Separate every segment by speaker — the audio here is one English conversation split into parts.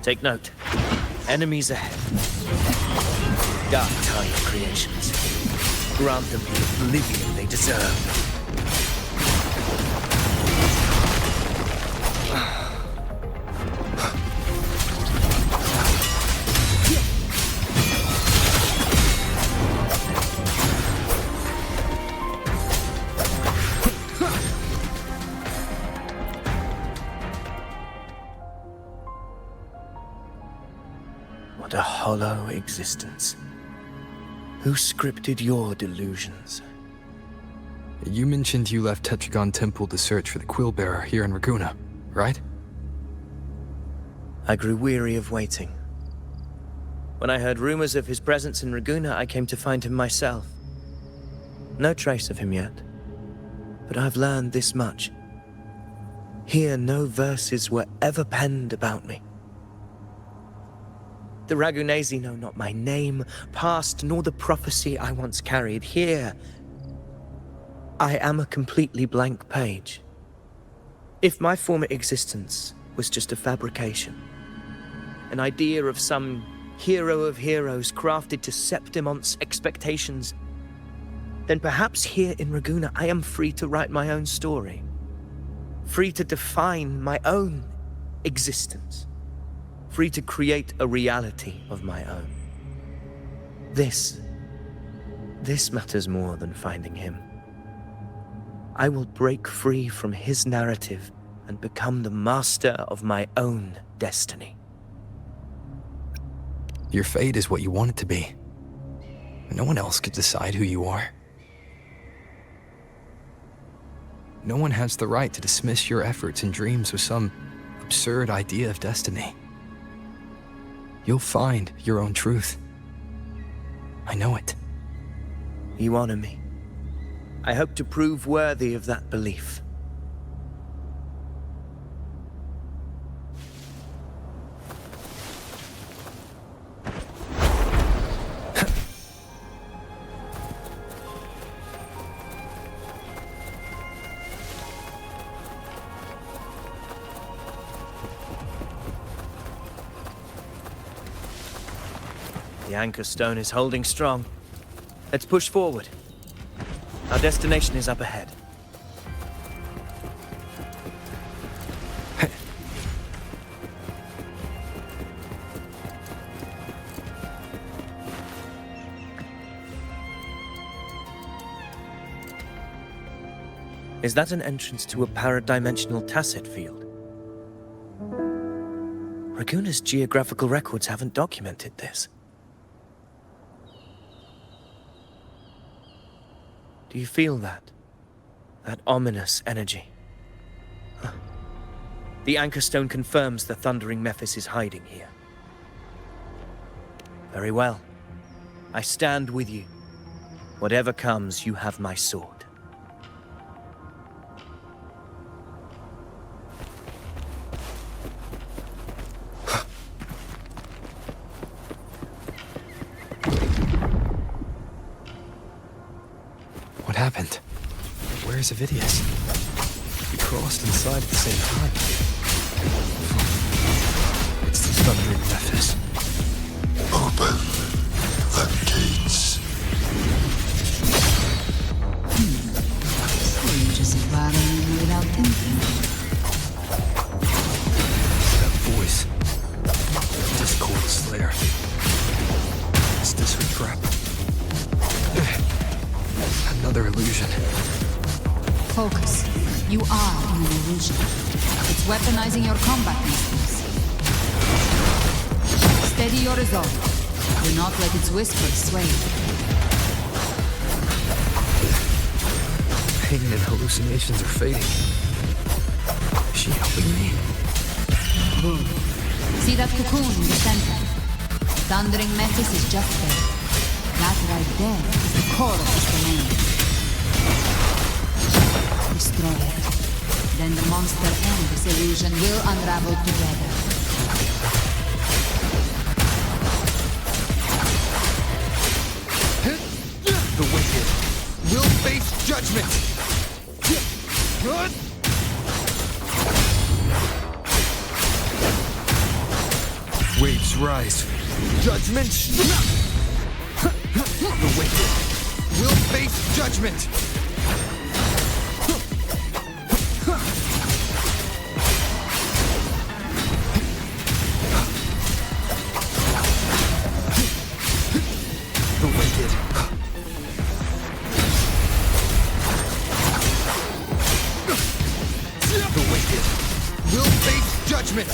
Speaker 1: Take note. Enemies ahead. Dark tide creations. Grant them the oblivion they deserve. What a hollow existence. Who scripted your delusions?
Speaker 2: You mentioned you left Tetragon Temple to search for the Quill Bearer here in Raguna, right?
Speaker 1: I grew weary of waiting. When I heard rumors of his presence in Raguna, I came to find him myself. No trace of him yet, but I've learned this much. Here, no verses were ever penned about me. The Ragunesi know not my name, past, nor the prophecy I once carried. Here, I am a completely blank page. If my former existence was just a fabrication, an idea of some hero of heroes crafted to Septimon's expectations, then perhaps here in Raguna I am free to write my own story. Free to define my own existence. Free to create a reality of my own. This matters more than finding him. I will break free from his narrative and become the master of my own destiny.
Speaker 2: Your fate is what you want it to be. No one else could decide who you are. No one has the right to dismiss your efforts and dreams with some absurd idea of destiny. You'll find your own truth. I know it.
Speaker 1: You honor me. I hope to prove worthy of that belief. The anchor stone is holding strong. Let's push forward. Our destination is up ahead. Is that an entrance to a paradimensional tacit field? Raguna's geographical records haven't documented this. Do you feel that? That ominous energy? Huh. The anchor stone confirms the thundering Mephis is hiding here. Very well. I stand with you. Whatever comes, you have my sword.
Speaker 2: What happened? Where's Avidius? We crossed inside at the same time. It's the thundering Mephis.
Speaker 3: Open the gates.
Speaker 4: So you just battling without thinking.
Speaker 2: That voice. Discord Slayer. Is this her trap? Another illusion.
Speaker 4: Focus. You are in an illusion. It's weaponizing your combat instincts. Steady your resolve. Do not let its whispers sway you.
Speaker 2: Pain and hallucinations are fading. Is she helping me?
Speaker 4: Good. See that cocoon in the center? The thundering Mephis is just there. That right there is the core of this domain. Destroy it. Then the monster and this illusion will unravel together.
Speaker 2: The wicked will face judgment! Waves rise. Judgment. The wicked will face judgment. The wicked. The wicked will face judgment.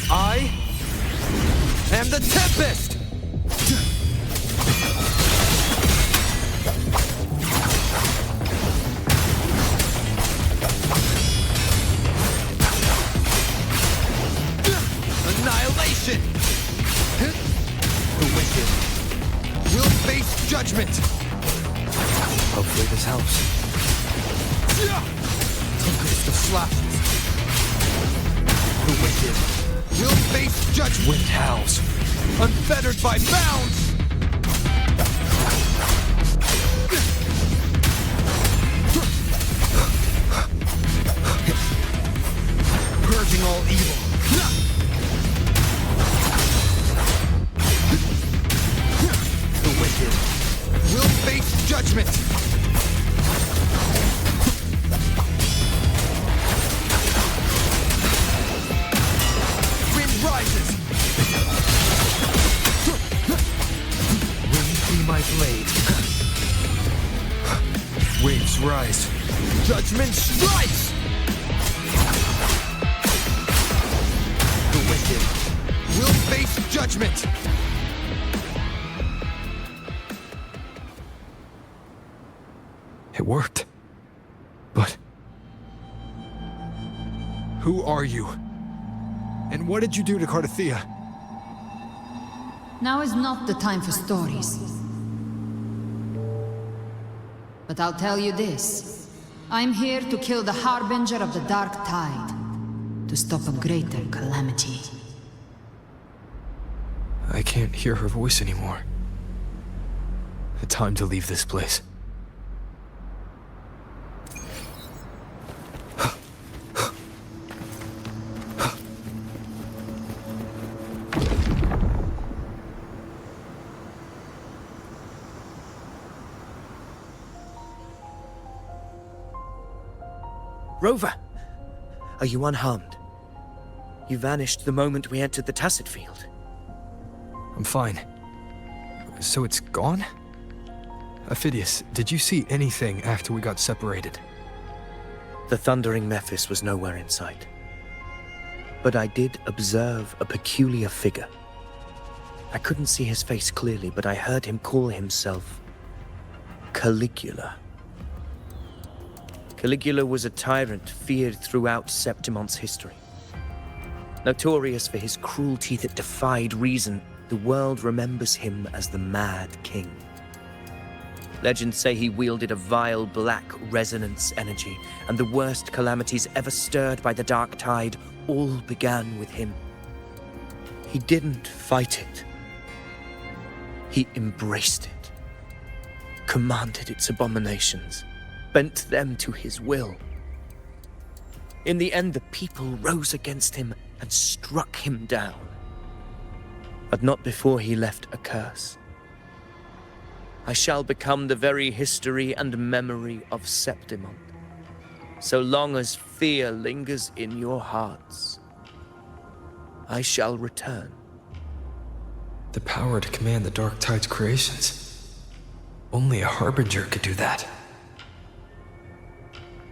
Speaker 2: I am the Tempest! Annihilation! The wicked will face judgment. Hopefully this helps. Tempest of slashes. The wicked will face judgment. Wind howls, unfettered by bounds. Purging all evil. The wicked will face judgment. Wind rises. Wind be my blade. Waves rise. Judgment strikes. The wicked will face judgment. It worked. But who are you? And what did you do to Cardathea?
Speaker 4: Now is not the time for stories. But I'll tell you this. I'm here to kill the Harbinger of the Dark Tide. To stop a greater calamity.
Speaker 2: I can't hear her voice anymore. Time to leave this place.
Speaker 1: Rover! Are you unharmed? You vanished the moment we entered the Tacit Field.
Speaker 2: I'm fine. So it's gone? Ophidius, did you see anything after we got separated?
Speaker 1: The thundering Mephis was nowhere in sight. But I did observe a peculiar figure. I couldn't see his face clearly, but I heard him call himself Caligula. Caligula was a tyrant feared throughout Septimon's history. Notorious for his cruelty that defied reason, the world remembers him as the Mad King. Legends say he wielded a vile black resonance energy, and the worst calamities ever stirred by the Dark Tide all began with him. He didn't fight it. He embraced it, commanded its abominations, bent them to his will. In the end, the people rose against him and struck him down. But not before he left a curse. I shall become the very history and memory of Septimon, so long as fear lingers in your hearts. I shall return.
Speaker 2: The power to command the Dark Tide's creations. Only a Harbinger could do that.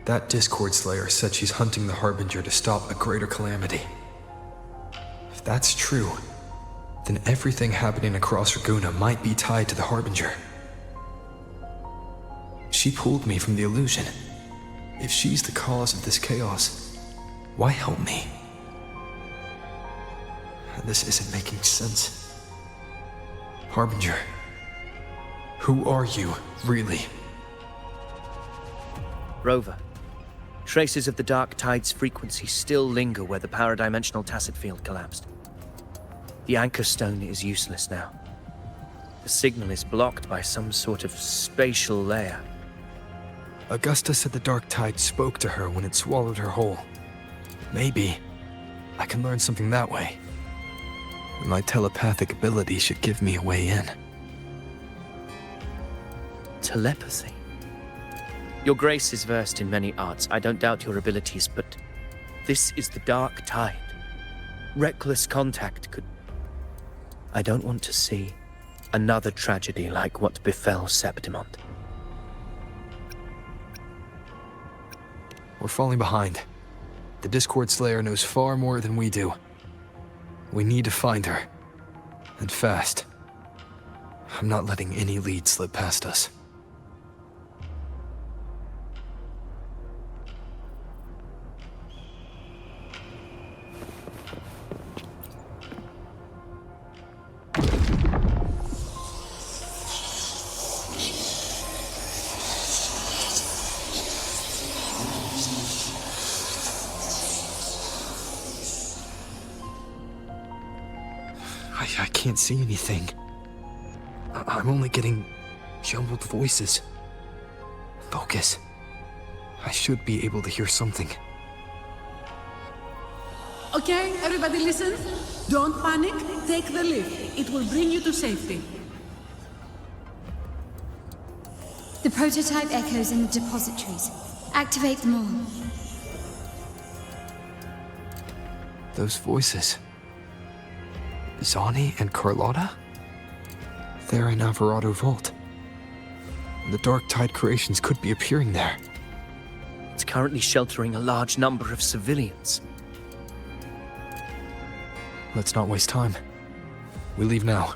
Speaker 2: That Discord Slayer said she's hunting the Harbinger to stop a greater calamity. If that's true, then everything happening across Raguna might be tied to the Harbinger. She pulled me from the illusion. If she's the cause of this chaos, why help me? This isn't making sense. Harbinger, who are you, really?
Speaker 1: Rover, traces of the Dark Tide's frequency still linger where the paradimensional Tacit Field collapsed. The Anchor Stone is useless now. The signal is blocked by some sort of spatial layer.
Speaker 2: Augusta said the Dark Tide spoke to her when it swallowed her whole. Maybe I can learn something that way. My telepathic ability should give me a way in.
Speaker 1: Telepathy? Your grace is versed in many arts. I don't doubt your abilities, but this is the dark tide. Reckless contact could... I don't want to see another tragedy like what befell Septimont.
Speaker 2: We're falling behind. The Discord Slayer knows far more than we do. We need to find her. And fast. I'm not letting any lead slip past us. I can't see anything. I'm only getting jumbled voices. Focus. I should be able to hear something.
Speaker 5: Okay, everybody listen. Don't panic. Take the lift. It will bring you to safety.
Speaker 4: The prototype echoes in the depositories. Activate them all.
Speaker 2: Those voices. Zani and Carlotta? They're in Alvarado Vault. The Dark Tide creations could be appearing there.
Speaker 1: It's currently sheltering a large number of civilians.
Speaker 2: Let's not waste time. We leave now.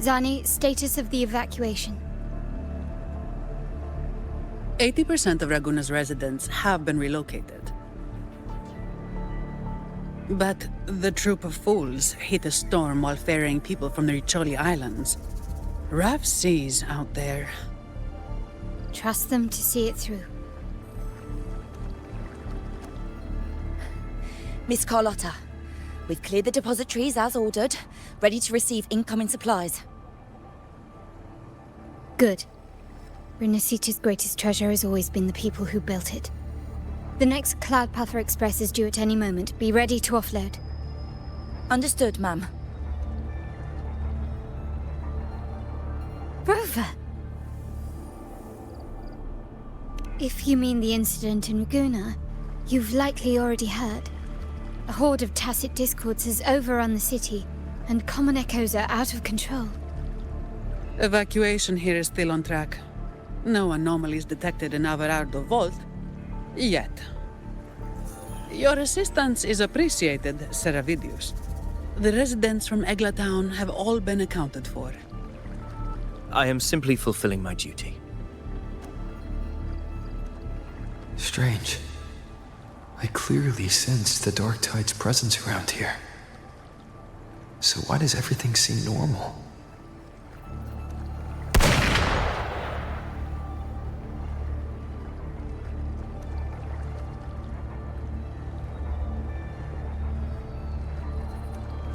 Speaker 4: Zani, status of the evacuation.
Speaker 5: 80% of Raguna's residents have been relocated. But the troop of fools hit a storm while ferrying people from the Riccioli Islands. Rough seas out there.
Speaker 4: Trust them to see it through.
Speaker 6: Miss Carlotta, we've cleared the depositories as ordered, ready to receive incoming supplies.
Speaker 4: Good. Renacita's greatest treasure has always been the people who built it. The next Cloudpather Express is due at any moment. Be ready to offload.
Speaker 6: Understood, ma'am.
Speaker 4: Rover! If you mean the incident in Raguna, you've likely already heard. A horde of tacit discords has overrun the city, and common echoes are out of control.
Speaker 5: Evacuation here is still on track. No anomalies detected in Alvarado Vault. Yet. Your assistance is appreciated, Seravidius. The residents from Egla Town have all been accounted for.
Speaker 1: I am simply fulfilling my duty.
Speaker 2: Strange. I clearly sense the Dark Tide's presence around here. So why does everything seem normal?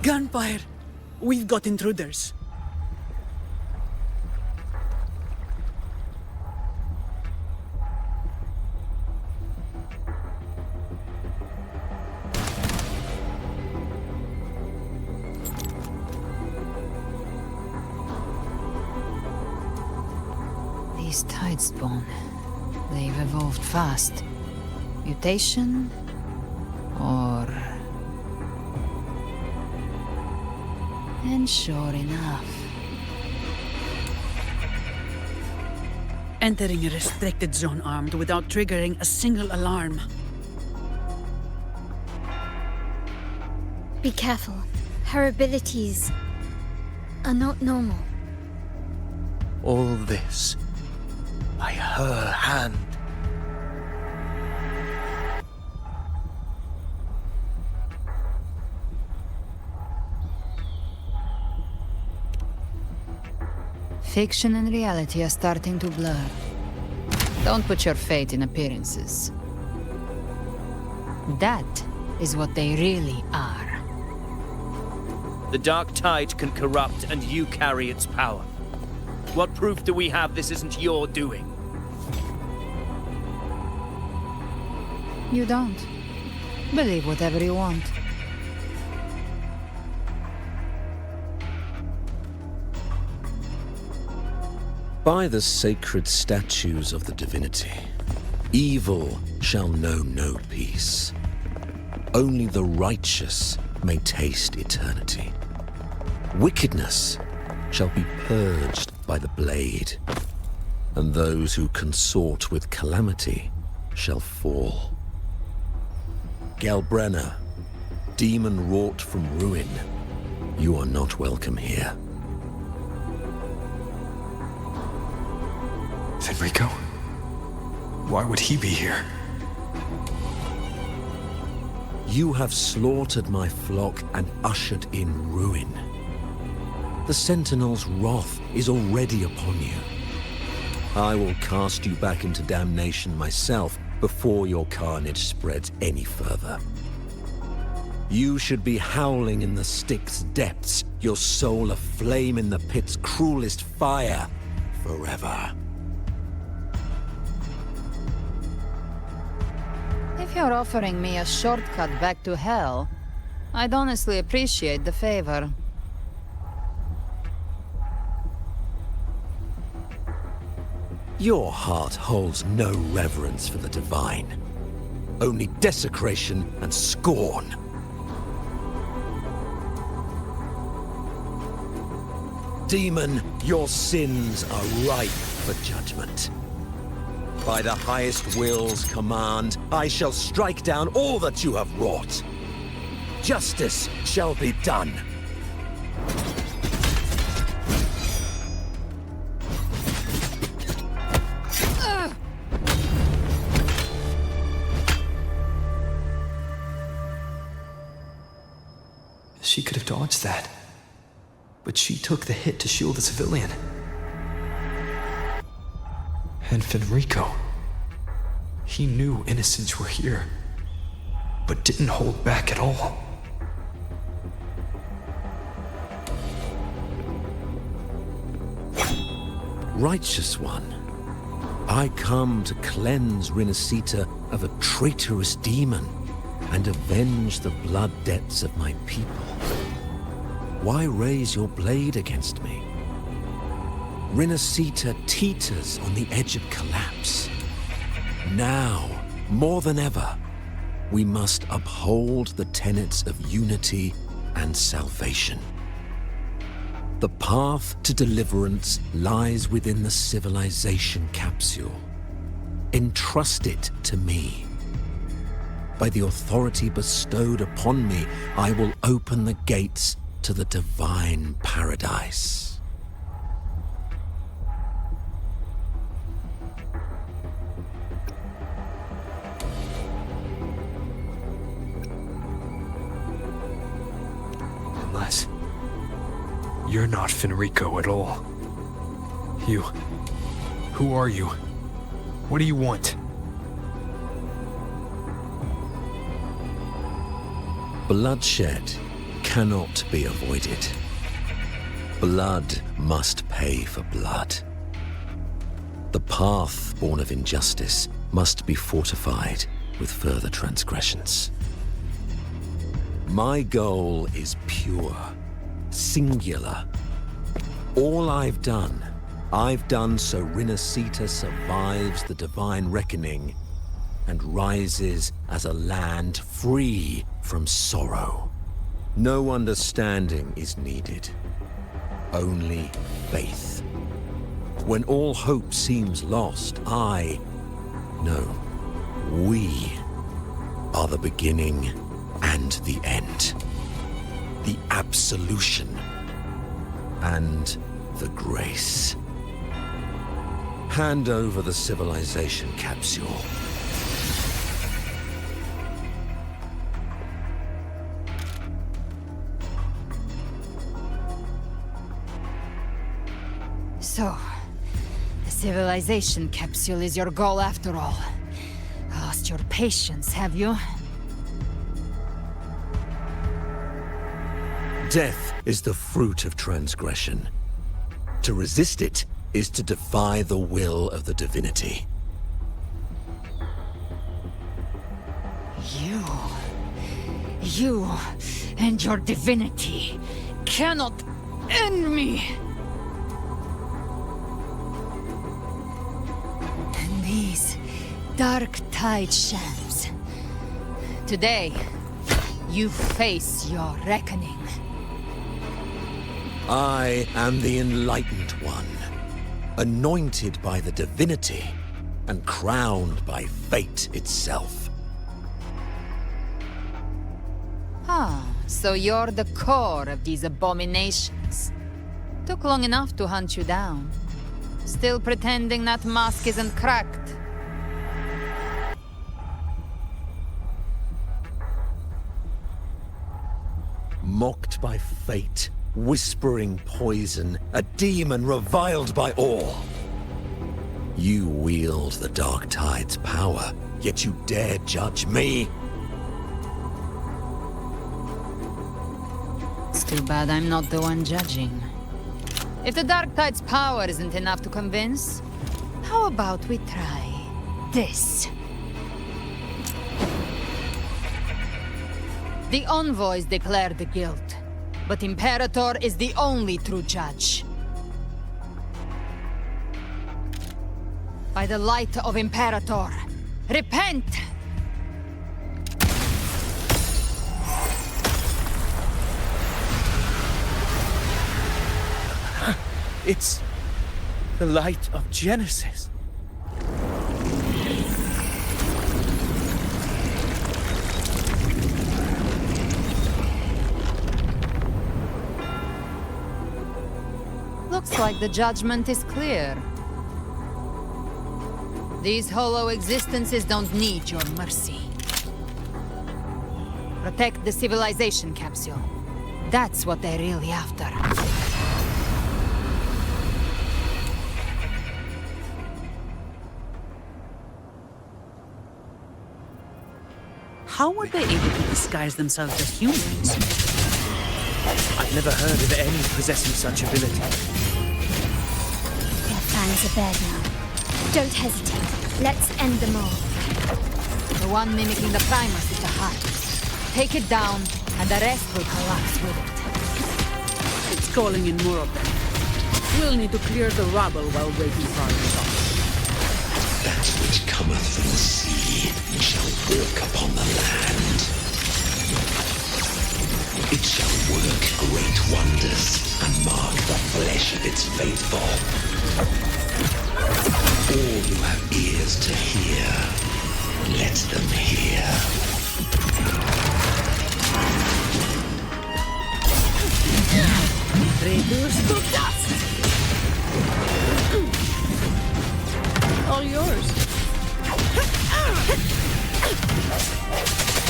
Speaker 5: Gunfire! We've got intruders.
Speaker 4: These tide spawn. They've evolved fast. Mutation? Or... And sure enough.
Speaker 5: Entering a restricted zone armed without triggering a single alarm.
Speaker 4: Be careful. Her abilities are not normal.
Speaker 1: All this by her hand.
Speaker 7: Fiction and reality are starting to blur. Don't put your faith in appearances. That is what they really are.
Speaker 1: The dark tide can corrupt, and you carry its power. What proof do we have this isn't your doing?
Speaker 7: You don't. Believe whatever you want.
Speaker 8: By the sacred statues of the divinity, evil shall know no peace. Only the righteous may taste eternity. Wickedness shall be purged by the blade, and those who consort with calamity shall fall. Galbrena, demon wrought from ruin, you are not welcome here.
Speaker 2: Fenrico? Why would he be here?
Speaker 8: You have slaughtered my flock and ushered in ruin. The Sentinel's wrath is already upon you. I will cast you back into damnation myself before your carnage spreads any further. You should be howling in the Styx's depths, your soul aflame in the pit's cruelest fire, forever.
Speaker 7: If you're offering me a shortcut back to hell, I'd honestly appreciate the favor.
Speaker 8: Your heart holds no reverence for the divine, only desecration and scorn. Demon, your sins are ripe for judgment. By the highest will's command, I shall strike down all that you have wrought. Justice shall be done.
Speaker 2: She could have dodged that. But she took the hit to shield the civilian. And Fenrico. He knew innocents were here, but didn't hold back at all.
Speaker 8: Righteous one, I come to cleanse Rinascita of a traitorous demon and avenge the blood debts of my people. Why raise your blade against me? Rinascita teeters on the edge of collapse. Now, more than ever, we must uphold the tenets of unity and salvation. The path to deliverance lies within the civilization capsule. Entrust it to me. By the authority bestowed upon me, I will open the gates to the divine paradise.
Speaker 2: Unless you're not Fenrico at all. Who are you? What do you want?
Speaker 8: Bloodshed cannot be avoided. Blood must pay for blood. The path born of injustice must be fortified with further transgressions. My goal is pure, singular. All I've done so Rinascita survives the divine reckoning and rises as a land free from sorrow. No understanding is needed, only faith. When all hope seems lost, we are the beginning and the end. The absolution and the grace. Hand over the civilization capsule.
Speaker 7: So, Civilization capsule is your goal after all. Lost your patience, have you?
Speaker 8: Death is the fruit of transgression. To resist it is to defy the will of the divinity.
Speaker 7: You and your divinity cannot end me! And these dark tide shams. Today, you face your reckoning.
Speaker 8: I am the Enlightened One, anointed by the divinity and crowned by fate itself.
Speaker 7: Ah, so you're the core of these abominations. Took long enough to hunt you down. Still pretending that mask isn't cracked.
Speaker 8: Mocked by fate, whispering poison, a demon reviled by all. You wield the Dark Tide's power, yet you dare judge me?
Speaker 7: It's too bad I'm not the one judging. If the Dark Tide's power isn't enough to convince, how about we try this? The envoys declare the guilt, but Imperator is the only true judge. By the light of Imperator, repent!
Speaker 1: It's the light of Genesis.
Speaker 7: Looks like the judgment is clear. These hollow existences don't need your mercy. Protect the civilization capsule. That's what they're really after.
Speaker 5: How were they able to disguise themselves as humans?
Speaker 1: I've never heard of any possessing such ability.
Speaker 4: Their fangs are bared now. Don't hesitate. Let's end them all.
Speaker 7: The one mimicking the Primus is the heart. Take it down, and the rest will collapse with it.
Speaker 5: It's calling in more of them. We'll need to clear the rubble while waiting for our shot.
Speaker 3: That which cometh from the sea shall walk upon the land. It shall work great wonders and mark the flesh of its faithful. All who have ears to hear, let them hear.
Speaker 5: Reduced to dust! All yours.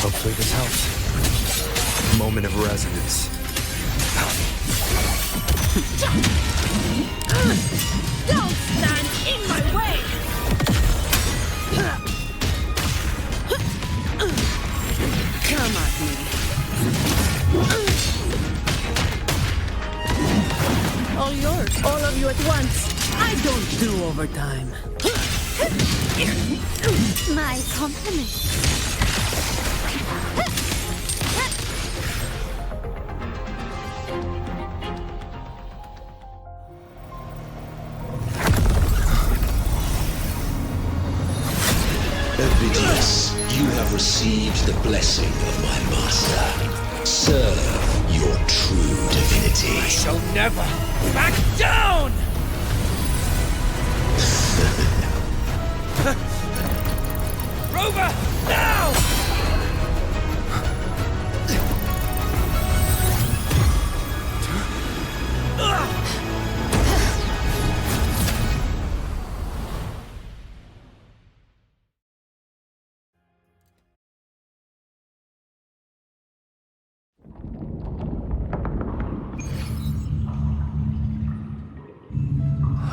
Speaker 2: Hopefully this helps. Moment of resonance.
Speaker 5: Don't stand in my way! Come at me. All yours. All of you at once. I don't do overtime.
Speaker 4: My compliments.
Speaker 3: Ovidius, you have received the blessing of my master. Serve your true divinity.
Speaker 1: I shall never back down! Rover, now!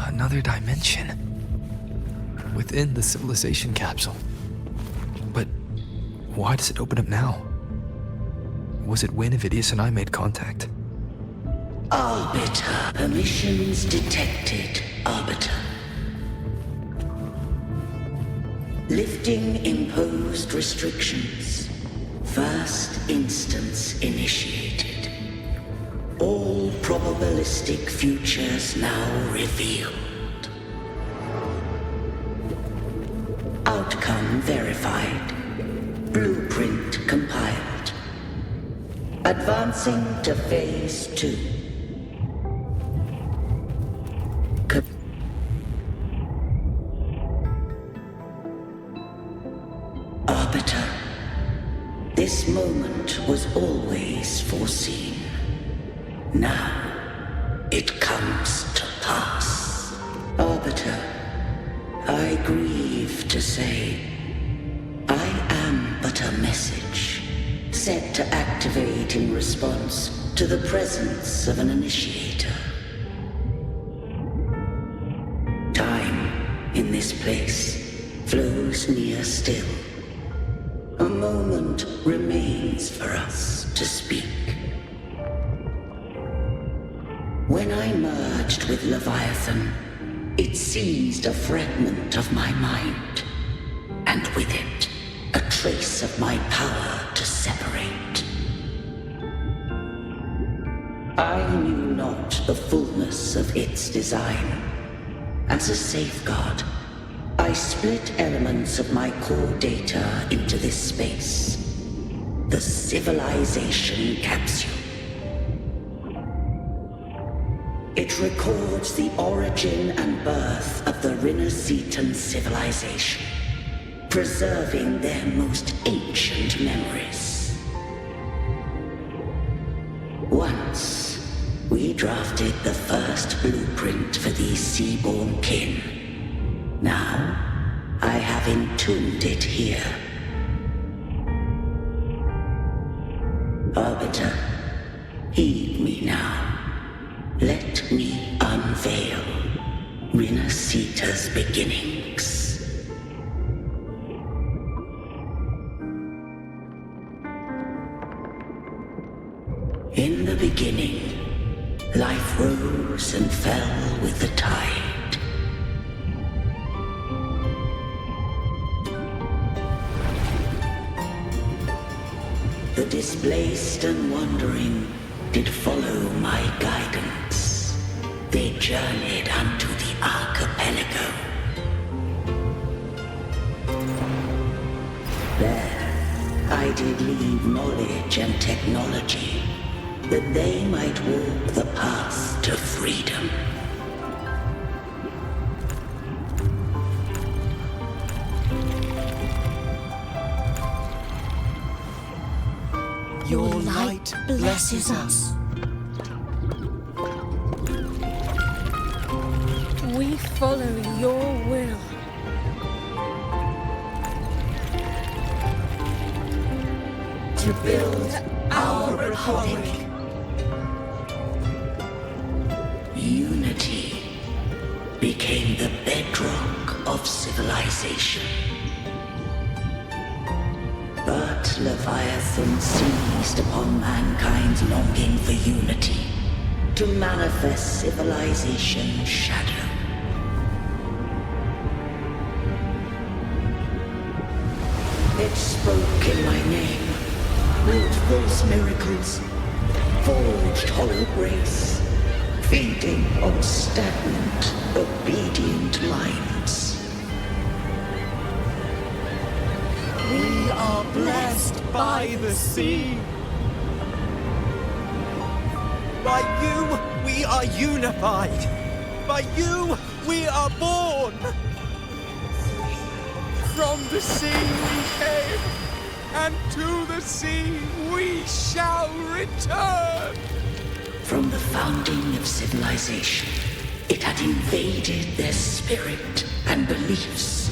Speaker 2: Another dimension. within the civilization capsule. But why does it open up now? Was it when Avidius and I made contact?
Speaker 9: Arbiter. Permissions detected, Arbiter. Lifting imposed restrictions. First instance initiated. All probabilistic futures now revealed. Outcome verified. Blueprint compiled. Advancing to Phase 2. Arbiter, this moment was always foreseen. Now, it comes to pass. Arbiter, I grieve to say, I am but a message, set to activate in response to the presence of an initiator. Time, in this place, flows near still. A moment remains for us to speak. When I merged with Leviathan, it seized a fragment of my mind, and with it, a trace of my power to separate. I knew not the fullness of its design. As a safeguard, I split elements of my core data into this space, the civilization capsule. It records the origin and birth of the Rinascitan civilization, preserving their most ancient memories. Once, we drafted the first blueprint for these seaborn kin. Now, I have entombed it here. Arbiter, heed me now. Let me unveil Rinascita's beginnings. In the beginning, life rose and fell with the tide. The displaced and wandering did follow my guidance. They journeyed unto the archipelago. There, I did leave knowledge and technology, that they might walk the path to freedom. Your light blesses us.
Speaker 10: We follow your will.
Speaker 9: To build our republic. Unity became the bedrock of civilization. But Leviathan seized upon mankind's longing for unity to manifest civilization's shadow. It spoke in my name, wrought false miracles, forged hollow grace, feeding on stagnant, obedient minds.
Speaker 11: We are blessed by the sea. By you, we are unified. By you, we are born. From the sea we came, and to the sea we shall return.
Speaker 9: From the founding of civilization, it had invaded their spirit and beliefs.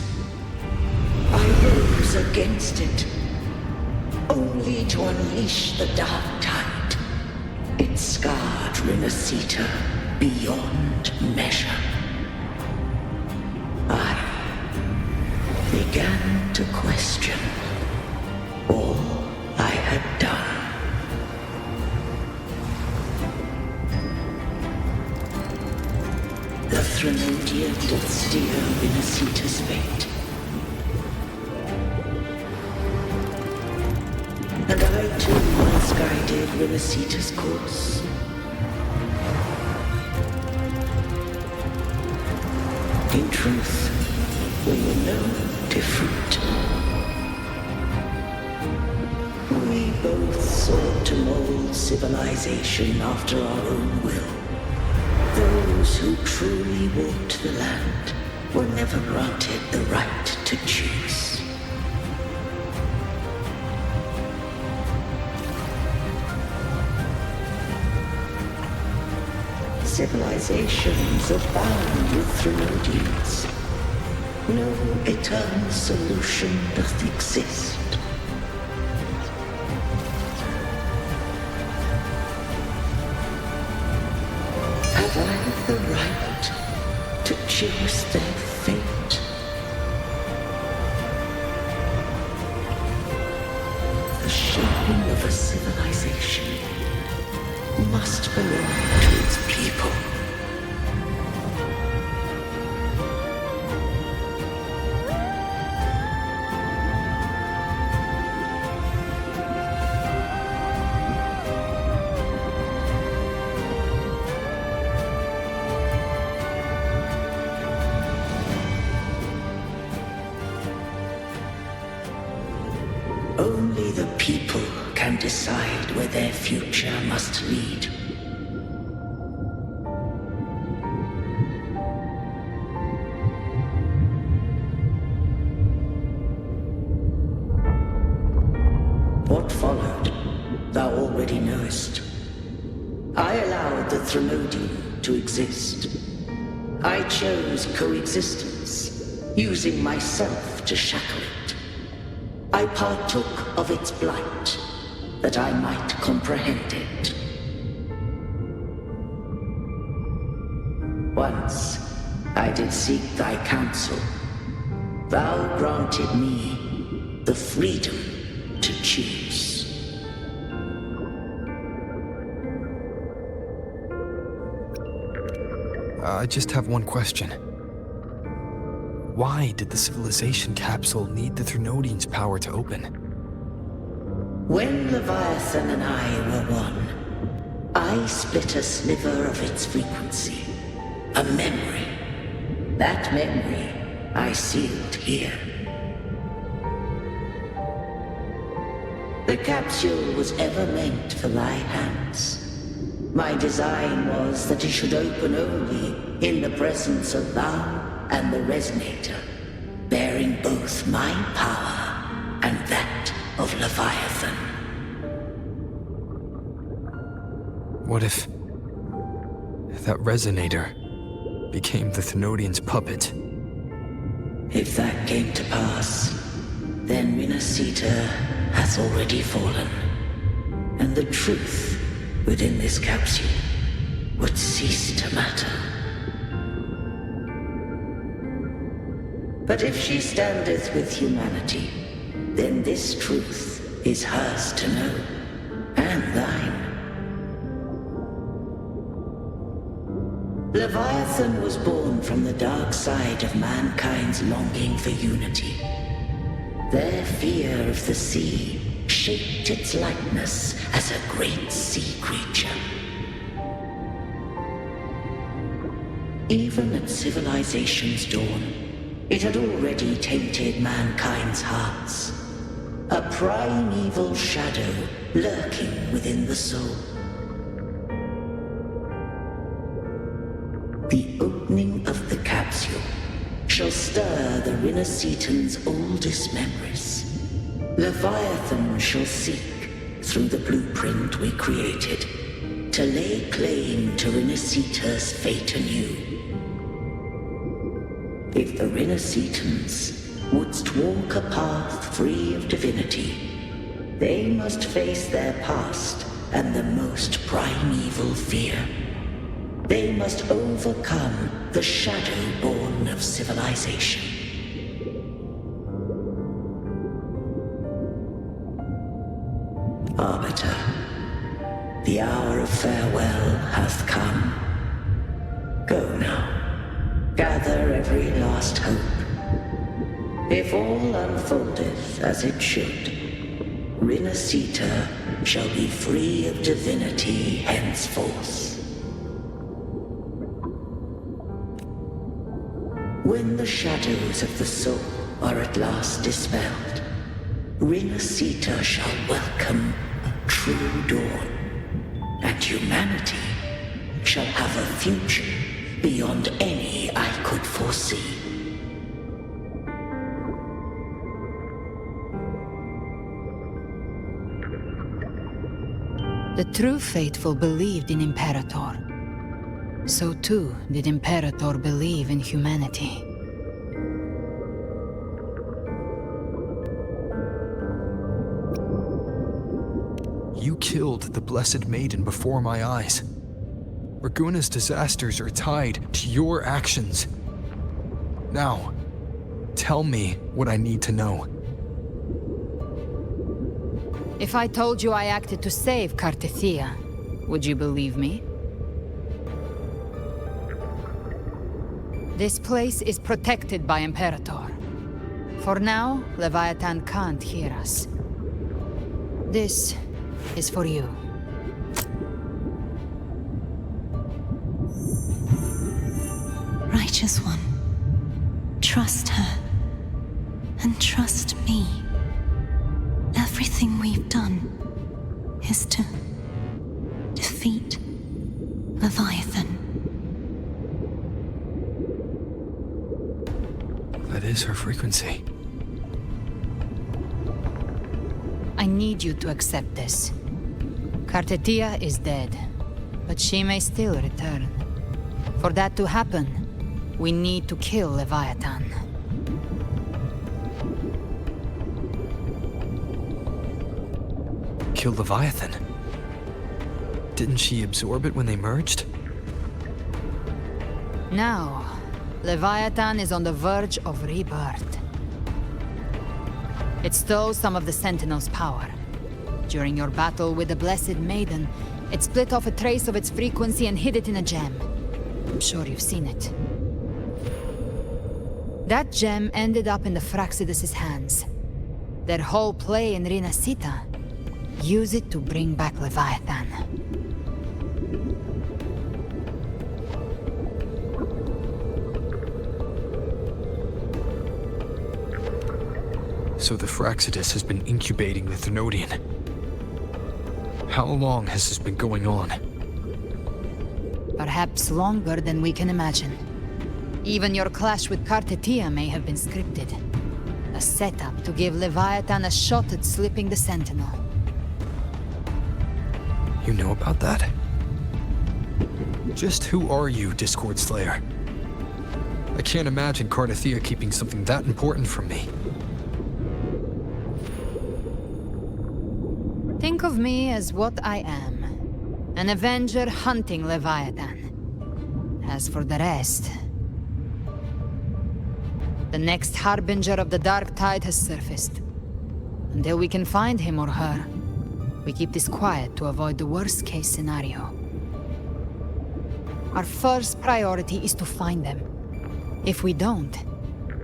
Speaker 9: I rose against it, only to unleash the dark tide. It scarred Rinascita beyond measure. I began to question all I had done. The Threnodian did steer Vinacita's fate. And I too once guided Vinacita's course. In truth, we were no different. We both sought to mold civilization after our own will. Those who truly walked the land were never granted the right to choose. Civilizations abound with Threnodians. No eternal solution doth exist. Have I the right to choose their fate? The shaping of a civilization must belong to its people. Only the people can decide where their future must lead. What followed, thou already knowest. I allowed the Threnodian to exist. I chose coexistence, using myself to shackle it. I partook of its blight, that I might comprehend it. Once I did seek thy counsel. Thou granted me the freedom to choose.
Speaker 2: I just have one question. Why did the civilization capsule need the Threnodian's power to open?
Speaker 9: When Leviathan and I were one, I split a sliver of its frequency. A memory. That memory I sealed here. The capsule was ever meant for thy hands. My design was that it should open only in the presence of thou and the Resonator, bearing both my power and that of Leviathan.
Speaker 2: What if that Resonator became the Threnodian's puppet?
Speaker 9: If that came to pass, then Vinacita has already fallen, and the truth within this capsule would cease to matter. But if she standeth with humanity, then this truth is hers to know, and thine. Leviathan was born from the dark side of mankind's longing for unity. Their fear of the sea shaped its likeness as a great sea creature. Even at civilization's dawn, it had already tainted mankind's hearts. A primeval shadow lurking within the soul. The opening of the capsule shall stir the Renacetan's oldest memories. Leviathan shall seek, through the blueprint we created, to lay claim to Renacita's fate anew. If the Renacitans wouldst walk a path free of divinity, they must face their past and the most primeval fear. They must overcome the shadow born of civilization. Arbiter, the hour of farewell hath come. Go now, gather every last hope. If all unfoldeth as it should, Rinasita shall be free of divinity henceforth. When the shadows of the soul are at last dispelled, Rinasita shall welcome a true dawn, and humanity shall have a future beyond any I could foresee.
Speaker 7: The true faithful believed in Imperator. So too did Imperator believe in humanity.
Speaker 2: You killed the Blessed Maiden before my eyes. Raguna's disasters are tied to your actions. Now, tell me what I need to know.
Speaker 7: If I told you I acted to save Cartethia, would you believe me? This place is protected by Imperator. For now, Leviathan can't hear us. This is for you.
Speaker 12: Righteous One, trust her, and trust me. Everything we've done is to defeat Leviathan.
Speaker 2: That is her frequency.
Speaker 7: I need you to accept this. Cartethia is dead, but she may still return. For that to happen, we need to kill Leviathan.
Speaker 2: Kill Leviathan? Didn't she absorb it when they merged?
Speaker 7: Now, Leviathan is on the verge of rebirth. It stole some of the Sentinel's power. During your battle with the Blessed Maiden, it split off a trace of its frequency and hid it in a gem. I'm sure you've seen it. That gem ended up in the Fraxidus' hands. Their whole play in Rinasita, use it to bring back Leviathan.
Speaker 2: So the Fraxidus has been incubating the Thenodian. How long has this been going on?
Speaker 7: Perhaps longer than we can imagine. Even your clash with Cartethia may have been scripted. A setup to give Leviathan a shot at slipping the Sentinel.
Speaker 2: You know about that? Just who are you, Discord Slayer? I can't imagine Cartethia keeping something that important from me.
Speaker 7: Think of me as what I am. An Avenger hunting Leviathan. As for the rest... The next Harbinger of the Dark Tide has surfaced. Until we can find him or her, we keep this quiet to avoid the worst-case scenario. Our first priority is to find them. If we don't,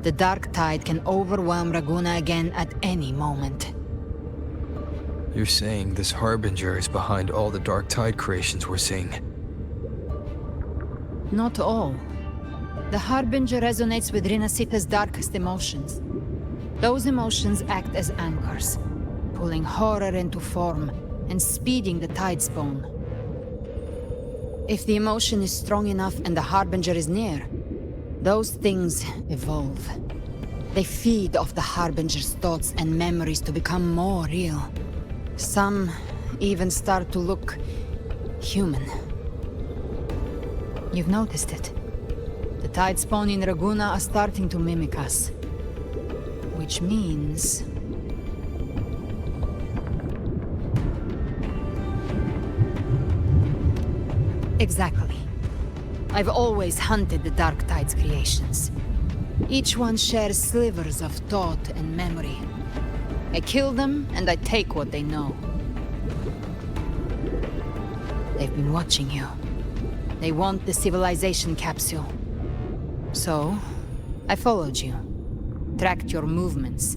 Speaker 7: the Dark Tide can overwhelm Raguna again at any moment.
Speaker 2: You're saying this Harbinger is behind all the Dark Tide creations we're seeing?
Speaker 7: Not all. The Harbinger resonates with Rinasita's darkest emotions. Those emotions act as anchors, pulling horror into form and speeding the Tidespawn. If the emotion is strong enough and the Harbinger is near, those things evolve. They feed off the Harbinger's thoughts and memories to become more real. Some even start to look human. You've noticed it. The Tidespawn in Raguna are starting to mimic us. Which means... Exactly. I've always hunted the Dark Tide's creations. Each one shares slivers of thought and memory. I kill them, and I take what they know. They've been watching you. They want the civilization capsule. So, I followed you. Tracked your movements.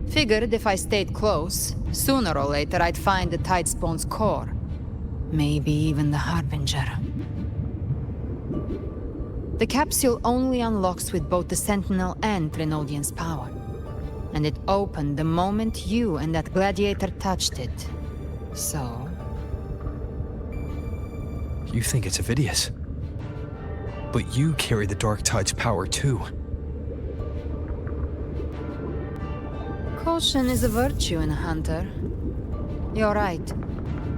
Speaker 7: Figured if I stayed close, sooner or later I'd find the Tidespawn's core. Maybe even the Harbinger. The capsule only unlocks with both the Sentinel and Trinodian's power. And it opened the moment you and that gladiator touched it. So...
Speaker 2: You think it's Avidius. But you carry the Dark Tide's power too.
Speaker 7: Caution is a virtue in a hunter. You're right.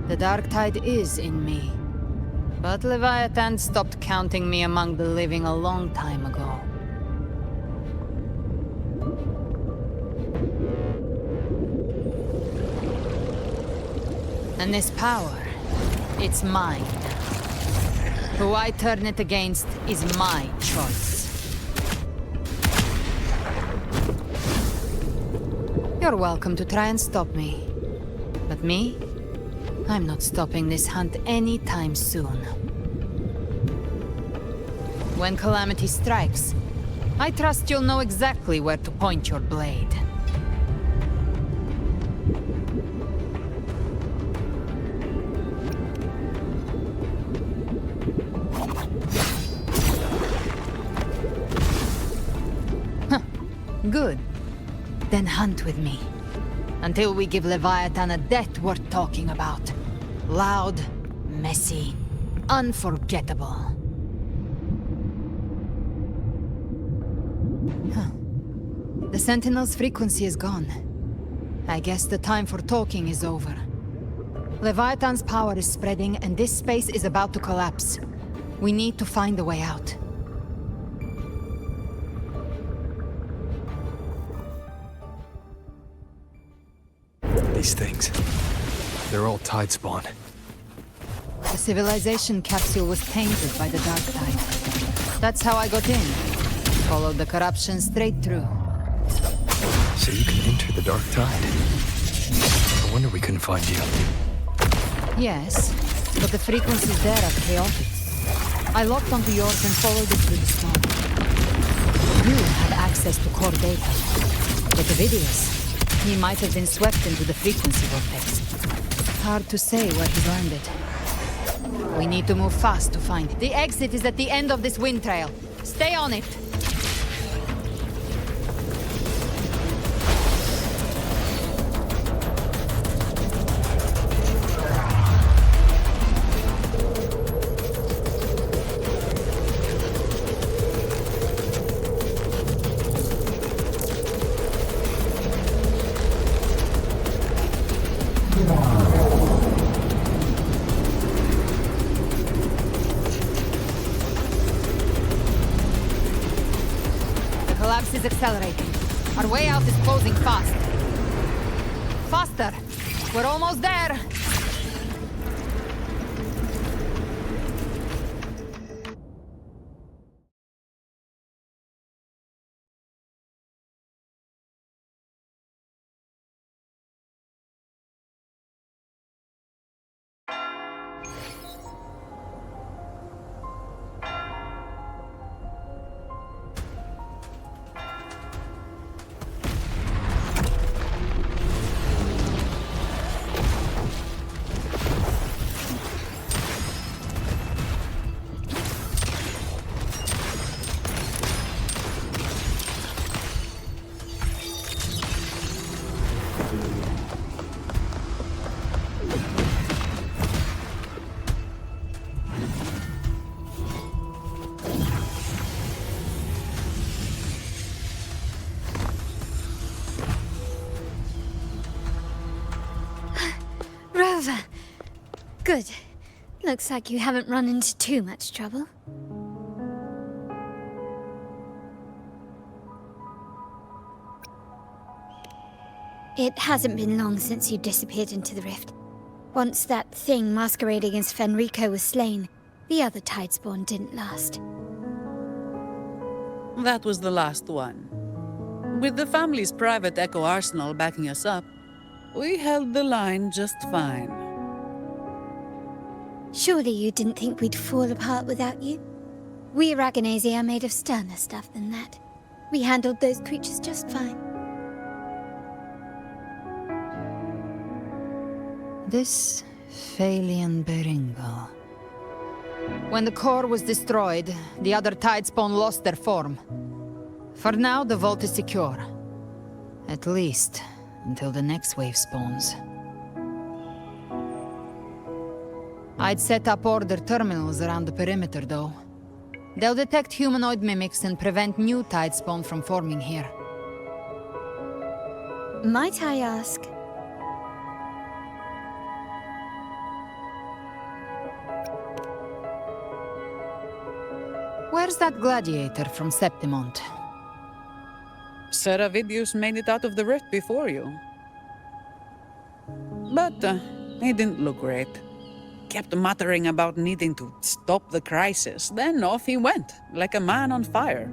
Speaker 7: The Dark Tide is in me. But Leviathan stopped counting me among the living a long time ago. And this power, it's mine. Who I turn it against is my choice. You're welcome to try and stop me. But me? I'm not stopping this hunt anytime soon. When calamity strikes, I trust you'll know exactly where to point your blade. Huh. Good. Then hunt with me. Until we give Leviathan a death worth talking about. Loud, messy, unforgettable. Huh. The Sentinel's frequency is gone. I guess the time for talking is over. Leviathan's power is spreading, and this space is about to collapse. We need to find a way out.
Speaker 2: These things. They're all Tidespawn.
Speaker 7: The civilization capsule was tainted by the Dark Tide. That's how I got in. Followed the corruption straight through.
Speaker 2: So you can enter the Dark Tide. No wonder we couldn't find you.
Speaker 7: Yes, but the frequencies there are chaotic. I locked onto yours and followed it through the storm. You had access to core data. But Avidius, he might have been swept into the frequency vortex. Hard to say where he landed. We need to move fast to find it. The exit is at the end of this wind trail. Stay on it! Is accelerating. Our way out is closing fast. Faster! We're almost there!
Speaker 4: Good. Looks like you haven't run into too much trouble. It hasn't been long since you disappeared into the rift. Once that thing masquerading as Fenrico was slain, the other Tidespawn didn't last.
Speaker 5: That was the last one. With the family's private Echo arsenal backing us up, we held the line just fine.
Speaker 4: Surely you didn't think we'd fall apart without you? We Aragonese are made of sterner stuff than that. We handled those creatures just fine.
Speaker 7: This Phalian Beringal. When the core was destroyed, the other Tidespawn lost their form. For now, the vault is secure. At least, until the next wave spawns. I'd set up order terminals around the perimeter, though. They'll detect humanoid mimics and prevent new Tidespawn from forming here.
Speaker 4: Might I ask?
Speaker 7: Where's that gladiator from Septimont?
Speaker 5: Seravidius made it out of the rift before you. But he didn't look great. Kept muttering about needing to stop the crisis, then off he went, like a man on fire.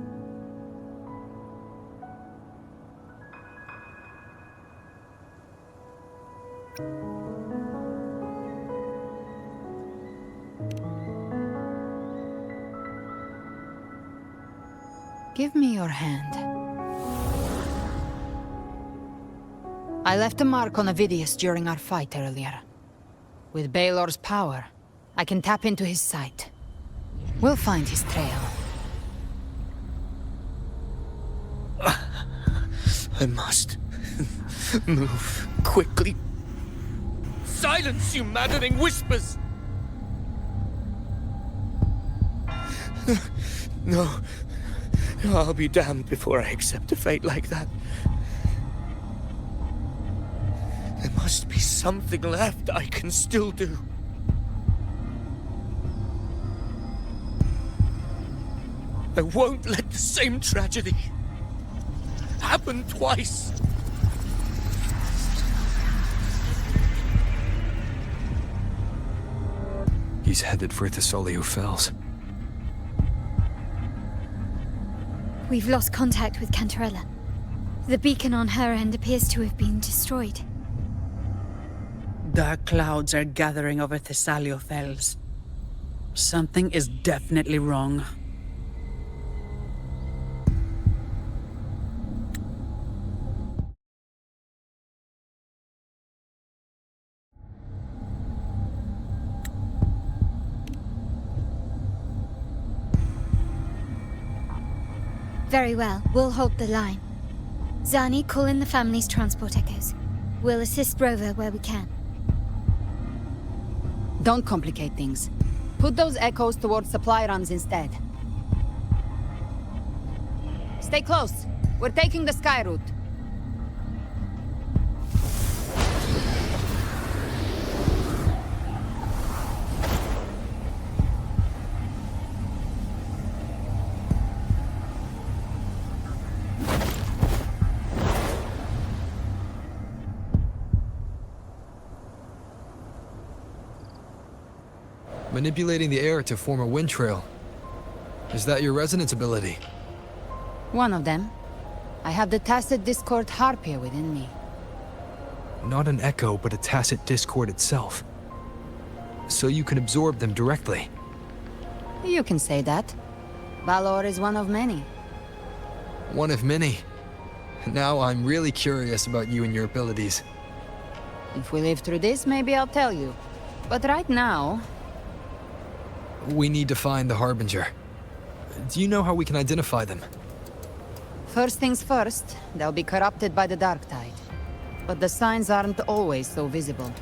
Speaker 7: Give me your hand. I left a mark on Avidius during our fight earlier. With Baelor's power, I can tap into his sight. We'll find his trail.
Speaker 1: I must move quickly. Silence, you maddening whispers! No. I'll be damned before I accept a fate like that. There must be something left I can still do. I won't let the same tragedy happen twice.
Speaker 2: He's headed for Thessalio Fells.
Speaker 4: We've lost contact with Cantarella. The beacon on her end appears to have been destroyed.
Speaker 5: Dark clouds are gathering over Thessalio Fells. Something is definitely wrong.
Speaker 4: Very well, we'll hold the line. Zani, call in the family's transport echoes. We'll assist Rover where we can.
Speaker 7: Don't complicate things. Put those echoes towards supply runs instead. Stay close. We're taking the sky route.
Speaker 2: Manipulating the air to form a wind trail. Is that your resonance ability?
Speaker 7: One of them. I have the Tacit Discord Harpia within me.
Speaker 2: Not an echo, but a Tacit Discord itself. So you can absorb them directly.
Speaker 7: You can say that. Balor is one of many.
Speaker 2: One of many. Now I'm really curious about you and your abilities.
Speaker 7: If we live through this, maybe I'll tell you. But right now...
Speaker 2: We need to find the Harbinger. Do you know how we can identify them?
Speaker 7: First things first, they'll be corrupted by the Dark Tide. But the signs aren't always so visible.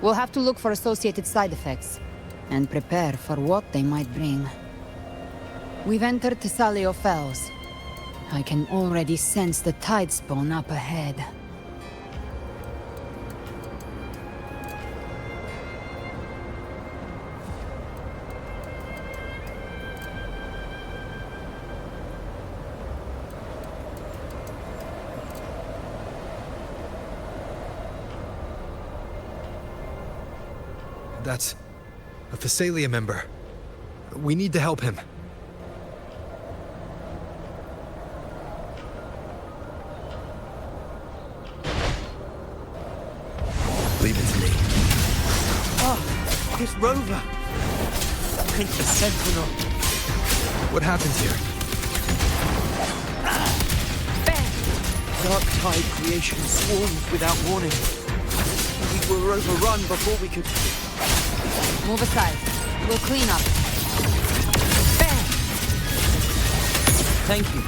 Speaker 7: We'll have to look for associated side effects, and prepare for what they might bring. We've entered Thessalio Fells. I can already sense the Tidespawn up ahead.
Speaker 2: That's a Thessalia member. We need to help him.
Speaker 1: Leave it to me.
Speaker 11: This rover! Ain't the Sentinel.
Speaker 2: What happened here?
Speaker 11: Dark tide creation swarmed without warning. We were overrun before we could...
Speaker 7: Move aside. We'll clean up.
Speaker 11: Thank you.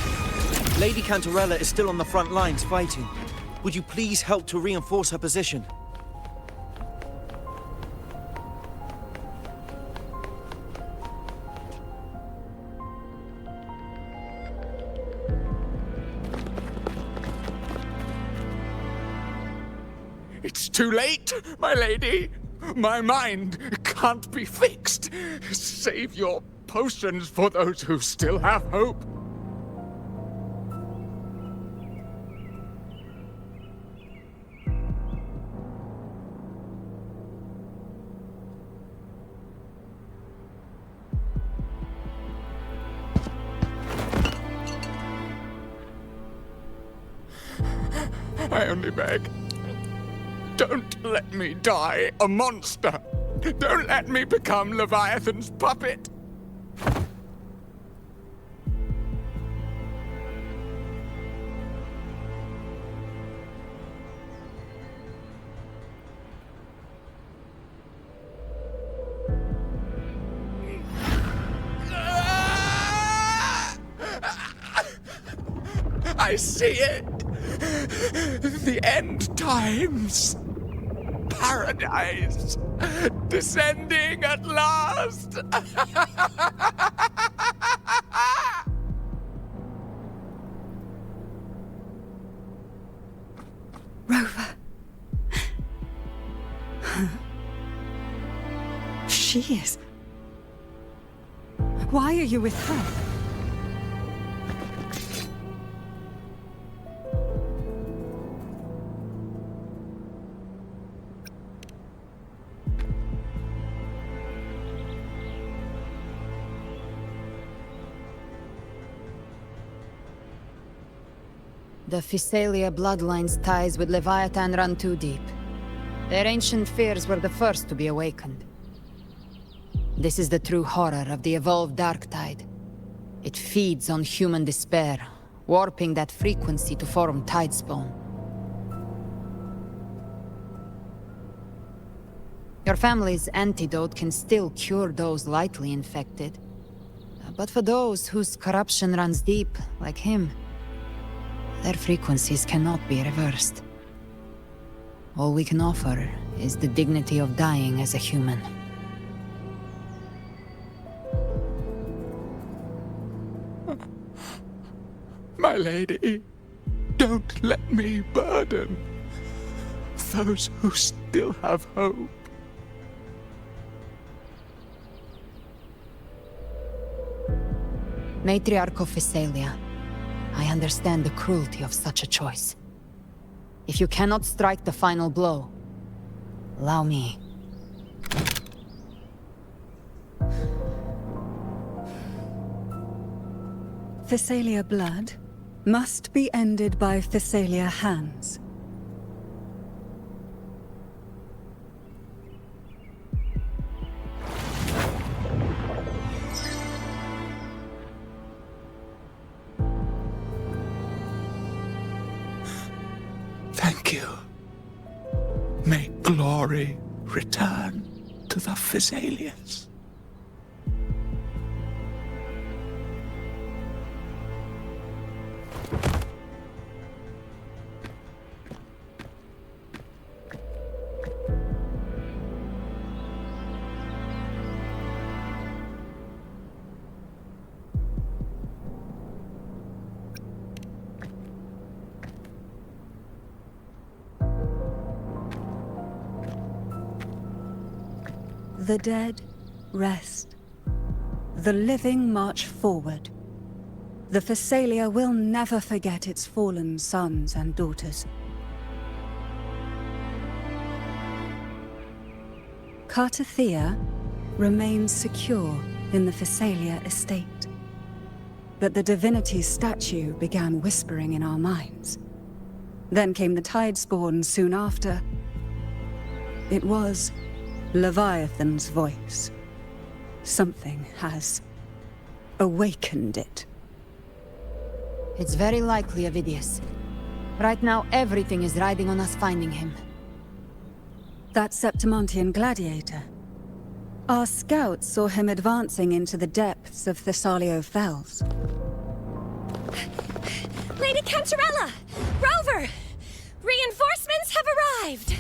Speaker 11: Lady Cantarella is still on the front lines fighting. Would you please help to reinforce her position?
Speaker 13: It's too late, my lady. My mind can't be fixed. Save your potions for those who still have hope. I only beg. Don't let me die a monster! Don't let me become Leviathan's puppet! I see it! The end times! Paradise! Descending at last!
Speaker 14: Rover. She is. Why are you with her?
Speaker 7: The Physalia bloodline's ties with Leviathan run too deep. Their ancient fears were the first to be awakened. This is the true horror of the evolved dark tide. It feeds on human despair, warping that frequency to form tidespawn. Your family's antidote can still cure those lightly infected. But for those whose corruption runs deep, like him, their frequencies cannot be reversed. All we can offer is the dignity of dying as a human.
Speaker 13: My lady, don't let me burden those who still have hope.
Speaker 7: Matriarch of Physalia, I understand the cruelty of such a choice. If you cannot strike the final blow, allow me.
Speaker 14: Physalia blood must be ended by Physalia hands.
Speaker 13: Thank you. May glory return to the Physalians.
Speaker 14: The dead rest. The living march forward. The Physalia will never forget its fallen sons and daughters. Cartathea remains secure in the Physalia estate. But the divinity's statue began whispering in our minds. Then came the Tidespawn soon after. It was Leviathan's voice. Something has awakened it.
Speaker 7: It's very likely, Avidius. Right now, everything is riding on us finding him.
Speaker 14: That Septimontian gladiator. Our scouts saw him advancing into the depths of Thessalio Fells.
Speaker 15: Lady Cantarella! Rover! Reinforcements have arrived!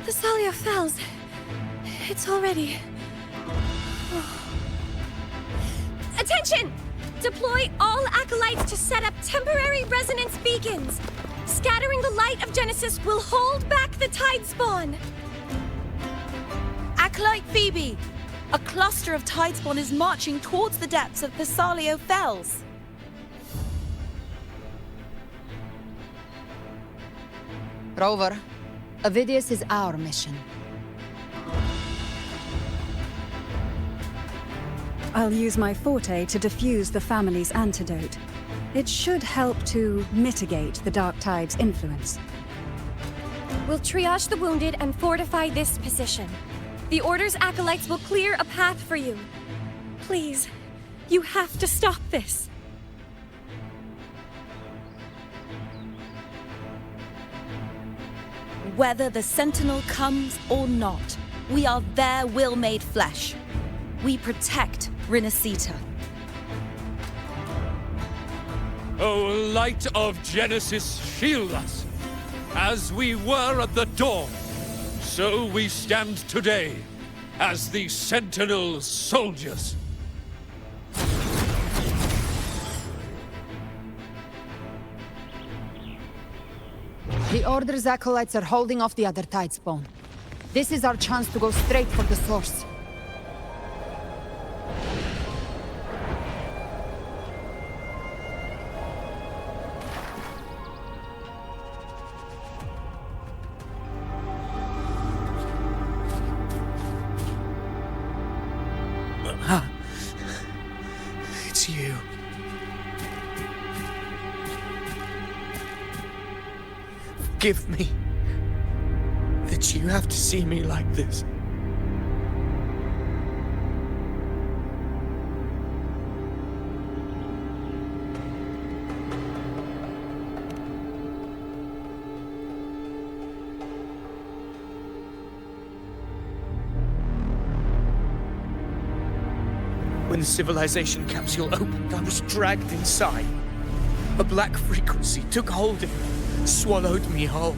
Speaker 15: Thessalio Fells. It's already... Attention! Deploy all acolytes to set up temporary resonance beacons. Scattering the light of Genesis will hold back the tide spawn.
Speaker 6: Acolyte Phoebe! A cluster of tidespawn is marching towards the depths of Thessalio Fells.
Speaker 7: Rover, Avidius is our mission.
Speaker 14: I'll use my forte to defuse the family's antidote. It should help to mitigate the Dark Tide's influence.
Speaker 15: We'll triage the wounded and fortify this position. The Order's acolytes will clear a path for you. Please, you have to stop this.
Speaker 6: Whether the Sentinel comes or not, we are their will made flesh. We protect Rinasita.
Speaker 16: O light of Genesis, shield us. As we were at the dawn, so we stand today as the Sentinel soldiers.
Speaker 7: The Order's acolytes are holding off the other tidespawn. This is our chance to go straight for the source.
Speaker 1: It's you. Forgive me that you have to see me like this. When the civilization capsule opened, I was dragged inside. A black frequency took hold of me, swallowed me whole.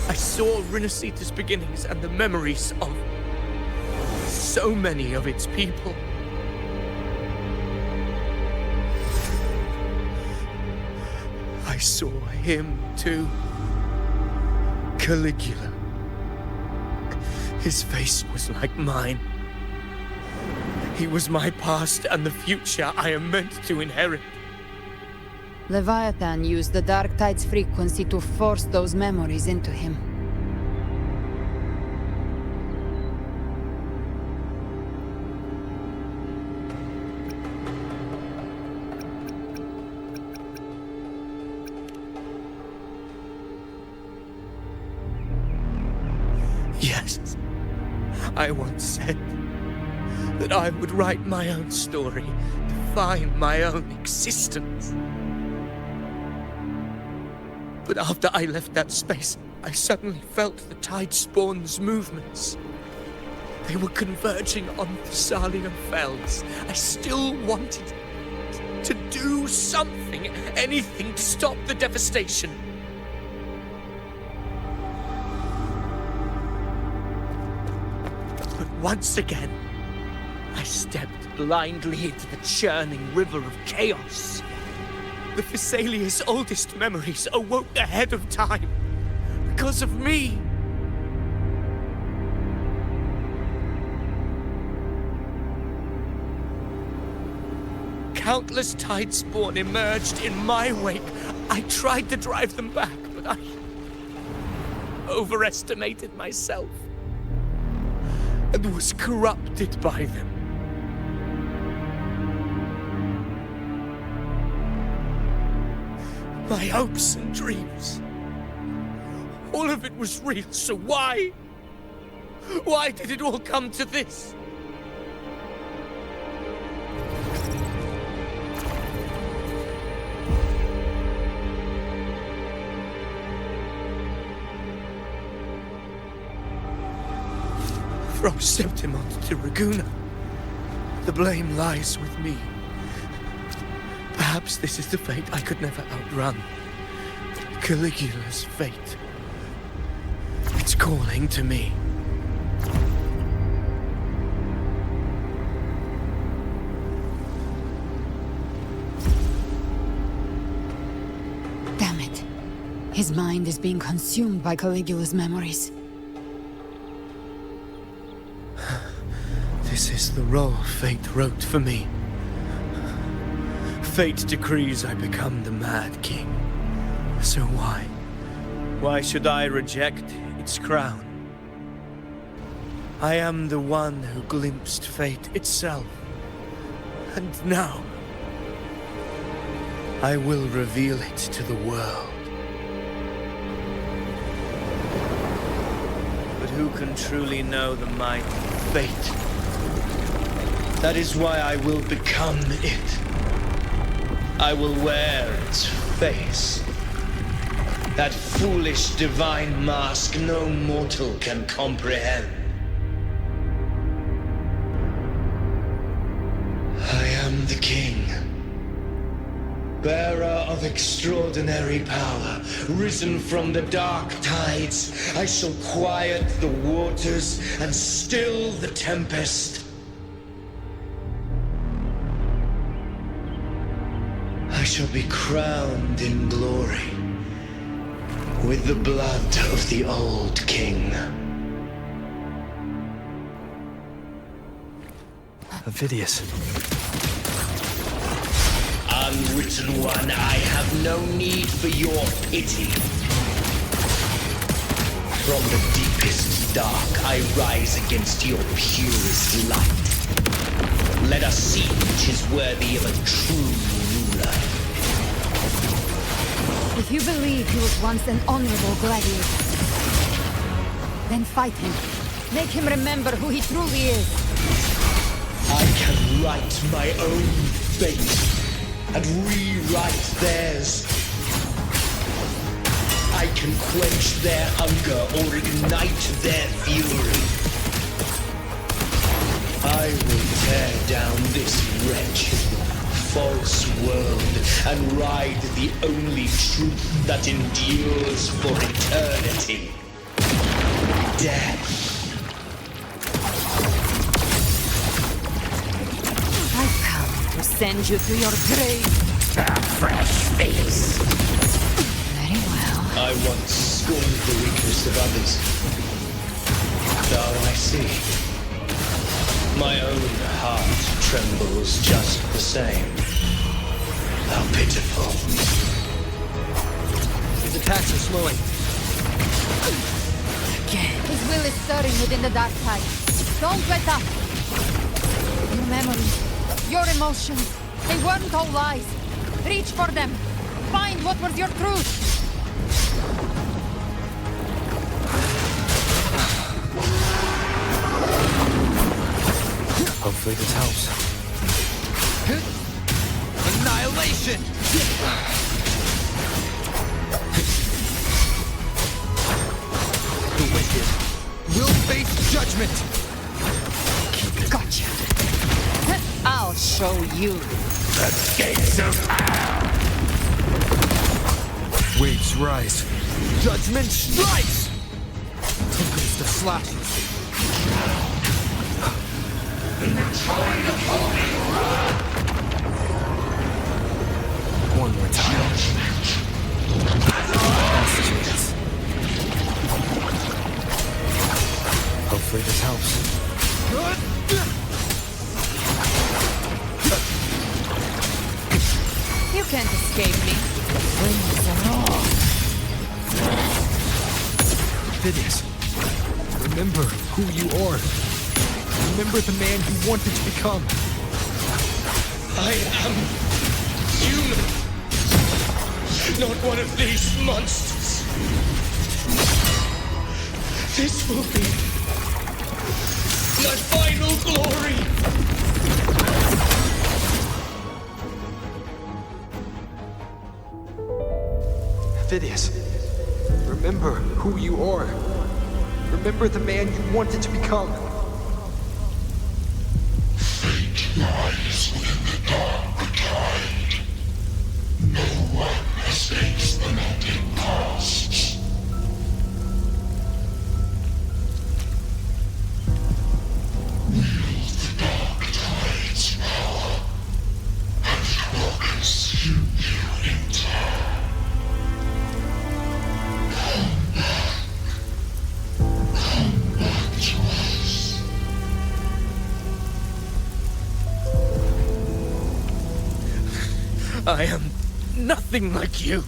Speaker 1: I saw Rinasita's beginnings and the memories of so many of its people. I saw him too. Caligula. His face was like mine. He was my past and the future I am meant to inherit.
Speaker 7: Leviathan used the Dark Tide's frequency to force those memories into him.
Speaker 1: Yes, I once said that I would write my own story, define my own existence. But after I left that space, I suddenly felt the Tidespawn's movements. They were converging on Thessalio Fells. I still wanted to do something, anything to stop the devastation. But once again, I stepped blindly into the churning river of chaos. The Thessalia's oldest memories awoke ahead of time because of me. Countless Tidespawn emerged in my wake. I tried to drive them back, but I overestimated myself and was corrupted by them. My hopes and dreams. All of it was real, so why? Why did it all come to this? From Septimont to Raguna, the blame lies with me. Perhaps this is the fate I could never outrun. Caligula's fate. It's calling to me.
Speaker 7: Damn it. His mind is being consumed by Caligula's memories.
Speaker 1: This is the role fate wrote for me. Fate decrees I become the Mad King. So why? Why should I reject its crown? I am the one who glimpsed fate itself. And now, I will reveal it to the world. But who can truly know the mind of fate? That is why I will become it. I will wear its face. That foolish divine mask no mortal can comprehend. I am the king, bearer of extraordinary power, risen from the dark tides. I shall quiet the waters and still the tempest. I shall be crowned in glory with the blood of the old king.
Speaker 2: Avidius.
Speaker 3: Unwritten one, I have no need for your pity. From the deepest dark, I rise against your purest light. Let us see which is worthy of a true ruler.
Speaker 7: If you believe he was once an honorable gladiator, then fight him. Make him remember who he truly is.
Speaker 3: I can write my own fate and rewrite theirs. I can quench their hunger or ignite their fury. I will tear down this wretched, false world and ride the only truth that endures for eternity. Death.
Speaker 7: I've come to send you to your grave.
Speaker 3: A fresh face.
Speaker 7: Very well.
Speaker 3: I once scorned the weakness of others. Now I see. My own heart trembles just the same. How pitiful.
Speaker 2: His attacks are slowing.
Speaker 7: Again. His will is stirring within the dark tide. Don't let up. Your memories, your emotions, they weren't all lies. Reach for them. Find what was your truth.
Speaker 2: Hopefully this helps.
Speaker 11: Annihilation! The wicked will face judgment!
Speaker 7: Gotcha. I'll show you.
Speaker 3: The gates of hell!
Speaker 11: Waves rise. Judgment strikes! Tempest of slashes.
Speaker 2: One more time. Last chance. Hopefully this helps.
Speaker 7: You can't escape me. Wings and all.
Speaker 2: Avidius, remember who you are. Remember the man you wanted to become.
Speaker 3: I am human. Not one of these monsters. This will be my final glory.
Speaker 2: Phidias, remember who you are. Remember the man you wanted to become.
Speaker 17: Fate lies within the dark tide. No one escapes the melting past. Wield the dark tide's power, and it will consume you in turn. Come back to us.
Speaker 1: I am nothing like you.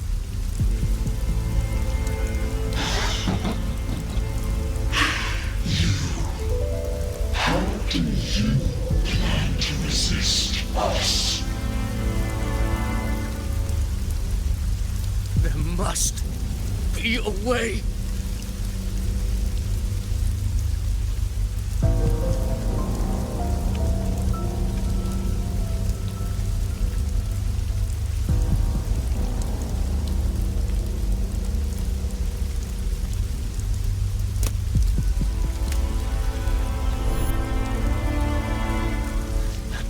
Speaker 17: How do you plan to resist us?
Speaker 1: There must be a way.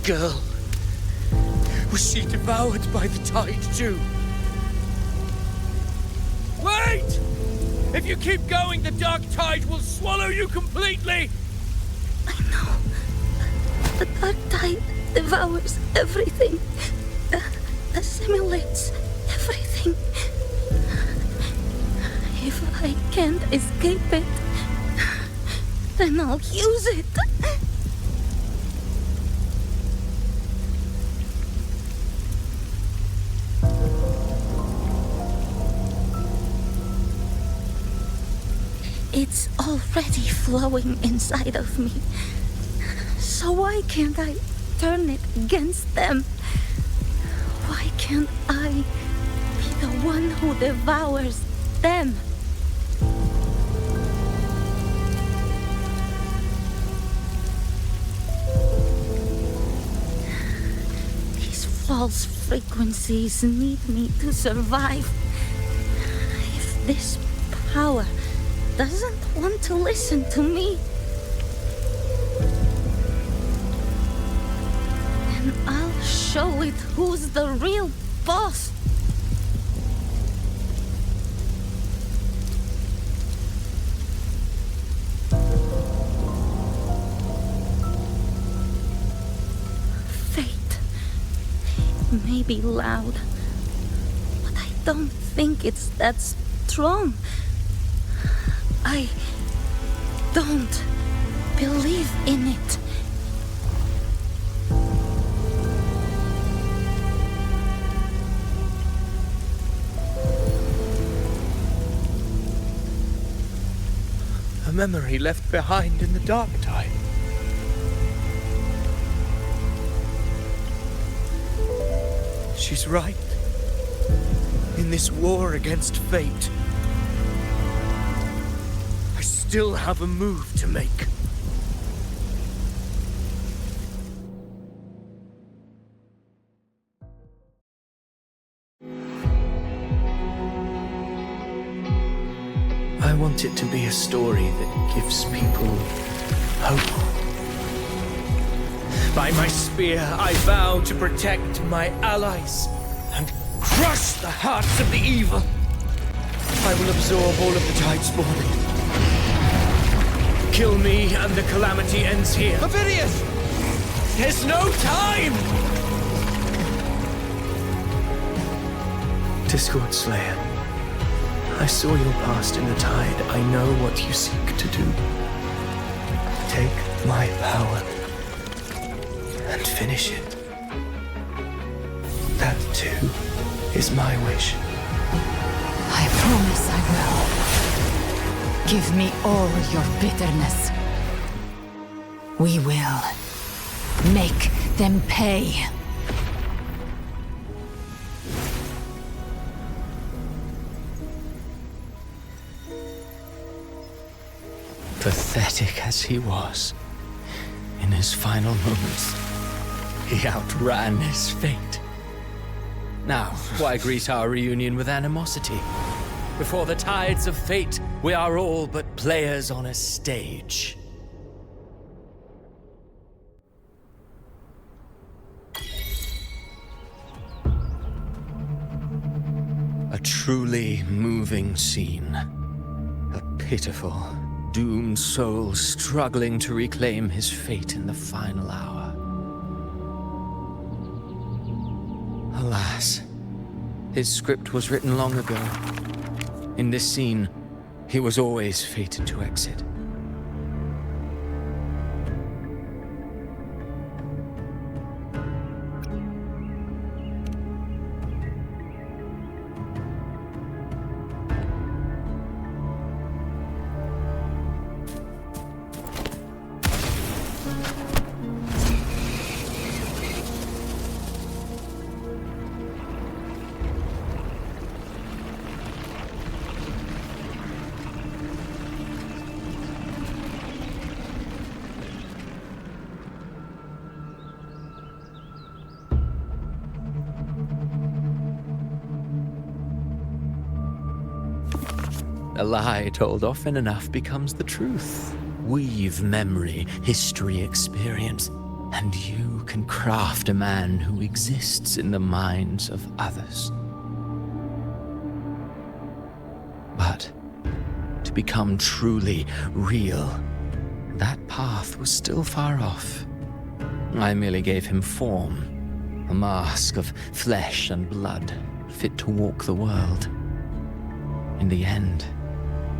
Speaker 1: Girl. Was she devoured by the tide too?
Speaker 11: Wait! If you keep going, the dark tide will swallow you completely!
Speaker 18: The dark tide devours everything. Assimilates everything. If I can't escape it, then I'll use it. It's already flowing inside of me. So why can't I turn it against them? Why can't I be the one who devours them? These false frequencies need me to survive. If this power doesn't want to listen to me, then I'll show it who's the real boss. Fate. It may be loud, but I don't think it's that strong. I don't believe in it.
Speaker 1: A memory left behind in the dark tide. She's right. In this war against fate, I still have a move to make. I want it to be a story that gives people hope. By my spear, I vow to protect my allies and crush the hearts of the evil. I will absorb all of the tide spawn. Kill me and the calamity ends here.
Speaker 11: Phidias!
Speaker 1: There's no time! Discord Slayer, I saw your past in the tide. I know what you seek to do. Take my power and finish it. That too is my wish.
Speaker 7: I promise I will. Give me all your bitterness. We will make them pay.
Speaker 1: Pathetic as he was, in his final moments, he outran his fate. Now, why greet our reunion with animosity? Before the tides of fate, we are all but players on a stage. A truly moving scene. A pitiful, doomed soul struggling to reclaim his fate in the final hour. Alas, his script was written long ago. In this scene, he was always fated to exit. A lie told often enough becomes the truth. Weave memory, history, experience, and you can craft a man who exists in the minds of others. But to become truly real, that path was still far off. I merely gave him form, a mask of flesh and blood, fit to walk the world. In the end,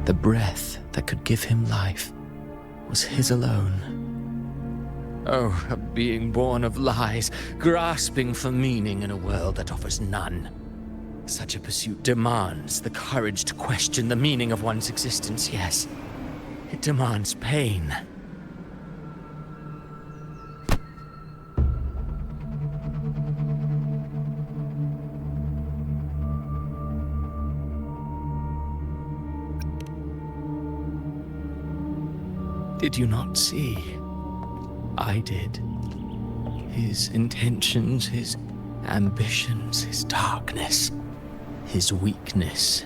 Speaker 1: the breath that could give him life was his alone. Oh, a being born of lies, grasping for meaning in a world that offers none. Such a pursuit demands the courage to question the meaning of one's existence, yes. It demands pain. Did you not see? I did. His intentions, his ambitions, his darkness, his weakness.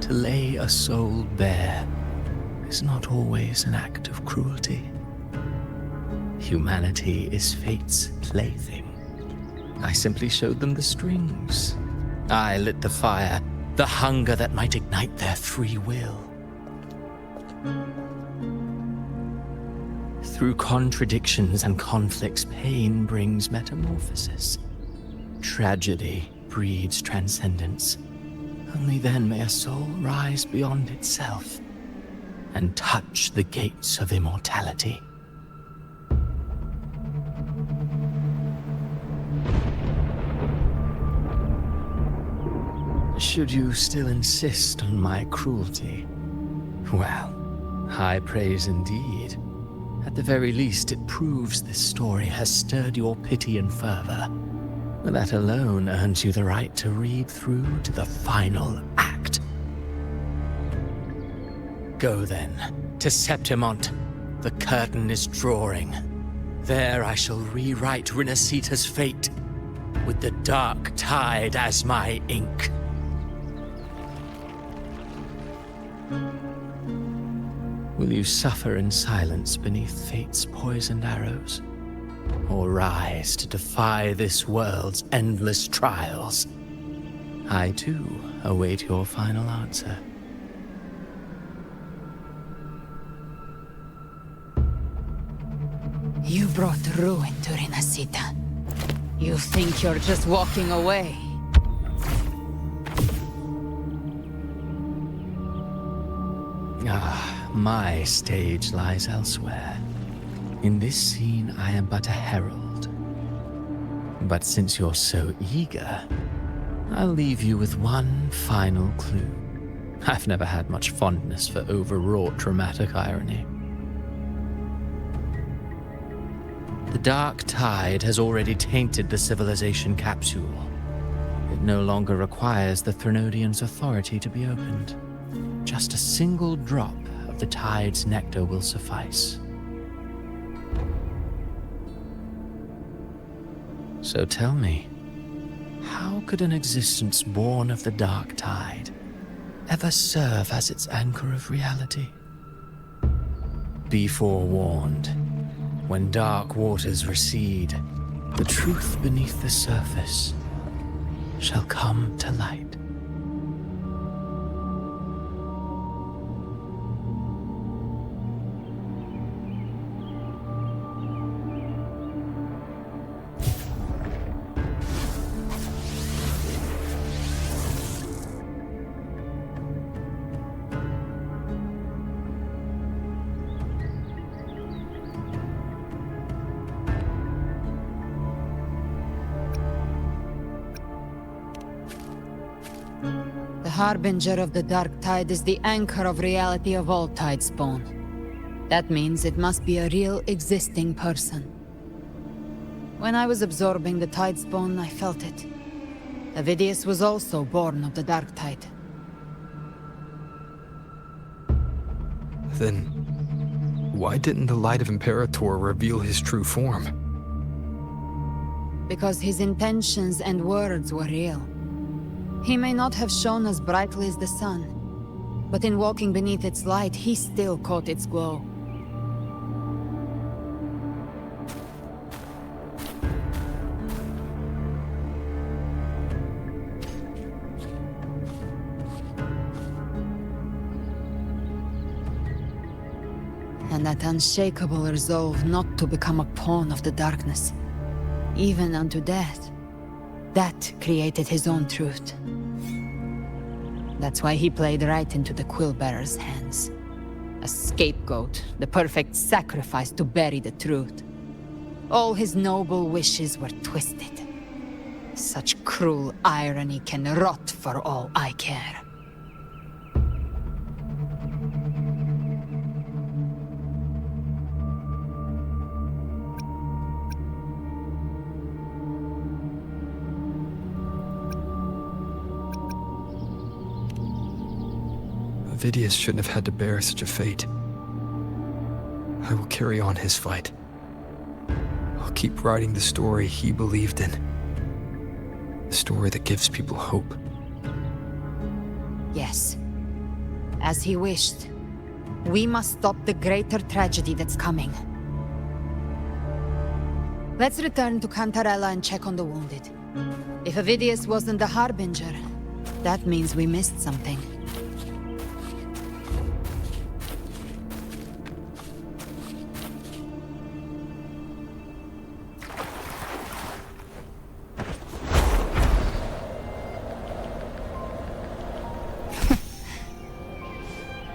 Speaker 1: To lay a soul bare is not always an act of cruelty. Humanity is fate's plaything. I simply showed them the strings. I lit the fire, the hunger that might ignite their free will. Through contradictions and conflicts, pain brings metamorphosis. Tragedy breeds transcendence. Only then may a soul rise beyond itself and touch the gates of immortality. Should you still insist on my cruelty? Well, high praise indeed. At the very least, it proves this story has stirred your pity and fervor. That alone earns you the right to read through to the final act. Go then, to Septimont. The curtain is drawing. There I shall rewrite Rinasita's fate, with the dark tide as my ink. Will you suffer in silence beneath fate's poisoned arrows? Or rise to defy this world's endless trials? I, too, await your final answer.
Speaker 7: You brought ruin to Rinasita. You think you're just walking away?
Speaker 1: My stage lies elsewhere. In this scene, I am but a herald. But since you're so eager, I'll leave you with one final clue. I've never had much fondness for overwrought dramatic irony. The dark tide has already tainted the civilization capsule. It no longer requires the Threnodians' authority to be opened. Just a single drop of
Speaker 19: the tide's nectar will suffice. So tell me, how could an existence born of the dark tide ever serve as its anchor of reality? Be forewarned, when dark waters recede, the truth beneath the surface shall come to light.
Speaker 7: The harbinger of the dark tide is the anchor of reality of all tidespawn. That means it must be a real existing person. When I was absorbing the tidespawn, I felt it. Avidius was also born of the dark tide.
Speaker 2: Then, why didn't the Light of Imperator reveal his true form?
Speaker 7: Because his intentions and words were real. He may not have shone as brightly as the sun, but in walking beneath its light, he still caught its glow. And that unshakable resolve not to become a pawn of the darkness, even unto death, that created his own truth. That's why he played right into the Quill-Bearer's hands. A scapegoat, the perfect sacrifice to bury the truth. All his noble wishes were twisted. Such cruel irony can rot for all I care.
Speaker 2: Avidius shouldn't have had to bear such a fate. I will carry on his fight. I'll keep writing the story he believed in. The story that gives people hope.
Speaker 7: Yes. As he wished. We must stop the greater tragedy that's coming. Let's return to Cantarella and check on the wounded. If Avidius wasn't the Harbinger, that means we missed something.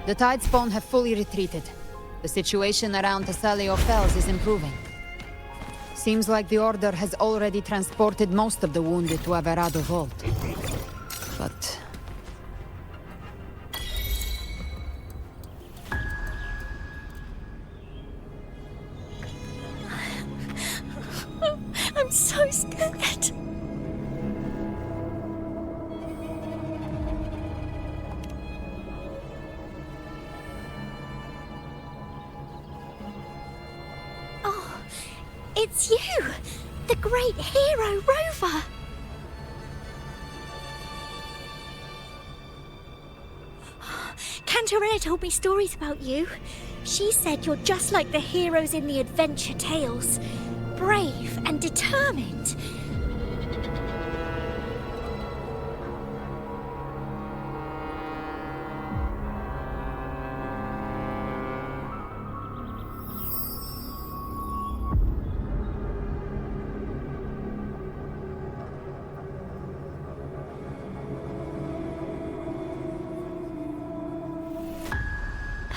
Speaker 7: The Tidespawn have fully retreated. The situation around Thessalio Fells is improving. Seems like the Order has already transported most of the wounded to Averado Vault. But...
Speaker 18: I'm so scared. It's you! The great hero, Rover! Cantarella told me stories about you. She said you're just like the heroes in the adventure tales. Brave and determined.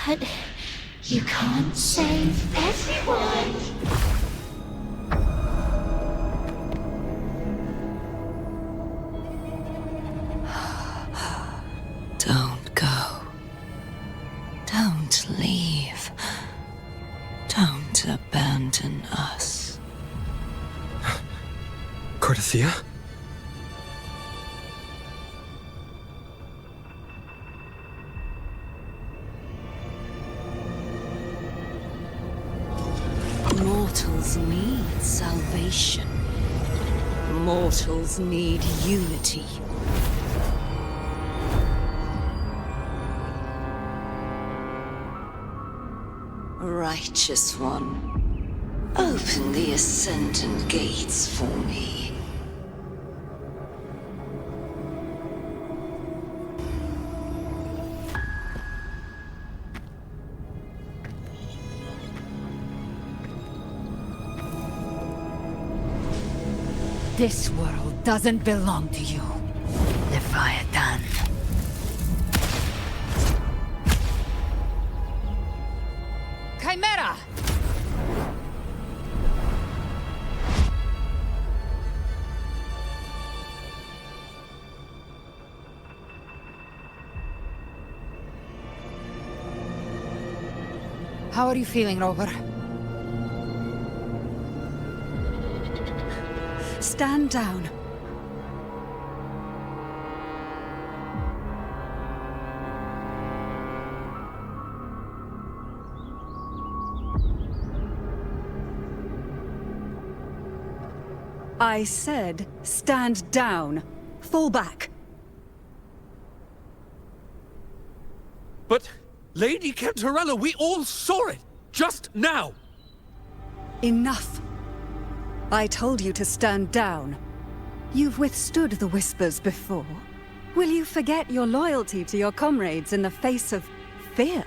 Speaker 18: But you can't save everyone.
Speaker 12: Don't go. Don't leave. Don't abandon us.
Speaker 2: Cardathia?
Speaker 12: salvation. Mortals need unity. Righteous One, open the Ascendant gates for me.
Speaker 7: This world doesn't belong to you, Leviathan. Chimera! How are you feeling, Rover?
Speaker 14: Stand down. I said, stand down. Fall back.
Speaker 16: But, Lady Cantarella, we all saw it! Just now!
Speaker 14: Enough. I told you to stand down. You've withstood the whispers before. Will you forget your loyalty to your comrades in the face of fear?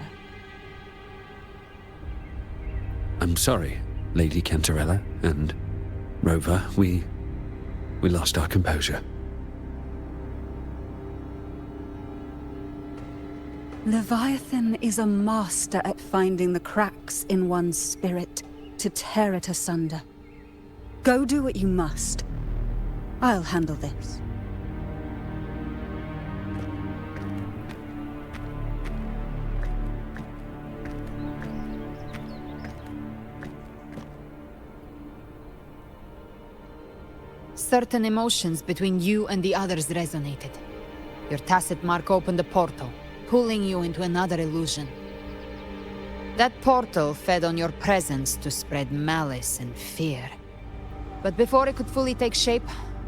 Speaker 8: I'm sorry, Lady Cantarella and Rover. We lost our composure.
Speaker 14: Leviathan is a master at finding the cracks in one's spirit to tear it asunder. Go do what you must. I'll handle this.
Speaker 7: Certain emotions between you and the others resonated. Your tacit mark opened a portal, pulling you into another illusion. That portal fed on your presence to spread malice and fear. But before it could fully take shape,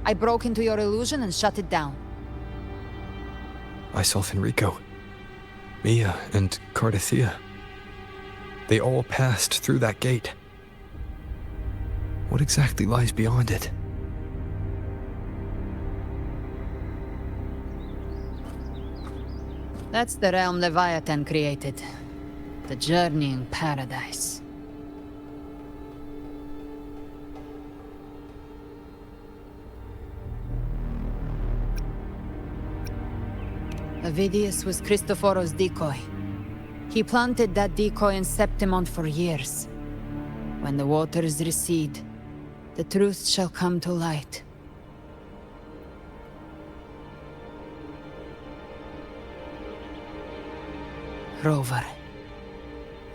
Speaker 7: I broke into your illusion and shut it down.
Speaker 2: I saw Fenrico, Mia, and Cardathea. They all passed through that gate. What exactly lies beyond it?
Speaker 7: That's the realm Leviathan created. The journeying paradise. Avidius was Cristoforo's decoy. He planted that decoy in Septimont for years. When the waters recede, the truth shall come to light. Rover,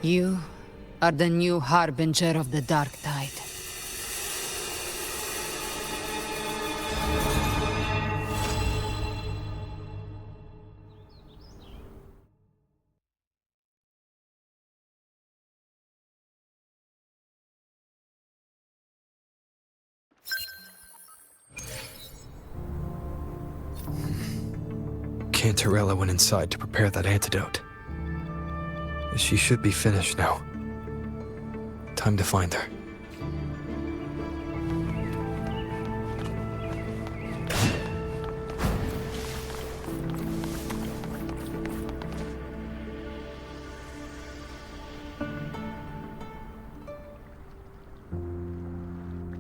Speaker 7: you are the new harbinger of the Dark Tide.
Speaker 2: Cantarella went inside to prepare that antidote. She should be finished now. Time to find her.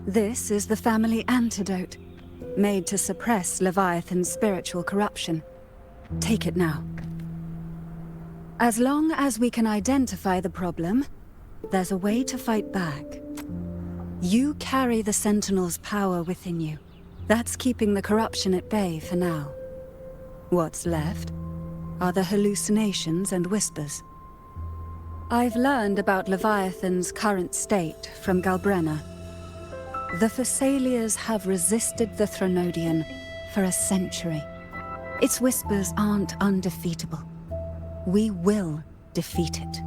Speaker 14: This is the family antidote, made to suppress Leviathan's spiritual corruption. Take it now. As long as we can identify the problem, there's a way to fight back. You carry the Sentinel's power within you. That's keeping the corruption at bay for now. What's left are the hallucinations and whispers. I've learned about Leviathan's current state from Galbrena. The Thessalians have resisted the Threnodian for a century. Its whispers aren't undefeatable. We will defeat it.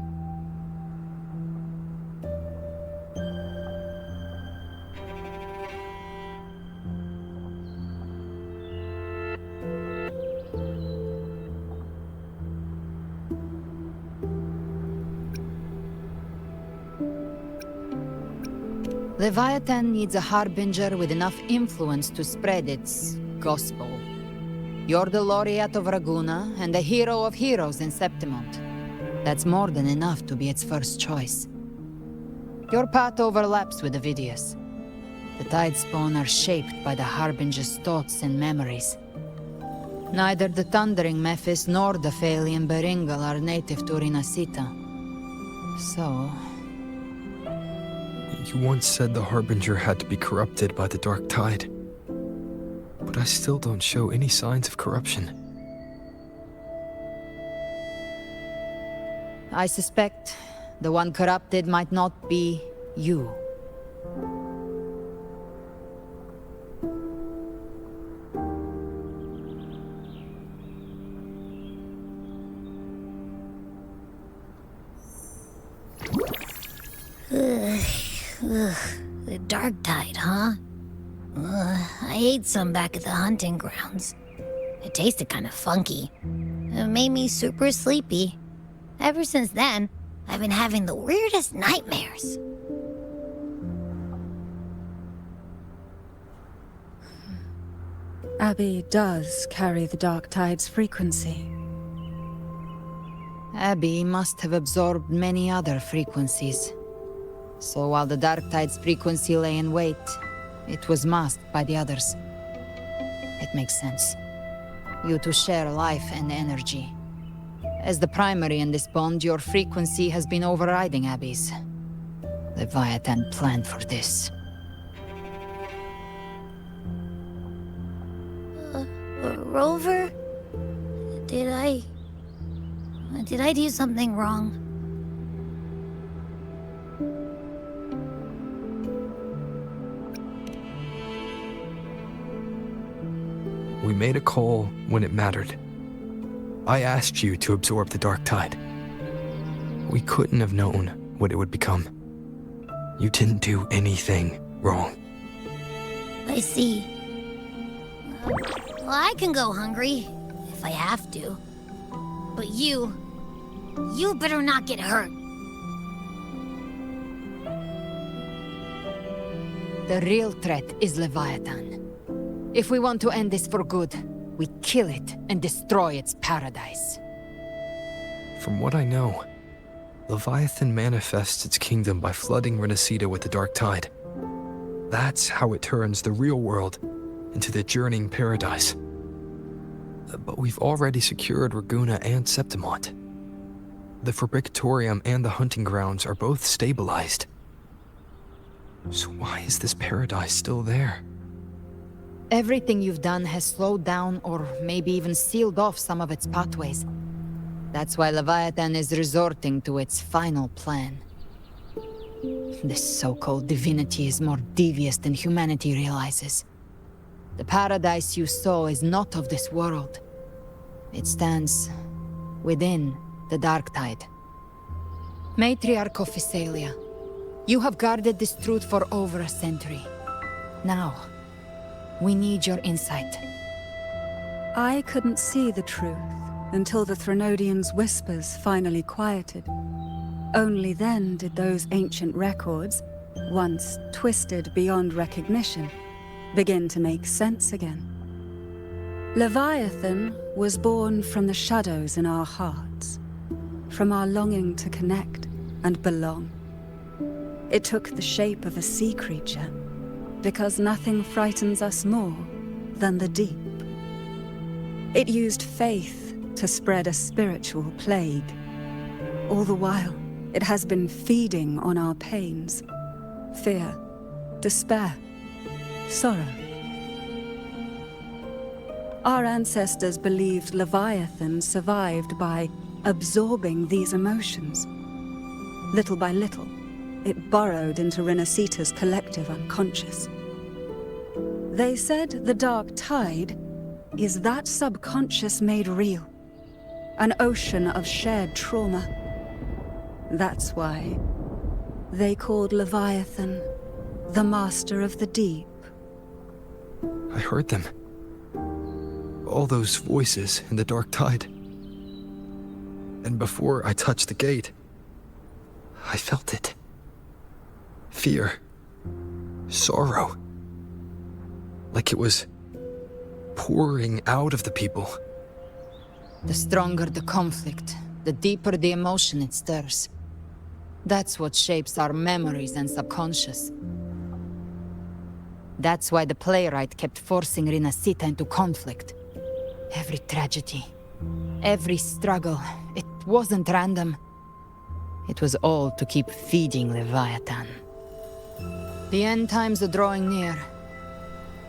Speaker 7: Leviathan needs a harbinger with enough influence to spread its gospel. You're the laureate of Raguna and the hero of heroes in Septimont. That's more than enough to be its first choice. Your path overlaps with Ovidius. The Tidespawn are shaped by the harbinger's thoughts and memories. Neither the Thundering Mephis nor the Phalian Beringal are native to Rinasita. So...
Speaker 2: You once said the Harbinger had to be corrupted by the Dark Tide. But I still don't show any signs of corruption.
Speaker 7: I suspect the one corrupted might not be you.
Speaker 20: The Dark Tide, huh? I ate some back at the hunting grounds. It tasted kind of funky. It made me super sleepy. Ever since then, I've been having the weirdest nightmares.
Speaker 14: Abby does carry the Dark Tide's frequency.
Speaker 7: Abby must have absorbed many other frequencies. So while the Dark Tide's frequency lay in wait, it was masked by the others. It makes sense. You two share life and energy. As the primary in this bond, your frequency has been overriding Abby's. Leviathan planned for this.
Speaker 20: Rover? Did I do something wrong?
Speaker 2: We made a call when it mattered. I asked you to absorb the Dark Tide. We couldn't have known what it would become. You didn't do anything wrong.
Speaker 20: I see. Well, I can go hungry, if I have to. But you better not get hurt.
Speaker 7: The real threat is Leviathan. If we want to end this for good, we kill it and destroy its paradise.
Speaker 2: From what I know, Leviathan manifests its kingdom by flooding Rinasita with the Dark Tide. That's how it turns the real world into the journeying paradise. But we've already secured Raguna and Septimont. The Fabricatorium and the hunting grounds are both stabilized. So why is this paradise still there?
Speaker 7: Everything you've done has slowed down or maybe even sealed off some of its pathways. That's why Leviathan is resorting to its final plan. This so-called divinity is more devious than humanity realizes. The paradise you saw is not of this world. It stands within the Dark Tide. Matriarch of Physalia, you have guarded this truth for over a century. Now, we need your insight.
Speaker 14: I couldn't see the truth until the Threnodians' whispers finally quieted. Only then did those ancient records, once twisted beyond recognition, begin to make sense again. Leviathan was born from the shadows in our hearts, from our longing to connect and belong. It took the shape of a sea creature, because nothing frightens us more than the deep. It used faith to spread a spiritual plague. All the while, it has been feeding on our pains, fear, despair, sorrow. Our ancestors believed Leviathan survived by absorbing these emotions. Little by little, it burrowed into Rinasita's collective unconscious. They said the Dark Tide is that subconscious made real, an ocean of shared trauma. That's why they called Leviathan the Master of the Deep.
Speaker 2: I heard them. All those voices in the Dark Tide. And before I touched the gate, I felt it. Fear. sorrow. Like it was pouring out of the people.
Speaker 7: The stronger the conflict, the deeper the emotion it stirs. That's what shapes our memories and subconscious. That's why the playwright kept forcing Rinascita into conflict. Every tragedy, every struggle, it wasn't random. It was all to keep feeding Leviathan. The end times are drawing near.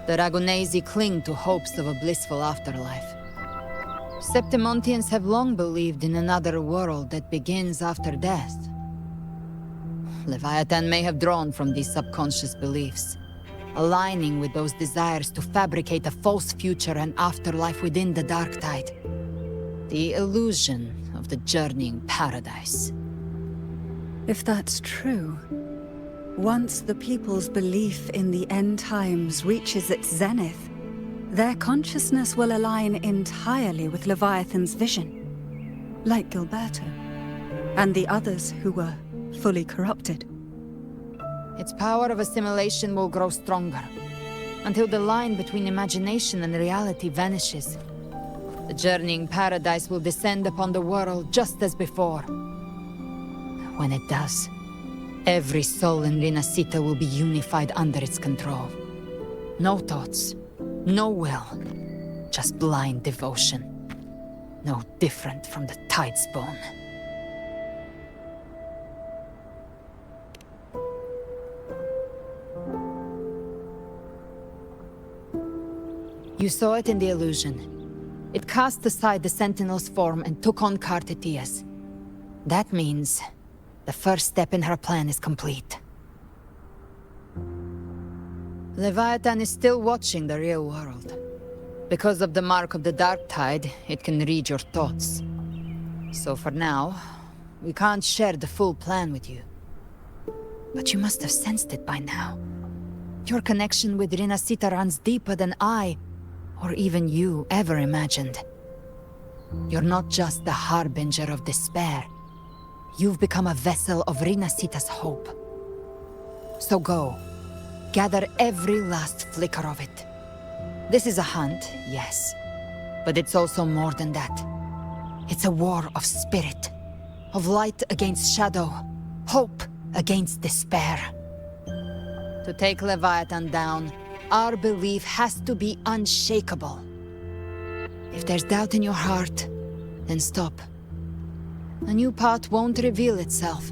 Speaker 7: The Ragunesi cling to hopes of a blissful afterlife. Septimontians have long believed in another world that begins after death. Leviathan may have drawn from these subconscious beliefs, aligning with those desires to fabricate a false future and afterlife within the Dark Tide. The illusion of the journeying paradise.
Speaker 14: If that's true, once the people's belief in the end times reaches its zenith, their consciousness will align entirely with Leviathan's vision, like Gilberto, and the others who were fully corrupted.
Speaker 7: Its power of assimilation will grow stronger, until the line between imagination and reality vanishes. The journeying paradise will descend upon the world just as before. When it does, every soul in Rinascita will be unified under its control. No thoughts, no will, just blind devotion. No different from the Tidespawn. You saw it in the illusion. It cast aside the Sentinel's form and took on Cartetias. That means the first step in her plan is complete. Leviathan is still watching the real world. Because of the mark of the Dark Tide, it can read your thoughts. So for now, we can't share the full plan with you. But you must have sensed it by now. Your connection with Rinascita runs deeper than I, or even you, ever imagined. You're not just the harbinger of despair. You've become a vessel of Rinascita's hope. So go. Gather every last flicker of it. This is a hunt, yes. But it's also more than that. It's a war of spirit. Of light against shadow. Hope against despair. To take Leviathan down, our belief has to be unshakable. If there's doubt in your heart, then stop. A new path won't reveal itself,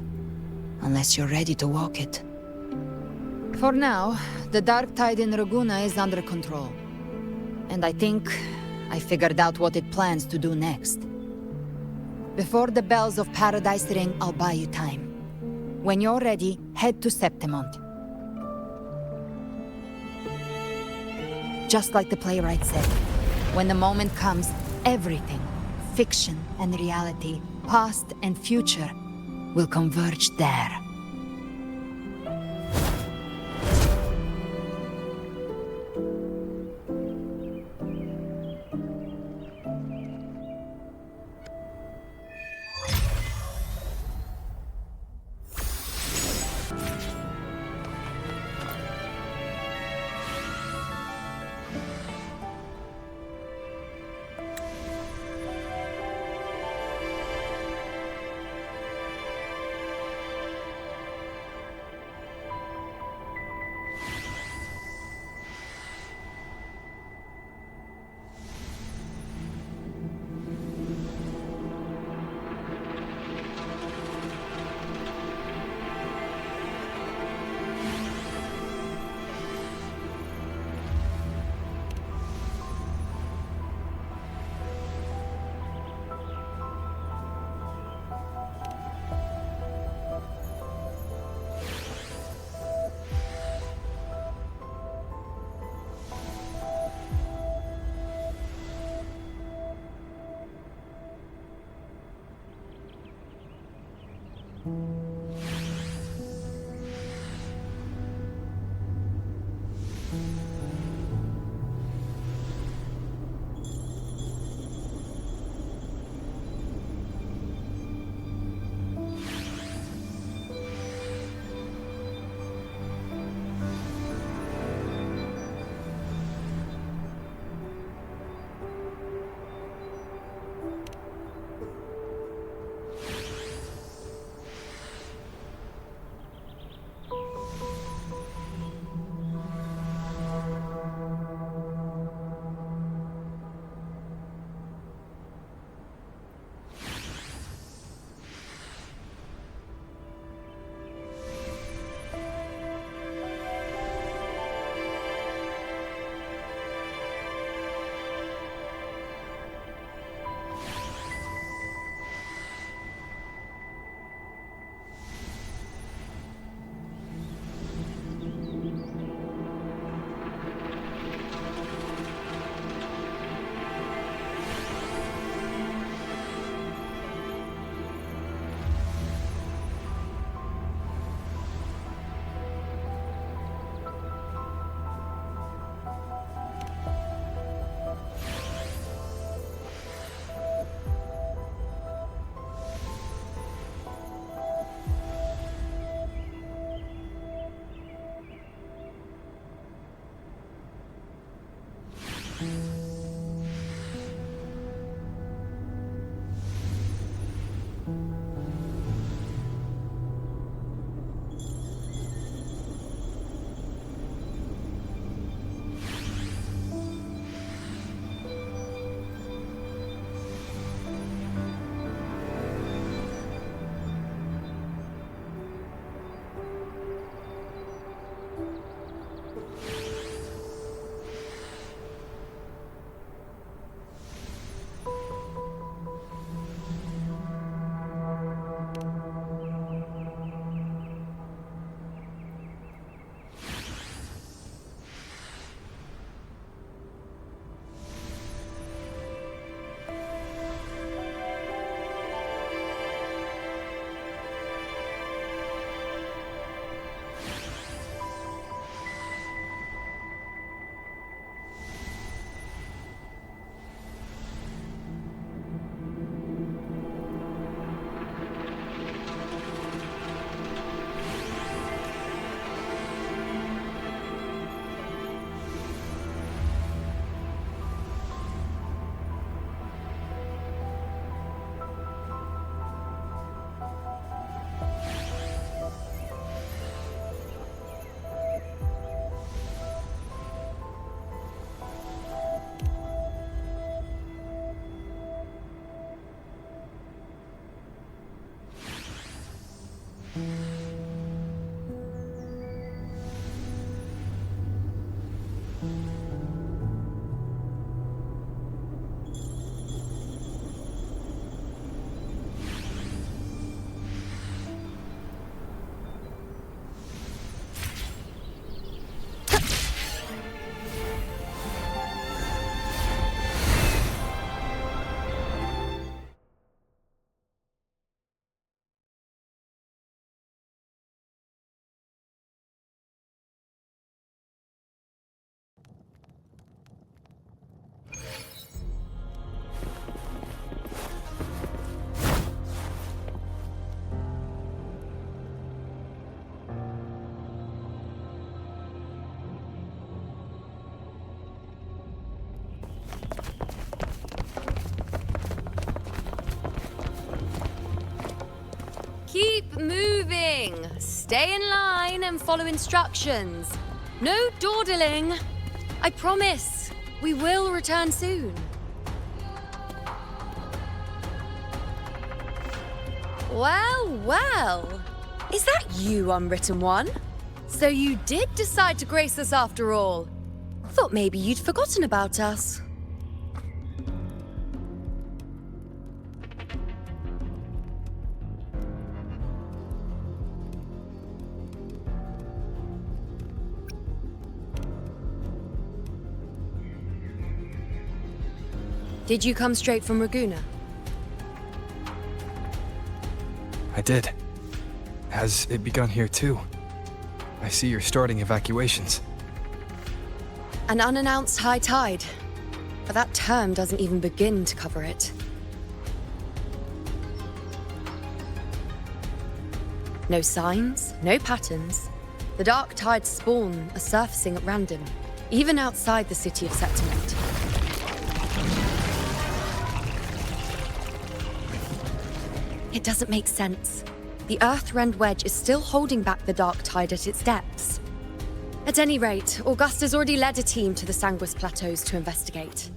Speaker 7: unless you're ready to walk it. For now, the Dark Tide in Raguna is under control. And I think I figured out what it plans to do next. Before the bells of Paradise ring, I'll buy you time. When you're ready, head to Septimont. Just like the playwright said, when the moment comes, everything, fiction and reality, past and future, will converge there.
Speaker 21: Stay in line and follow instructions. No dawdling. I promise, we will return soon. Well, well. Is that you, Unwritten One? So you did decide to grace us after all. Thought maybe you'd forgotten about us. Did you come straight from Raguna?
Speaker 2: I did. Has it begun here too? I see you're starting evacuations.
Speaker 21: An unannounced high tide. But that term doesn't even begin to cover it. No signs, no patterns. The dark tide's spawn are surfacing at random, even outside the city of Septimont. It doesn't make sense. The Earth-rend wedge is still holding back the dark tide at its depths. At any rate, Augusta's already led a team to the Sanguis Plateaus to investigate.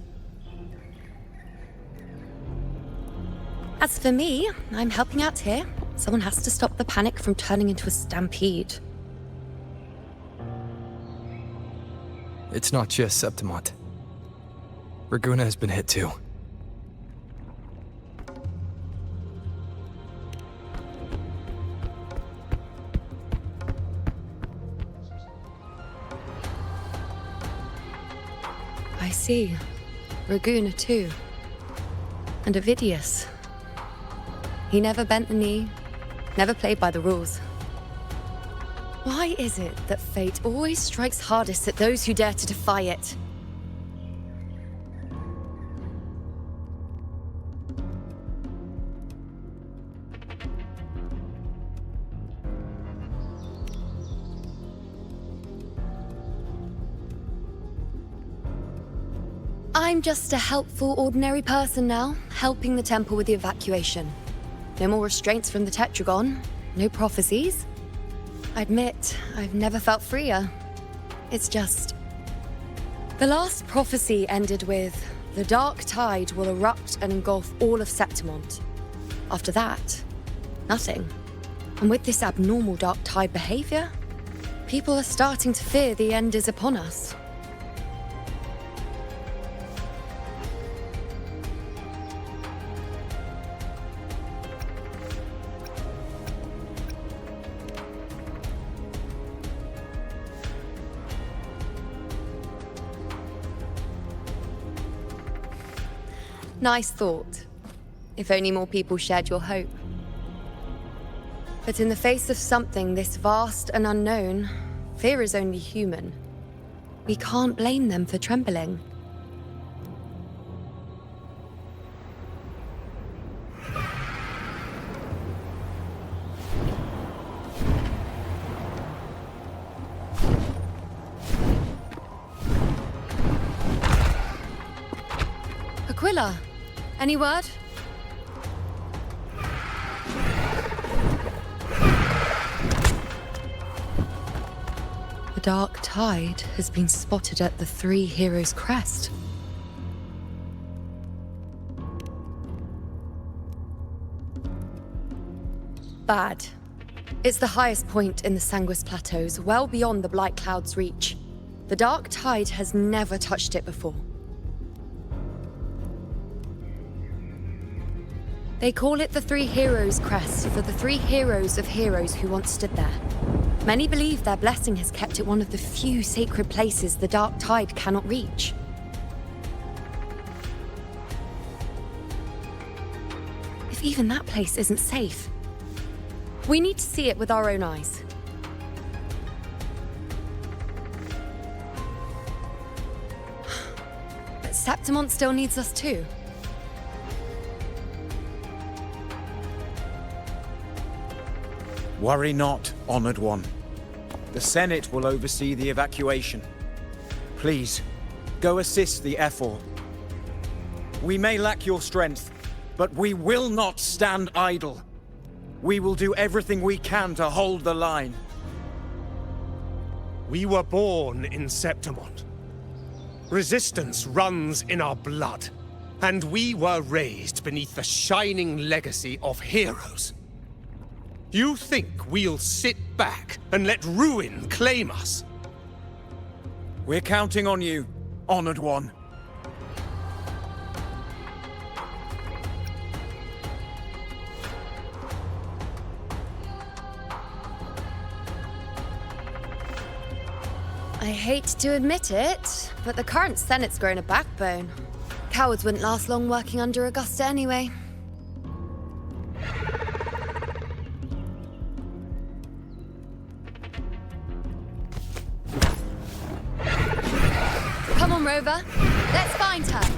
Speaker 21: As for me, I'm helping out here. Someone has to stop the panic from turning into a stampede.
Speaker 2: It's not just Septimont. Raguna has been hit too.
Speaker 21: I see. Raguna too. And Ovidius. He never bent the knee, never played by the rules. Why is it that fate always strikes hardest at those who dare to defy it? I'm just a helpful, ordinary person now, helping the temple with the evacuation. No more restraints from the Tetragon, no prophecies. I admit, I've never felt freer. It's just... The last prophecy ended with, the dark tide will erupt and engulf all of Septimont. After that, nothing. And with this abnormal dark tide behavior, people are starting to fear the end is upon us. Nice thought. If only more people shared your hope. But in the face of something this vast and unknown, fear is only human. We can't blame them for trembling. Aquila! Any word? The dark tide has been spotted at the Three Heroes' Crest. Bad. It's the highest point in the Sanguis Plateaus, well beyond the Blight Cloud's reach. The dark tide has never touched it before. They call it the Three Heroes' Crest for the three heroes of heroes who once stood there. Many believe their blessing has kept it one of the few sacred places the dark tide cannot reach. If even that place isn't safe, we need to see it with our own eyes. But Septimont still needs us too.
Speaker 11: Worry not, Honored One. The Senate will oversee the evacuation. Please, go assist the Ephor. We may lack your strength, but we will not stand idle. We will do everything we can to hold the line.
Speaker 10: We were born in Septimont. Resistance runs in our blood. And we were raised beneath the shining legacy of heroes. You think we'll sit back and let ruin claim us?
Speaker 11: We're counting on you, Honored One.
Speaker 21: I hate to admit it, but the current Senate's grown a backbone. Cowards wouldn't last long working under Augusta anyway. Come on, Rover. Let's find her.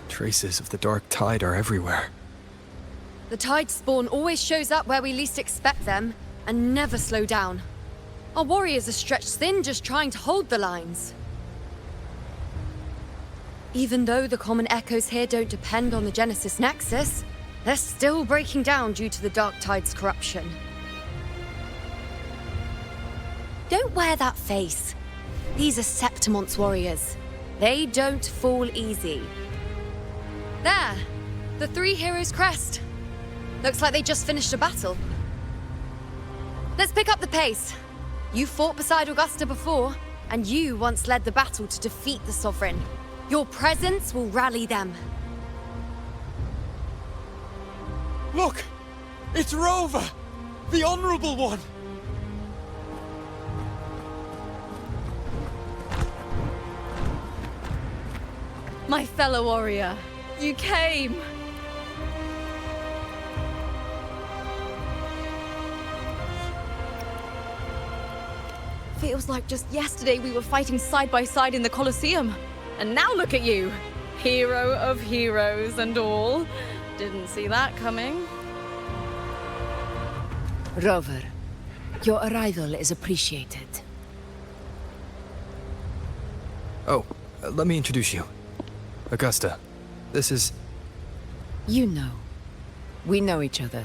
Speaker 2: Traces of the dark tide are everywhere.
Speaker 21: The tide spawn always shows up where we least expect them, and never slow down. Our warriors are stretched thin just trying to hold the lines. Even though the common echoes here don't depend on the Genesis Nexus, they're still breaking down due to the dark tide's corruption. Don't wear that face. These are Septimont's warriors. They don't fall easy. There! The three heroes' crest. Looks like they just finished a battle. Let's pick up the pace. You fought beside Augusta before, and you once led the battle to defeat the Sovereign. Your presence will rally them.
Speaker 11: Look! It's Rover! The Honorable One!
Speaker 6: My fellow warrior, you came! Feels like just yesterday we were fighting side by side in the Colosseum. And now look at you! Hero of heroes and all. Didn't see that coming.
Speaker 22: Rover, your arrival is appreciated.
Speaker 2: Oh, let me introduce you. Augusta, this is...
Speaker 22: You know. We know each other.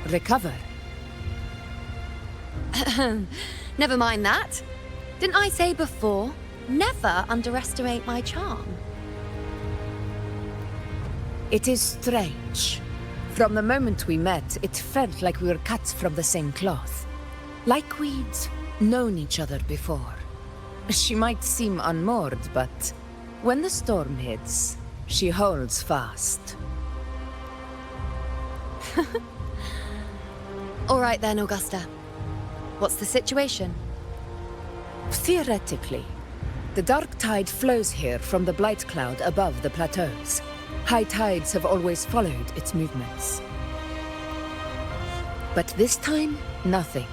Speaker 22: Recover.
Speaker 21: Never mind that. Didn't I say before, never underestimate my charm?
Speaker 22: It is strange. From the moment we met, it felt like we were cut from the same cloth. Like we'd known each other before. She might seem unmoored, but when the storm hits, she holds fast.
Speaker 21: All right then, Augusta. What's the situation?
Speaker 22: Theoretically, the dark tide flows here from the blight cloud above the plateaus. High tides have always followed its movements. But this time, nothing.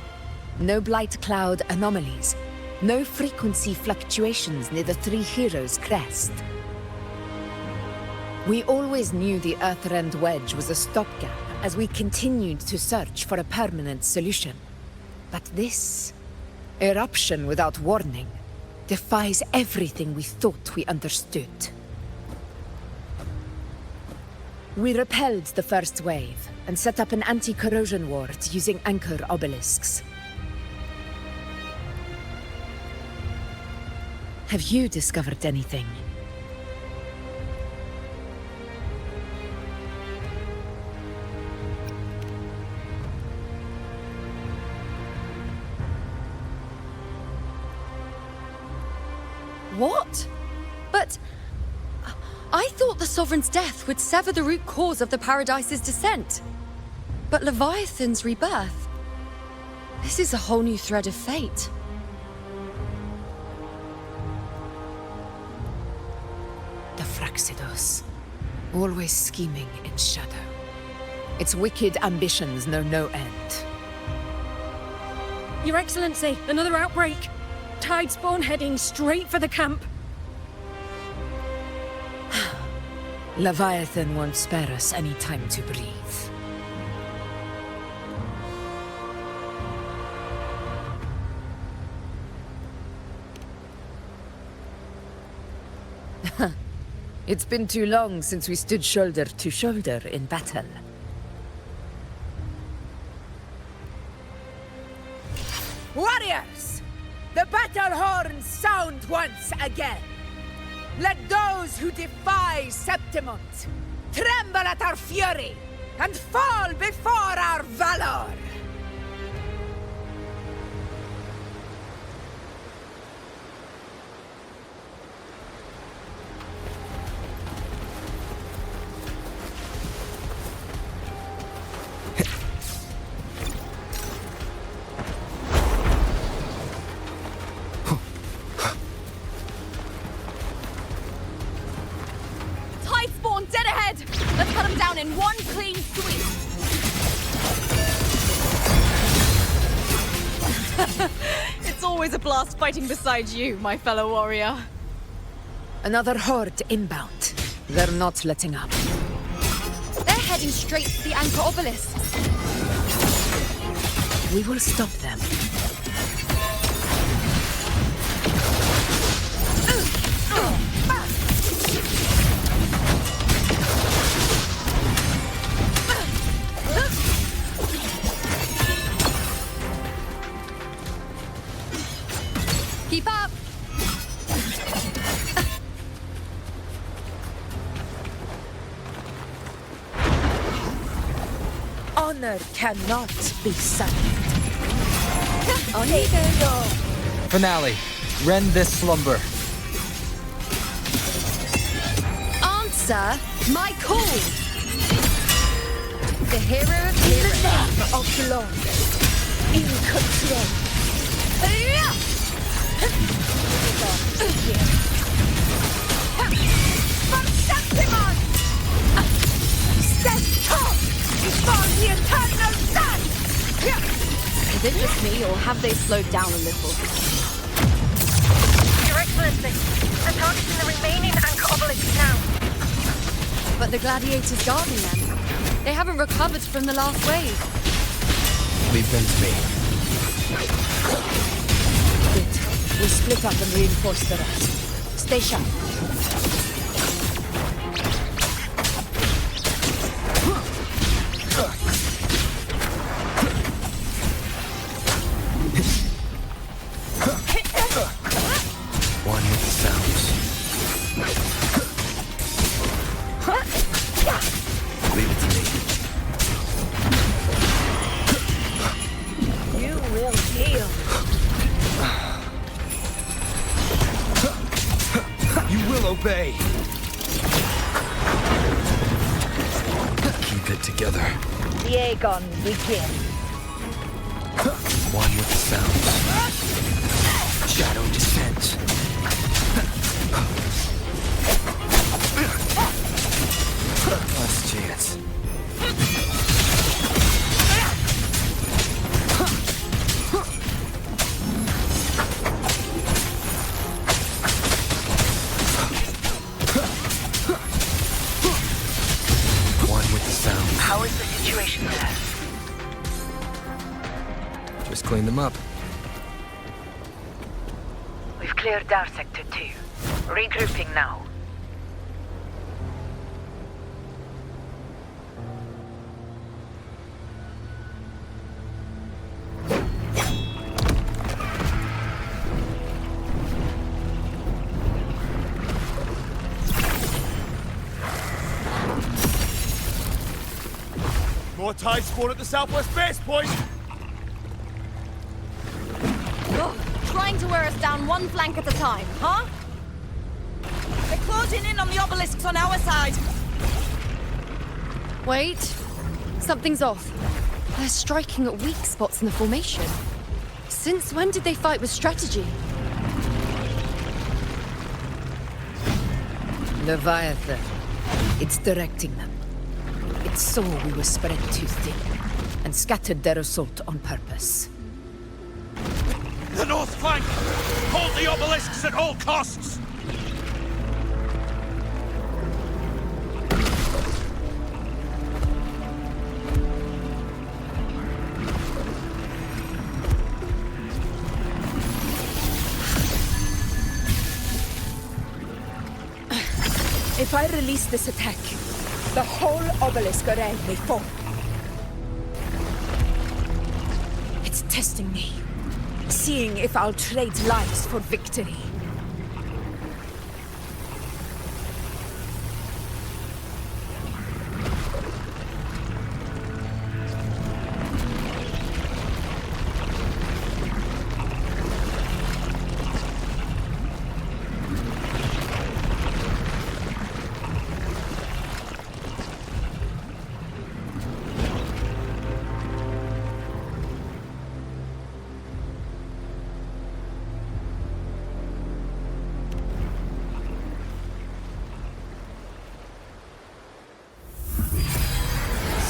Speaker 22: No blight cloud anomalies. No frequency fluctuations near the Three Heroes' crest. We always knew the Earthrend Wedge was a stopgap as we continued to search for a permanent solution. But this eruption without warning defies everything we thought we understood. We repelled the first wave and set up an anti-corrosion ward using anchor obelisks. Have you discovered anything?
Speaker 21: What? But... I thought the Sovereign's death would sever the root cause of the Paradise's descent. But Leviathan's rebirth... This is a whole new thread of fate.
Speaker 22: boss. Always scheming in shadow. Its wicked ambitions know no end.
Speaker 5: Your Excellency, another outbreak. Tide spawn heading straight for the camp.
Speaker 22: Leviathan won't spare us any time to breathe. It's been too long since we stood shoulder to shoulder in battle.
Speaker 9: Warriors! The battle horns sound once again! Let those who defy Septimont tremble at our fury and fall before our valor!
Speaker 6: Tide spawn dead ahead! Let's cut them down in one clean sweep! It's always a blast fighting beside you, my fellow warrior.
Speaker 22: Another horde inbound. They're not letting up.
Speaker 6: They're heading straight to the Anchor Obelisk.
Speaker 22: We will stop them.
Speaker 6: Keep up!
Speaker 9: Honor cannot be sullied.
Speaker 6: On you go.
Speaker 2: Finale. Rend this slumber.
Speaker 6: Answer my call! The hero of heroes.
Speaker 9: The name of Lord in control. From Septimont! Stand tall before the eternal sun!
Speaker 6: Is it just me, or have they slowed down a little?
Speaker 5: Your Excellency, I'm targeting the remaining Anchor Obelisk now.
Speaker 6: But the gladiators guarding them, they haven't recovered from the last wave.
Speaker 2: Leave them to me.
Speaker 22: We split up and reinforce the rest. Stay sharp.
Speaker 2: One with the sounds. Leave it to me.
Speaker 9: You will heal.
Speaker 2: You will obey. Keep it together.
Speaker 9: The Aegon begin.
Speaker 2: One with the sounds. Shadow descends. Last chance.
Speaker 5: How is the situation there?
Speaker 2: Just clean them up.
Speaker 5: We've cleared our Sector 2. Regrouping now.
Speaker 11: More tide spawn at the southwest base point!
Speaker 6: Trying to wear us down one flank at a time, huh?
Speaker 9: They're closing in on the obelisks on our side.
Speaker 6: Wait. Something's off. They're striking at weak spots in the formation. Since when did they fight with strategy?
Speaker 22: Leviathan, It's directing them. It saw we were spread too thin, and scattered their assault on purpose.
Speaker 16: The north flank! Hold the obelisks at all costs!
Speaker 9: If I release this attack, the whole obelisk array may fall. It's testing me, seeing if I'll trade lives for victory.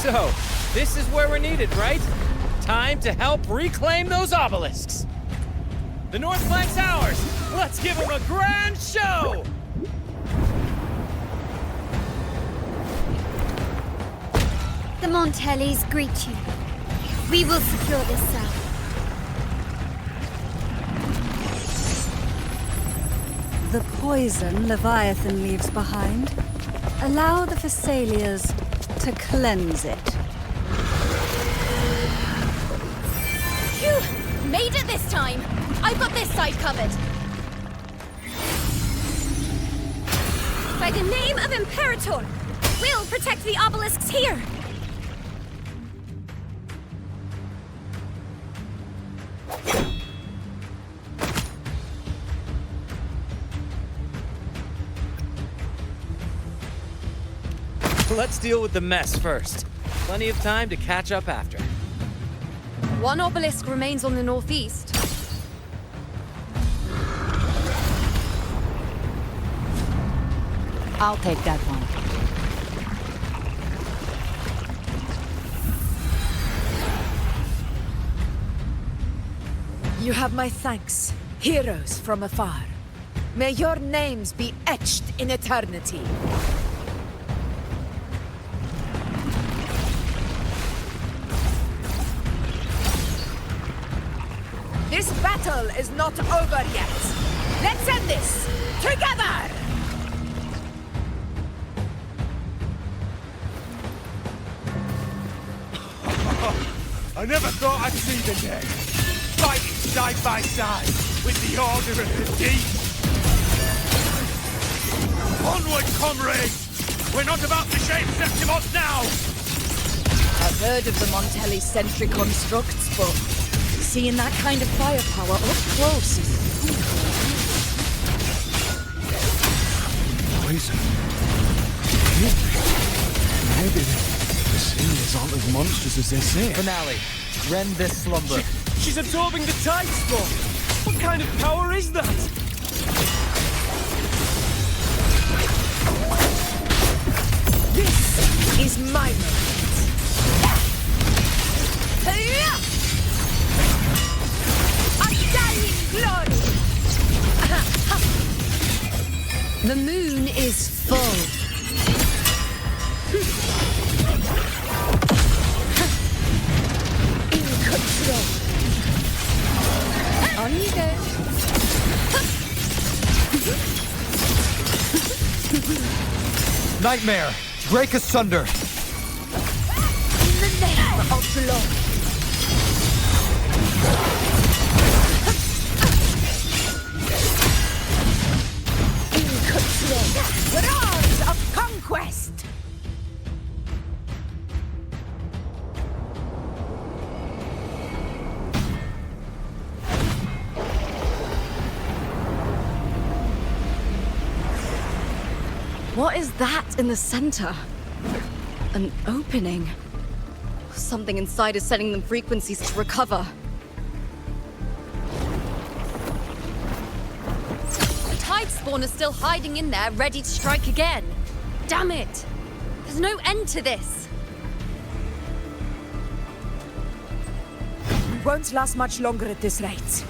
Speaker 4: So, this is where we're needed, right? Time to help reclaim those obelisks. The north flank's ours. Let's give them a grand show!
Speaker 15: The Montellis greet you. We will secure this cell.
Speaker 14: The poison Leviathan leaves behind, allow the Thessalians to cleanse it.
Speaker 15: Phew! Made it this time! I've got this side covered. By the name of Imperator, we'll protect the obelisks here!
Speaker 4: Let's deal with the mess first. Plenty of time to catch up after.
Speaker 21: One obelisk remains on the northeast.
Speaker 7: I'll take that one.
Speaker 9: You have my thanks, heroes from afar. May your names be etched in eternity. This battle is not over yet. Let's end this together!
Speaker 11: I never thought I'd see the day. Fighting side by side with the Order of the Deep. Onward, comrades! We're not about to shame Septimos now!
Speaker 22: I've heard of the Montelli sentry constructs, but seeing that kind of firepower up close is...
Speaker 11: Poison. Maybe the Thessalians aren't as monstrous as they say.
Speaker 4: Finale. Rend this slumber.
Speaker 11: She's absorbing the tide storm! What kind of power is that?
Speaker 9: This is my moment. Undying glory!
Speaker 22: The moon is full.
Speaker 9: In control.
Speaker 22: On you go.
Speaker 2: Nightmare! Break asunder!
Speaker 9: In the name of glory. In control. Roars of conquest.
Speaker 6: What is that in the center? An opening. Something inside is sending them frequencies to recover. The Tide Spawn is still hiding in there, ready to strike again. Damn it!
Speaker 15: There's no end to this.
Speaker 9: We won't last much longer at this rate.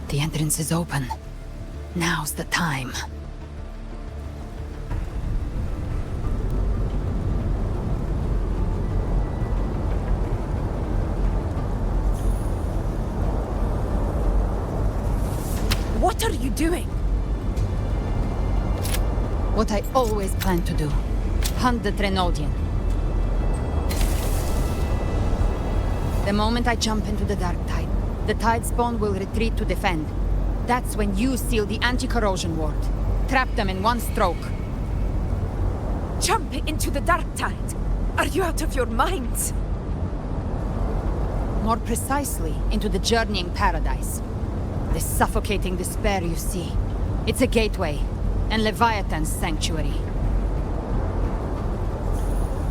Speaker 7: The entrance is open. Now's the time.
Speaker 9: What are you doing?
Speaker 7: What I always planned to do. Hunt the Trenodian. The moment I jump into the Dark Tide, the Tide Spawn will retreat to defend. That's when you seal the anti-corrosion ward. Trap them in one stroke.
Speaker 9: Jump into the Dark Tide? Are you out of your minds?
Speaker 7: More precisely, into the journeying paradise. The suffocating despair you see. It's a gateway, and Leviathan's sanctuary.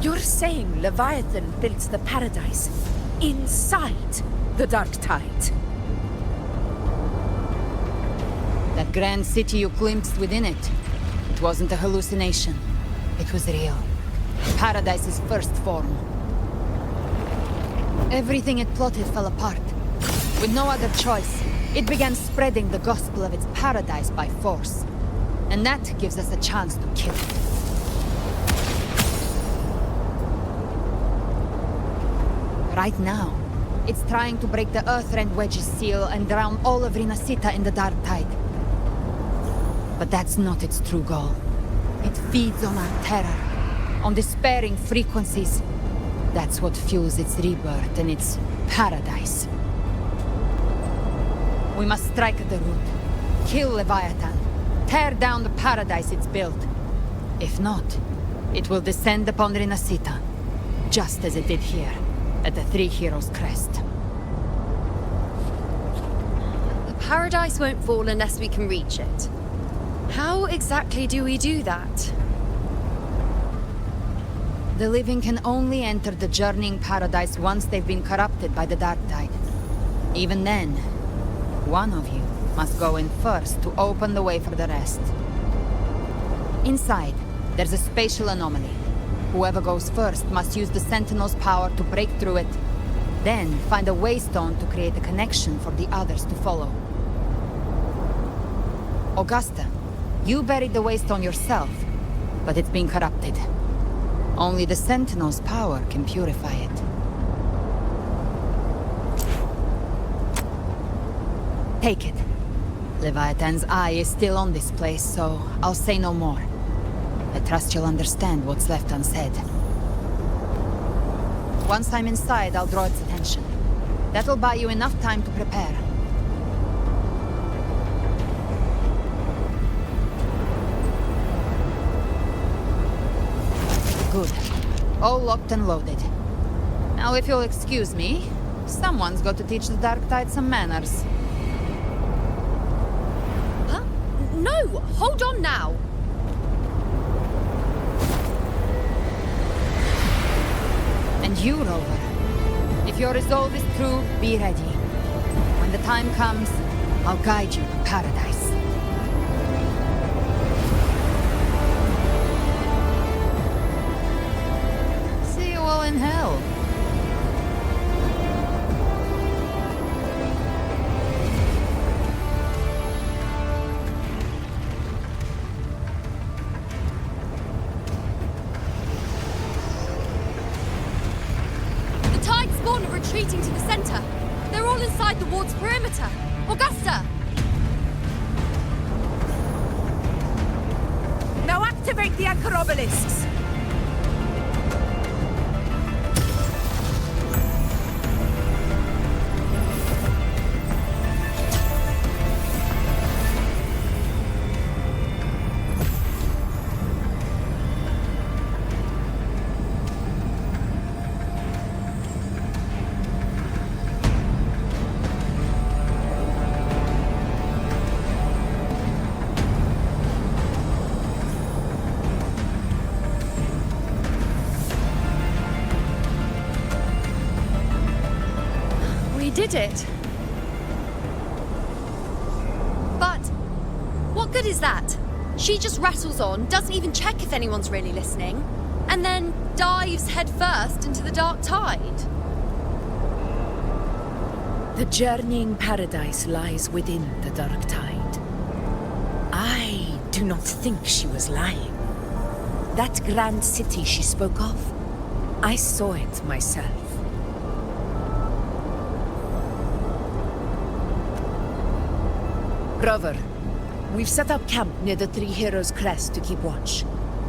Speaker 9: You're saying Leviathan built the paradise inside the Dark Tide?
Speaker 7: That grand city you glimpsed within it, it wasn't a hallucination. It was real. Paradise's first form. Everything it plotted fell apart. With no other choice, it began spreading the gospel of its paradise by force. And that gives us a chance to kill it. Right now, it's trying to break the Earthrend Wedge's seal and drown all of Rinasita in the Dark Tide. But that's not its true goal. It feeds on our terror, on despairing frequencies. That's what fuels its rebirth and its paradise. We must strike at the root. Kill Leviathan. Tear down the paradise it's built. If not, it will descend upon Rinasita, just as it did here, at the Three Heroes' Crest.
Speaker 21: The paradise won't fall unless we can reach it. How exactly do we do that?
Speaker 7: The living can only enter the journeying paradise once they've been corrupted by the Dark Tide. Even then, one of you must go in first to open the way for the rest. Inside, there's a spatial anomaly. Whoever goes first must use the Sentinel's power to break through it, then find a waystone to create a connection for the others to follow. Augusta, you buried the waystone yourself, but it's been corrupted. Only the Sentinel's power can purify it. Take it. Leviathan's eye is still on this place, so I'll say no more. I trust you'll understand what's left unsaid. Once I'm inside, I'll draw its attention. That'll buy you enough time to prepare. Good. All locked and loaded. Now, if you'll excuse me, someone's got to teach the Dark Tide some manners.
Speaker 15: Huh? No! Hold on now!
Speaker 7: And you, Rover. If your resolve is true, be ready. When the time comes, I'll guide you to paradise. See you all in hell.
Speaker 15: The Tide Spawn are retreating to the center. They're all inside the ward's perimeter. Augusta!
Speaker 9: Now activate the anchor obelisks!
Speaker 21: did it. But what good is that? She just rattles on, doesn't even check if anyone's really listening, and then dives headfirst into the dark tide.
Speaker 22: The journeying paradise lies within the dark tide. I do not think she was lying. That grand city she spoke of, I saw it myself. Rover, we've set up camp near the Three Heroes Crest to keep watch.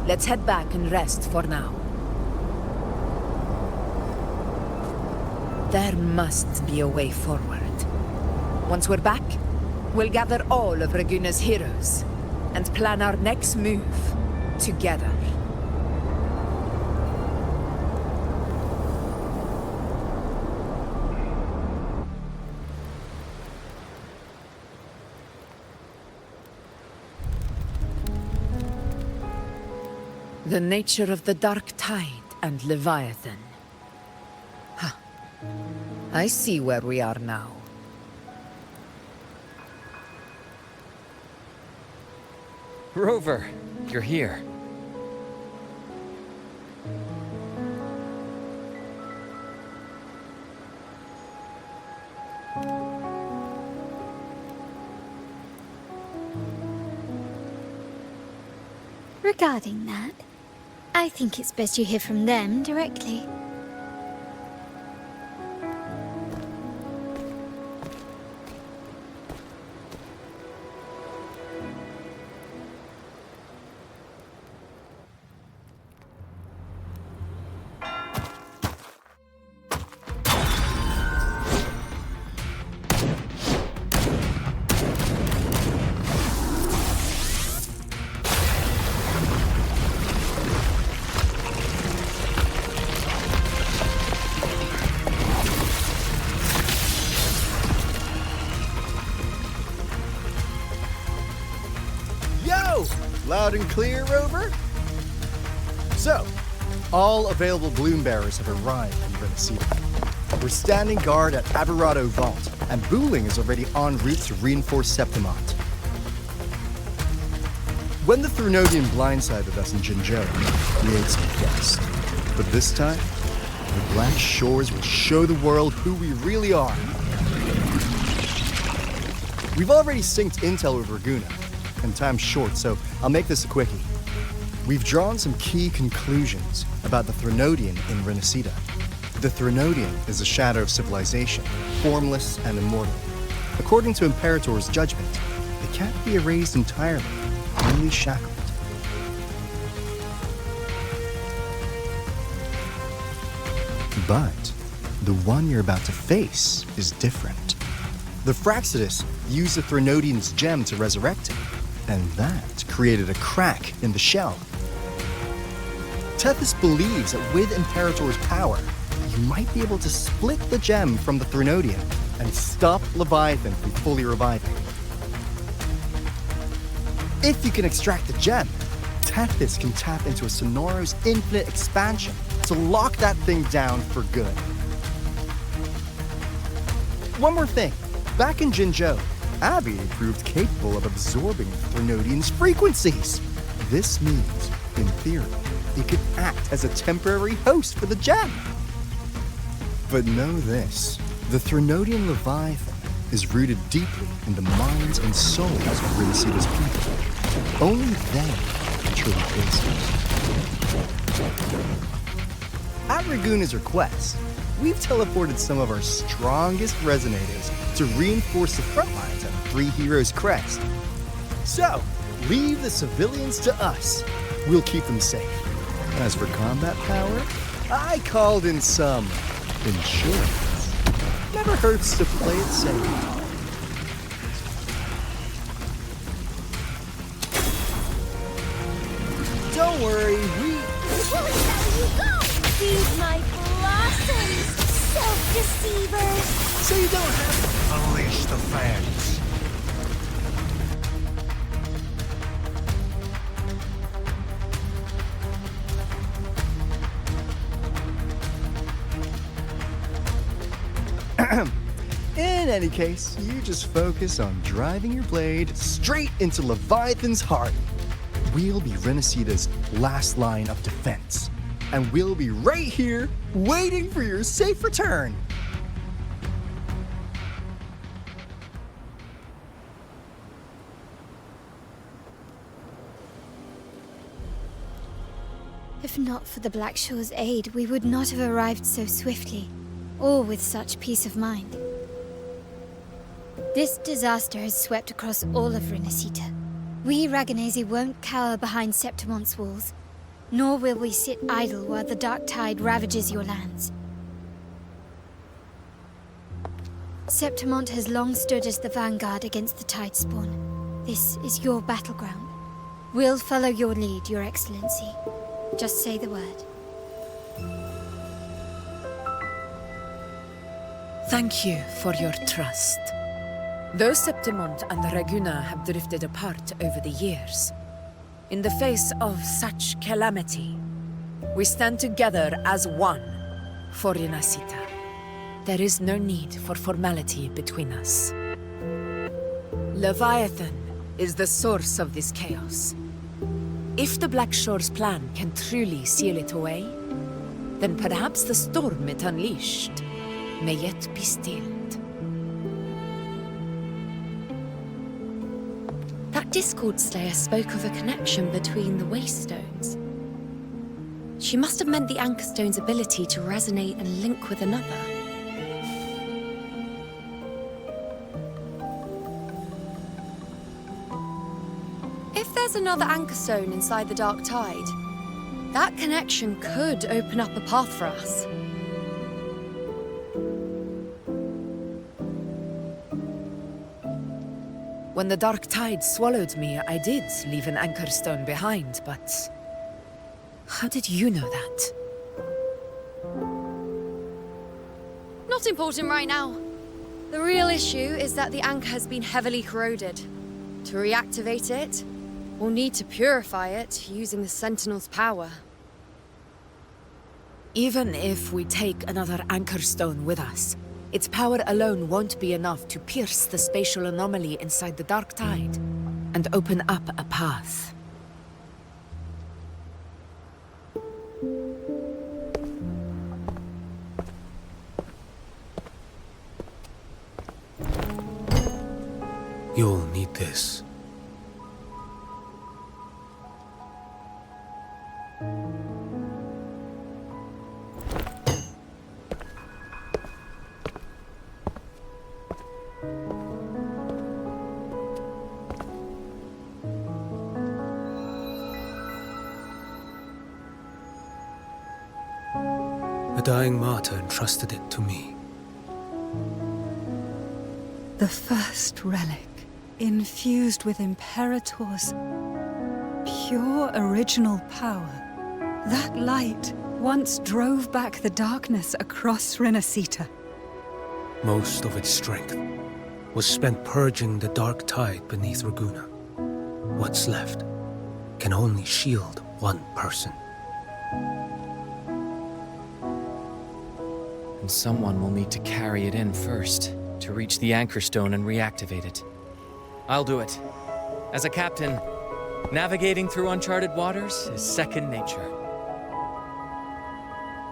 Speaker 22: Let's head back and rest for now. There must be a way forward. Once we're back, we'll gather all of Raguna's heroes and plan our next move together. The nature of the dark tide and Leviathan. Huh. I see where we are now.
Speaker 4: Rover, you're here.
Speaker 18: Regarding that, I think it's best you hear from them directly.
Speaker 3: Loud and clear, Rover? So, all available bloom bearers have arrived in Renacida. We're standing guard at Aberrado Vault, and Booling is already en route to reinforce Septimont. When the Threnodian blindsided us in Jinzhou, we ate some guests. But this time, the Black Shores will show the world who we really are. We've already synced intel with Raguna, and time's short, so I'll make this a quickie. We've drawn some key conclusions about the Threnodian in Renacida. The Threnodian is a shadow of civilization, formless and immortal. According to Imperator's judgment, they can't be erased entirely, only shackled. But the one you're about to face is different. The Fraxidus used the Threnodian's gem to resurrect him, and that created a crack in the shell. Tethys believes that with Imperator's power, you might be able to split the gem from the Threnodian and stop Leviathan from fully reviving. If you can extract the gem, Tethys can tap into a Sonoros infinite expansion to lock that thing down for good. One more thing. Back in Jinzhou, Abby proved capable of absorbing Threnodian's frequencies. This means, in theory, it could act as a temporary host for the gem. But know this, the Threnodian Leviathan is rooted deeply in the minds and souls of Renacida's people. Only they can truly face it. At Raguna's request, we've teleported some of our strongest resonators to reinforce the front lines at Three Heroes Crest. So, leave the civilians to us. We'll keep them safe. As for combat power, I called in some insurance. Never hurts to play it safe. Don't worry,
Speaker 18: Feed my blossoms, self-deceivers!
Speaker 3: So you don't have to
Speaker 17: unleash the fangs.
Speaker 3: In any case, you just focus on driving your blade straight into Leviathan's heart. We'll be Renesita's last line of defense, and we'll be right here waiting for your safe return.
Speaker 20: If not for the Black Shore's aid, we would not have arrived so swiftly, or with such peace of mind. This disaster has swept across all of Renesita. We Ragganese won't cower behind Septimon's walls, nor will we sit idle while the dark tide ravages your lands. Septimont has long stood as the vanguard against the Tidespawn. This is your battleground. We'll follow your lead, Your Excellency. Just say the word.
Speaker 22: Thank you for your trust. Though Septimont and Raguna have drifted apart over the years, in the face of such calamity, we stand together as one for Renesita. There is no need for formality between us. Leviathan is the source of this chaos. If the Black Shore's plan can truly seal it away, then perhaps the storm it unleashed may yet be stilled.
Speaker 21: That Discord Slayer spoke of a connection between the Waystones. She must have meant the Anchorstone's ability to resonate and link with another. If there's another Anchorstone inside the Dark Tide, that connection could open up a path for us.
Speaker 22: When the Dark Tide swallowed me, I did leave an Anchorstone behind, but... how did you know that?
Speaker 21: Not important right now. The real issue is that the anchor has been heavily corroded. To reactivate it, we'll need to purify it using the Sentinel's power.
Speaker 22: Even if we take another Anchorstone with us, its power alone won't be enough to pierce the spatial anomaly inside the Dark Tide and open up a path.
Speaker 1: You'll need this. A dying martyr entrusted it to me.
Speaker 14: The first relic, infused with Imperator's pure original power. That light once drove back the darkness across Renesita.
Speaker 1: Most of its strength was spent purging the dark tide beneath Raguna. What's left can only shield one person.
Speaker 4: And someone will need to carry it in first, to reach the Anchorstone and reactivate it. I'll do it. As a captain, navigating through uncharted waters is second nature.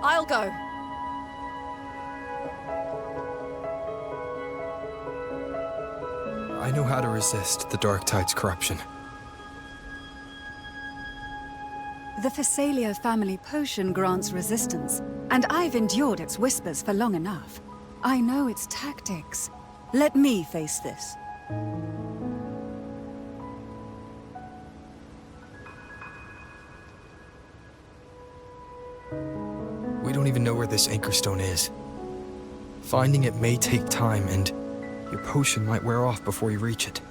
Speaker 6: I'll go.
Speaker 2: I know how to resist the Dark Tide's corruption.
Speaker 14: The Phasalia family potion grants resistance, and I've endured its whispers for long enough. I know its tactics. Let me face this.
Speaker 2: We don't even know where this Anchorstone is. Finding it may take time, and your potion might wear off before you reach it.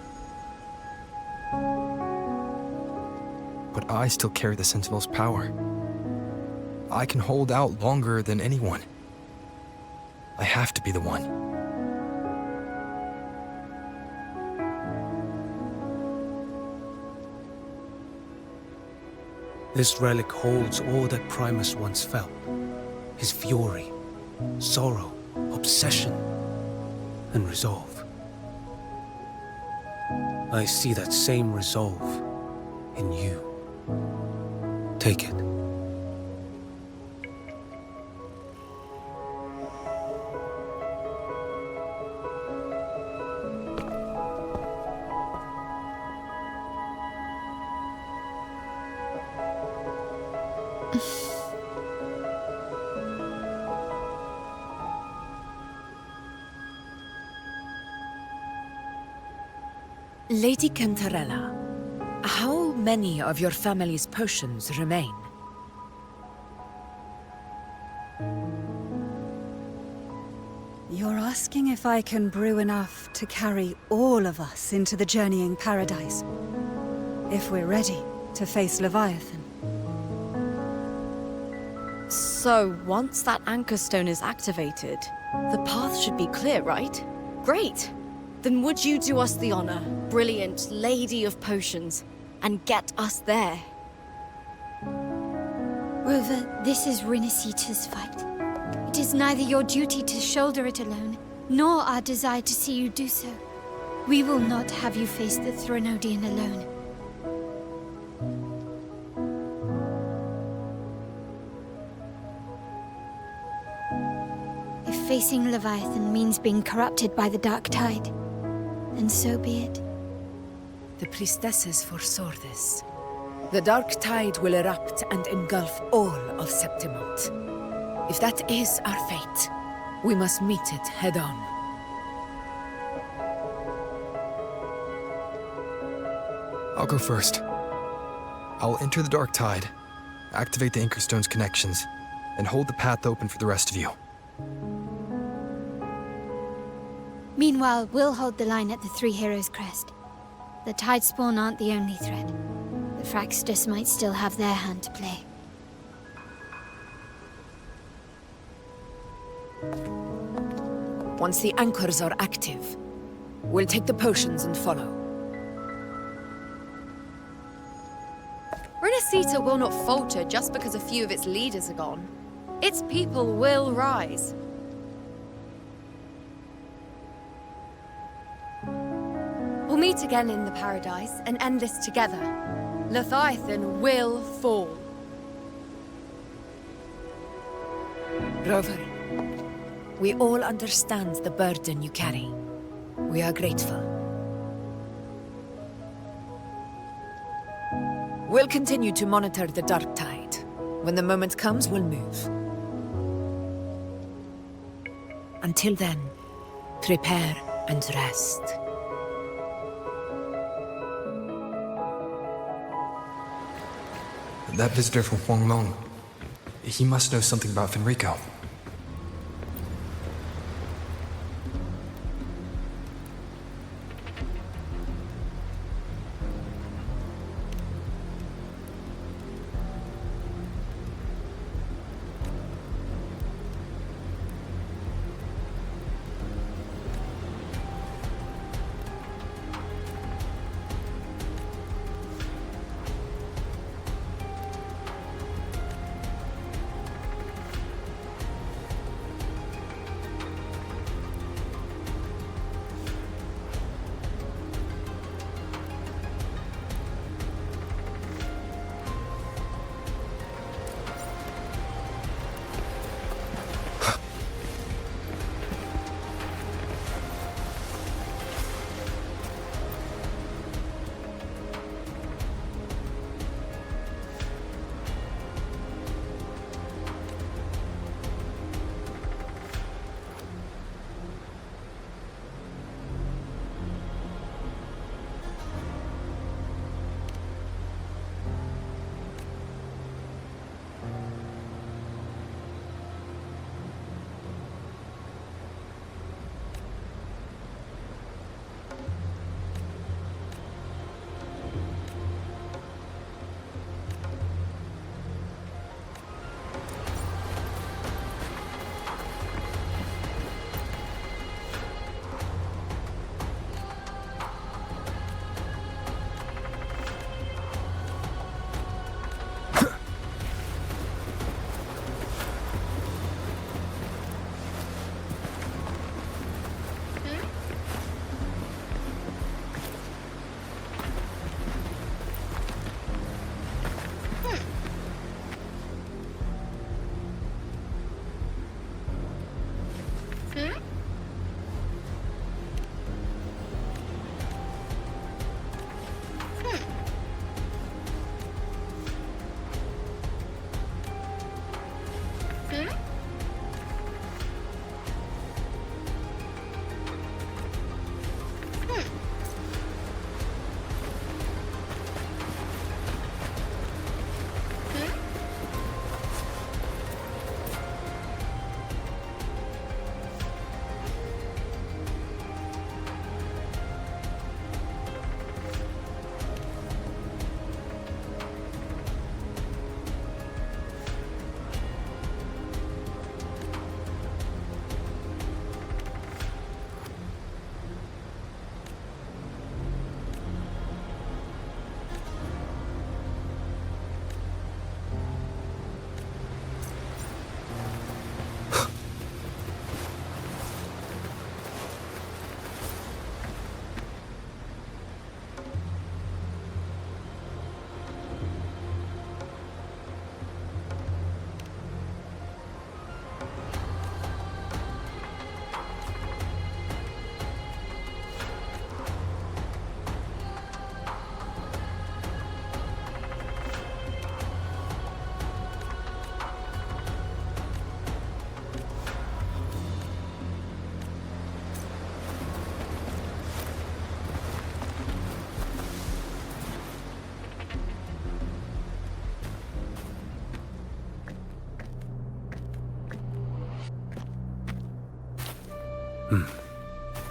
Speaker 2: But I still carry the Sentinel's power. I can hold out longer than anyone. I have to be the one.
Speaker 1: This relic holds all that Primus once felt. His fury, sorrow, obsession. and resolve. I see that same resolve in you. Take it.
Speaker 22: Lady Cantarella, how many of your family's potions remain?
Speaker 14: You're asking if I can brew enough to carry all of us into the journeying paradise. If we're ready to face Leviathan.
Speaker 6: So, once that anchor stone is activated, the path should be clear, right? Great! Then would you do us the honor, brilliant Lady of Potions, and get us there?
Speaker 20: Rover, this is Rinasita's fight. It is neither your duty to shoulder it alone, nor our desire to see you do so. We will not have you face the Thronodian alone. If facing Leviathan means being corrupted by the Dark Tide, then so be it.
Speaker 22: The priestesses foresaw this. The Dark Tide will erupt and engulf all of Septimont. If that is our fate, we must meet it head-on.
Speaker 2: I'll go first. I'll enter the Dark Tide, activate the Anchorstone's connections, and hold the path open for the rest of you.
Speaker 20: Meanwhile, we'll hold the line at the Three Heroes Crest. The Tidespawn aren't the only threat. The Fraxtus might still have their hand to play.
Speaker 22: Once the anchors are active, we'll take the potions and follow.
Speaker 6: Rinasita will not falter just because a few of its leaders are gone. Its people will rise. We'll meet again in the paradise and end this together. Leviathan will fall.
Speaker 22: Rover, we all understand the burden you carry. We are grateful. We'll continue to monitor the Dark Tide. When the moment comes, we'll move. Until then, prepare and rest.
Speaker 2: That visitor from Huanglong, he must know something about Fenrico.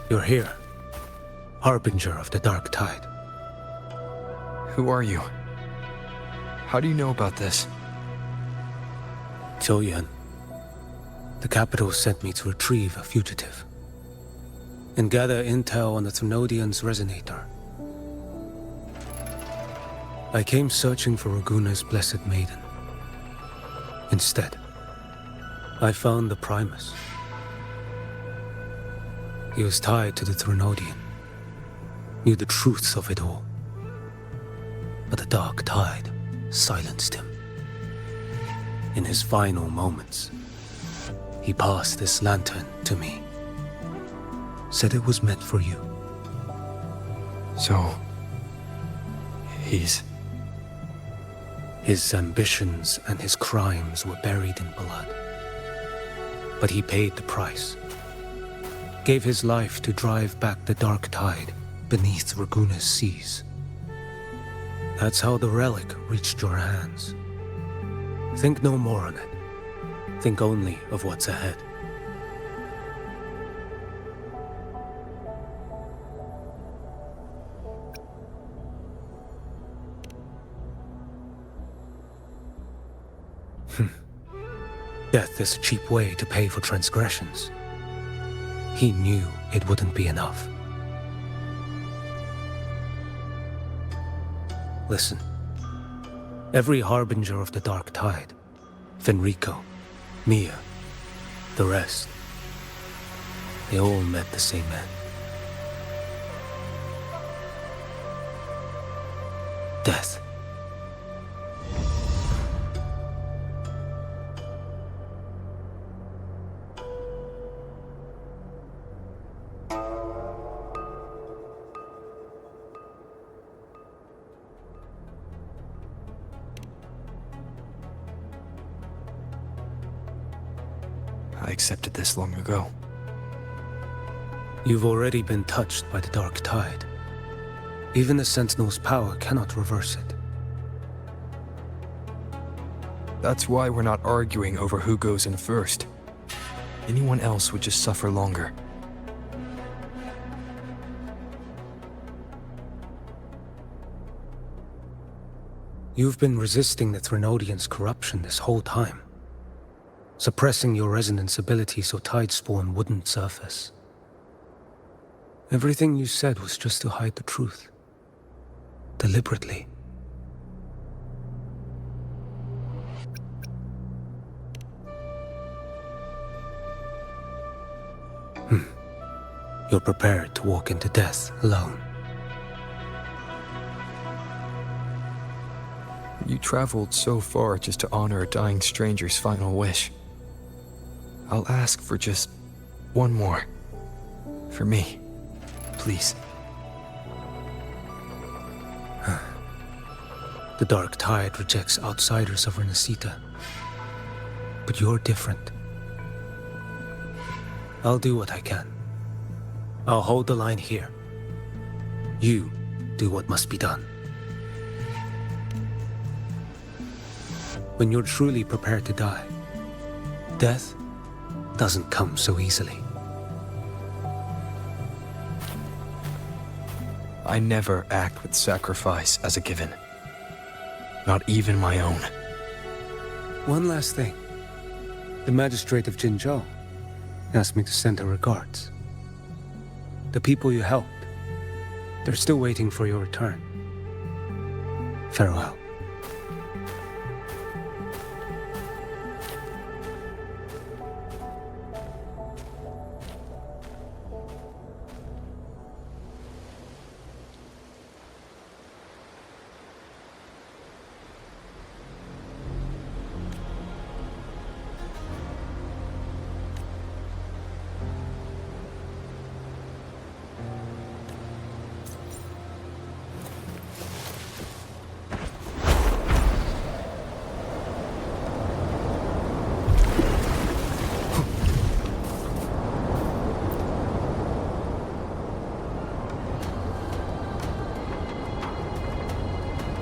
Speaker 1: You're here. Harbinger of the Dark Tide.
Speaker 2: Who are you? How do you know about this?
Speaker 1: Choyan. The capital sent me to retrieve a fugitive and gather intel on the Thrunodian's resonator. I came searching for Raguna's blessed maiden. Instead, I found the Primus. He was tied to the Thrunodian, knew the truths of it all. But the Dark Tide silenced him. In his final moments, he passed this lantern to me. Said it was meant for you.
Speaker 2: So, he's...
Speaker 1: His ambitions and his crimes were buried in blood. But he paid the price. Gave his life to drive back the Dark Tide beneath Raguna's seas. That's how the relic reached your hands. Think no more on it. Think only of what's ahead. Death is a cheap way to pay for transgressions. He knew it wouldn't be enough. Listen. Every harbinger of the Dark Tide, Fenrico, Mia, the rest, they all met the same end. Death.
Speaker 2: I accepted this long ago.
Speaker 1: You've already been touched by the Dark Tide. Even the Sentinel's power cannot reverse it.
Speaker 2: That's why we're not arguing over who goes in first. Anyone else would just suffer longer.
Speaker 1: You've been resisting the Thrunodian's corruption this whole time. Suppressing your resonance ability so Tidespawn wouldn't surface. Everything you said was just to hide the truth. Deliberately. You're prepared to walk into death alone.
Speaker 2: You traveled so far just to honor a dying stranger's final wish. I'll ask for just one more. For me. Please.
Speaker 1: The Dark Tide rejects outsiders of Renacita. But you're different. I'll do what I can. I'll hold the line here. You do what must be done. When you're truly prepared to die, death doesn't come so easily.
Speaker 2: I never act with sacrifice as a given. Not even my own.
Speaker 1: One last thing. The magistrate of Jinzhou asked me to send her regards. The people you helped, they're still waiting for your return. Farewell.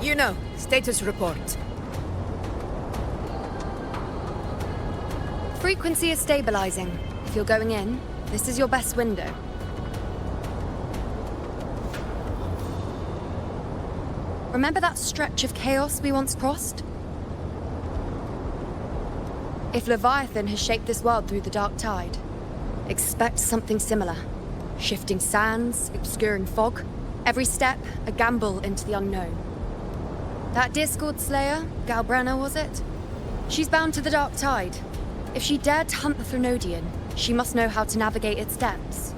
Speaker 9: You know, status report.
Speaker 21: Frequency is stabilizing. If you're going in, This is your best window. Remember that stretch of chaos we once crossed? If Leviathan has shaped this world through the dark tide, expect something similar. Shifting sands, obscuring fog, every step a gamble into the unknown. That Discord Slayer, Galbrena was it? She's bound to the dark tide. If she dared to hunt the Threnodian, she must know how to navigate its depths.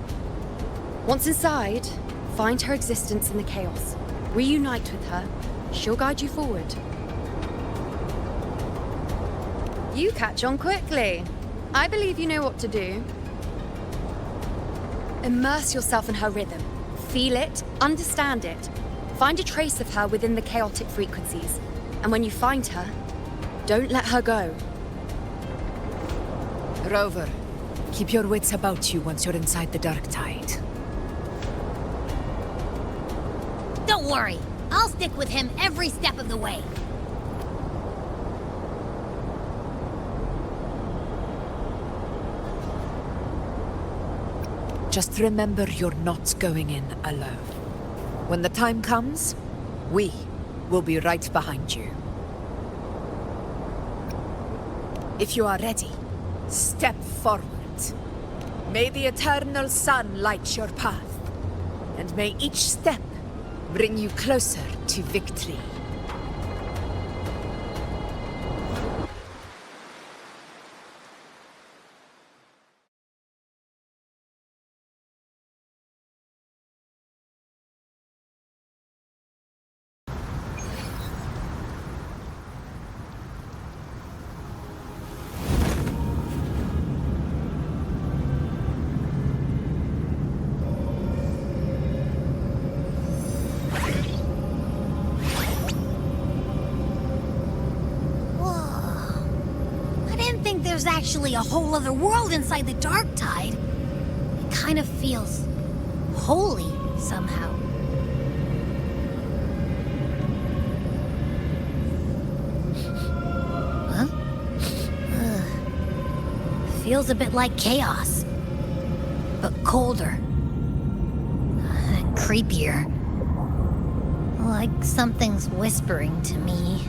Speaker 21: Once inside, find her existence in the chaos. Reunite with her. She'll guide you forward. You catch on quickly. I believe you know what to do. Immerse yourself in her rhythm. Feel it, understand it. Find a trace of her within the chaotic frequencies. And when you find her, don't let her go.
Speaker 22: Rover, keep your wits about you once you're inside the dark tide.
Speaker 20: Don't worry. I'll stick with him every step of the way.
Speaker 22: Just remember you're not going in alone. When the time comes, we will be right behind you. If you are ready, step forward. May the eternal sun light your path, and may each step bring you closer to victory.
Speaker 20: There's actually a whole other world inside the dark tide. It kind of feels holy somehow. Huh? Feels a bit like chaos, but colder and creepier. Like something's whispering to me.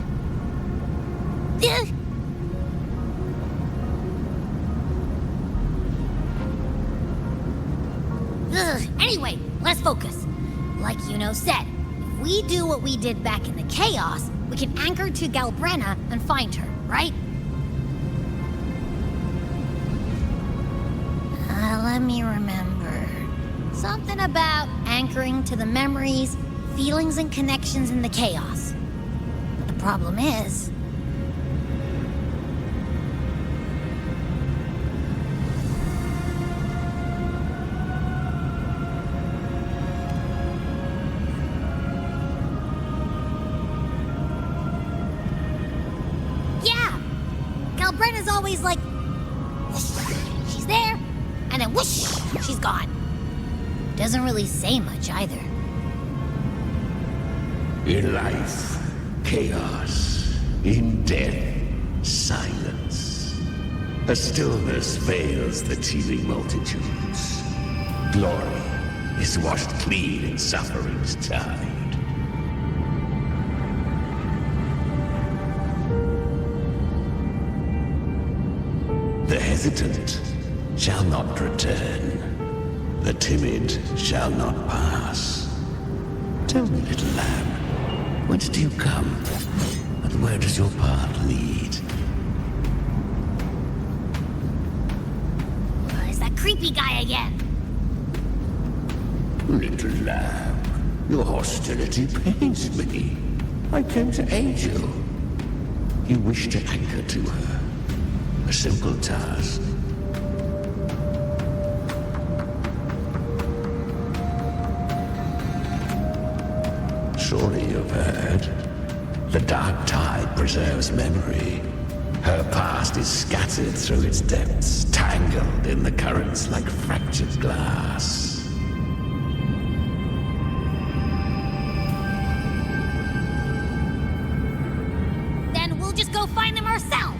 Speaker 20: Anyway, let's focus. Like Yuno said, if we do what we did back in the chaos, we can anchor to Galbrena and find her, right? Let me remember. Something about anchoring to the memories, feelings, and connections in the chaos. But the problem is... Galbrena's always like, whoosh, she's there, and then whoosh, she's gone. Doesn't really say much either.
Speaker 17: In life, chaos. In death, silence. A stillness veils the teeming multitudes. Glory is washed clean in suffering's tide. The hesitant shall not return. The timid shall not pass. Tell me, little lamb, whence do you come? And where does your path lead?
Speaker 20: It's that creepy guy again.
Speaker 17: Little lamb, your hostility pains me. I came to aid you. You wish to anchor to her. A simple task. Surely you've heard. The dark tide preserves memory. Her past is scattered through its depths, tangled in the currents like fractured glass.
Speaker 20: Then we'll just go find them ourselves.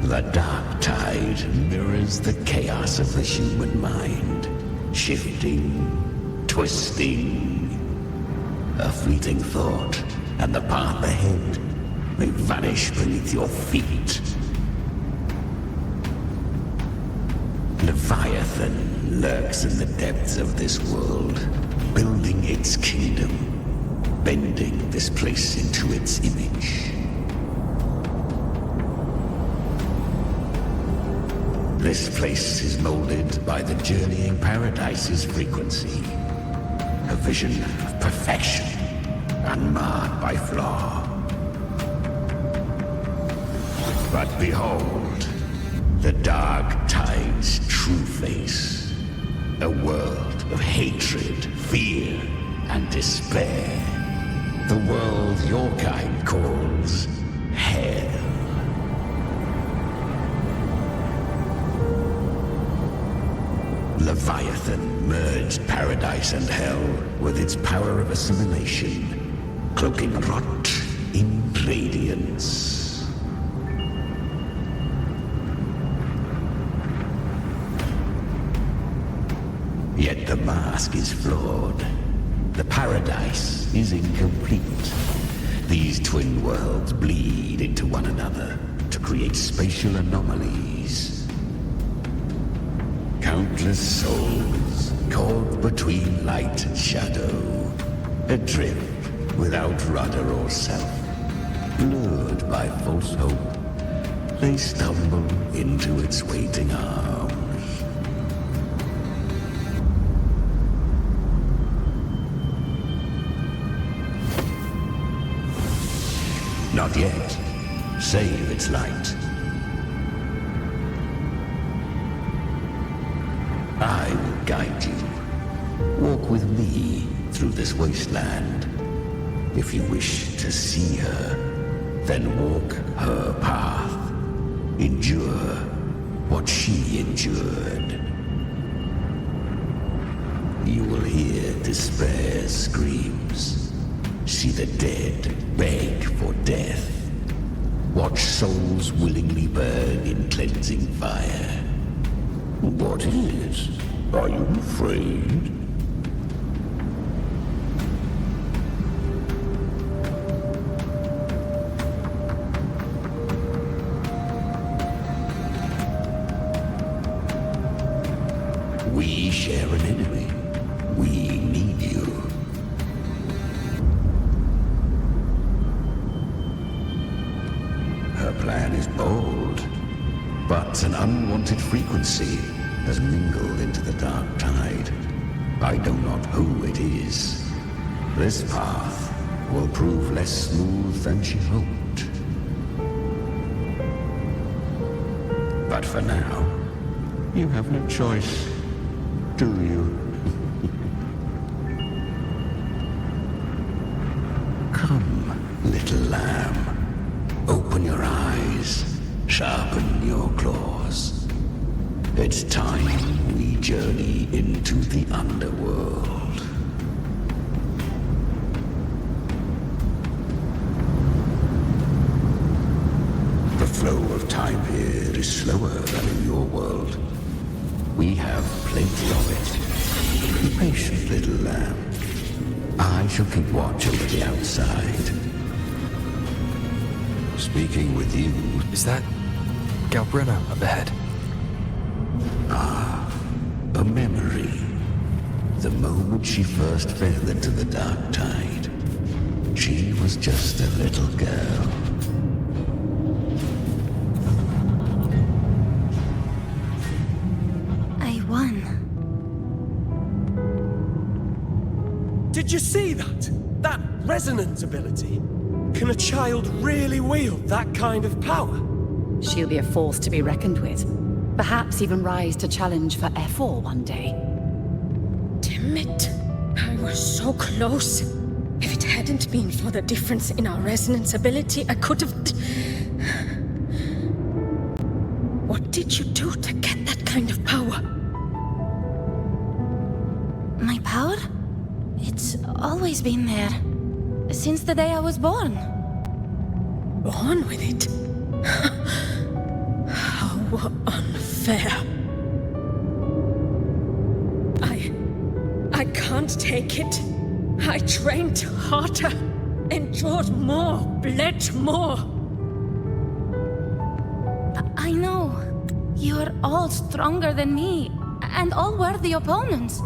Speaker 17: The dark tide mirrors the chaos of the human mind, shifting, twisting. A fleeting thought, and the path ahead may vanish beneath your feet. Leviathan lurks in the depths of this world, building its kingdom, bending this place into its image. This place is molded by the journeying paradise's frequency, a vision of perfection, unmarred by flaw. But behold, the dark tide's true face. A world of hatred, fear, and despair. The world your kind calls hell. Leviathan merged paradise and hell with its power of assimilation, cloaking rot in radiance. Yet the mask is flawed. The paradise is incomplete. These twin worlds bleed into one another to create spatial anomalies. Countless souls caught between light and shadow, adrift without rudder or self, lured by false hope, they stumble into its waiting arms. Not yet. Save its light. I will guide you. Walk with me through this wasteland. If you wish to see her, then walk her path. Endure what she endured. You will hear despair's screams. See the dead beg for death. Watch souls willingly burn in cleansing fire. What is? Are you afraid? We share an enemy. We need you. Her plan is bold, but an unwanted frequency has mingled into the dark tide. I know not who it is. This path will prove less smooth than she hoped. But for now, you have no choice, do you? Come, little lamb. Open your eyes, sharpen your claws. It's time we journey into the underworld. The flow of time here is slower than in your world. We have plenty of it. Be patient, little lamb. I shall keep watch over the outside. Speaking with you...
Speaker 2: Is that Galbrena up ahead?
Speaker 17: Ah, a memory. The moment she first fell into the dark tide, she was just a little girl.
Speaker 18: I won.
Speaker 13: Did you see that? That resonance ability? Can a child really wield that kind of power?
Speaker 19: She'll be a force to be reckoned with. Perhaps even rise to challenge for F4 one day.
Speaker 5: Damn it. I was so close. If it hadn't been for the difference in our resonance ability, I could have... What did you do to get that kind of power?
Speaker 18: My power? It's always been there. Since the day I was born.
Speaker 5: Born with it? were unfair. I can't take it. I trained harder, endured more, bled more.
Speaker 18: I know. You're all stronger than me, and all worthy opponents.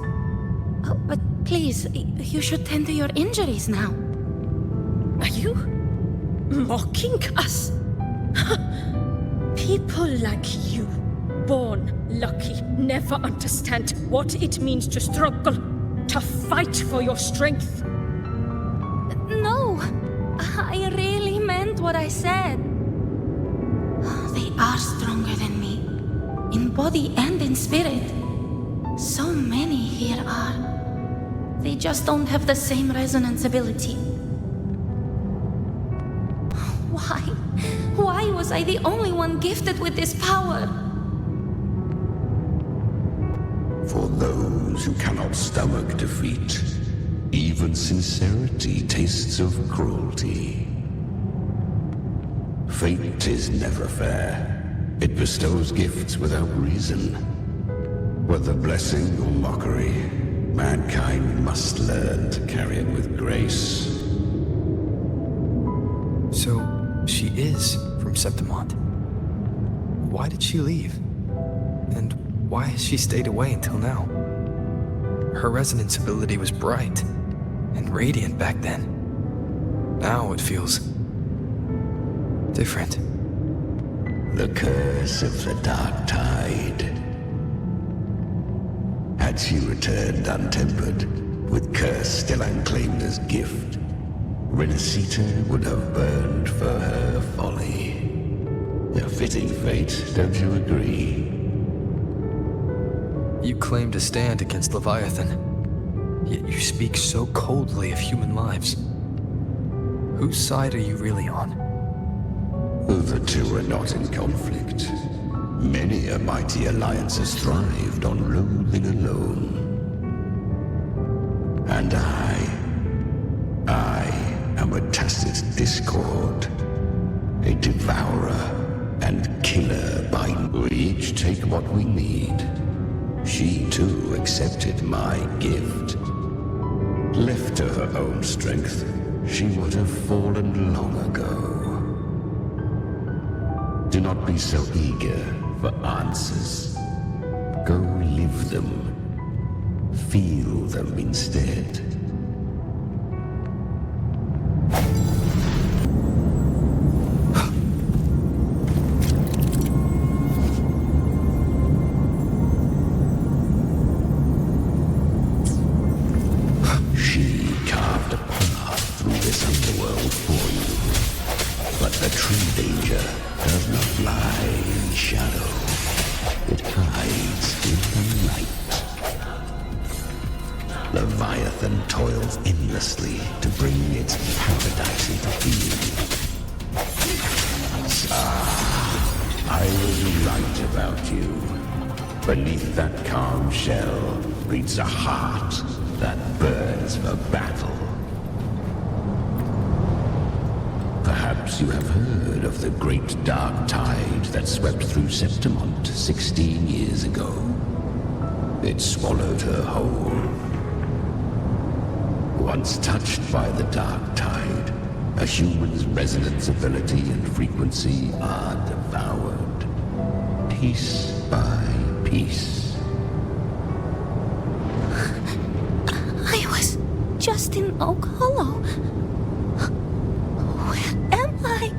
Speaker 18: Oh, but please, you should tend to your injuries now.
Speaker 5: Are you mocking us? People like you, born lucky, never understand what it means to struggle, to fight for your strength.
Speaker 18: No, I really meant what I said. They are stronger than me, in body and in spirit. So many here are. They just don't have the same resonance ability. Why was I the only one gifted with this power?
Speaker 17: For those who cannot stomach defeat, even sincerity tastes of cruelty. Fate is never fair. It bestows gifts without reason. Whether blessing or mockery, mankind must learn to carry it with grace.
Speaker 2: So, she is from Septimont. Why did she leave? And why has she stayed away until now? Her resonance ability was bright and radiant back then. Now it feels different.
Speaker 17: The curse of the Dark Tide. Had she returned untempered, with curse still unclaimed as gift, Renacita would have burned for her folly. A fitting fate, don't you agree?
Speaker 2: You claim to stand against Leviathan, yet you speak so coldly of human lives. Whose side are you really on?
Speaker 17: The two are not in conflict. Many a mighty alliance has thrived on loathing alone. And I am a tacit discord, a devourer and killer by we each take what we need. She too accepted my gift. Left to her own strength, she would have fallen long ago. Do not be so eager for answers. Go live them. Feel them instead. She carved a path through this underworld for you. But the true danger does not lie in shadow. It hides in the light. Leviathan toils endlessly to bring its paradise into being. I was right about you. Beneath that calm shell beats a heart that burns for battle. Perhaps you have heard of the great dark tide that swept through Septimont 16 years ago. It swallowed her whole. Once touched by the dark tide, a human's resonance ability and frequency are devoured, piece by piece.
Speaker 18: I was just in Oak Hollow. Where am I?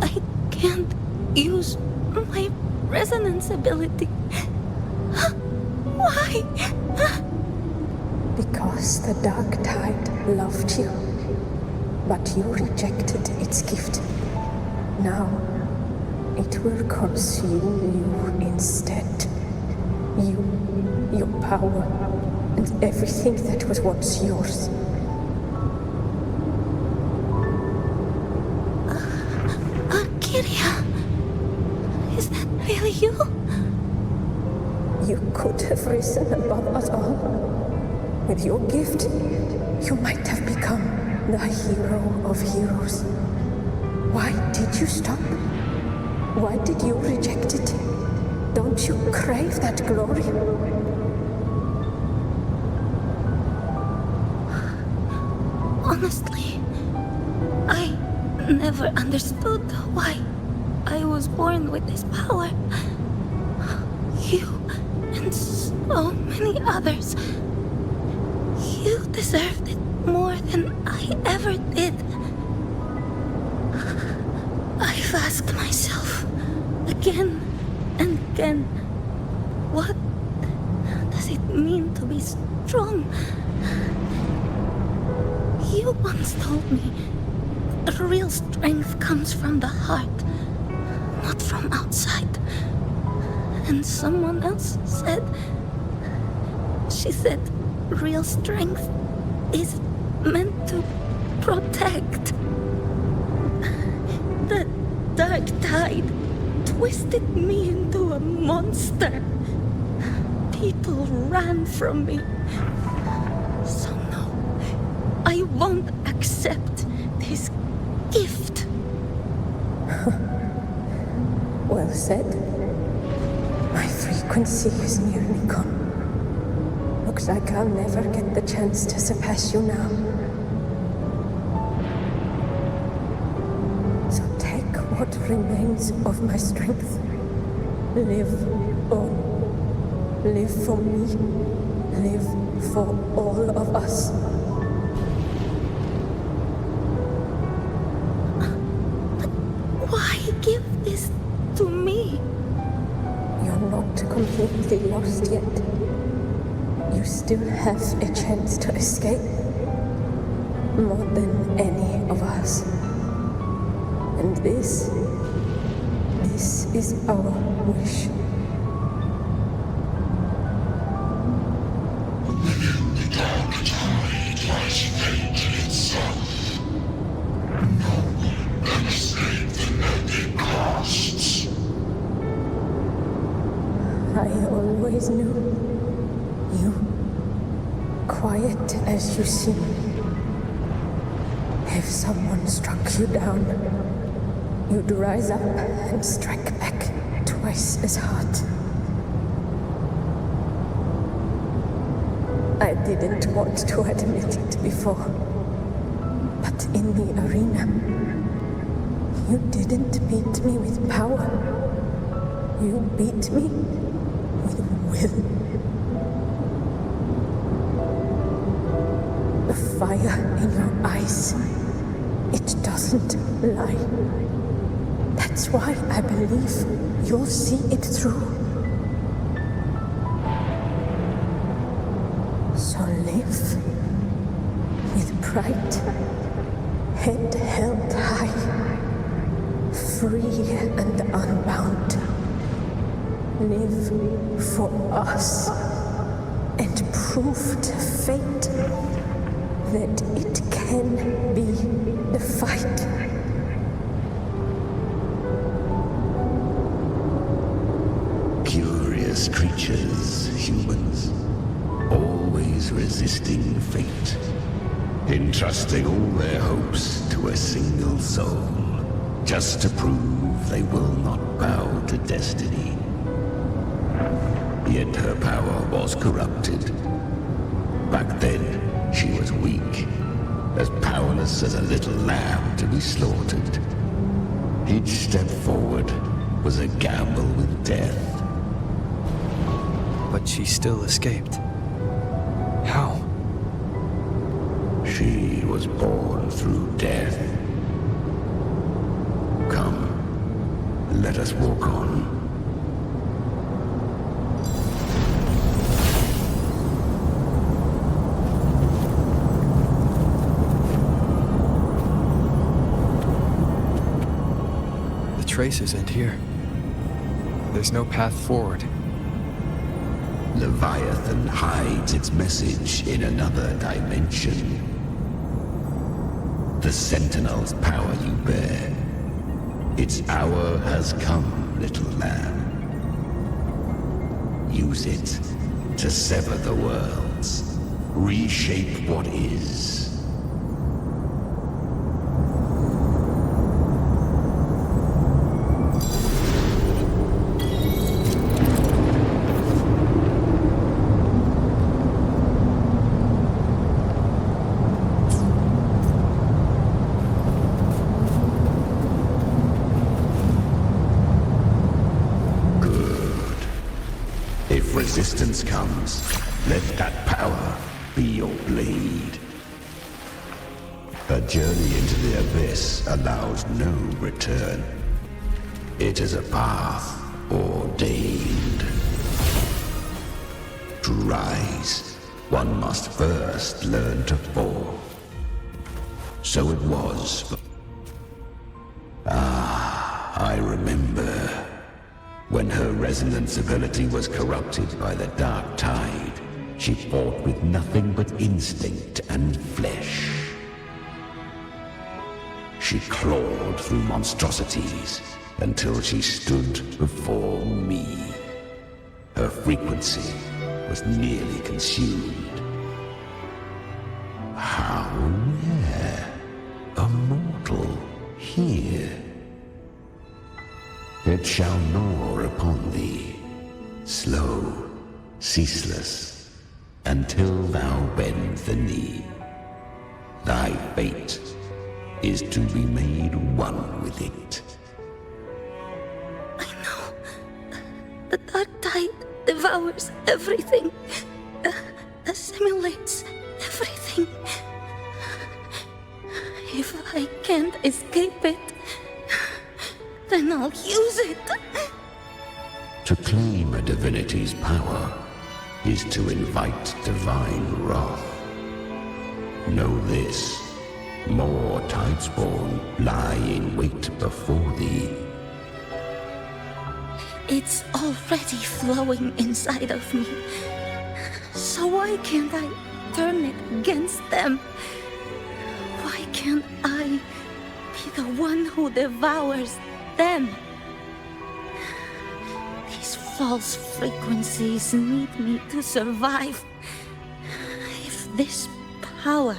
Speaker 18: I can't use my resonance ability. Why?
Speaker 5: Because the Dark Tide loved you, but you rejected its gift. Now, it will consume you instead. You, your power, and everything that was once yours.
Speaker 18: Kyria, is that really you?
Speaker 5: You could have risen above us all. With your gift, you might have become the hero of heroes. did you stop? Why did you reject it? Don't you crave that glory?
Speaker 18: Honestly, I never understood why I was born with this power. You and so many others, you deserved it more than I ever did. I've asked myself again and again, what does it mean to be strong? You once told me real strength comes from the heart, not from outside. And someone else said, she said real strength is meant to protect. The dark tide twisted me into a monster. People ran from me. So no, I won't accept this gift.
Speaker 5: Well said. My frequency is nearly gone. Looks like I'll never get the chance to surpass you now. So take what remains of my strength. Live on. Live for me. Live for all of us.
Speaker 18: Why give this to me?
Speaker 5: You're not completely lost yet. You still have a chance to escape. More than any of us. And this is our wish.
Speaker 8: Within the dark tide lies fate itself. No one can escape the net it casts.
Speaker 5: I always knew you, quiet as you seem. If someone struck you down, you'd rise up and strike back twice as hard. I didn't want to admit it before, but in the arena, you didn't beat me with power. You beat me with will. The fire in your eyes, it doesn't lie. That's why I believe you'll see it through. So live with pride, head held high, free and unbound. Live for us and prove to fate that it can be the fight.
Speaker 17: Curious creatures, humans, always resisting fate, entrusting all their hopes to a single soul, just to prove they will not bow to destiny. Yet her power was corrupted. Back then, she was weak, as powerless as a little lamb to be slaughtered. Each step forward was a gamble with death.
Speaker 2: But she still escaped. How?
Speaker 17: She was born through death. Come, let us walk on.
Speaker 2: Traces end here. There's no path forward.
Speaker 17: Leviathan hides its message in another dimension. The Sentinel's power you bear. Its hour has come, little lamb. Use it to sever the worlds, reshape what is. resistance comes, let that power be your blade. A journey into the abyss allows no return. It is a path ordained. To rise, one must first learn to fall. So it was for... I remember. When her resonance ability was corrupted by the dark tide, she fought with nothing but instinct and flesh. She clawed through monstrosities until she stood before me. Her frequency was nearly consumed. How rare! A mortal here. It shall gnaw upon thee, slow, ceaseless, until thou bend the knee. Thy fate is to be made one with it.
Speaker 18: I know. The dark tide devours everything, assimilates everything. If I can't escape it, then I'll use it.
Speaker 17: To claim a divinity's power is to invite divine wrath. Know this, more Tidespawn lie in wait before thee.
Speaker 18: It's already flowing inside of me. So why can't I turn it against them? Why can't I be the one who devours them? These false frequencies need me to survive. If this power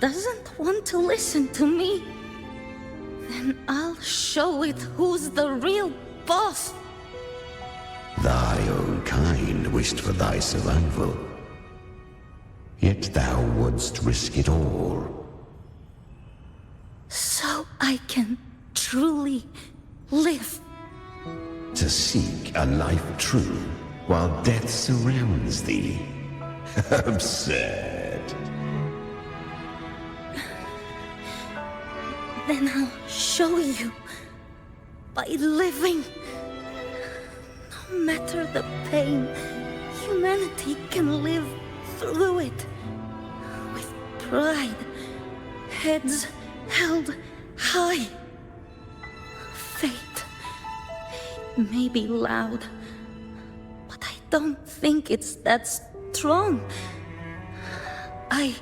Speaker 18: doesn't want to listen to me, then I'll show it who's the real boss.
Speaker 17: Thy own kind wished for thy survival. Yet thou wouldst risk it all.
Speaker 18: So I can truly live.
Speaker 17: To seek a life true while death surrounds thee. Absurd.
Speaker 18: Then I'll show you by living. No matter the pain, humanity can live through it with pride, heads held high. Fate may be loud, but I don't think it's that strong. I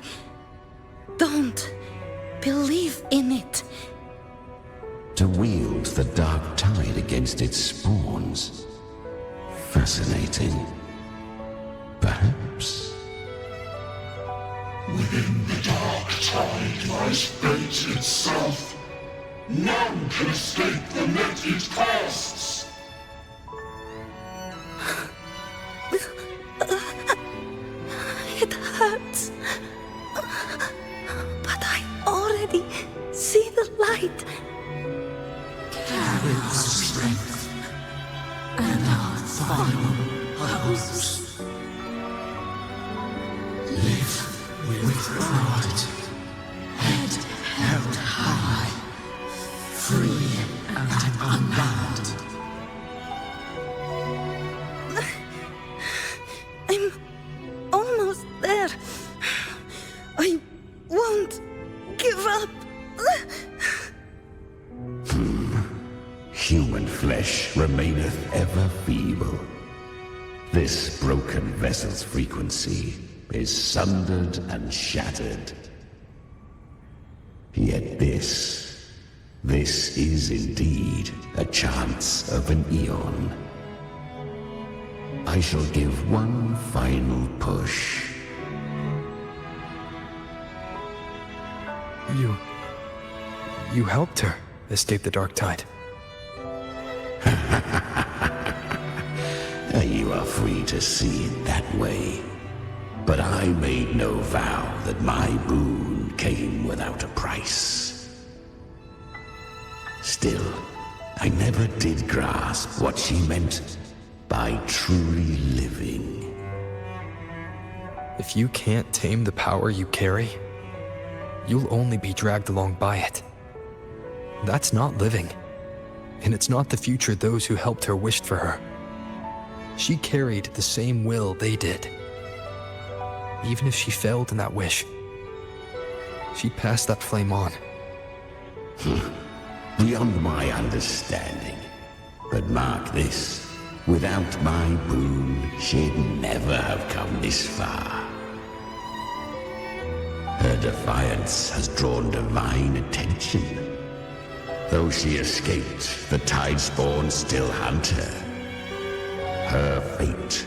Speaker 18: don't believe in it.
Speaker 17: To wield the dark tide against its spawns. Fascinating. Perhaps.
Speaker 8: Within the dark tide lies fate itself. None can escape the net it casts.
Speaker 18: It hurts. But I already see the light.
Speaker 8: Carry our strength and our final hopes. Live with pride, head held high, free and unbound.
Speaker 18: I'm almost there. I won't give up.
Speaker 17: Human flesh remaineth ever feeble. This broken vessel's frequency is sundered and shattered. Yet this is indeed a chance of an eon. I shall give one final push.
Speaker 2: You helped her escape the dark tide.
Speaker 17: You are free to see it that way. But I made no vow that my boon came without a price. Still, I never did grasp what she meant by by truly living.
Speaker 2: If you can't tame the power you carry, you'll only be dragged along by it. That's not living, and it's not the future those who helped her wished for her. She carried the same will they did. Even if she failed in that wish, she passed that flame on.
Speaker 17: Beyond my understanding. But mark this, without my boon, she'd never have come this far. Her defiance has drawn divine attention. Though she escaped, the Tidespawn still hunt her. Her fate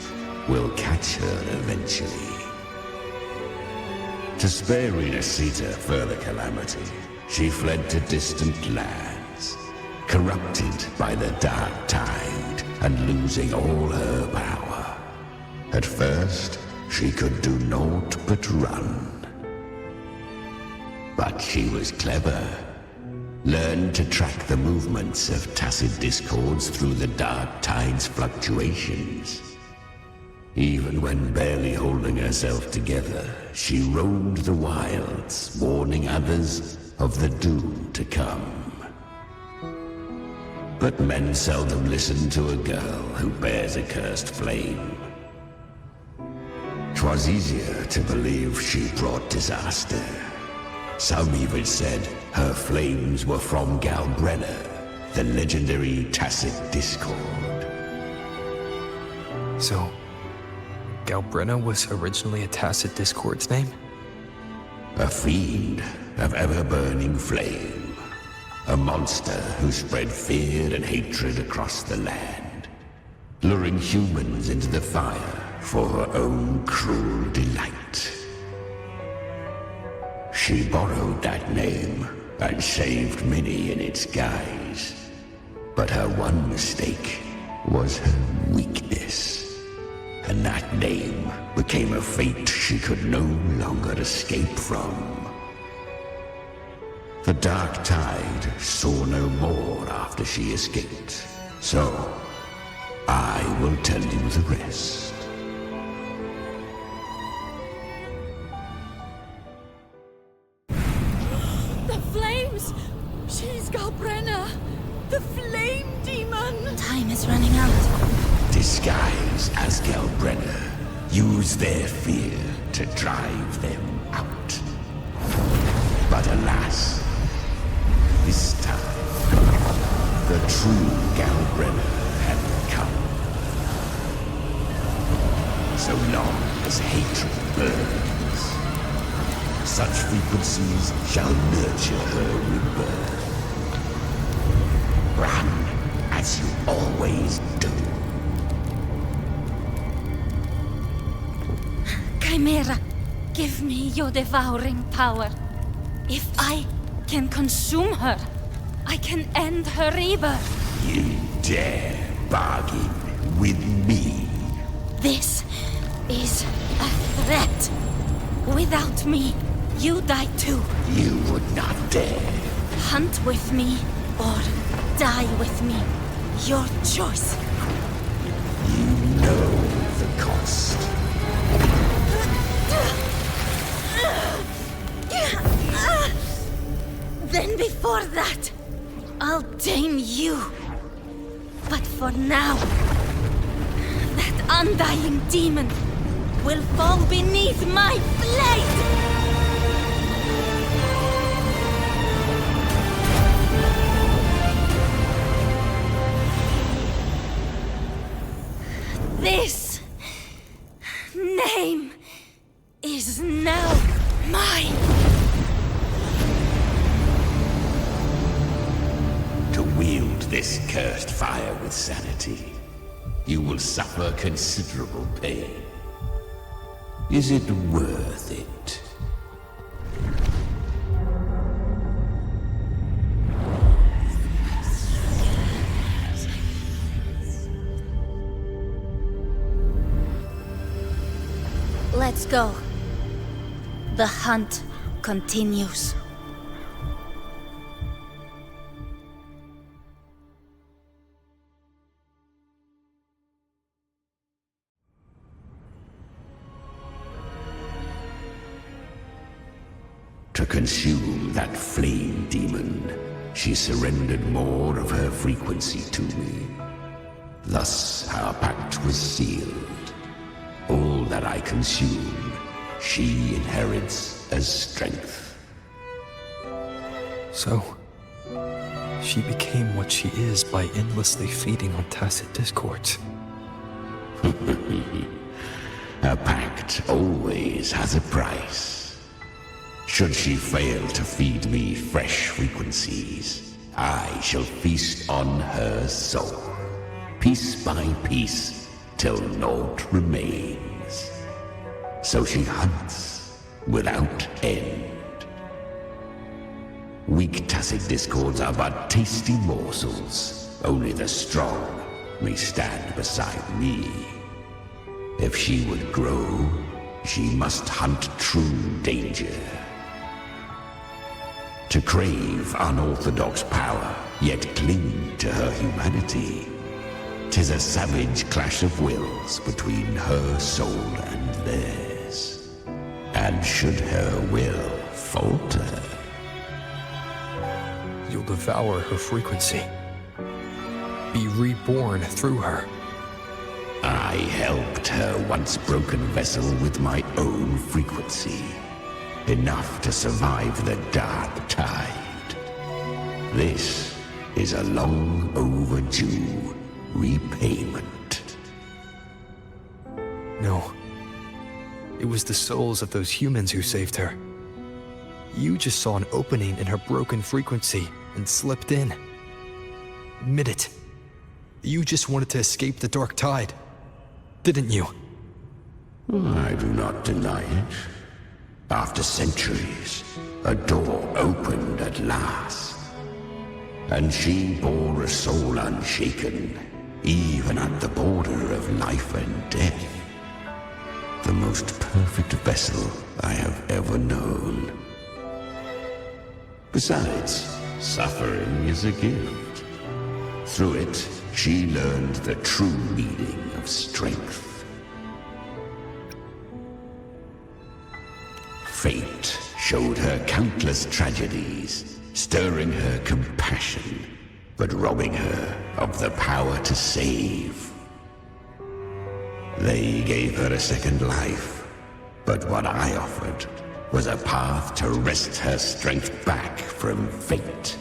Speaker 17: will catch her eventually. To spare Renasita further calamity, she fled to distant lands, corrupted by the dark tide and losing all her power. At first, she could do naught but run. But she was clever. Learned to track the movements of tacit discords through the dark tide's fluctuations. Even when barely holding herself together, she roamed the wilds, warning others of the doom to come. But men seldom listen to a girl who bears a cursed flame. 'Twas easier to believe she brought disaster. Some even said her flames were from Galbrena, the legendary tacit discord.
Speaker 2: So, Galbrena was originally a tacit discord's name?
Speaker 17: A fiend of ever-burning flame. A monster who spread fear and hatred across the land, luring humans into the fire for her own cruel delight. She borrowed that name and saved many in its guise. But her one mistake was her weakness. And that name became a fate she could no longer escape from. The dark tide saw no more after she escaped. So, I will tell you the rest.
Speaker 15: The flames! She's Galbrena! The flame demon!
Speaker 20: Time is running out.
Speaker 17: Disguise as Galbrena. Use their fear to drive them out. But alas, this time, the true Galbrena had come. So long as hatred burns, such frequencies shall nurture her rebirth. Run as you always do.
Speaker 15: Chimera, give me your devouring power. If I can consume her, I can end her rebirth.
Speaker 17: You dare bargain with me?
Speaker 15: This is a threat. Without me, you die too.
Speaker 17: You would not dare.
Speaker 15: Hunt with me or die with me. Your choice.
Speaker 17: You know the cost.
Speaker 15: Then before that, I'll tame you. But for now, that undying demon will fall beneath my blade! This name is now mine.
Speaker 17: To wield this cursed fire with sanity, you will suffer considerable pain. Is it worth it?
Speaker 15: Let's go. The hunt continues.
Speaker 17: To consume that flame demon, she surrendered more of her frequency to me. Thus our pact was sealed. All that I consume, she inherits as strength.
Speaker 2: So, she became what she is by endlessly feeding on tacit discords.
Speaker 17: A pact always has a price. Should she fail to feed me fresh frequencies, I shall feast on her soul, piece by piece, till naught remains. So she hunts without end. Weak tacit discords are but tasty morsels. Only the strong may stand beside me. If she would grow, she must hunt true danger. To crave unorthodox power, yet cling to her humanity, 'tis a savage clash of wills between her soul and theirs. And should her will falter,
Speaker 2: you'll devour her frequency. Be reborn through her.
Speaker 17: I helped her once broken vessel with my own frequency. Enough to survive the dark tide. This is a long overdue repayment.
Speaker 2: No. It was the souls of those humans who saved her. You just saw an opening in her broken frequency and slipped in. Admit it. You just wanted to escape the dark tide, didn't you?
Speaker 17: I do not deny it. After centuries, a door opened at last. And she bore a soul unshaken, even at the border of life and death. The most perfect vessel I have ever known. Besides, suffering is a gift. Through it, she learned the true meaning of strength. Fate showed her countless tragedies, stirring her compassion, but robbing her of the power to save. They gave her a second life, but what I offered was a path to wrest her strength back from fate.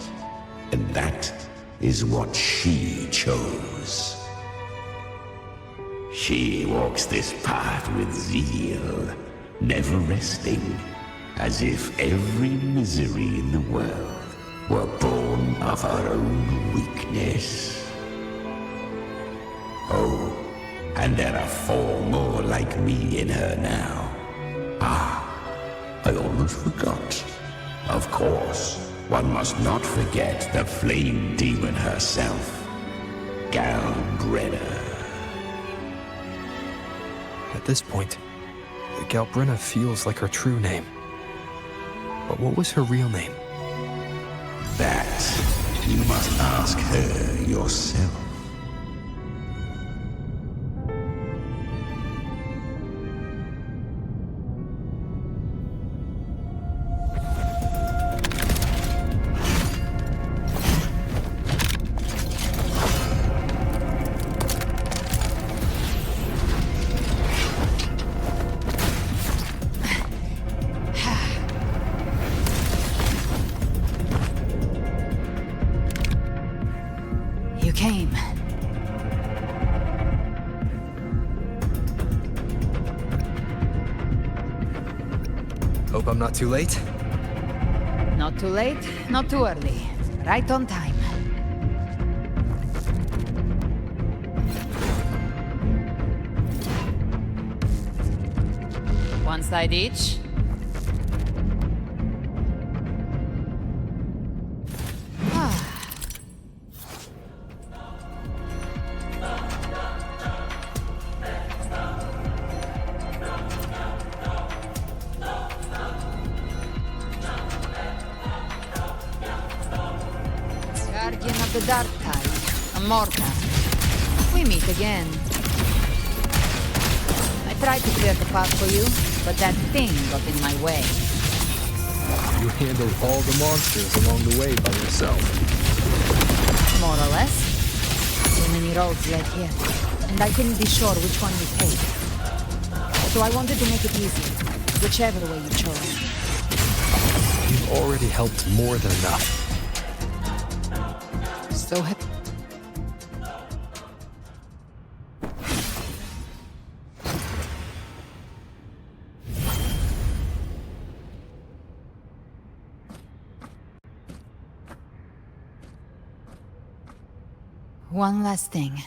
Speaker 17: And that is what she chose. She walks this path with zeal, never resting, as if every misery in the world were born of her own weakness. Oh, and there are 4 more like me in her now. I almost forgot. Of course, one must not forget the flame demon herself, Galbrena.
Speaker 2: At this point, Galbrena feels like her true name. But what was her real name?
Speaker 17: That you must ask her yourself.
Speaker 7: You came.
Speaker 2: Hope I'm not too late?
Speaker 7: Not too late, not too early. Right on time. One side each. Guardian of the Dark Tide, Amorta. We meet again. I tried to clear the path for you, but that thing got in my way.
Speaker 2: You handled all the monsters along the way by yourself.
Speaker 7: More or less. So many roads led here, and I couldn't be sure which one we take. So I wanted to make it easy, whichever way you chose.
Speaker 2: You've already helped more than enough.
Speaker 7: So happy. One last thing.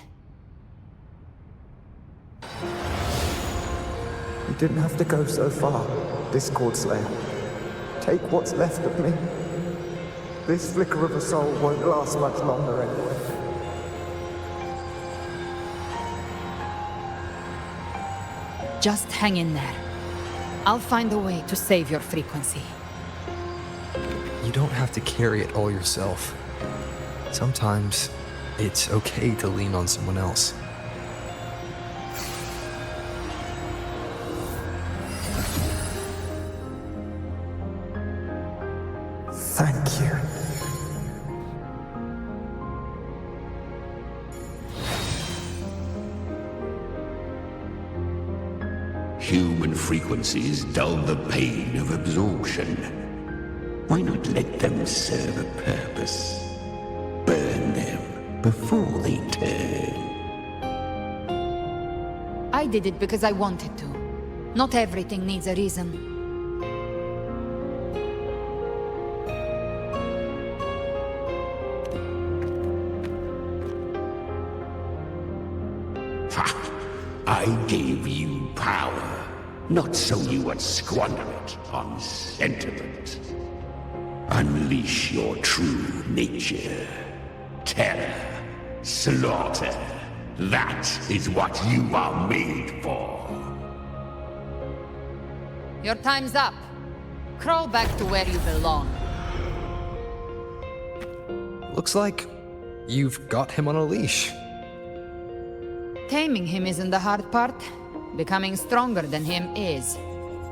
Speaker 10: You didn't have to go so far, Discord Slayer. Take what's left of me. This flicker of a soul won't last much longer anyway.
Speaker 7: Just hang in there. I'll find a way to save your frequency.
Speaker 2: You don't have to carry it all yourself. Sometimes it's okay to lean on someone else.
Speaker 10: Thank you.
Speaker 17: Human frequencies dull the pain of absorption. Why not let them serve a purpose? Burn them before they turn.
Speaker 7: I did it because I wanted to. Not everything needs a reason.
Speaker 17: I gave you power, not so you would squander it on sentiment. Unleash your true nature. Terror, slaughter. That is what you are made for.
Speaker 7: Your time's up. Crawl back to where you belong.
Speaker 2: Looks like you've got him on a leash.
Speaker 7: Taming him isn't the hard part. Becoming stronger than him is.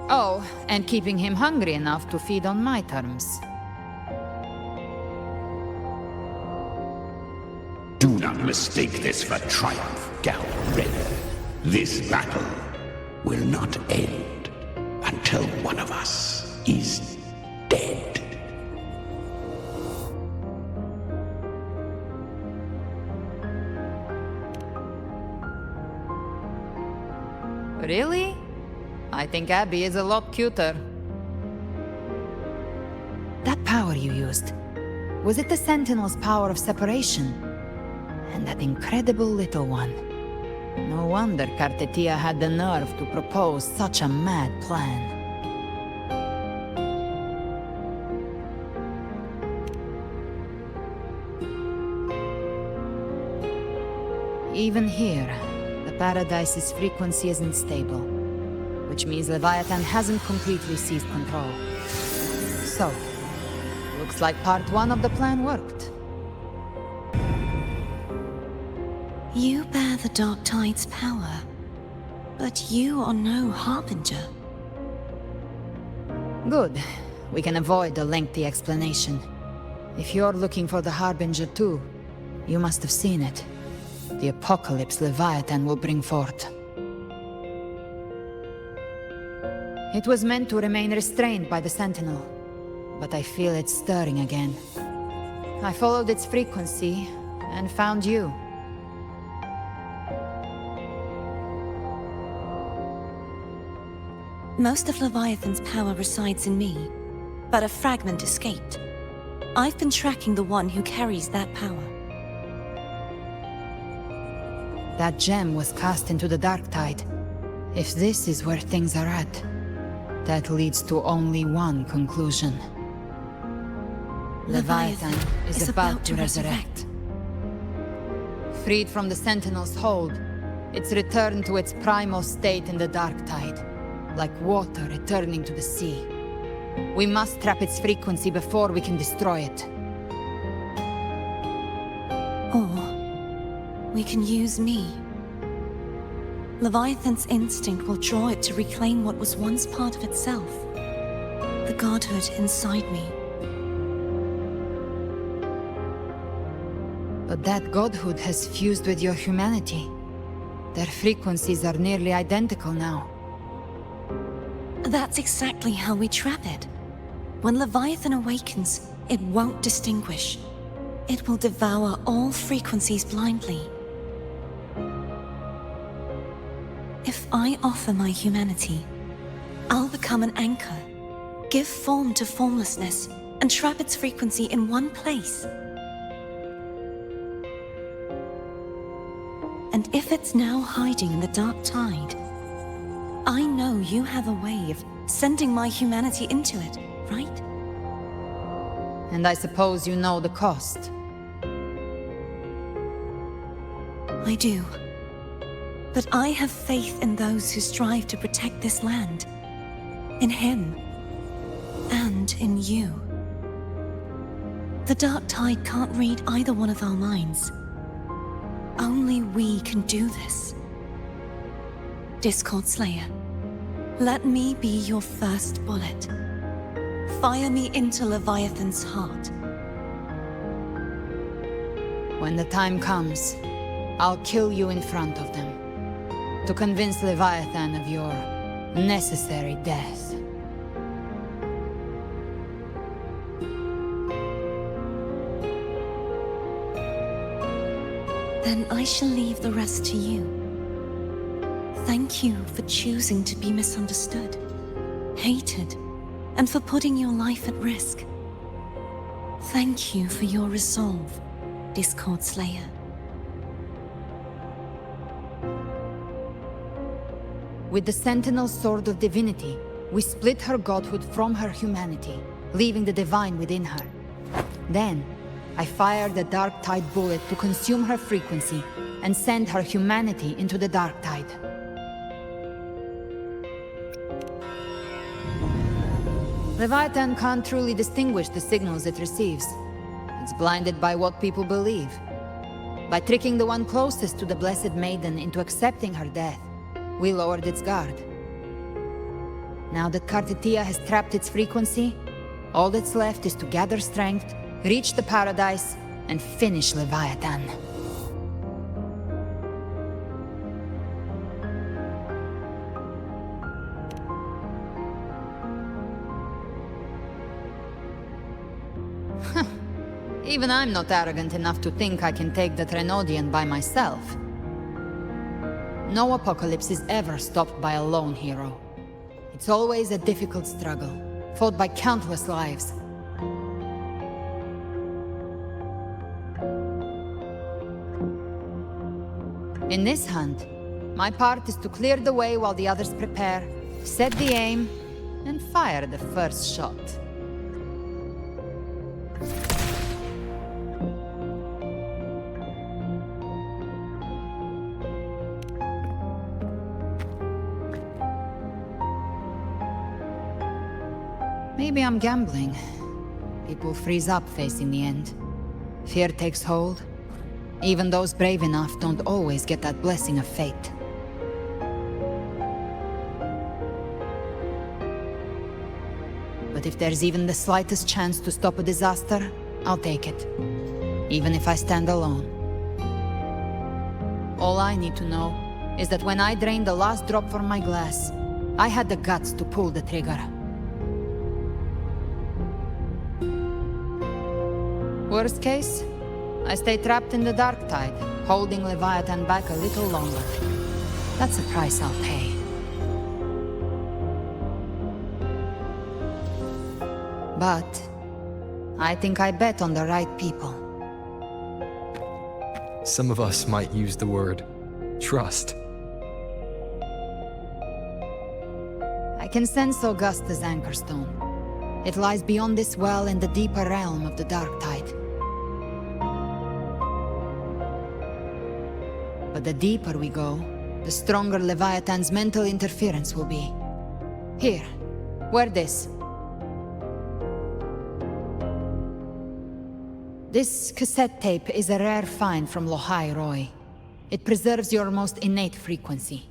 Speaker 7: Oh, and keeping him hungry enough to feed on my terms.
Speaker 17: Do not mistake this for triumph, Galbrena. This battle will not end until one of us is dead.
Speaker 7: Really? I think Abby is a lot cuter. That power you used, was it the Sentinel's power of separation? And that incredible little one. No wonder Kartetia had the nerve to propose such a mad plan. Even here, the Paradise's frequency isn't stable, which means Leviathan hasn't completely seized control. So, looks like part one of the plan worked.
Speaker 18: You bear the Dark Tide's power, but you are no Harbinger.
Speaker 7: Good. We can avoid a lengthy explanation. If you're looking for the Harbinger too, you must have seen it. The apocalypse Leviathan will bring forth. It was meant to remain restrained by the Sentinel, but I feel it stirring again. I followed its frequency and found you.
Speaker 18: Most of Leviathan's power resides in me, but a fragment escaped. I've been tracking the one who carries that power.
Speaker 7: That gem was cast into the Dark Tide. If this is where things are at, that leads to only one conclusion. Leviathan is about to resurrect. Freed from the Sentinel's hold, it's returned to its primal state in the Dark Tide, like water returning to the sea. We must trap its frequency before we can destroy it.
Speaker 18: Or we can use me. Leviathan's instinct will draw it to reclaim what was once part of itself. The
Speaker 12: godhood inside me.
Speaker 7: But that godhood has fused with your humanity. Their frequencies are nearly identical now.
Speaker 12: That's exactly how we trap it. When Leviathan awakens, it won't distinguish. It will devour all frequencies blindly. If I offer my humanity, I'll become an anchor, give form to formlessness, and trap its frequency in one place. And if it's now hiding in the dark tide, I know you have a way of sending my humanity into it, right?
Speaker 7: And I suppose you know the cost.
Speaker 12: I do. But I have faith in those who strive to protect this land. In him. And in you. The dark tide can't read either one of our minds. Only we can do this. Discord Slayer, let me be your first bullet. Fire me into Leviathan's heart.
Speaker 7: When the time comes, I'll kill you in front of them, to convince Leviathan of your necessary death.
Speaker 12: Then I shall leave the rest to you. Thank you for choosing to be misunderstood, hated, and for putting your life at risk. Thank you for your resolve, Discord Slayer.
Speaker 7: With the Sentinel Sword of Divinity, we split her godhood from her humanity, leaving the divine within her. Then, I fired the Dark Tide bullet to consume her frequency and send her humanity into the Dark Tide. Leviathan can't truly distinguish the signals it receives. It's blinded by what people believe. By tricking the one closest to the Blessed Maiden into accepting her death, we lowered its guard. Now that Kartitia has trapped its frequency, all that's left is to gather strength, reach the paradise, and finish Leviathan. Even I'm not arrogant enough to think I can take the Trenodian by myself. No apocalypse is ever stopped by a lone hero. It's always a difficult struggle, fought by countless lives. In this hunt, my part is to clear the way while the others prepare, set the aim, and fire the first shot. Maybe I'm gambling. People freeze up facing the end. Fear takes hold. Even those brave enough don't always get that blessing of fate. But if there's even the slightest chance to stop a disaster, I'll take it. Even if I stand alone. All I need to know is that when I drained the last drop from my glass, I had the guts to pull the trigger. Worst case, I stay trapped in the Dark Tide, holding Leviathan back a little longer. That's a price I'll pay. But I think I bet on the right people.
Speaker 2: Some of us might use the word trust.
Speaker 7: I can sense Augusta's Anchorstone. It lies beyond this well in the deeper realm of the Dark Tide. But the deeper we go, the stronger Leviathan's mental interference will be. Here, wear this. This cassette tape is a rare find from Lohai Roy. It preserves your most innate frequency.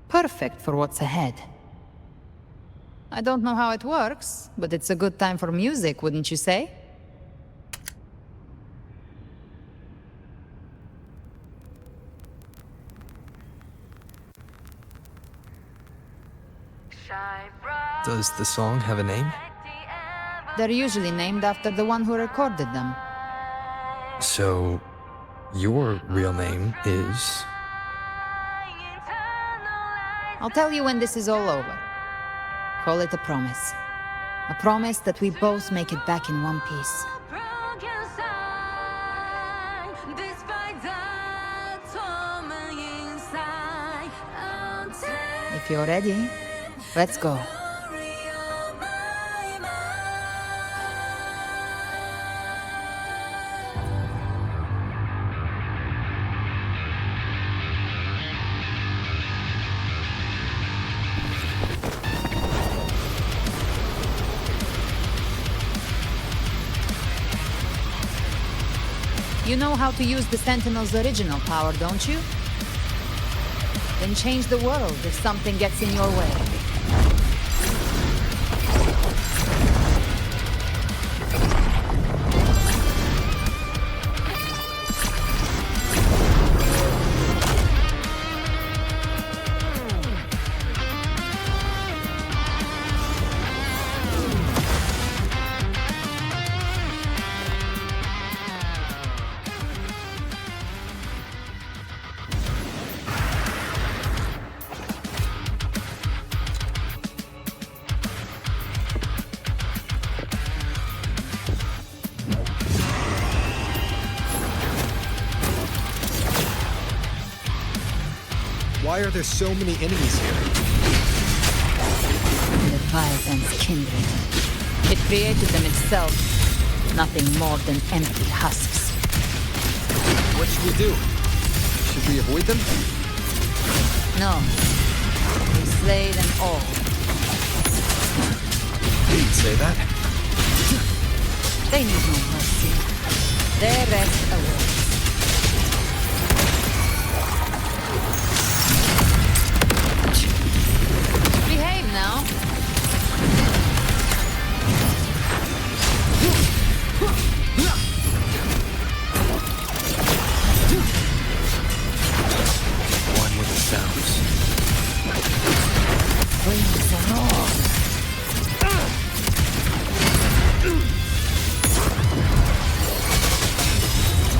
Speaker 7: Perfect for what's ahead. I don't know how it works, but it's a good time for music, wouldn't you say?
Speaker 2: Does the song have a name?
Speaker 7: They're usually named after the one who recorded them.
Speaker 2: So, your real name is...
Speaker 7: I'll tell you when this is all over. Call it a promise. A promise that we both make it back in one piece. If you're ready, let's go. You know how to use the Sentinel's original power, don't you? Then change the world if something gets in your way.
Speaker 3: Why are there so many enemies here?
Speaker 7: Leviathan's kindred. It created them itself. Nothing more than empty husks.
Speaker 3: What should we do? Should we avoid them?
Speaker 7: No. We slay them all.
Speaker 3: You'd say that?
Speaker 7: They need no mercy. Their rest awaits. Behave now.
Speaker 2: One with the sounds.
Speaker 7: Wings and all.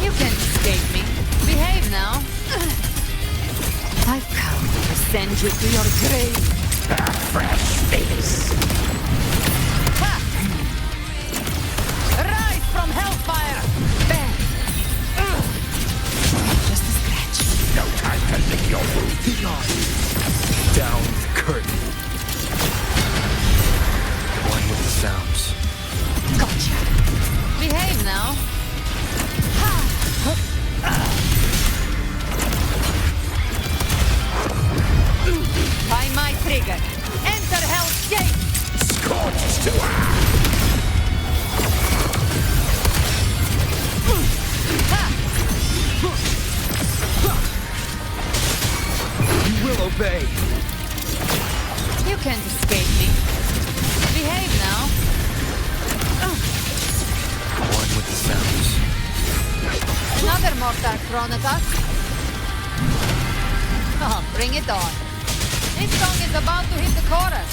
Speaker 7: You can't escape me. Behave now. I've come to send you to your grave.
Speaker 17: A fresh face.
Speaker 7: Ha! Rise from hellfire! Bang! Just a scratch.
Speaker 17: No time to lick your wound.
Speaker 2: Down the curtain. One with the sounds.
Speaker 7: Gotcha. Behave now. By my trigger. Enter Hell's Gate!
Speaker 17: Scorched to earth.
Speaker 3: You will obey.
Speaker 7: You can't escape me. Behave now.
Speaker 2: One with the sounds.
Speaker 7: Another mortar thrown at us. Oh, bring it on. This song is about to hit the chorus.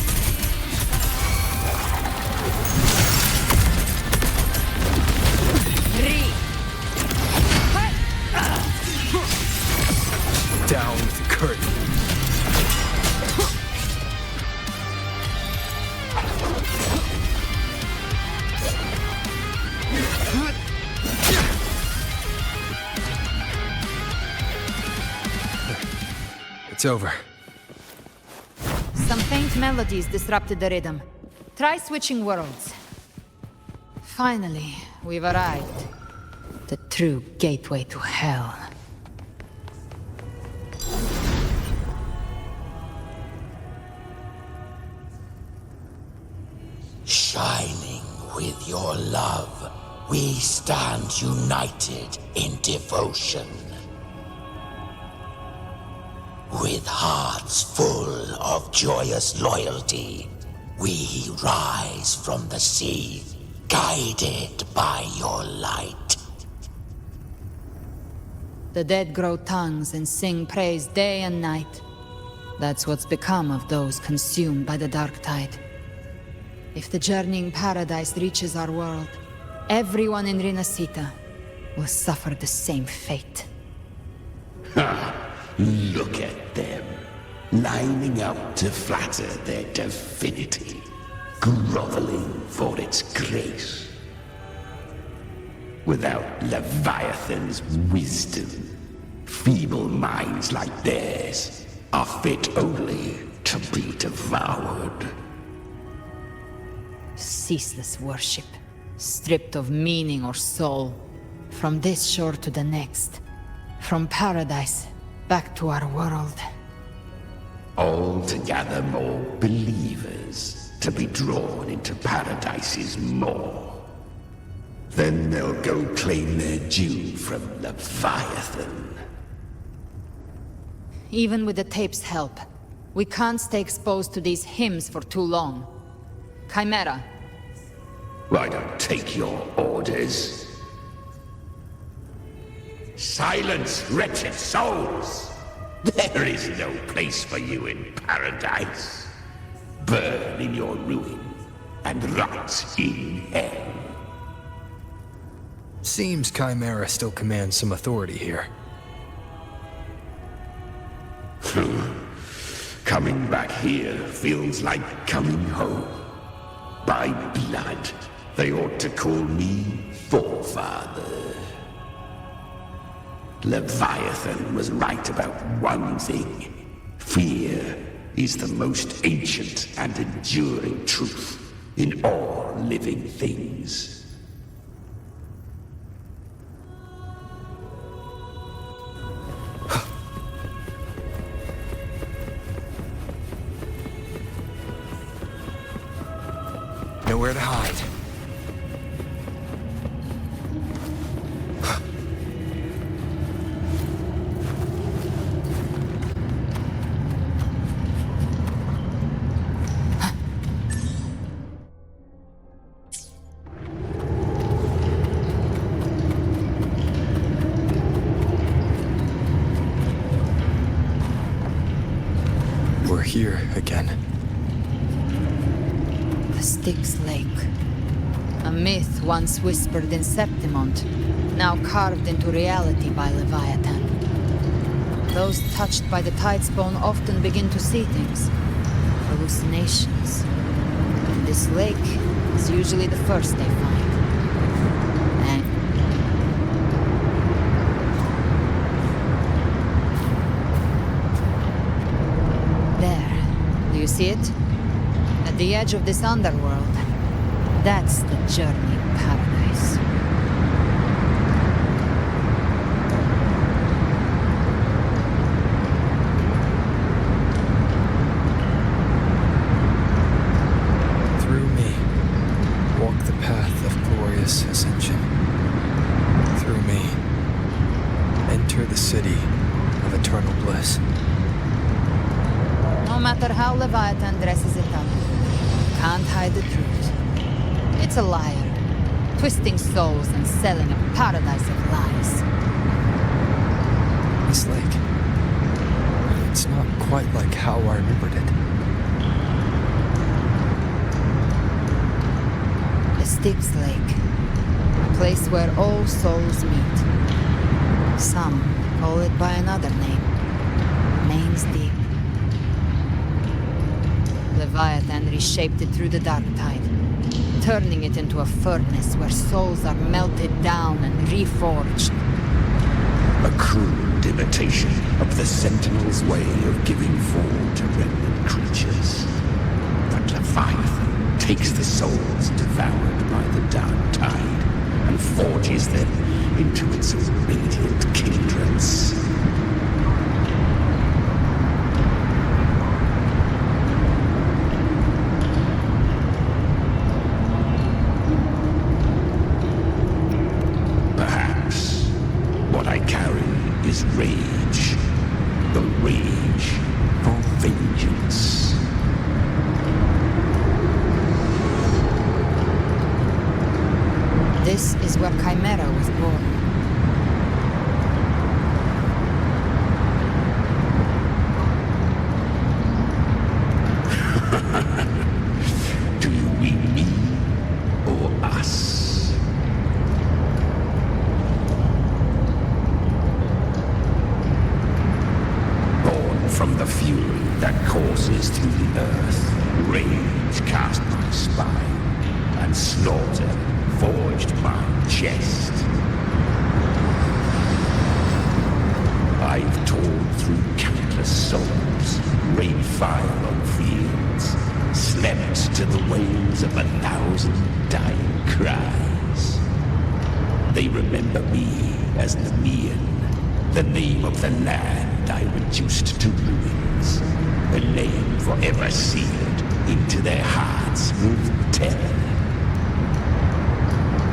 Speaker 7: Three.
Speaker 2: Down with the curtain. It's over.
Speaker 7: Some faint melodies disrupted the rhythm. Try switching worlds. Finally, we've arrived. The true gateway to hell.
Speaker 17: Shining with your love, we stand united in devotion. With hearts full of joyous loyalty, We rise from the sea, guided by your light.
Speaker 7: The dead grow tongues and sing praise day and night. That's what's become of those consumed by the dark tide. If the journeying paradise reaches our world, everyone in Rinasita will suffer the same fate.
Speaker 17: Ha! Look at them, lining up to flatter their divinity, groveling for its grace. Without Leviathan's wisdom, feeble minds like theirs are fit only to be devoured.
Speaker 7: Ceaseless worship, stripped of meaning or soul, from this shore to the next, from paradise back to our world.
Speaker 17: All to gather more believers to be drawn into Paradise's maw. Then they'll go claim their due from Leviathan.
Speaker 7: Even with the tape's help, we can't stay exposed to these hymns for too long. Chimera.
Speaker 17: I don't take your orders. Silence, wretched souls! There is no place for you in paradise. Burn in your ruin and rot in hell.
Speaker 2: Seems Chimera still commands some authority here.
Speaker 17: Coming back here feels like coming home. By blood, they ought to call me Forefather. Leviathan was right about one thing. Fear is the most ancient and enduring truth in all living things.
Speaker 2: Nowhere to hide. We're here again.
Speaker 7: The Styx Lake. A myth once whispered in Septimont, now carved into reality by Leviathan. Those touched by the Tidespawn often begin to see things. Hallucinations. And this lake is usually the first they find. There. Do you see it? At the edge of this underworld. That's the journey paradise.
Speaker 2: Through me, walk the path of glorious ascension. Through me, enter the city of eternal bliss.
Speaker 7: No matter how Leviathan dresses it up, can't hide the truth. It's a liar, twisting souls and selling a paradise of lies.
Speaker 2: This lake, it's not quite like how I remembered it.
Speaker 7: The Styx Lake, a place where all souls meet. Some call it by another name, Main's Deep. Leviathan reshaped it through the dark tide, turning it into a furnace where souls are melted down and reforged.
Speaker 17: A crude imitation of the Sentinel's way of giving form to remnant creatures. But Leviathan takes the souls devoured by the dark tide and forges them into its radiant kindreds. Is rage. The rage for vengeance.
Speaker 7: is where Chimera was born.
Speaker 17: Do you mean me or us? Born from the fury that courses through the earth, rage cast my spine, and slaughter forged my chest. I've torn through countless souls, rained fire on fields, slept to the wails of 1,000 dying cries. They remember me as Nemean, the name of the land I reduced to ruins, a name forever sealed into their hearts with terror.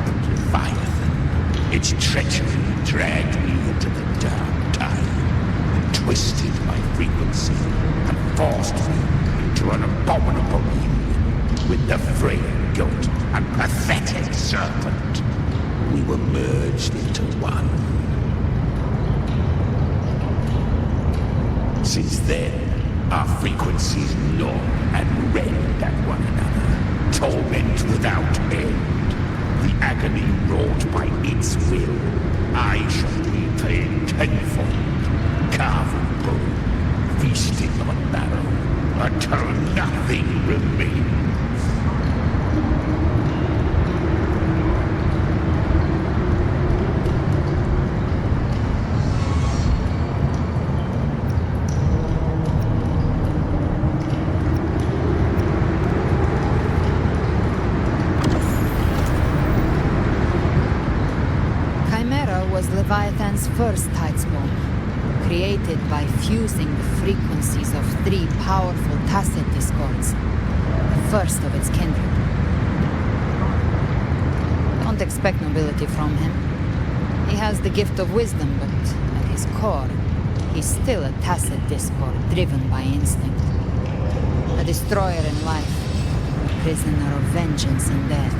Speaker 17: But Leviathan, its treachery dragged me into the dark time, and twisted my frequency, and forced me into an abominable union with the frail goat and pathetic serpent. We were merged into one. Since then, our frequencies gnaw and rend at one another, torment without end. The agony wrought by its will, I shall repay tenfold, carving bone, feasting on marrow, until nothing remains.
Speaker 7: Leviathan's first Tidespawn, created by fusing the frequencies of 3 powerful tacit discords, the first of its kindred. Don't expect nobility from him. He has the gift of wisdom, but at his core, he's still a tacit discord driven by instinct. A destroyer in life, a prisoner of vengeance and death.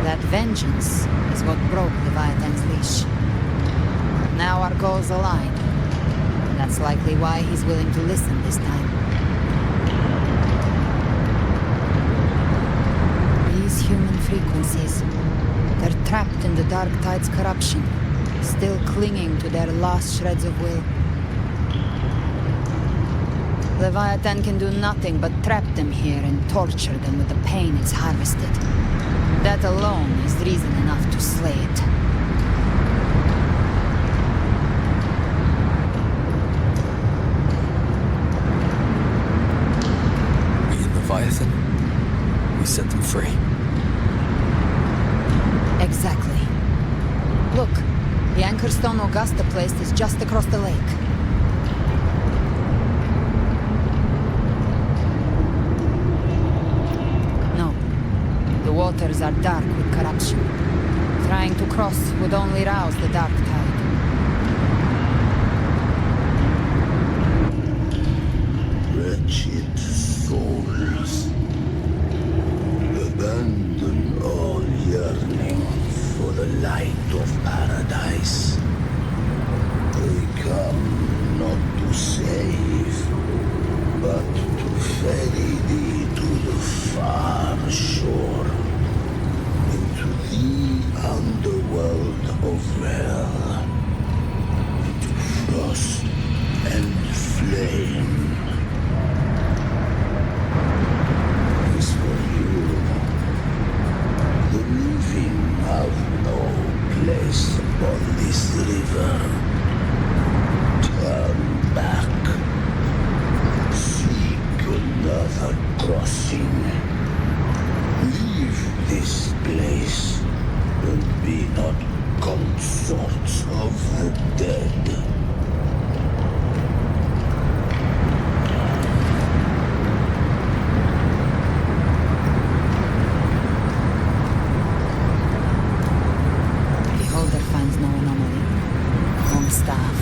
Speaker 7: That vengeance is what broke Leviathan's leash. Now our goals align. And that's likely why he's willing to listen this time. These human frequencies, they're trapped in the Dark Tide's corruption, still clinging to their last shreds of will. Leviathan can do nothing but trap them here and torture them with the pain it's harvested. That alone is reason enough to slay it.
Speaker 2: We and Leviathan, we set them free.
Speaker 7: Exactly. Look, the Anchorstone Augusta place is just across the lake. The waters are dark with corruption. Trying to cross would only rouse the Dark Tide.
Speaker 8: Wretched souls, abandon all yearning for the light of paradise. They come not to save, but to ferry thee to the far shore, into the underworld of hell, into frost and flame. As for you, the living have no place upon this river. Turn back. Seek another crossing. Leave this place and be not consorts of the dead.
Speaker 7: Beholder finds no anomaly. Home staff,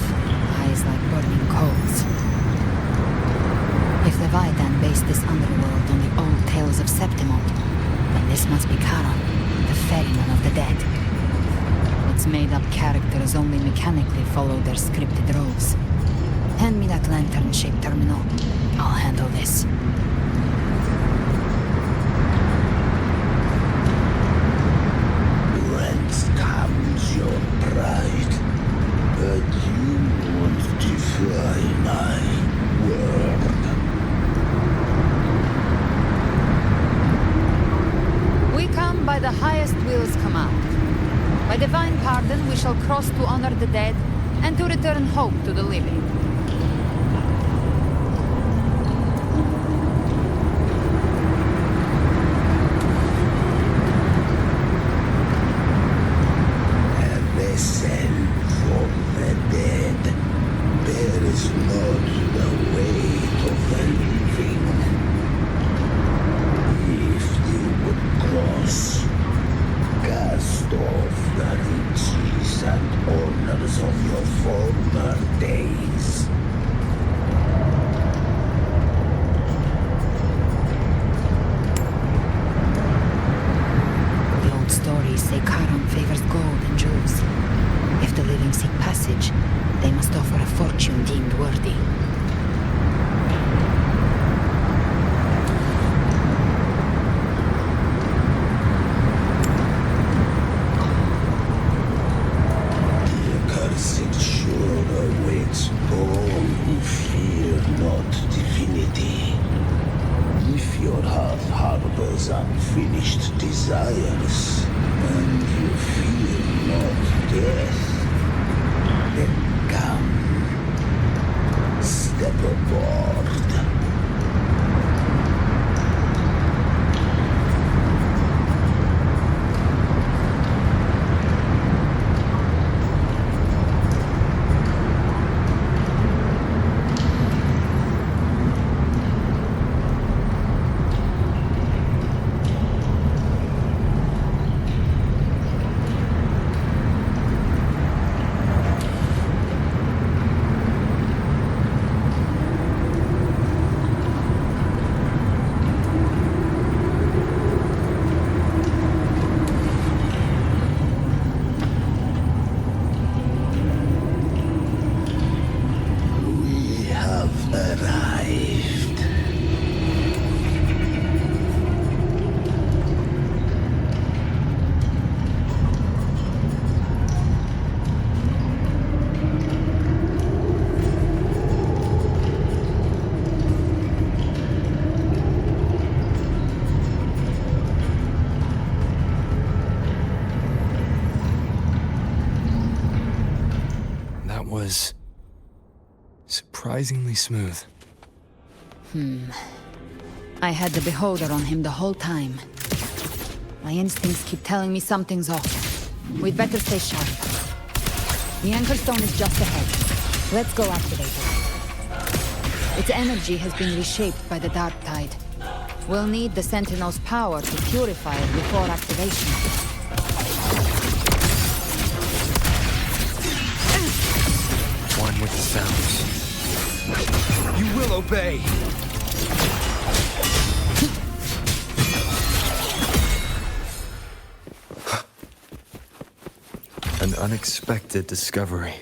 Speaker 7: eyes like burning coals. If Leviathan based this underworld on the old tales of Septimum, then this must be Charon, the ferryman of the dead. Its made-up characters only mechanically follow their scripted roles. Hand me that lantern-shaped terminal. I'll handle this.
Speaker 17: Whence comes your pride? But you won't defy my word.
Speaker 7: We come by the highest will's command. By divine pardon, we shall cross to honor the dead and to return hope to the living.
Speaker 17: Listen from the dead. There is not the way of the living. If you would cross, cast off the riches and honors of your former days.
Speaker 7: The old stories say Charon favors gold and jewels. If the living seek passage, they must offer a fortune deemed worthy.
Speaker 17: The accursed sure awaits all who fear not divinity. If your heart harbors unfinished desires, and you fear not death, then come, step aboard. Arrived.
Speaker 2: That was surprisingly smooth.
Speaker 7: I had the beholder on him the whole time. My instincts keep telling me something's off. We'd better stay sharp. The anchor stone is just ahead. Let's go activate it. Its energy has been reshaped by the dark tide. We'll need the Sentinel's power to purify it before activation.
Speaker 2: One with the sounds. You will obey! An unexpected discovery.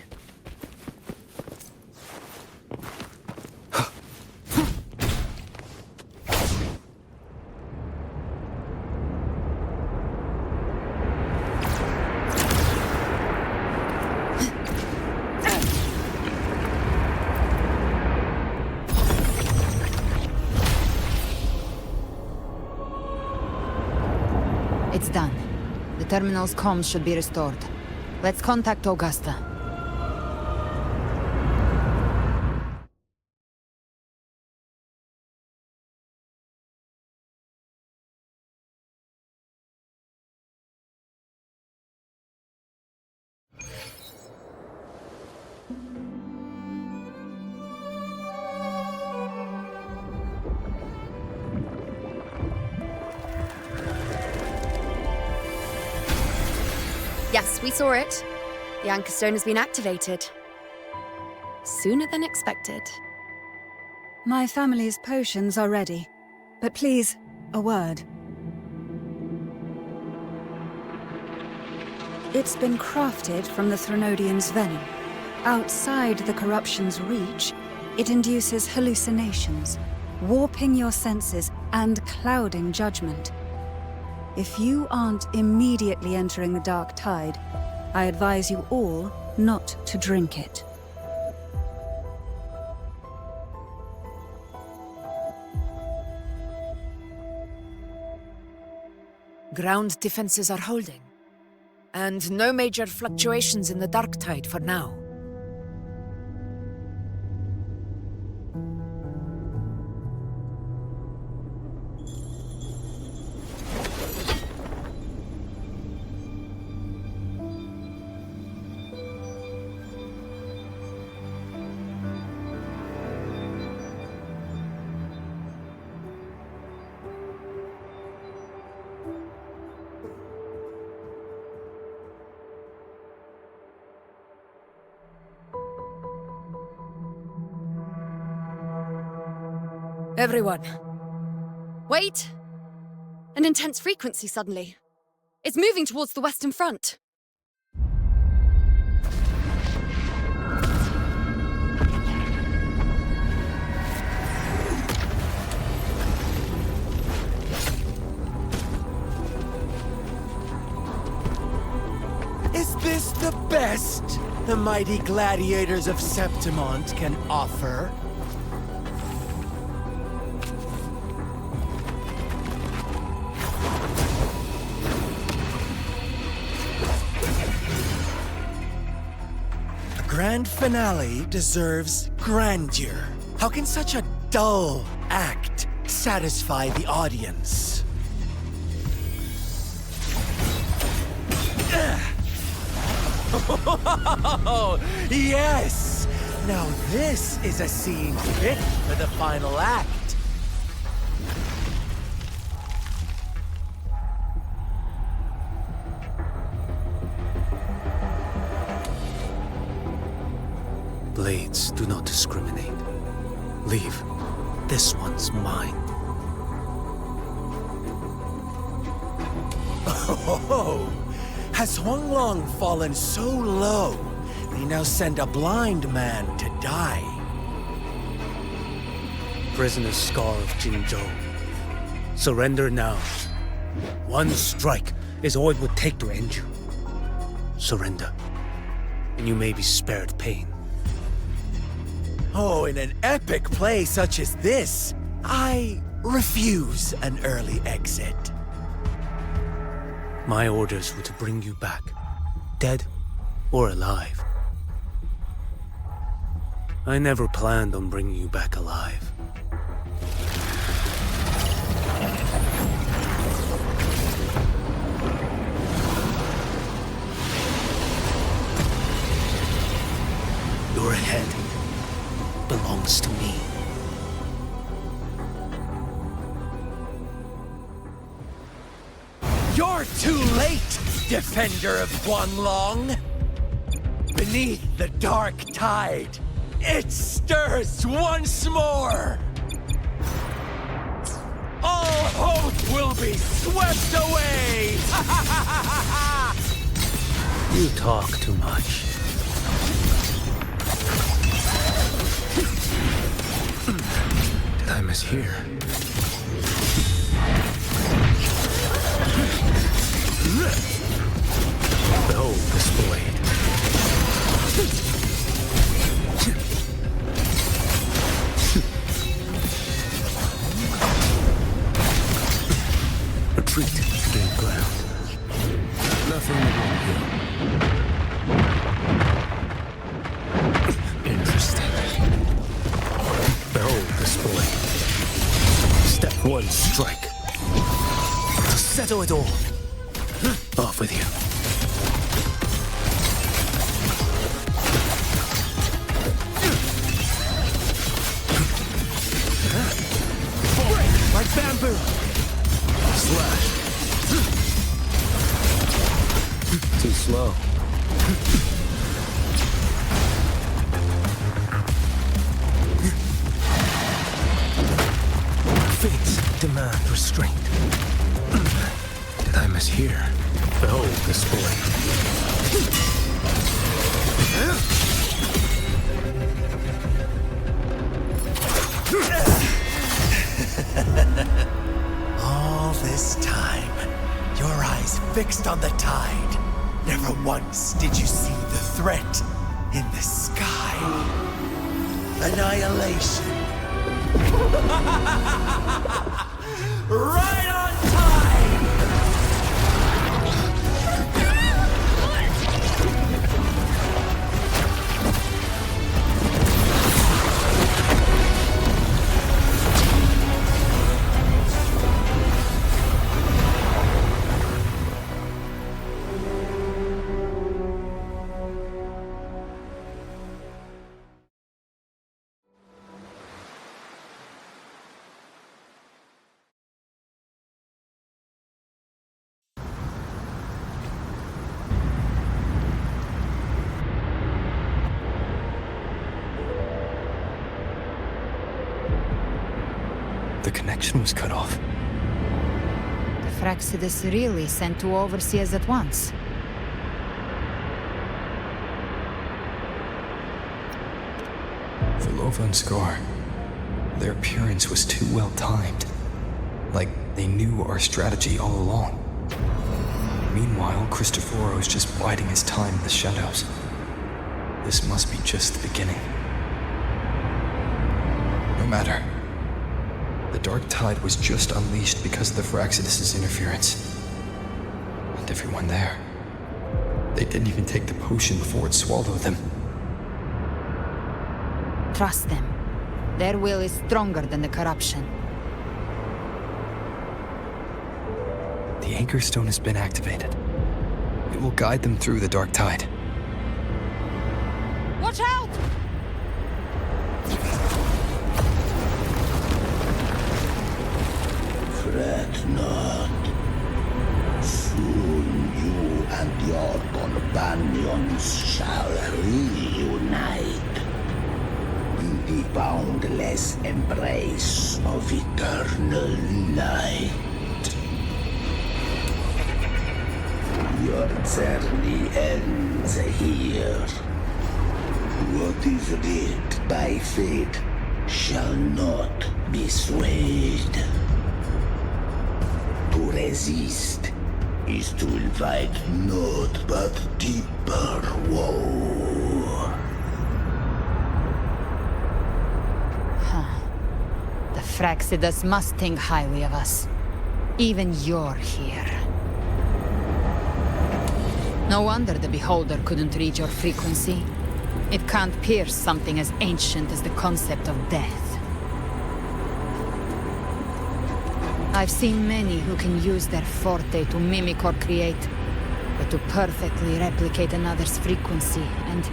Speaker 7: It's done. The terminal's comms should be restored. Let's contact Augusta.
Speaker 21: Yes, we saw it. The anchor stone has been activated. Sooner than expected.
Speaker 14: My family's potions are ready. But please, a word. It's been crafted from the Threnodian's venom. Outside the corruption's reach, it induces hallucinations, warping your senses and clouding judgment. If you aren't immediately entering the dark tide, I advise you all not to drink it.
Speaker 22: Ground defenses are holding. And no major fluctuations in the dark tide for now. Everyone.
Speaker 6: Wait! An intense frequency suddenly. It's moving towards the Western Front.
Speaker 13: Is this the best the mighty gladiators of Septimont can offer? Grand finale deserves grandeur. How can such a dull act satisfy the audience? Oh, yes! Now this is a scene fit for the final act.
Speaker 1: Blades do not discriminate. Leave. This one's mine.
Speaker 13: Oh, has Huanglong fallen so low, they now send a blind man to die?
Speaker 1: Prisoner Scar of Jinzhou. Surrender now. One strike is all it would take to end you. Surrender, and you may be spared pain.
Speaker 13: Oh, in an epic play such as this, I refuse an early exit.
Speaker 1: My orders were to bring you back, dead or alive. I never planned on bringing you back alive. Your head belongs to me.
Speaker 13: You're too late, defender of Huanglong! Beneath the dark tide, it stirs once more! All hope will be swept away!
Speaker 1: You talk too much. Did I mishear? Behold this blade. Retreat to gain ground. Nothing wrong here. Interesting. Behold this blade. Step one, strike. To settle it all. Off with you.
Speaker 13: Break like bamboo!
Speaker 1: Slash. Too slow. Fates demand restraint. Did I mishear? Behold the spoil.
Speaker 11: All this time, your eyes fixed on the tide. Never once did you see the threat in the sky. Annihilation. Right on time!
Speaker 2: The connection was cut off.
Speaker 7: The Fraxidus really sent two overseers at once.
Speaker 2: Volova and Scar, their appearance was too well timed. Like they knew our strategy all along. Meanwhile, Cristoforo's just biding his time in the shadows. This must be just the beginning. No matter. The Dark Tide was just unleashed because of the Fraxidus' interference. And everyone there. They didn't even take the potion before it swallowed them.
Speaker 7: Trust them. Their will is stronger than the corruption.
Speaker 2: The Anchor Stone has been activated. It will guide them through the Dark Tide.
Speaker 7: Watch out!
Speaker 17: Fret not. Soon you and your companions shall reunite in the boundless embrace of eternal light. Your journey ends here. What is writ by fate shall not be swayed. To resist is to invite naught but deeper woe.
Speaker 7: The Fraxidus must think highly of us. Even you're here. No wonder the Beholder couldn't read your frequency. It can't pierce something as ancient as the concept of death. I've seen many who can use their forte to mimic or create, but to perfectly replicate another's frequency and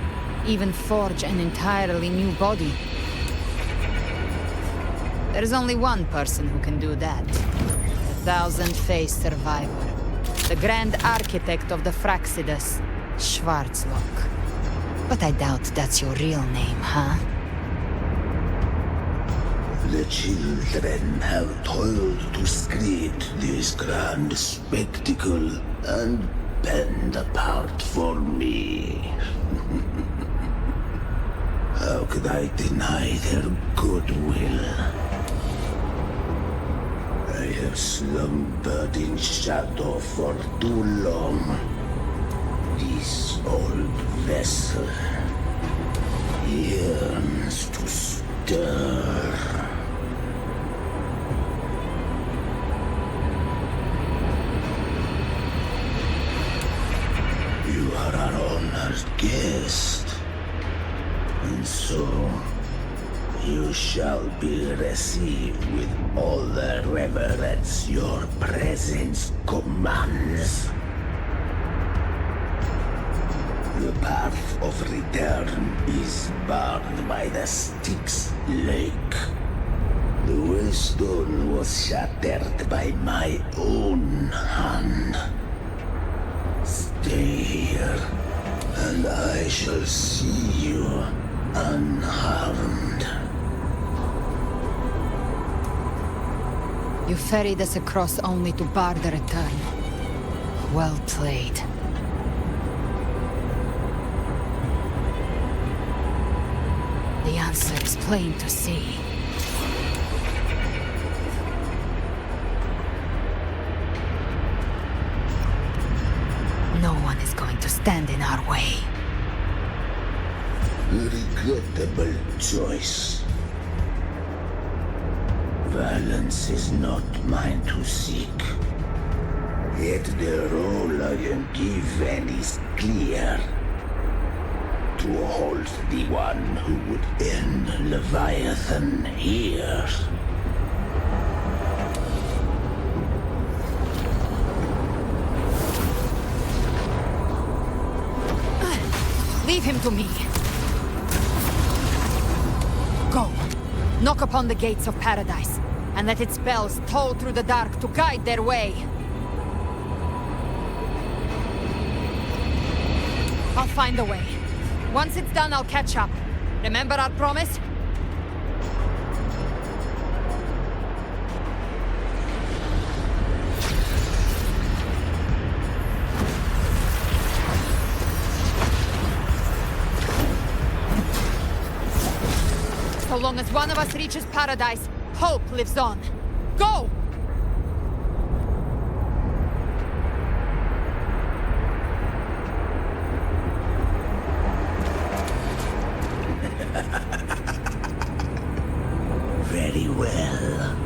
Speaker 7: even forge an entirely new body. There's only one person who can do that. The thousand-faced survivor. The Grand Architect of the Fraxidus, Schwarzlock. But I doubt that's your real name, huh?
Speaker 17: The children have toiled to create this grand spectacle and bend apart for me. How could I deny their goodwill? I have slumbered in shadow for too long. This old vessel yearns to stir. You are our honored guest, and so you shall be received with all the reverence your presence commands. The path of return is barred by the Styx Lake. The Wellstone was shattered by my own hand. Stay here, and I shall see you unharmed.
Speaker 7: You ferried us across only to bar the return. Well played. The answer is plain to see. No one is going to stand in our way.
Speaker 17: Regrettable choice. Violence is not mine to seek. Yet the role I am given is clear. To hold the one who would end Leviathan here.
Speaker 7: Leave him to me. Go. Knock upon the gates of paradise, and let its bells toll through the dark to guide their way. I'll find a way. Once it's done, I'll catch up. Remember our promise? So long as one of us reaches paradise, hope lives on. Go!
Speaker 17: Very well.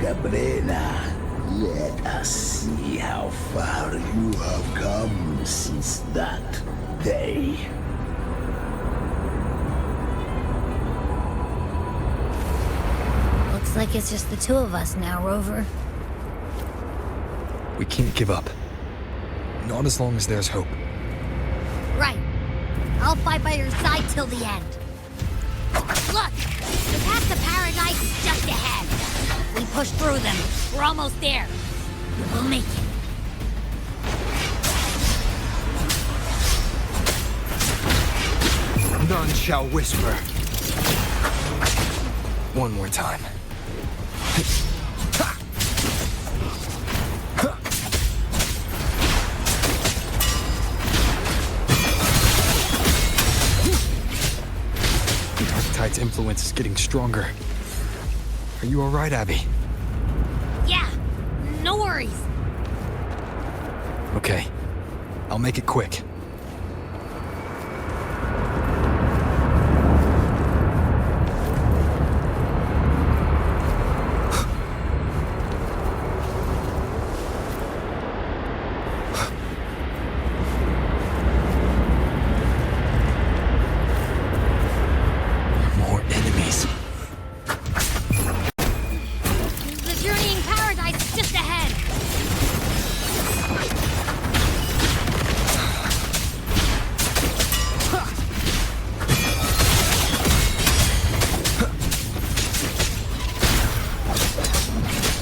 Speaker 17: Galbrena, let us see how far you have come since that day.
Speaker 20: Looks like it's just the two of us now, Rover.
Speaker 2: We can't give up. Not as long as there's hope.
Speaker 20: Right. I'll fight by your side till the end. Look! The path to paradise is just ahead. We push through them. We're almost there. We'll make it.
Speaker 2: None shall whisper. One more time. Archetype's influence is getting stronger. Are you alright, Abby?
Speaker 20: Yeah, no worries.
Speaker 2: Okay. I'll make it quick.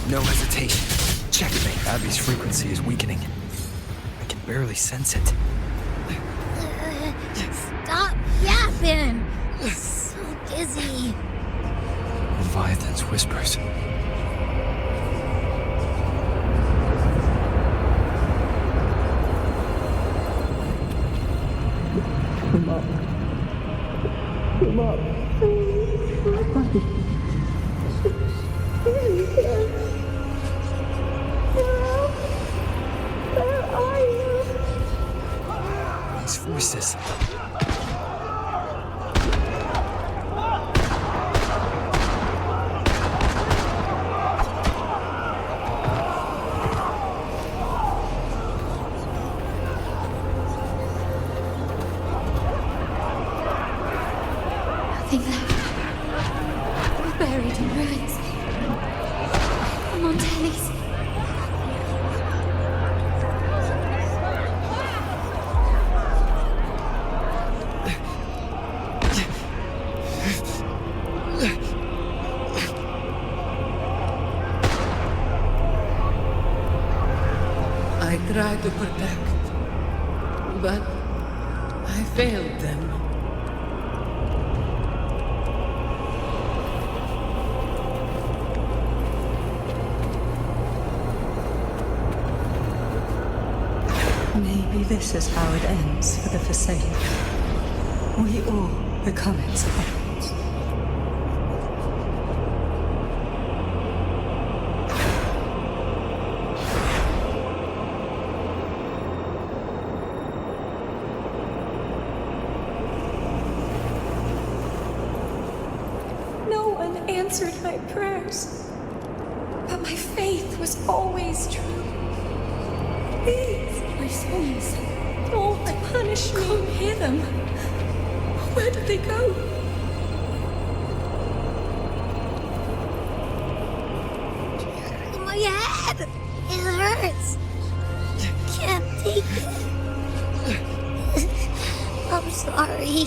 Speaker 2: No hesitation. Checkmate. Abby's frequency is weakening. I can barely sense it.
Speaker 20: Stop yapping! So dizzy.
Speaker 2: Leviathan's whispers.
Speaker 8: Come up. Come up.
Speaker 20: Where are you?
Speaker 2: These voices.
Speaker 15: Nothing left. We're buried in ruins. I'm on Tennis.
Speaker 4: I tried to protect, but I failed them.
Speaker 9: Maybe this is how it ends for the Forsaken. We all become its puppets.
Speaker 15: No one answered my prayers, but my faith was always true. Please, my sons, don't punish me. Can't hear them. Where did they go?
Speaker 20: My head! It hurts! Can't take it. I'm sorry.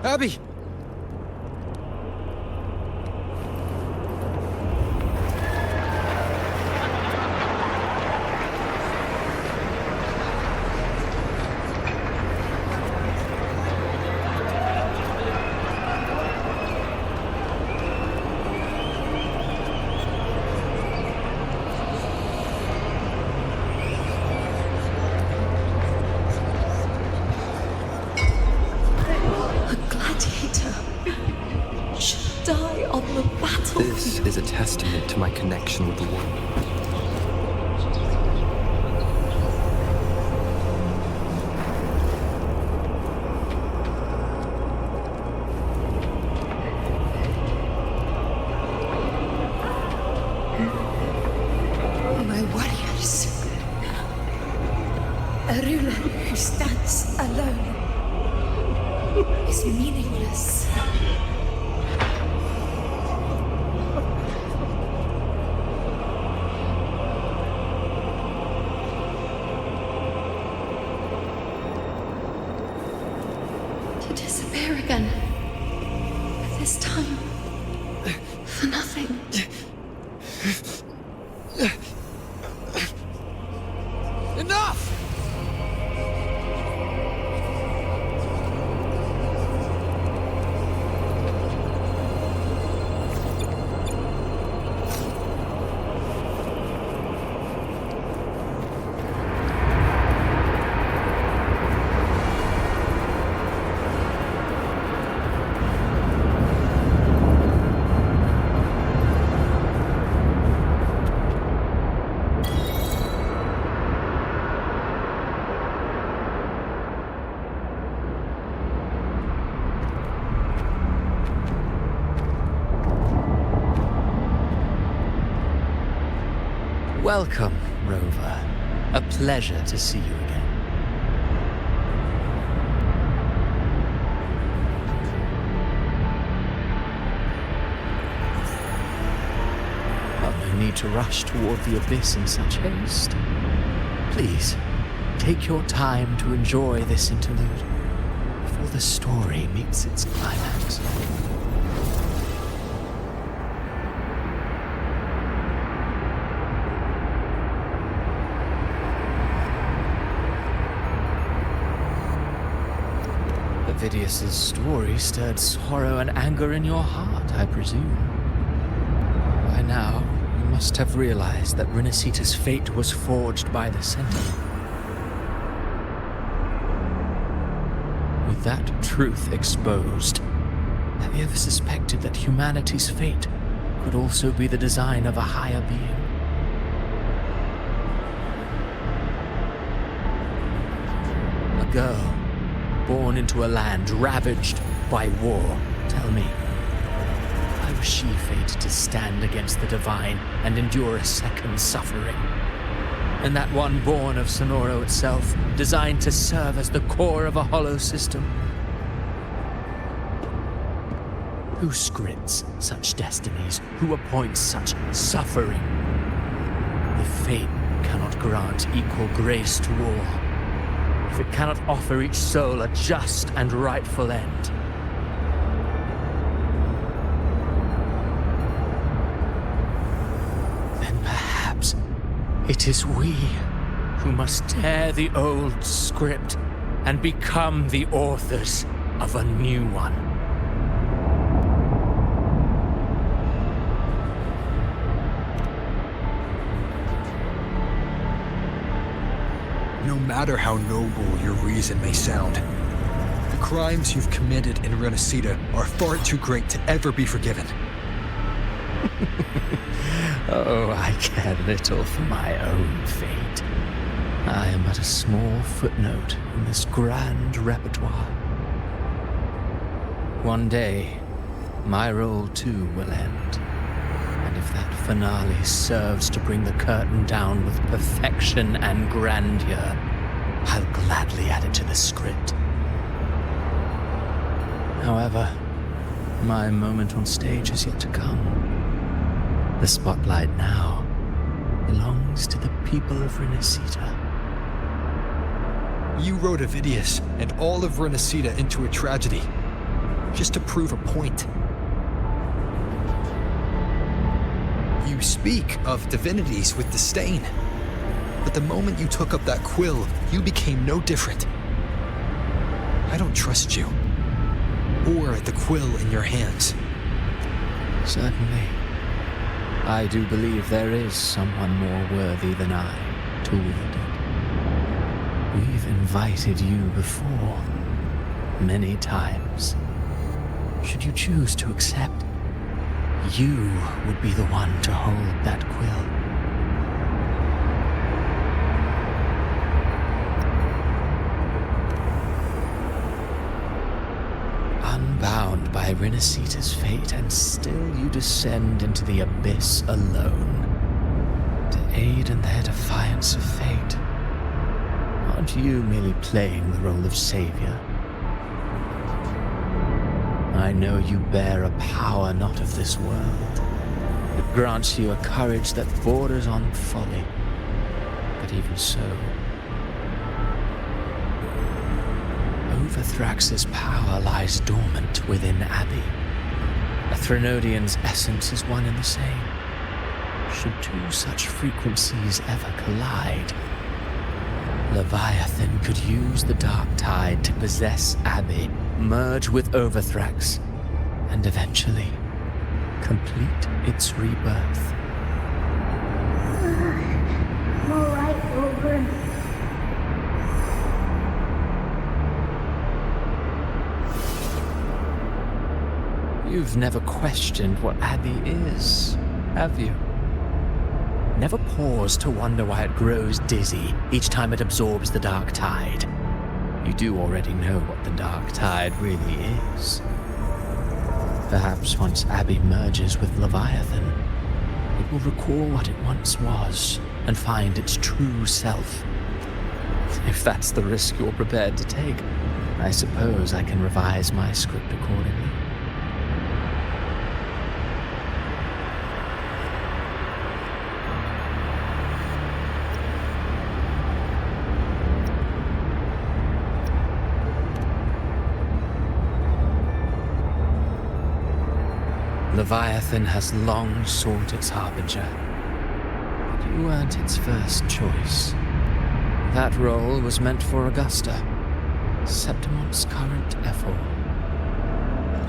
Speaker 2: Abby! This is a testament to my connection with the world.
Speaker 15: My warriors. A ruler who stands alone is meaningless. To disappear again. This time, for nothing.
Speaker 2: Enough!
Speaker 16: Welcome, Rover. A pleasure to see you again. No need to rush toward the abyss in such haste. Please, take your time to enjoy this interlude before the story meets its climax. Vidius's story stirred sorrow and anger in your heart, I presume. By now, you must have realized that Renacita's fate was forged by the Sentinel. With that truth exposed, have you ever suspected that humanity's fate could also be the design of a higher being? A girl born into a land ravaged by war. Tell me, why was she fated to stand against the divine and endure a second suffering? And that one born of Sonoro itself, designed to serve as the core of a hollow system? Who scripts such destinies? Who appoints such suffering? If fate cannot grant equal grace to all, if it cannot offer each soul a just and rightful end, then perhaps it is we who must tear the old script and become the authors of a new one.
Speaker 2: No matter how noble your reason may sound, the crimes you've committed in Renacita are far too great to ever be forgiven.
Speaker 16: Oh, I care little for my own fate. I am but a small footnote in this grand repertoire. One day, my role too will end. And if that finale serves to bring the curtain down with perfection and grandeur, I'll gladly add it to the script. However, my moment on stage is yet to come. The spotlight now belongs to the people of Renacita.
Speaker 2: You wrote Avidius and all of Renacita into a tragedy, just to prove a point. You speak of divinities with disdain, but the moment you took up that quill, you became no different. I don't trust you, or the quill in your hands.
Speaker 16: Certainly. I do believe there is someone more worthy than I to wield it. We've invited you before, many times. Should you choose to accept, you would be the one to hold that quill. Unbound by Renacita's fate, and still you descend into the abyss alone, to aid in their defiance of fate. Aren't you merely playing the role of savior? I know you bear a power not of this world. It grants you a courage that borders on folly. But even so, Overthrax's power lies dormant within Abbey. A Threnodian's essence is one and the same. Should two such frequencies ever collide, Leviathan could use the dark tide to possess Abbey, merge with Overthrax, and eventually complete its rebirth.
Speaker 20: I'm alright, Wilbur.
Speaker 16: You've never questioned what Abbey is, have you? Never paused to wonder why it grows dizzy each time it absorbs the dark tide. You do already know what the dark tide really is. Perhaps once Abbey merges with Leviathan, it will recall what it once was and find its true self. If that's the risk you're prepared to take, I suppose I can revise my script accordingly. Leviathan has long sought its harbinger, but you weren't its first choice. That role was meant for Augusta, Septimon's current Ethel.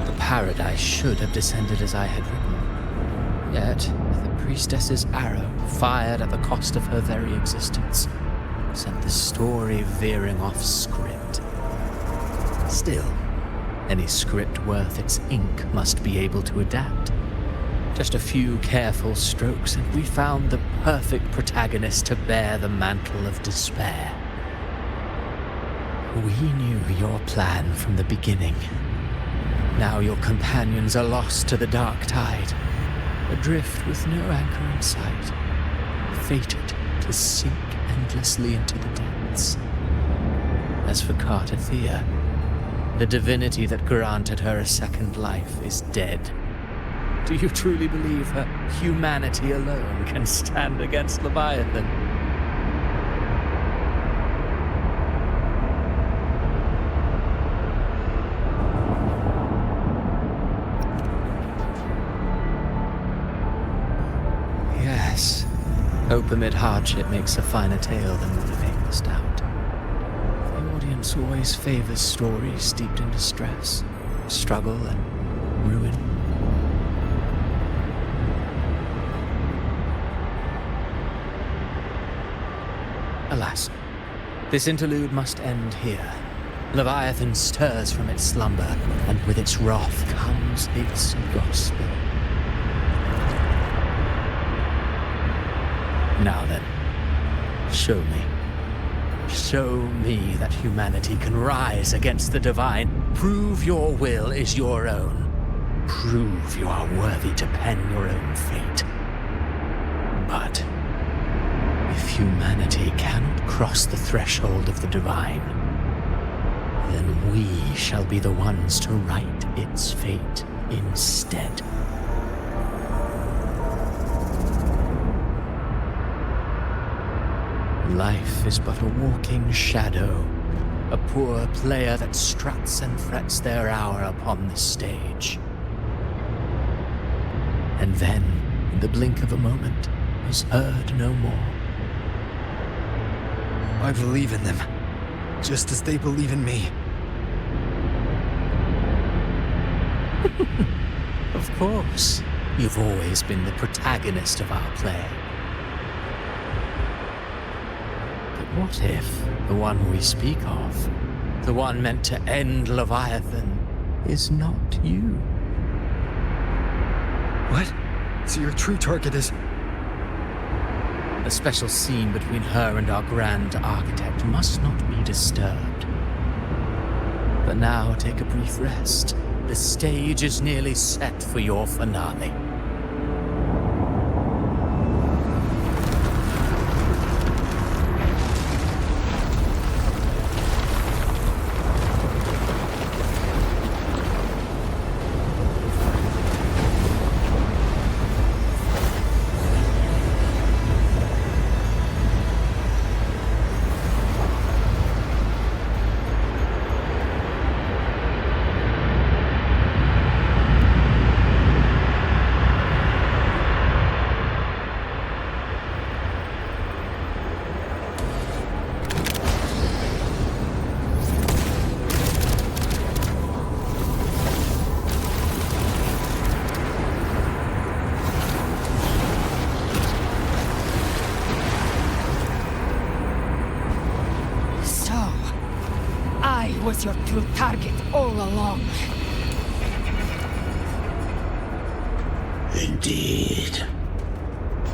Speaker 16: The paradise should have descended as I had written, yet the priestess's arrow, fired at the cost of her very existence, sent the story veering off script. Still, any script worth its ink must be able to adapt. Just a few careful strokes, and we found the perfect protagonist to bear the mantle of despair. We knew your plan from the beginning. Now your companions are lost to the dark tide, adrift with no anchor in sight, fated to sink endlessly into the depths. As for Cartathea, the divinity that granted her a second life is dead. Do you truly believe her humanity alone can stand against Leviathan? Yes, hope amid hardship makes a finer tale than one of aimless doubt. The audience always favors stories steeped in distress, struggle, and ruin. Alas, This interlude must end here. Leviathan stirs from its slumber, and with its wrath comes its gospel. Now then, show me. Show me that humanity can rise against the divine. Prove your will is your own. Prove you are worthy to pen your own fate. But if humanity cannot cross the threshold of the divine, then we shall be the ones to write its fate instead. Life is but a walking shadow, a poor player that struts and frets their hour upon the stage. And then, in the blink of a moment, is heard no more.
Speaker 2: I believe in them, just as they believe in me.
Speaker 16: Of course, you've always been the protagonist of our play. But what if the one we speak of, the one meant to end Leviathan, is not you?
Speaker 2: What? So your true target is...
Speaker 16: The special scene between her and our grand architect must not be disturbed. But now take a brief rest. The stage is nearly set for your finale.
Speaker 7: Was your true target all along.
Speaker 17: Indeed.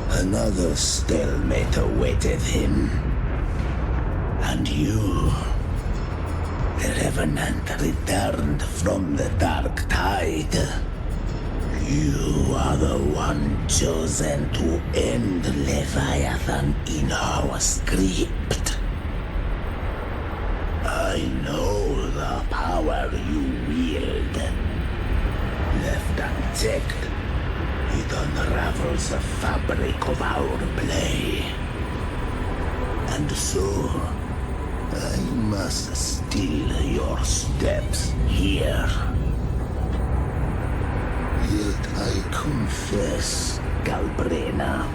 Speaker 17: Another stalemate awaited him. And you, the Revenant returned from the Dark Tide. You are the one chosen to end Leviathan in our script. I know the power you wield. Left unchecked, it unravels the fabric of our play. And so, I must steal your steps here. Yet I confess, Galbrena,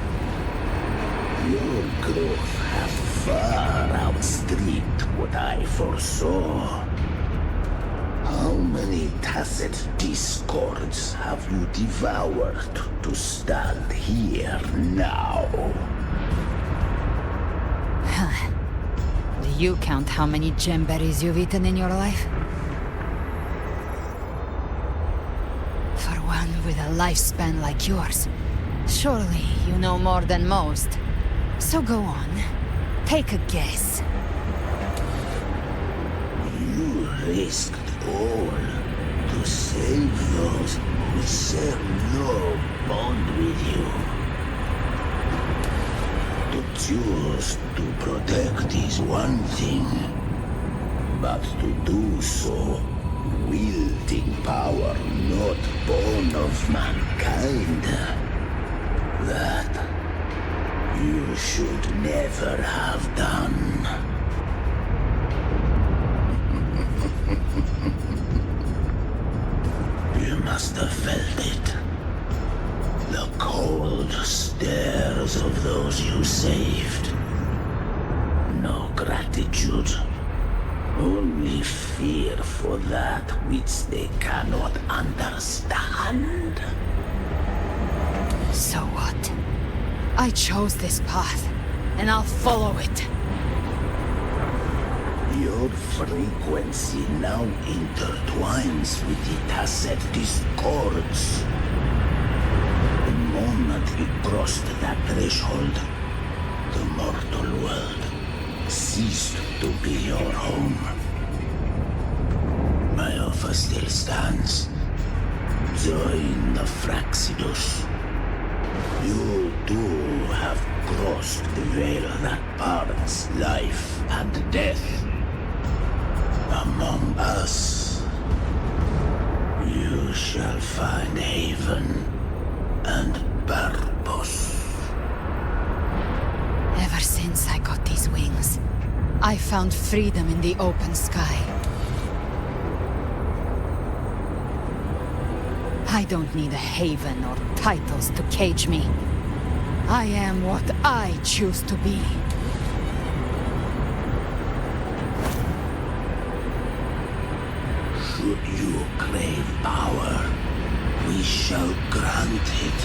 Speaker 17: your growth hath far outstripped what I foresaw. How many tacit discords have you devoured to stand here now?
Speaker 7: Do you count how many gemberries you've eaten in your life? For one with a lifespan like yours, surely you know more than most. So go on. Take a guess.
Speaker 17: You risked all to save those who share no bond with you. To choose to protect is one thing, but to do so wielding power not born of mankind, that you should never have done. You must have felt it. The cold stares of those you saved. No gratitude. Only fear for that which they cannot understand.
Speaker 7: So what? I chose this path, and I'll follow it.
Speaker 17: Your frequency now intertwines with the tacet discords. The moment you crossed that threshold, the mortal world ceased to be your home. My offer still stands. Join the Fraxidus. You too have crossed the veil that parts life and death. Among us, you shall find haven and purpose.
Speaker 7: Ever since I got these wings, I found freedom in the open sky. I don't need a haven or titles to cage me. I am what I choose to be.
Speaker 17: Should you crave power, we shall grant it.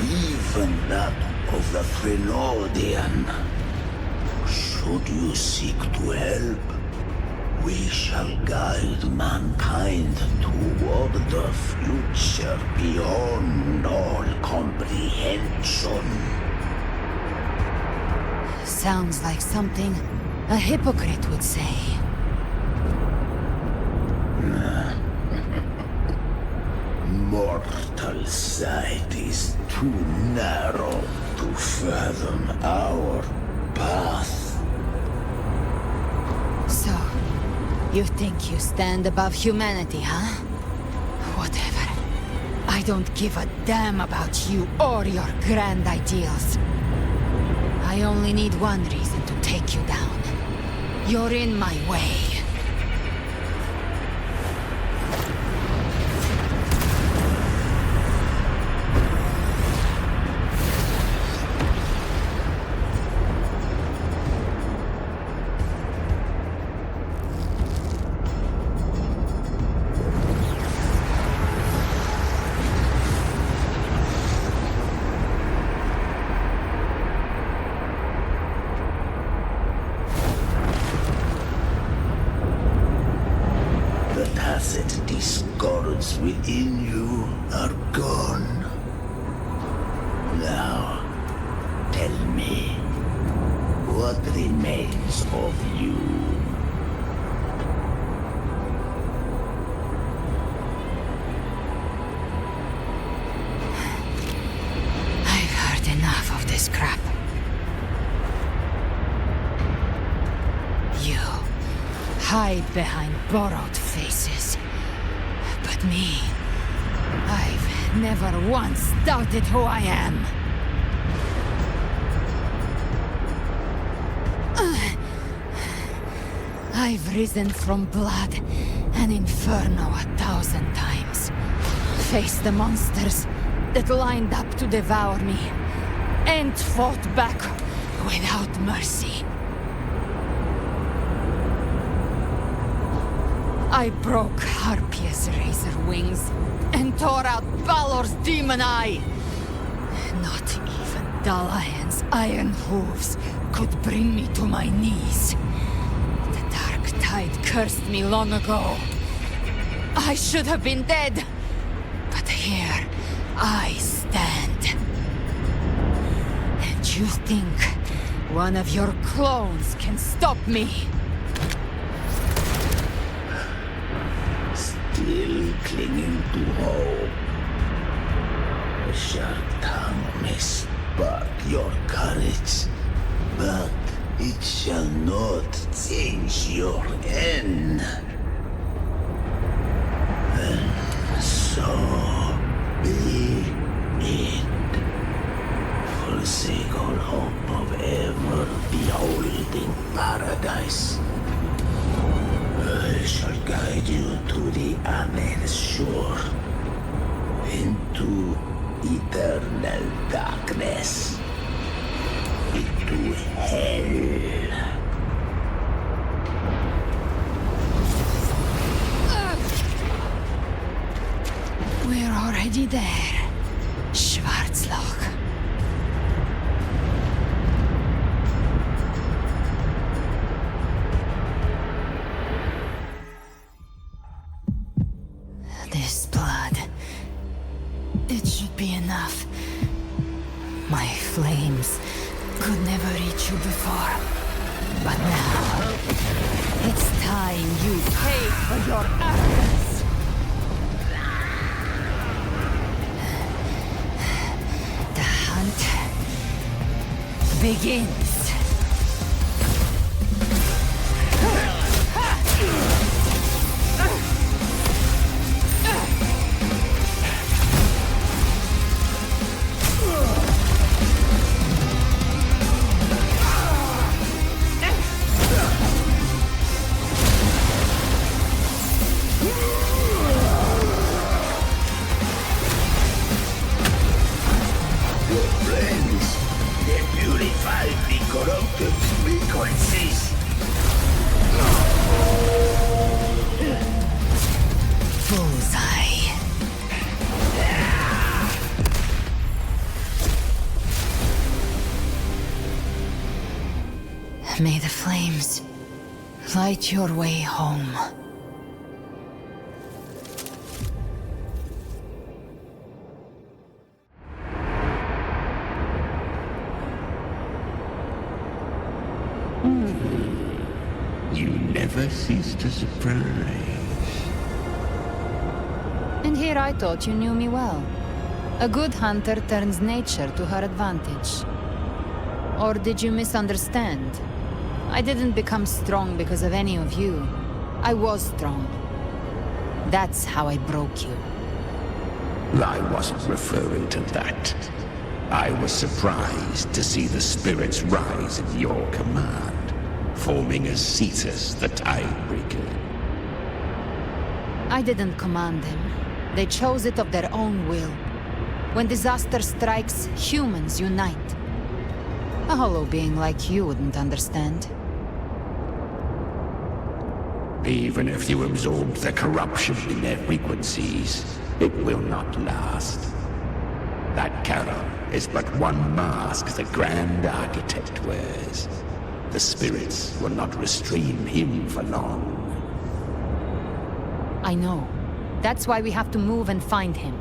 Speaker 17: Even that of the Trinodian. Should you seek to help, we shall guide mankind toward the future beyond all comprehension.
Speaker 7: Sounds like something a hypocrite would say.
Speaker 17: Mortal sight is too narrow to fathom our path.
Speaker 7: So, you think you stand above humanity, huh? Whatever. I don't give a damn about you or your grand ideals. I only need one reason to take you down. You're in my way.
Speaker 17: Discords within you are gone. Now, tell me, what remains of you?
Speaker 7: I've heard enough of this crap. You hide behind borrowed faces. But me, I've never once doubted who I am. I've risen from blood and inferno 1,000 times. Faced the monsters that lined up to devour me, and fought back without mercy. I broke Harpia's razor wings and tore out Balor's demon eye. Not even Dalahan's iron hooves could bring me to my knees. The dark tide cursed me long ago. I should have been dead, but here I stand. And you think one of your clones can stop me?
Speaker 17: Still clinging to hope. A sharp tongue may spark your courage, but it shall not change your end. And so be it. Forsake all hope of ever beholding paradise. I shall guide you to the Amen shore, into eternal darkness, into hell.
Speaker 7: We're already there, Schwarzloch. This blood. It should be enough. My flames could never reach you before. But now, it's time you paid for your arrogance. The hunt begins. May the flames light your way home.
Speaker 17: You never cease to surprise.
Speaker 7: And here I thought you knew me well. A good hunter turns nature to her advantage. Or did you misunderstand? I didn't become strong because of any of you. I was strong. That's how I broke you.
Speaker 17: I wasn't referring to that. I was surprised to see the spirits rise at your command, forming as Cetus the Tidebreaker.
Speaker 7: I didn't command them. They chose it of their own will. When disaster strikes, humans unite. A hollow being like you wouldn't understand.
Speaker 17: Even if you absorb the corruption in their frequencies, it will not last. That Charon is but one mask the Grand Architect wears. The spirits will not restrain him for long.
Speaker 7: I know. That's why we have to move and find him.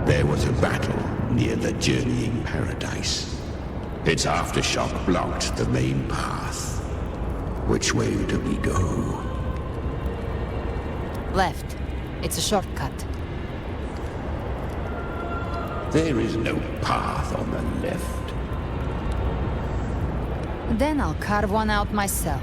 Speaker 17: There was a battle near the Journeying Paradise. Its aftershock blocked the main path. Which way do we go?
Speaker 7: Left. It's a shortcut.
Speaker 17: There is no path on the left.
Speaker 7: Then I'll carve one out myself.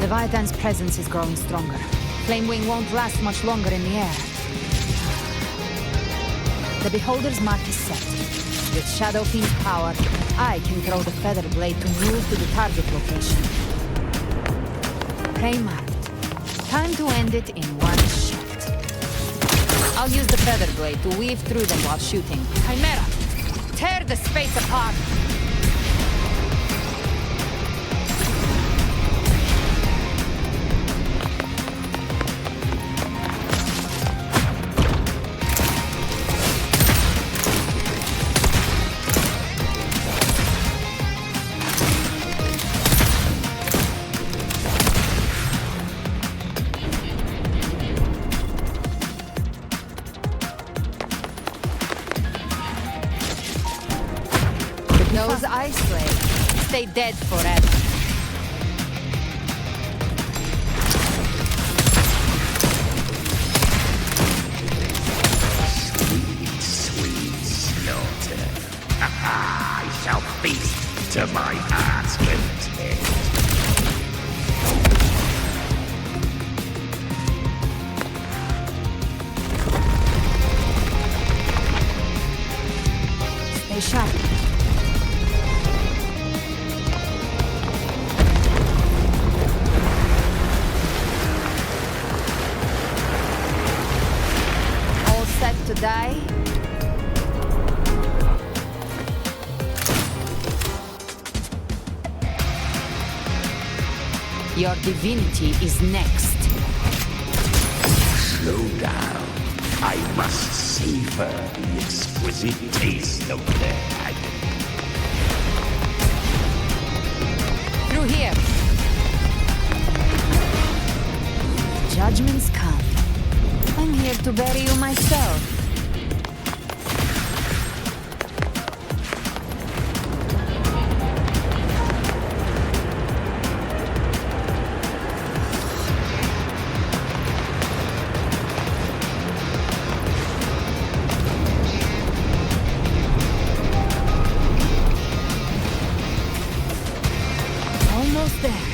Speaker 7: Leviathan's presence is growing stronger. Flamewing won't last much longer in the air. The Beholder's mark is set. With Shadow Fiend's power, I can throw the Feather Blade to move to the target location. Prey marked. Time to end it in one shot. I'll use the Feather Blade to weave through them while shooting. Chimera! Tear the space apart! Those ice slaves stay dead forever.
Speaker 17: Sweet, sweet slaughter. I shall feast to my heart's content.
Speaker 7: Your divinity is next.
Speaker 17: Slow down. I must savor the exquisite taste of their agony.
Speaker 7: Through here. Judgments come. I'm here to bury you myself. Almost there.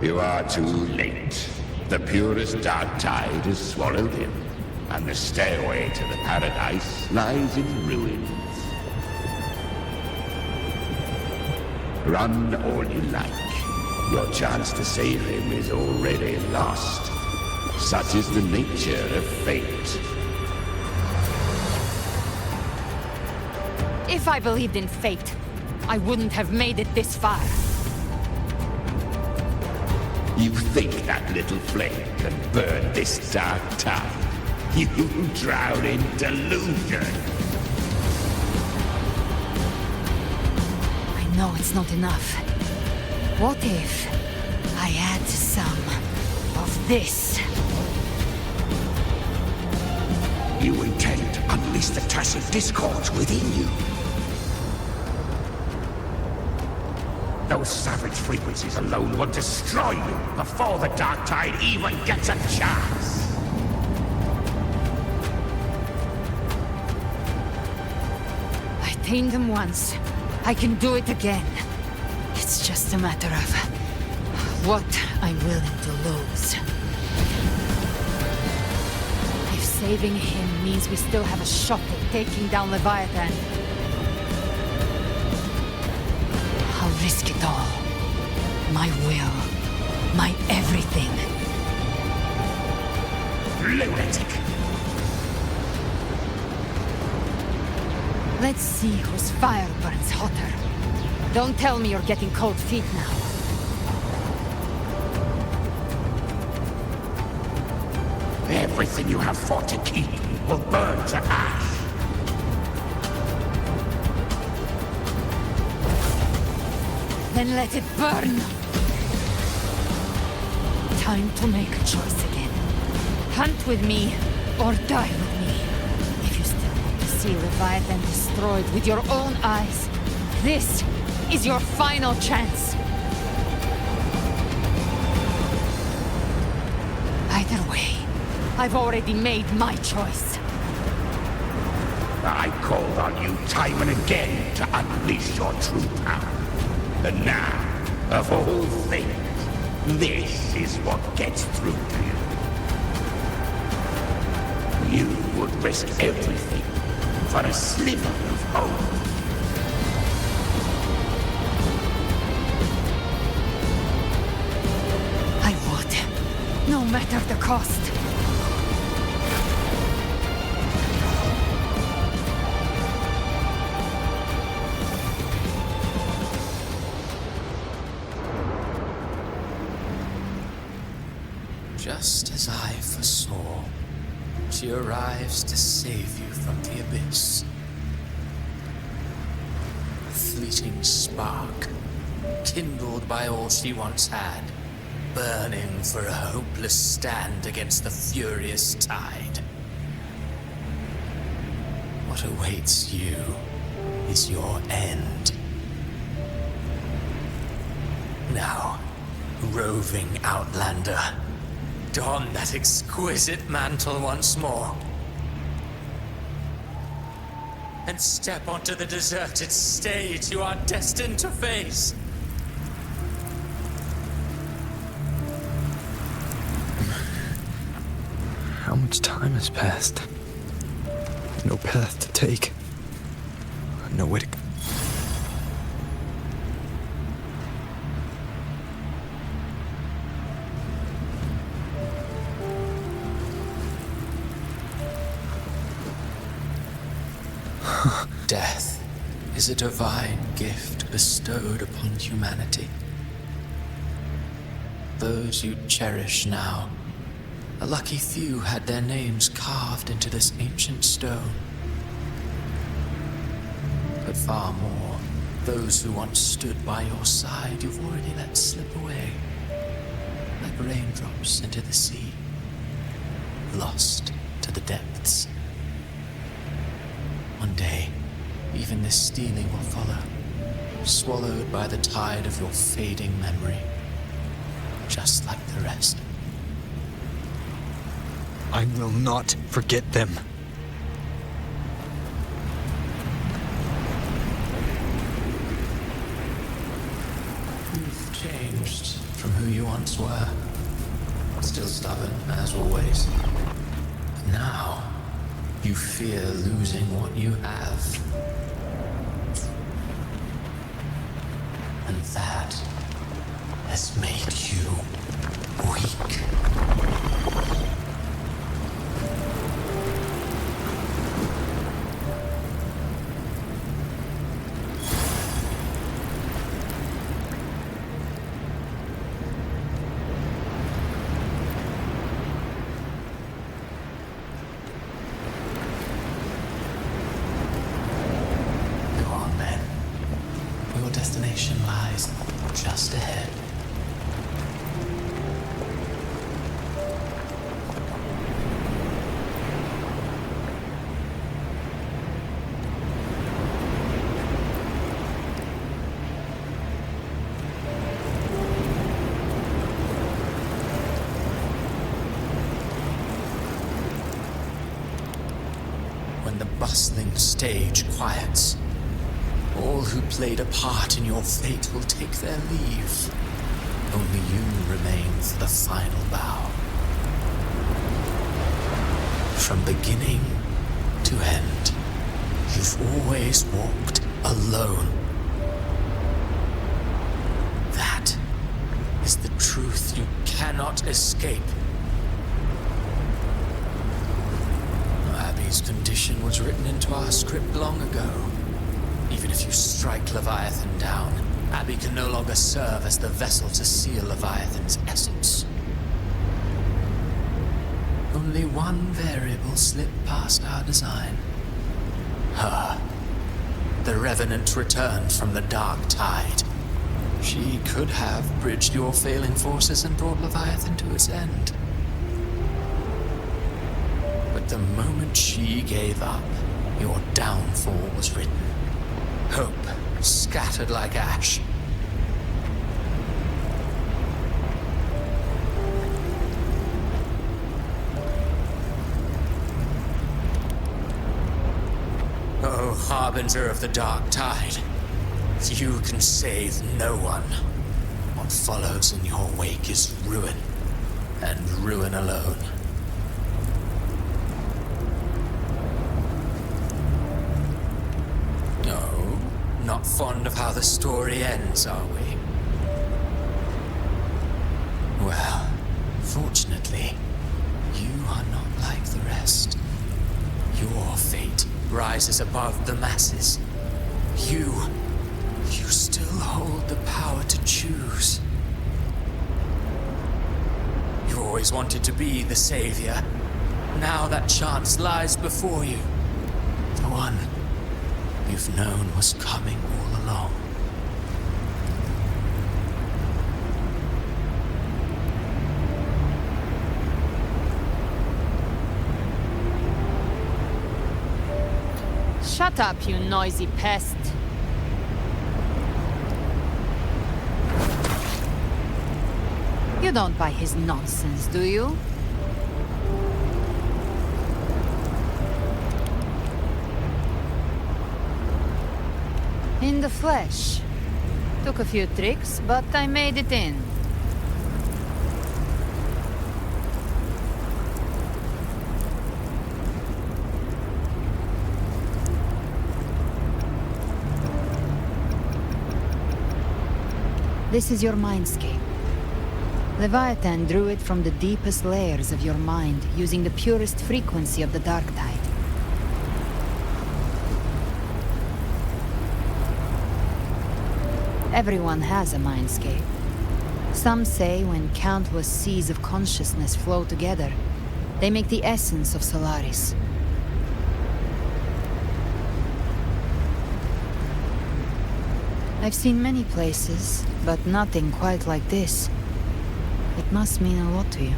Speaker 17: You are too late. The purest dark tide is swallowed in, and the stairway to the paradise lies in ruins. Run all you like. Your chance to save him is already lost. Such is the nature of fate.
Speaker 7: If I believed in fate, I wouldn't have made it this far.
Speaker 17: You think that little flame can burn this dark tide? You drown in delusion.
Speaker 7: I know it's not enough. What if I add some of this?
Speaker 17: You intend to unleash the tacit discord within you. Those savage frequencies alone will destroy you before the dark tide even gets a chance.
Speaker 7: I tamed them once. I can do it again. It's just a matter of what I'm willing to lose. If saving him means we still have a shot at taking down Leviathan, I'll risk it all. My will. My everything.
Speaker 17: Lunatic!
Speaker 7: Let's see whose fire burns hotter. Don't tell me you're getting cold feet now.
Speaker 17: Everything you have fought to keep will burn to ash.
Speaker 7: Then let it burn! Time to make a choice again. Hunt with me, or die with me. If you still want to see Leviathan destroyed with your own eyes, this is your final chance. Either way, I've already made my choice.
Speaker 17: I called on you time and again to unleash your true power. And now, of all things, this is what gets through to you. You would risk everything for a sliver of hope.
Speaker 7: I would, no matter the cost.
Speaker 16: Just as I foresaw, she arrives to save you from the abyss. A fleeting spark, kindled by all she once had, burning for a hopeless stand against the furious tide. What awaits you is your end. Now, roving outlander, don that exquisite mantle once more. And step onto the deserted stage you are destined to face.
Speaker 2: How much time has passed? No path to take. No way to go.
Speaker 16: Death is a divine gift bestowed upon humanity. Those you cherish now, a lucky few had their names carved into this ancient stone. But far more, those who once stood by your side you've already let slip away, like raindrops into the sea, lost to the depths. One day, even this stealing will follow, swallowed by the tide of your fading memory, just like the rest.
Speaker 2: I will not forget them.
Speaker 16: You've changed from who you once were. Still stubborn, as always. But now, you fear losing what you have. And that has made you weak. Destination lies just ahead. When the bustling stage quiets, all who played a part in your fate will take their leave. Only you remain for the final bow. From beginning to end, you've always walked alone. That is the truth you cannot escape. Abby's condition was written into our script long ago. Even if you strike Leviathan down, Abby can no longer serve as the vessel to seal Leviathan's essence. Only one variable slipped past our design. Her. The Revenant returned from the dark tide. She could have bridged your failing forces and brought Leviathan to its end. But the moment she gave up, your downfall was written. Hope scattered like ash. Oh, harbinger of the dark tide, you can save no one. What follows in your wake is ruin, and ruin alone. Not fond of how the story ends, are we? Well, fortunately, you are not like the rest. Your fate rises above the masses. You still hold the power to choose. You always wanted to be the savior. Now that chance lies before you. The one you've known was coming all along.
Speaker 7: Shut up, you noisy pest. You don't buy his nonsense, do you? In the flesh. Took a few tricks, but I made it in. This is your mindscape. Leviathan drew it from the deepest layers of your mind, using the purest frequency of the dark tide. Everyone has a mindscape. Some say when countless seas of consciousness flow together, they make the essence of Solaris. I've seen many places, but nothing quite like this. It must mean a lot to you.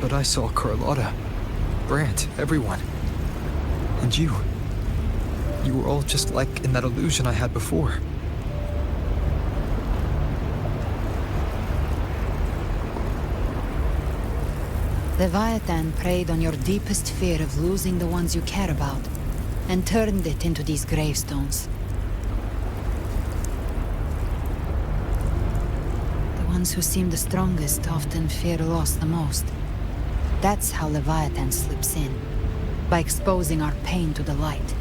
Speaker 2: But I saw Carlotta, Brant, everyone. And you. You were all just like in that illusion I had before.
Speaker 7: Leviathan preyed on your deepest fear of losing the ones you care about, and turned it into these gravestones. The ones who seem the strongest often fear loss the most. That's how Leviathan slips in, by exposing our pain to the light.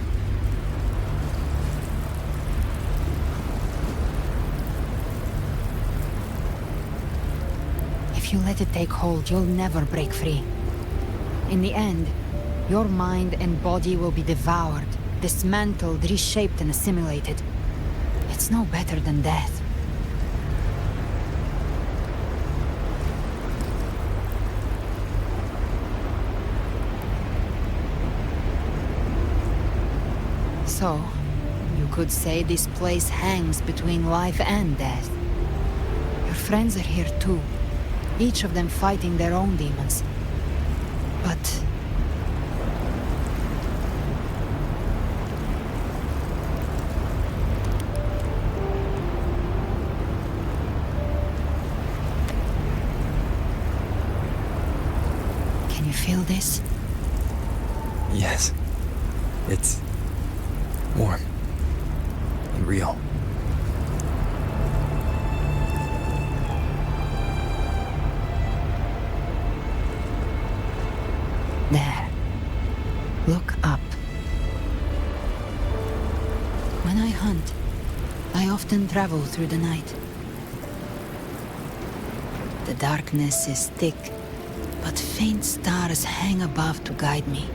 Speaker 7: If you let it take hold, you'll never break free. In the end, your mind and body will be devoured, dismantled, reshaped, and assimilated. It's no better than death. So, you could say this place hangs between life and death. Your friends are here too, each of them fighting their own demons. But... can you feel this?
Speaker 2: Yes. It's warm and real.
Speaker 7: There. Look up. When I hunt, I often travel through the night. The darkness is thick, but faint stars hang above to guide me.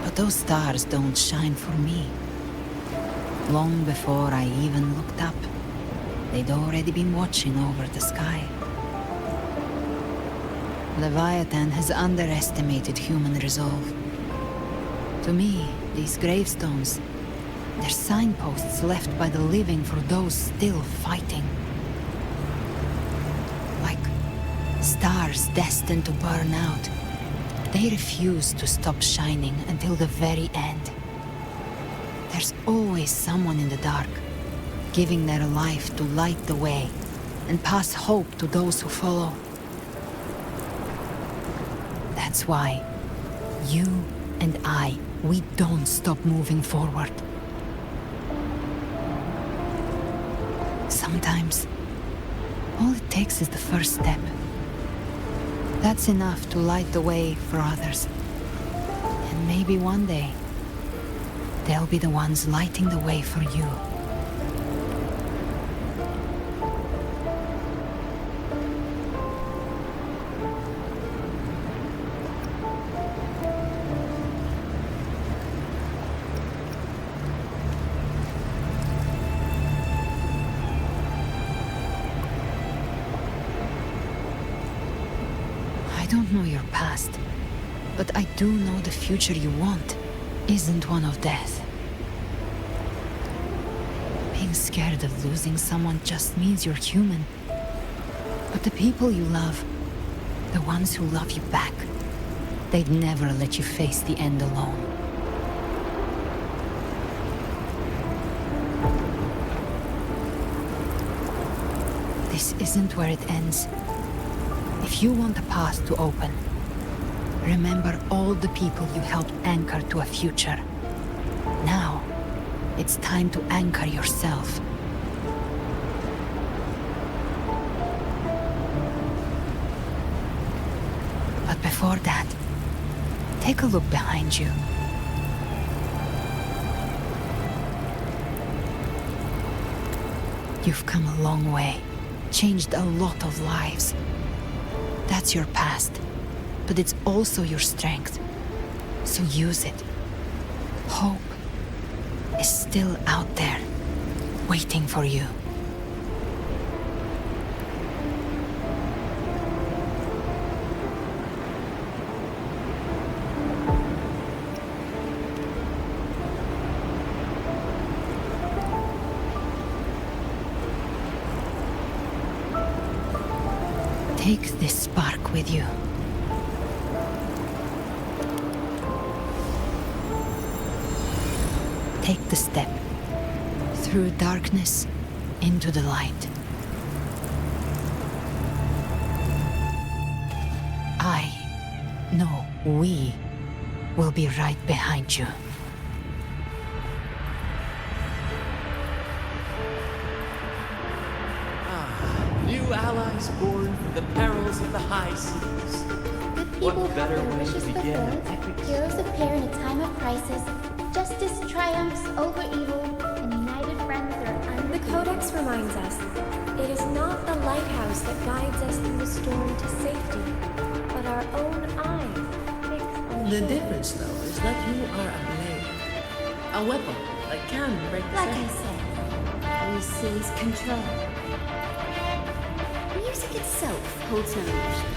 Speaker 7: But those stars don't shine for me. Long before I even looked up, they'd already been watching over the sky. Leviathan has underestimated human resolve. To me, these gravestones, they're signposts left by the living for those still fighting. Like stars destined to burn out, they refuse to stop shining until the very end. There's always someone in the dark, giving their life to light the way and pass hope to those who follow. That's why you and I, we don't stop moving forward. Sometimes, all it takes is the first step. That's enough to light the way for others. And maybe one day, they'll be the ones lighting the way for you. I don't know your past, but I do know the future you want isn't one of death. Being scared of losing someone just means you're human. But the people you love, the ones who love you back, they'd never let you face the end alone. This isn't where it ends. If you want a path to open, remember all the people you helped anchor to a future. Now, It's time to anchor yourself. But before that, take a look behind you. You've come a long way, changed a lot of lives. That's your past, but it's also your strength. So use it. Hope is still out there, waiting for you. Take this spark with you. Take the step through darkness into the light. I know we will be right behind you.
Speaker 13: New allies born from the perils of the high seas. What better way to begin an epic
Speaker 5: Heroes appear in a time of crisis. Justice triumphs over evil, and united friends are undefeated.
Speaker 15: The Codex reminds us, it is not the lighthouse that guides us through the storm to safety, but our own eyes fixed on
Speaker 4: The
Speaker 15: shore.
Speaker 4: difference, though, is that you are a blade. A weapon that can break the
Speaker 5: Like I
Speaker 4: sail.
Speaker 5: said, we seize control. Music itself holds no emotion.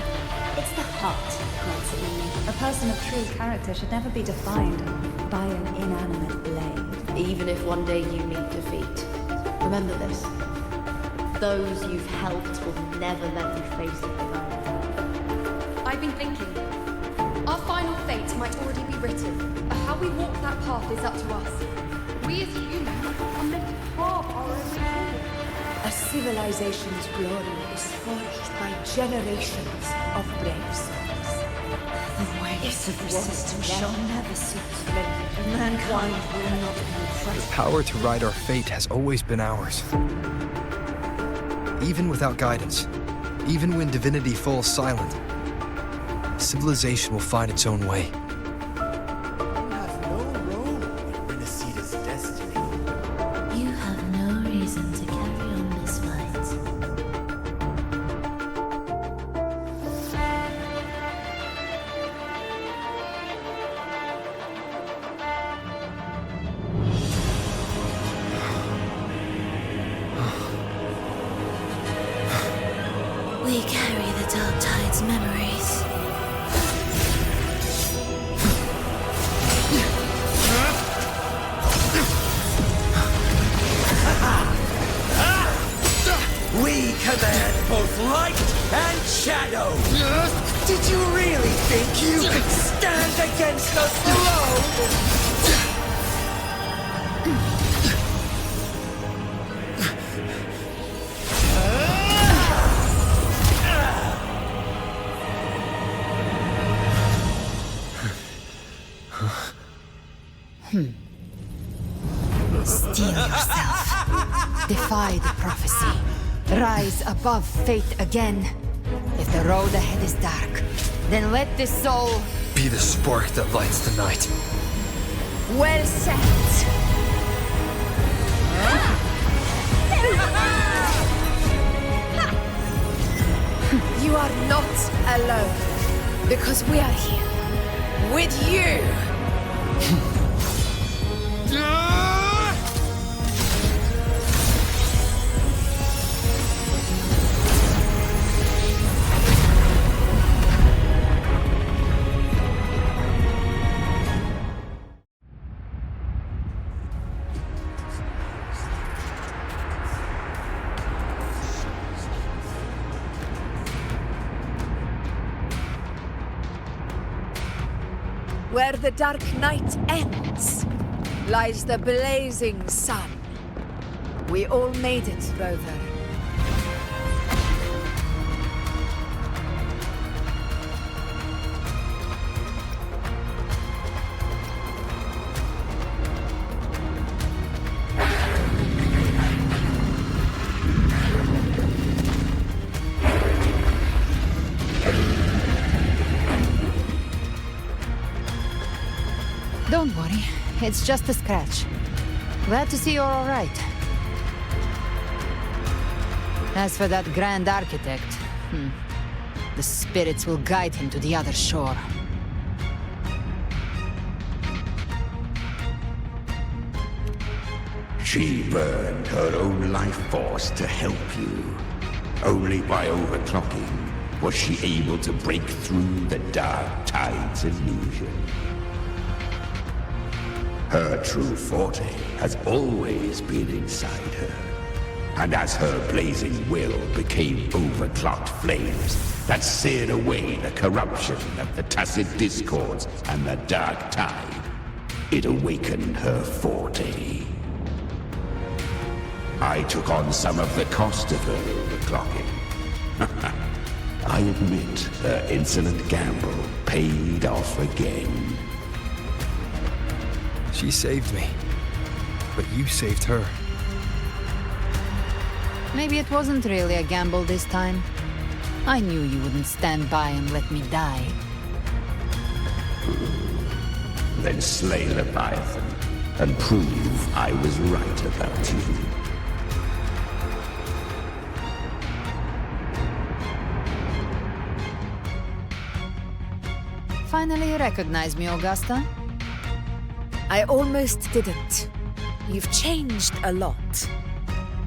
Speaker 5: It's the heart that grants it meaning.
Speaker 9: A person of true character should never be defined by an inanimate blade.
Speaker 19: Even if one day you meet defeat, remember this. Those you've helped will never let you face it alone.
Speaker 21: I've been thinking. Our final fate might already be written, but how we walk that path is up to us. We as humans are meant to carve our own way.
Speaker 22: A civilization's glory is forged by generations of brave souls.
Speaker 7: The waves of resistance shall never cease.
Speaker 22: Mankind will not be
Speaker 2: The
Speaker 22: crushed.
Speaker 2: power to write our fate has always been ours. Even without guidance, even when divinity falls silent, civilization will find its own way.
Speaker 11: You have no role in Renacita's destiny.
Speaker 5: You have no reason to carry on this fight. We carry the Dark Tide's memories.
Speaker 11: We command both light and shadow. Did you really think you could stand against us alone?
Speaker 7: Steel yourself. Defy the prophecy. Rise above fate again. If the road ahead is dark, then let this soul
Speaker 2: Be the spark that lights the night.
Speaker 22: Well said. You are not alone, because we are here with you. Where the dark night ends, lies the blazing sun. We all made it, Rover.
Speaker 7: it's just a scratch. Glad to see you're all right. As for that Grand Architect, the spirits will guide him to the other shore.
Speaker 17: She burned her own life force to help you. Only by overclocking was she able to break through the Dark Tide's illusion. Her true forte has always been inside her. And as her blazing will became overclocked flames that seared away the corruption of the tacit discords and the Dark Tide, it awakened her forte. I took on some of the cost of her overclocking. I admit her insolent gamble paid off again.
Speaker 2: She saved me, but you saved her.
Speaker 7: Maybe it wasn't really a gamble this time. I knew you wouldn't stand by and let me die.
Speaker 17: Then slay Leviathan and prove I was right about you.
Speaker 7: Finally recognize me, Augusta?
Speaker 22: I almost didn't. You've changed a lot.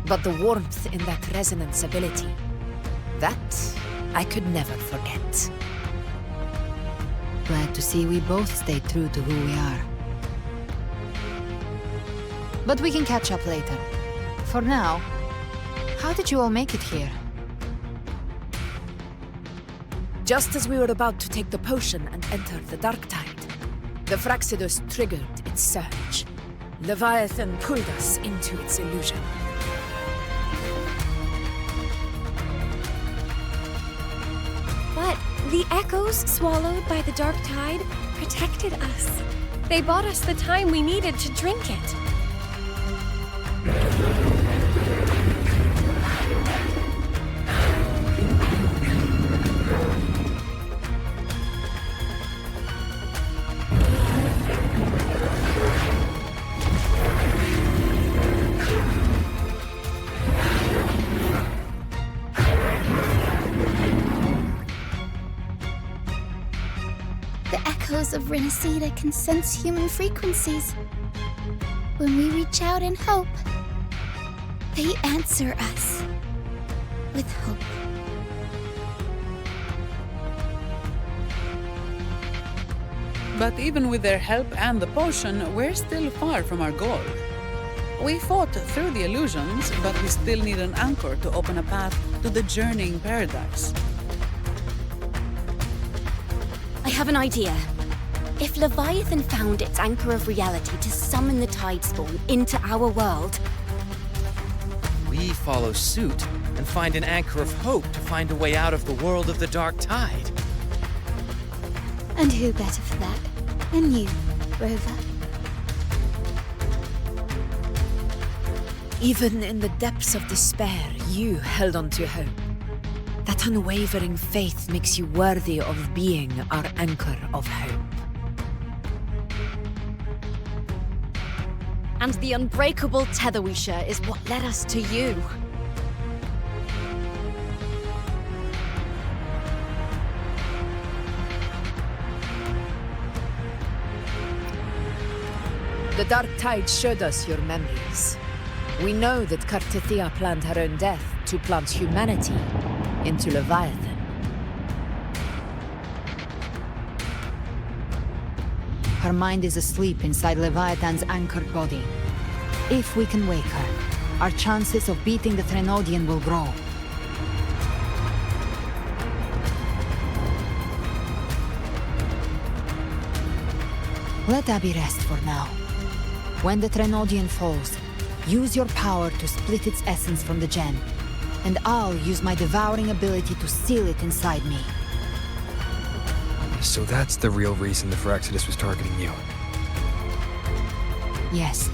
Speaker 22: But the warmth in that resonance ability, that I could never forget.
Speaker 7: Glad to see we both stayed true to who we are. But we can catch up later. For now, how did you all make it here?
Speaker 22: Just as we were about to take the potion and enter the Dark Tide, the Fraxidus triggered its surge. Leviathan pulled us into its illusion.
Speaker 15: But the echoes swallowed by the Dark Tide protected us. They bought us the time we needed to drink it.
Speaker 5: Of Renacida can sense human frequencies. When we reach out in hope, they answer us with hope.
Speaker 4: But even with their help and the potion, we're still far from our goal. We fought through the illusions, but we still need an anchor to open a path to the journeying paradise.
Speaker 10: I have an idea. If Leviathan found its anchor of reality to summon the Tidespawn into our world,
Speaker 11: we follow suit and find an anchor of hope to find a way out of the world of the Dark Tide.
Speaker 5: And who better for that than you, Rover?
Speaker 22: Even in the depths of despair, you held on to hope. That unwavering faith makes you worthy of being our anchor of hope.
Speaker 6: And the unbreakable tether we share is what led us to you.
Speaker 22: The Dark Tide showed us your memories. We know that Kartithia planned her own death to plant humanity into Leviathan.
Speaker 7: Her mind is asleep inside Leviathan's anchored body. If we can wake her, our chances of beating the Threnodian will grow. Let Abby rest for now. When the Threnodian falls, use your power to split its essence from the gem, and I'll use my devouring ability to seal it inside me.
Speaker 2: So that's the real reason the Fraxidus was targeting you.
Speaker 7: Yes.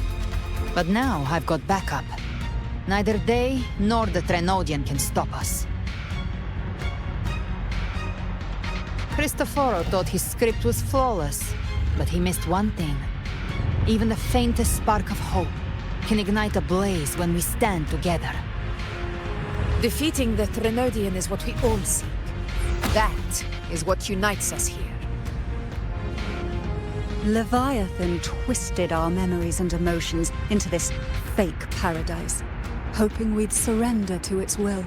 Speaker 7: But now I've got backup. Neither they nor the Threnodian can stop us. Cristoforo thought his script was flawless, but he missed one thing. Even the faintest spark of hope can ignite a blaze when we stand together.
Speaker 22: Defeating the Threnodian is what we all seek. That is what unites us here.
Speaker 14: Leviathan twisted our memories and emotions into this fake paradise, hoping we'd surrender to its will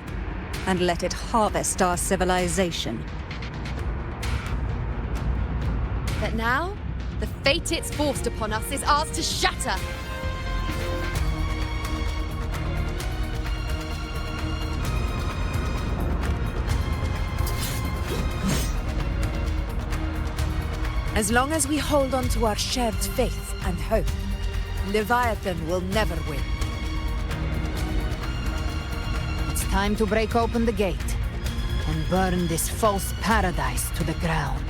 Speaker 14: and let it harvest our civilization.
Speaker 21: But now, the fate it's forced upon us is ours to shatter.
Speaker 22: As long as we hold on to our shared faith and hope, Leviathan will never win.
Speaker 7: It's time to break open the gate and burn this false paradise to the ground.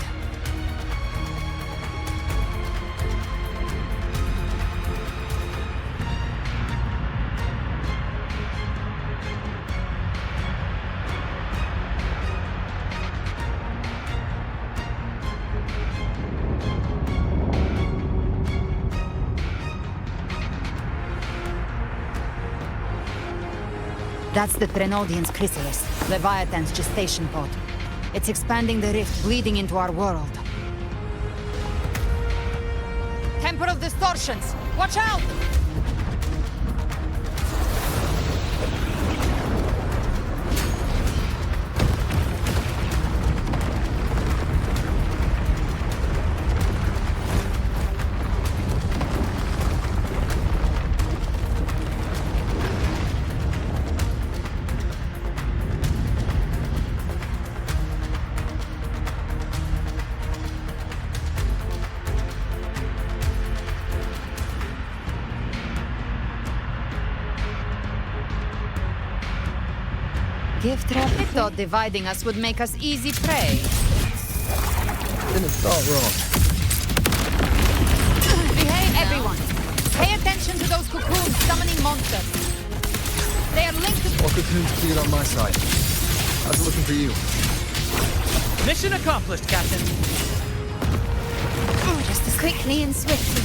Speaker 7: That's the Threnodian's chrysalis, Leviathan's gestation pod. It's expanding the rift, bleeding into our world. Temporal distortions! Watch out! Gift trap. I thought dividing us would make us easy prey.
Speaker 2: Didn't thought wrong.
Speaker 7: Behave, everyone! Pay attention to those cocoons summoning monsters. They are linked to...
Speaker 2: All cocoons cleared on my side. How's it looking for you?
Speaker 16: Mission accomplished, Captain.
Speaker 5: Just as quickly and swiftly.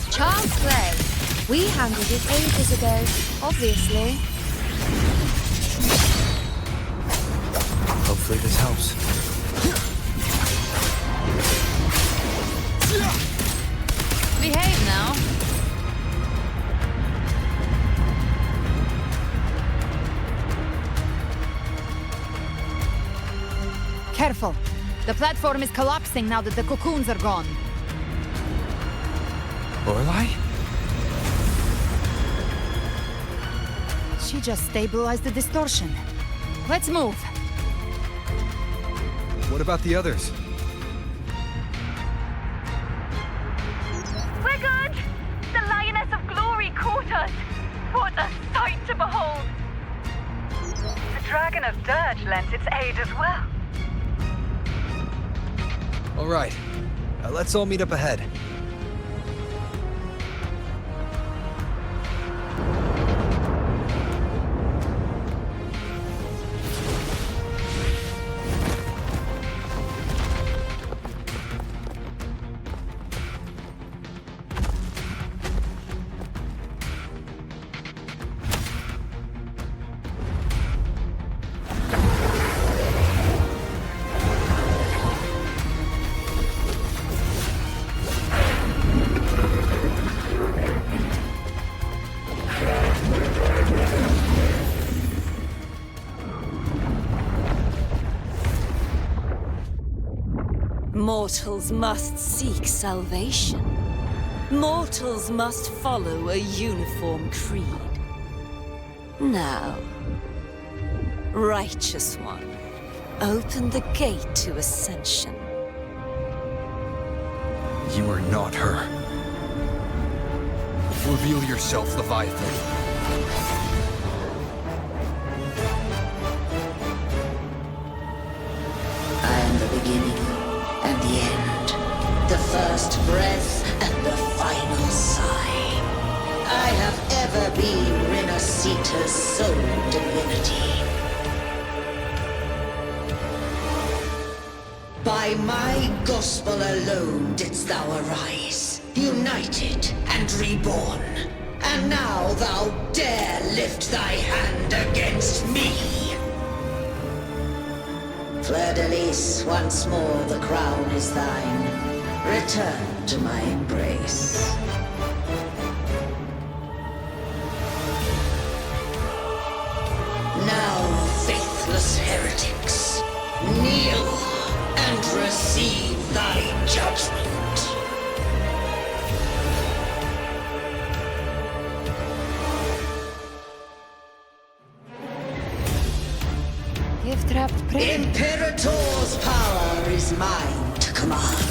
Speaker 21: Child's play. We handled it ages ago, obviously.
Speaker 2: Hopefully this helps.
Speaker 7: Behave now. Careful. The platform is collapsing now that the cocoons are gone.
Speaker 2: Lorelei?
Speaker 7: She just stabilized the distortion. Let's move.
Speaker 2: What about the others?
Speaker 12: We're good! The Lioness of Glory caught us! What a sight to behold! The Dragon of Dirge lent its aid as well.
Speaker 2: All right. Let's all meet up ahead.
Speaker 18: Mortals must seek salvation. Mortals must follow a uniform creed. Now, Righteous One, open the gate to ascension.
Speaker 2: You are not her. Reveal yourself, Leviathan.
Speaker 17: I am the beginning and the end, the first breath and the final sigh. I have ever been Renacita's sole divinity.
Speaker 1: By my gospel alone didst thou arise, united and reborn. And now thou dare lift thy hand against me! Fleur-de-Lis, once more the crown is thine. Return to my embrace. Now, faithless heretics, kneel and receive thy judgment.
Speaker 7: Give trapped prey.
Speaker 1: Imperator's power is mine to command.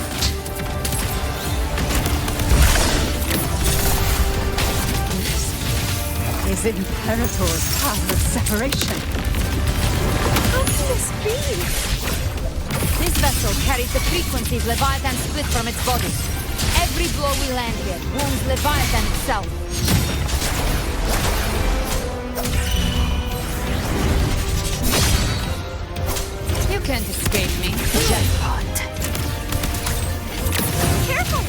Speaker 14: Is Imperator's path of separation?
Speaker 5: How can this be?
Speaker 7: This vessel carries the frequencies Leviathan split from its body. Every blow we land here wounds Leviathan itself. You can't escape me. Jackpot.
Speaker 5: Careful!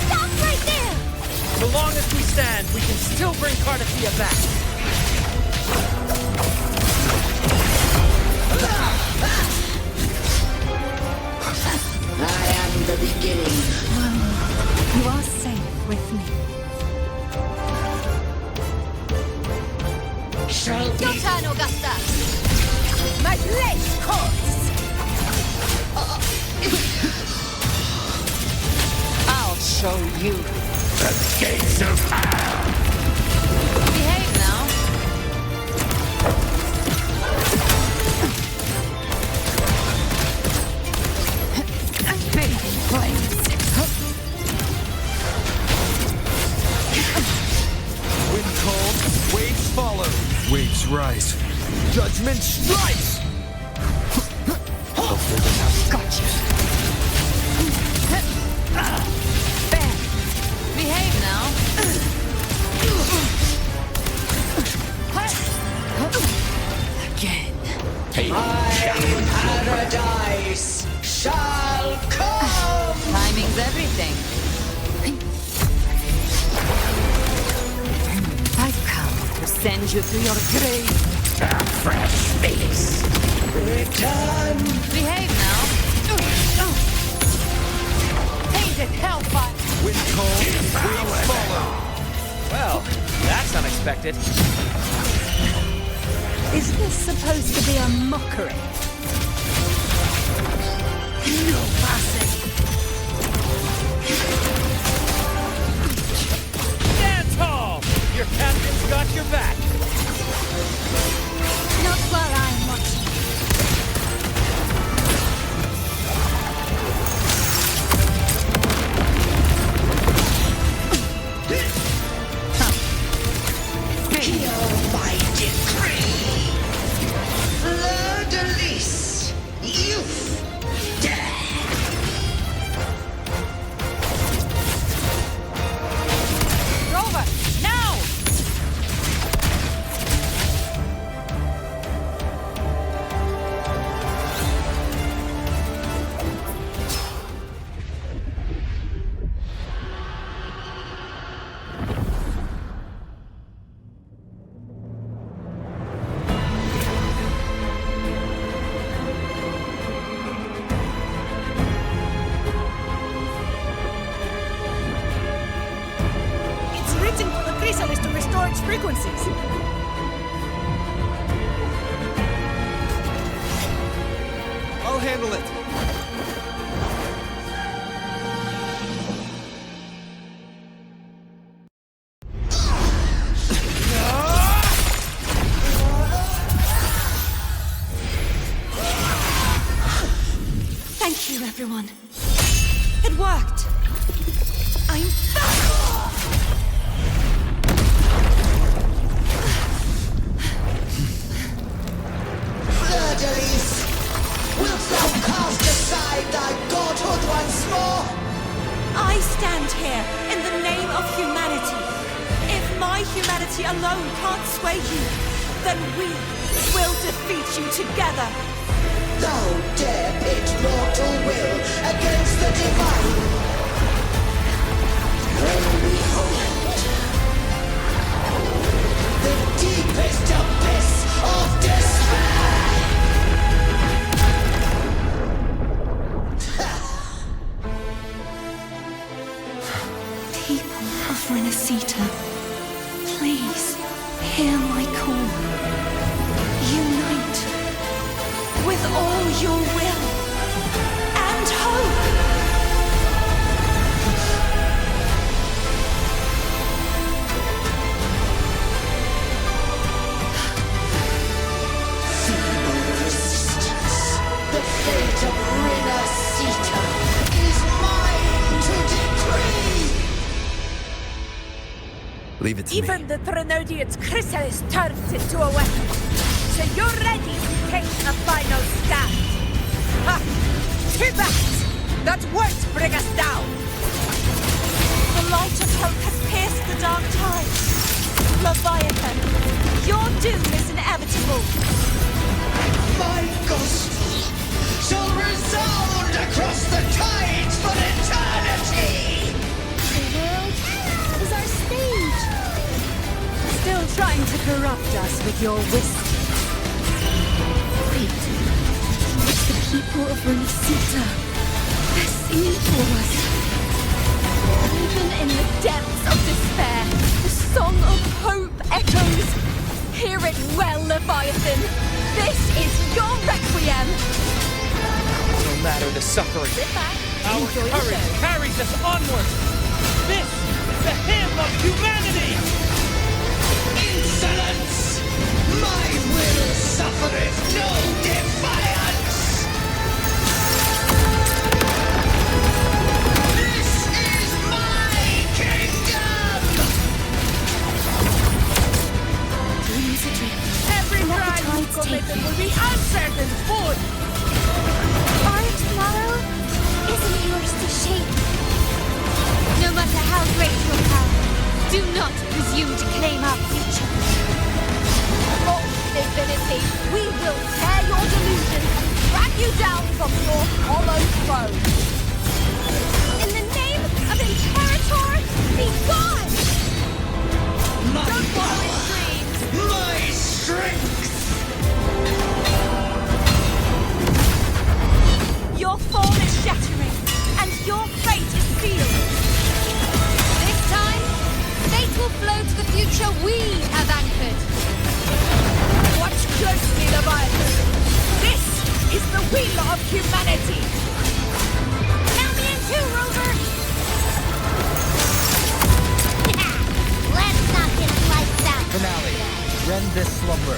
Speaker 5: Stop right there!
Speaker 11: So long as we stand, we can still bring Cardathia back.
Speaker 1: I am the beginning.
Speaker 14: You are safe with me.
Speaker 1: Shall
Speaker 6: Your
Speaker 1: be
Speaker 6: turn, Augusta!
Speaker 7: My blade calls! I'll show you.
Speaker 17: The gates of hell!
Speaker 7: Behave now. Fading flames.
Speaker 11: Wind cold, waves follow. Waves rise. Judgment strikes!
Speaker 7: Gotcha. Bam. Behave now. Again.
Speaker 1: my paradise shall come!
Speaker 7: Timing's everything. I've come to send you to your grave.
Speaker 17: A fresh face.
Speaker 1: Return!
Speaker 7: Behave now. Tainted hellfire.
Speaker 11: Wind cold, waves follow. Well, that's unexpected.
Speaker 14: Is this supposed to be a mockery?
Speaker 1: No passing!
Speaker 11: Dance hall! Your captain's got your back.
Speaker 5: Not while I'm watching.
Speaker 1: Hear my decree! Fleur-de-Lis, youth, dead!
Speaker 7: Rover, now!
Speaker 3: It's written for the chrysalis to restore its frequencies.
Speaker 11: I'll handle it.
Speaker 15: Thank you, everyone. It worked. I'm back!
Speaker 1: Fleur-de-Lis, wilt thou cast aside thy godhood once more?
Speaker 15: I stand here in the name of humanity. If my humanity alone can't sway you, then we will defeat you together.
Speaker 1: thou dare pit mortal will against the divine. Lo, behold, the deepest abyss of despair.
Speaker 15: People of Renacita, please hear my call. Unite with all your will and hope.
Speaker 1: Feeble resistance. The fate of Renacita is mine to decree.
Speaker 2: Leave it to me.
Speaker 8: Even the Trinodian's chrysalis turns into a weapon. So you're ready to take a final stand. Ha! Too bad! That won't bring us down!
Speaker 3: The light of hope has pierced the dark tide. Leviathan, your doom is inevitable.
Speaker 1: My gospel shall resound across the tides for eternity!
Speaker 5: The world is our stage.
Speaker 14: Still trying to corrupt us with your wisdom.
Speaker 15: Wait. It's the people of Renacita. They're singing for us.
Speaker 3: Even in the depths of despair, the song of hope echoes. Hear it well, Leviathan. This is your requiem.
Speaker 11: No matter the suffering,
Speaker 3: Sit back.
Speaker 11: our
Speaker 3: Enjoy the
Speaker 11: courage
Speaker 3: show.
Speaker 11: carries us onward. This is the hymn of humanity.
Speaker 1: Insolence! My will suffereth no defiance! This is my kingdom!
Speaker 8: Every crime you committed will be answered in full!
Speaker 5: Our tomorrow isn't yours to shape. No matter how great your power, do not presume to claim our future.
Speaker 3: For infinity, we will tear your delusions, drag you down from your hollow throne. In the name of Imperator, be gone!
Speaker 1: My
Speaker 3: Don't wallow in
Speaker 1: power,
Speaker 3: dreams.
Speaker 1: my strength!
Speaker 3: Your fall is shattering, and your fate is sealed.
Speaker 5: This time, fate will flow to the future we have anchored.
Speaker 8: Watch closely, Leviathan! This is the will of humanity!
Speaker 5: Count me in too, Rover! Let's not get sliced out.
Speaker 11: Finale. Rend this slumber.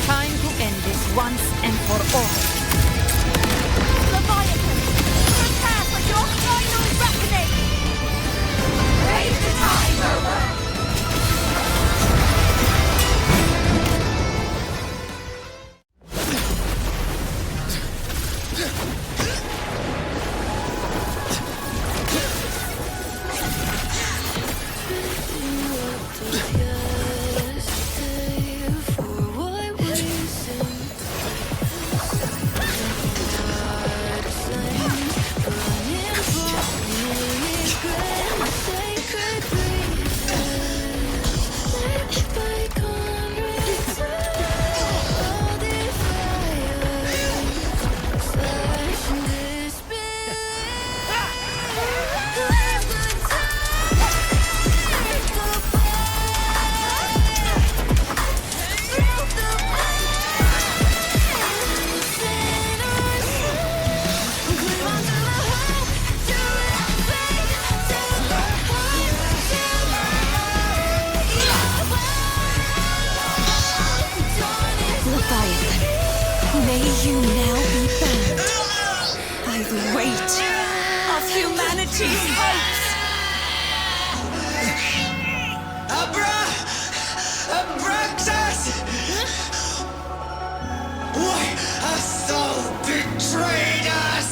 Speaker 7: Time to end this once and for all.
Speaker 3: Leviathan, prepare for your final reckoning! Raise the time, Rover!
Speaker 15: May you now be bound by the weight of humanity's hopes.
Speaker 1: Abraxas! Why hast thou betrayed us?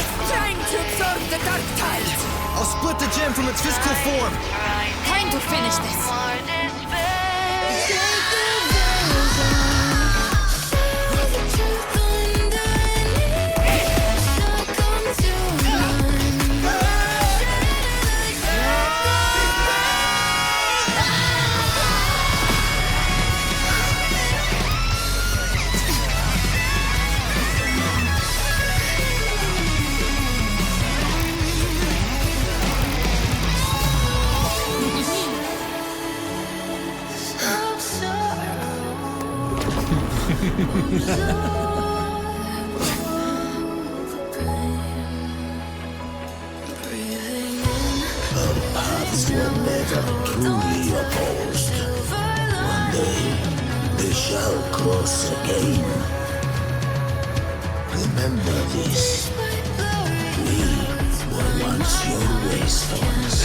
Speaker 8: It's trying to absorb the dark tide!
Speaker 11: I'll split the gem from its physical form.
Speaker 6: Time to finish this.
Speaker 17: Paths were never truly opposed. One day, they shall cross again. Remember this. We were once your wastefulness.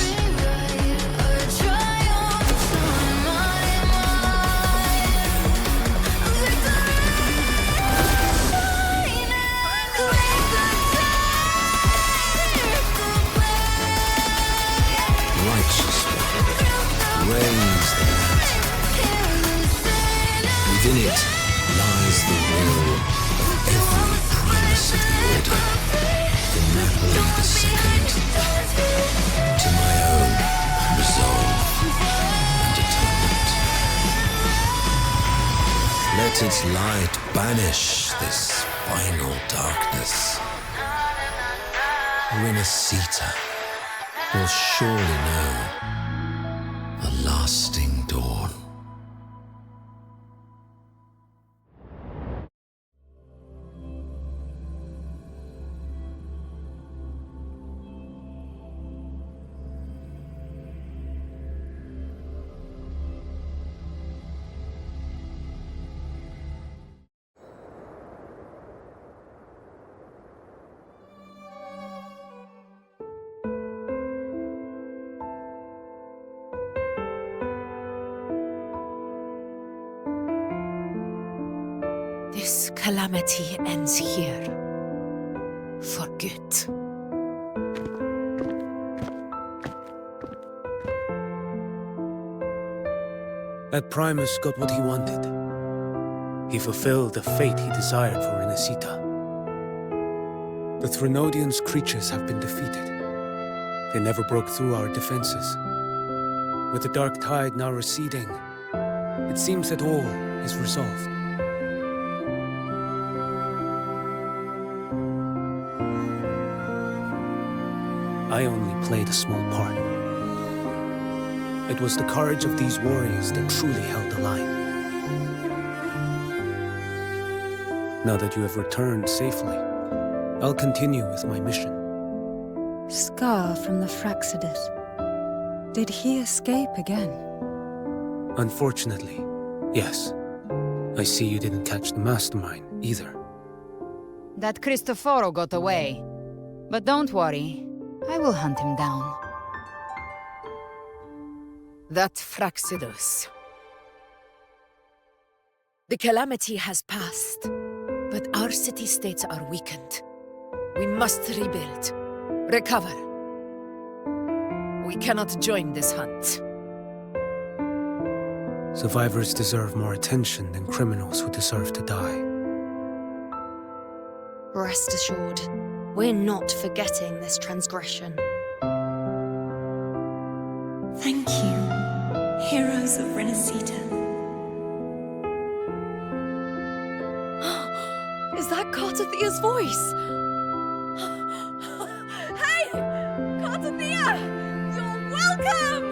Speaker 17: Reigns the land. Within it lies the will of every primus of the Order, from Napoli II to my own resolve and atonement. Let its light banish this final darkness. Renacita will surely know a lasting dawn.
Speaker 22: This calamity ends here. For good.
Speaker 13: That Primus got what he wanted. He fulfilled the fate he desired for Renacita. The Threnodians' creatures have been defeated. They never broke through our defenses. With the dark tide now receding, it seems that all is resolved. I only played a small part. It was the courage of these warriors that truly held the line. Now that you have returned safely, I'll continue with my mission.
Speaker 14: Scar from the Fraxidus. Did he escape again?
Speaker 13: Unfortunately, yes. I see you didn't catch the mastermind either.
Speaker 7: That Cristoforo got away. But don't worry, I will hunt him down.
Speaker 22: That Fraxidus. The calamity has passed, but our city-states are weakened. We must rebuild, recover. We cannot join this hunt.
Speaker 13: Survivors deserve more attention than criminals who deserve to die.
Speaker 10: Rest assured, we're not forgetting this transgression.
Speaker 15: Thank you, heroes of Renacita.
Speaker 6: Is that Cartathia's voice? Hey! Cartathia! You're welcome!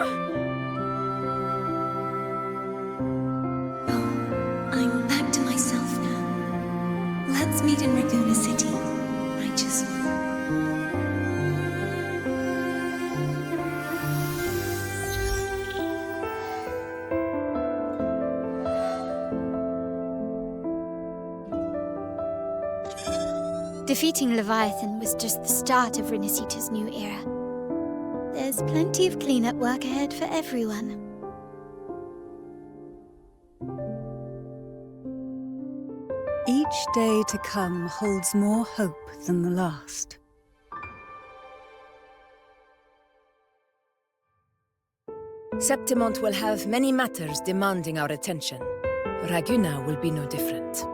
Speaker 15: I'm back to myself now. Let's meet in Raguna City, righteous one.
Speaker 5: Defeating Leviathan was just the start of Renacita's new era. There's plenty of cleanup work ahead for everyone.
Speaker 14: Each day to come holds more hope than the last.
Speaker 22: Septimont will have many matters demanding our attention. Raguna will be no different.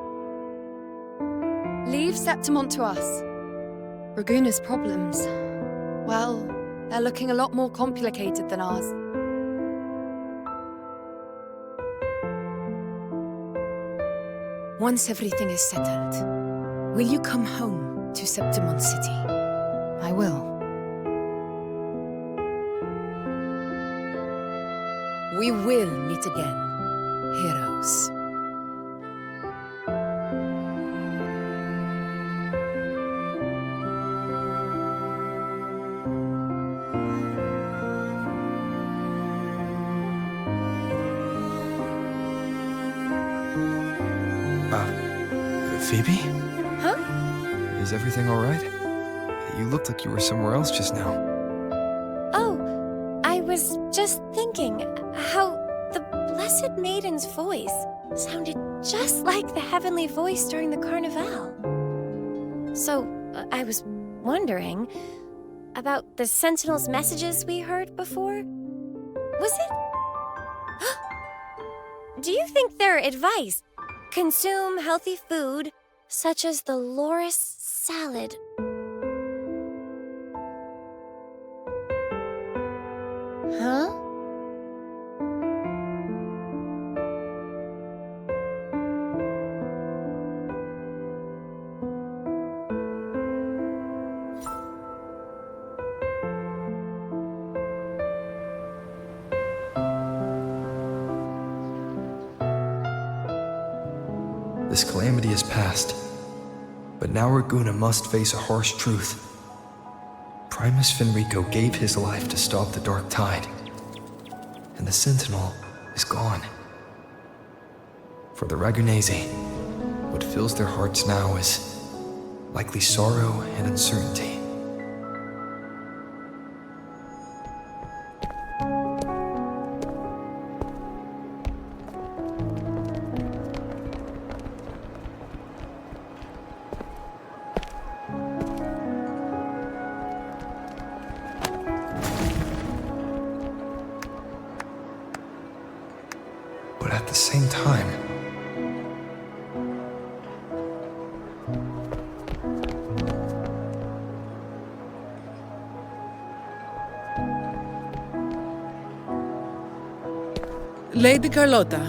Speaker 21: Leave Septimont to us. Raguna's problems, well, they're looking a lot more complicated than ours.
Speaker 22: Once everything is settled, will you come home to Septimont City?
Speaker 7: I will.
Speaker 22: We will meet again, heroes.
Speaker 2: Phoebe?
Speaker 21: Huh?
Speaker 2: Is everything alright? You looked like you were somewhere else just now.
Speaker 5: Oh, I was just thinking how the Blessed Maiden's voice sounded just like the heavenly voice during the Carnival. So, I was wondering about the Sentinel's messages we heard before. Was it? Do you think their advice, consume healthy food, such as the loris salad? Huh?
Speaker 2: This calamity is past, but now Raguna must face a harsh truth. Primus Fenrico gave his life to stop the Dark Tide, and the Sentinel is gone. For the Ragunesi, what fills their hearts now is likely sorrow and uncertainty. But at the same time,
Speaker 4: Lady Carlotta,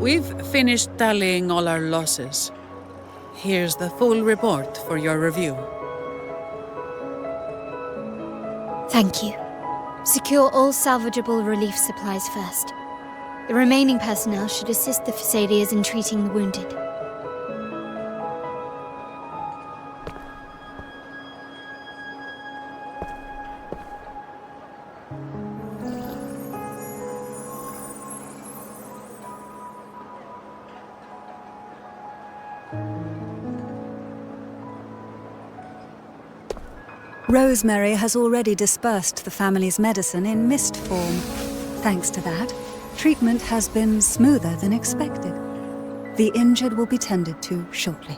Speaker 4: we've finished tallying all our losses. Here's the full report for your review.
Speaker 5: Thank you. Secure all salvageable relief supplies first. The remaining personnel should assist the Phasaelias in treating the wounded.
Speaker 14: Rosemary has already dispersed the family's medicine in mist form. Thanks to that, treatment has been smoother than expected. The injured will be tended to shortly.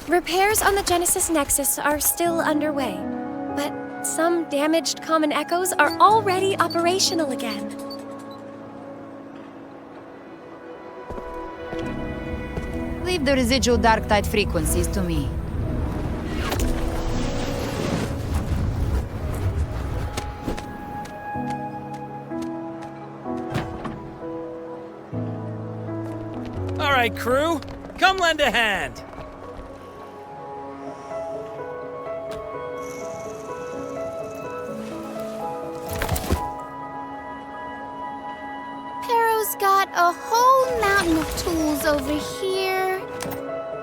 Speaker 5: Repairs on the Genesis Nexus are still underway, but some damaged common echoes are already operational again.
Speaker 7: Leave the residual dark tide frequencies to me.
Speaker 11: All right, crew, come lend a hand.
Speaker 5: Pero's got a whole mountain of tools over here.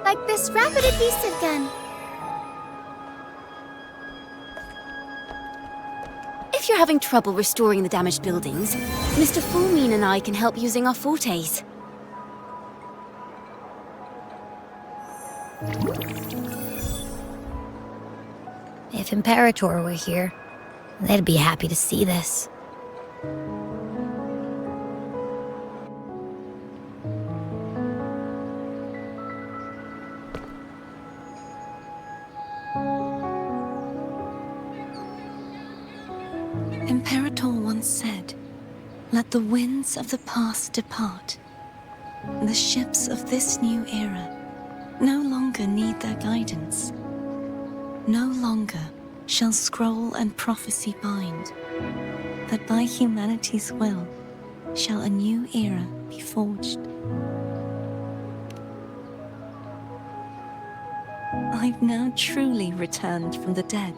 Speaker 5: Like this rapid adhesive gun.
Speaker 10: If you're having trouble restoring the damaged buildings, Mr. Fulmin and I can help using our fortes.
Speaker 5: If Imperator were here, they'd be happy to see this.
Speaker 15: Imperator once said, "Let the winds of the past depart. The ships of this new era no longer need their guidance. No longer shall scroll and prophecy bind, that by humanity's will shall a new era be forged." I've now truly returned from the dead.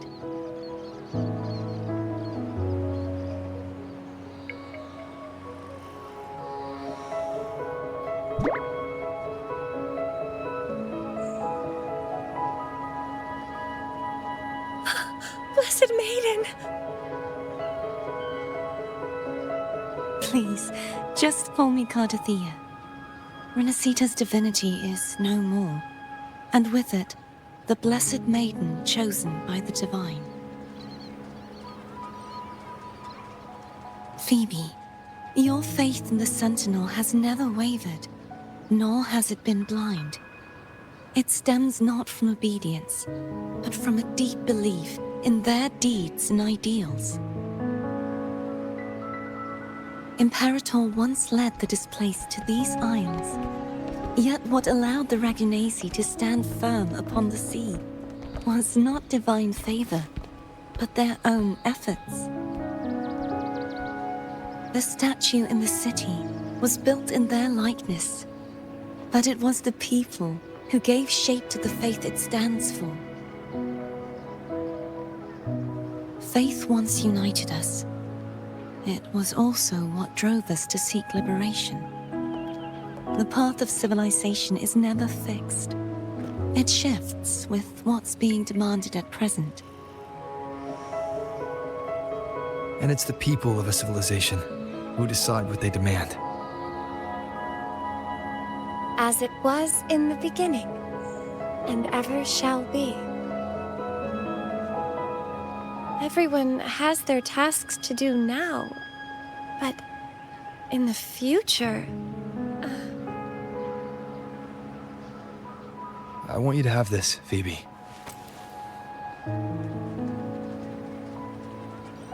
Speaker 15: Blessed Maiden!
Speaker 9: Please, just call me Cardothea. Renacita's divinity is no more, and with it, the Blessed Maiden chosen by the Divine. Phoebe, your faith in the Sentinel has never wavered, nor has it been blind. It stems not from obedience, but from a deep belief in their deeds and ideals. Imperator once led the displaced to these isles, yet what allowed the Ragunasi to stand firm upon the sea was not divine favor, but their own efforts. The statue in the city was built in their likeness, but it was the people who gave shape to the faith it stands for. Faith once united us. It was also what drove us to seek liberation. The path of civilization is never fixed. It shifts with what's being demanded at present.
Speaker 2: And it's the people of a civilization who decide what they demand.
Speaker 5: As it was in the beginning, and ever shall be. Everyone has their tasks to do now, but in the future...
Speaker 2: I want you to have this, Phoebe.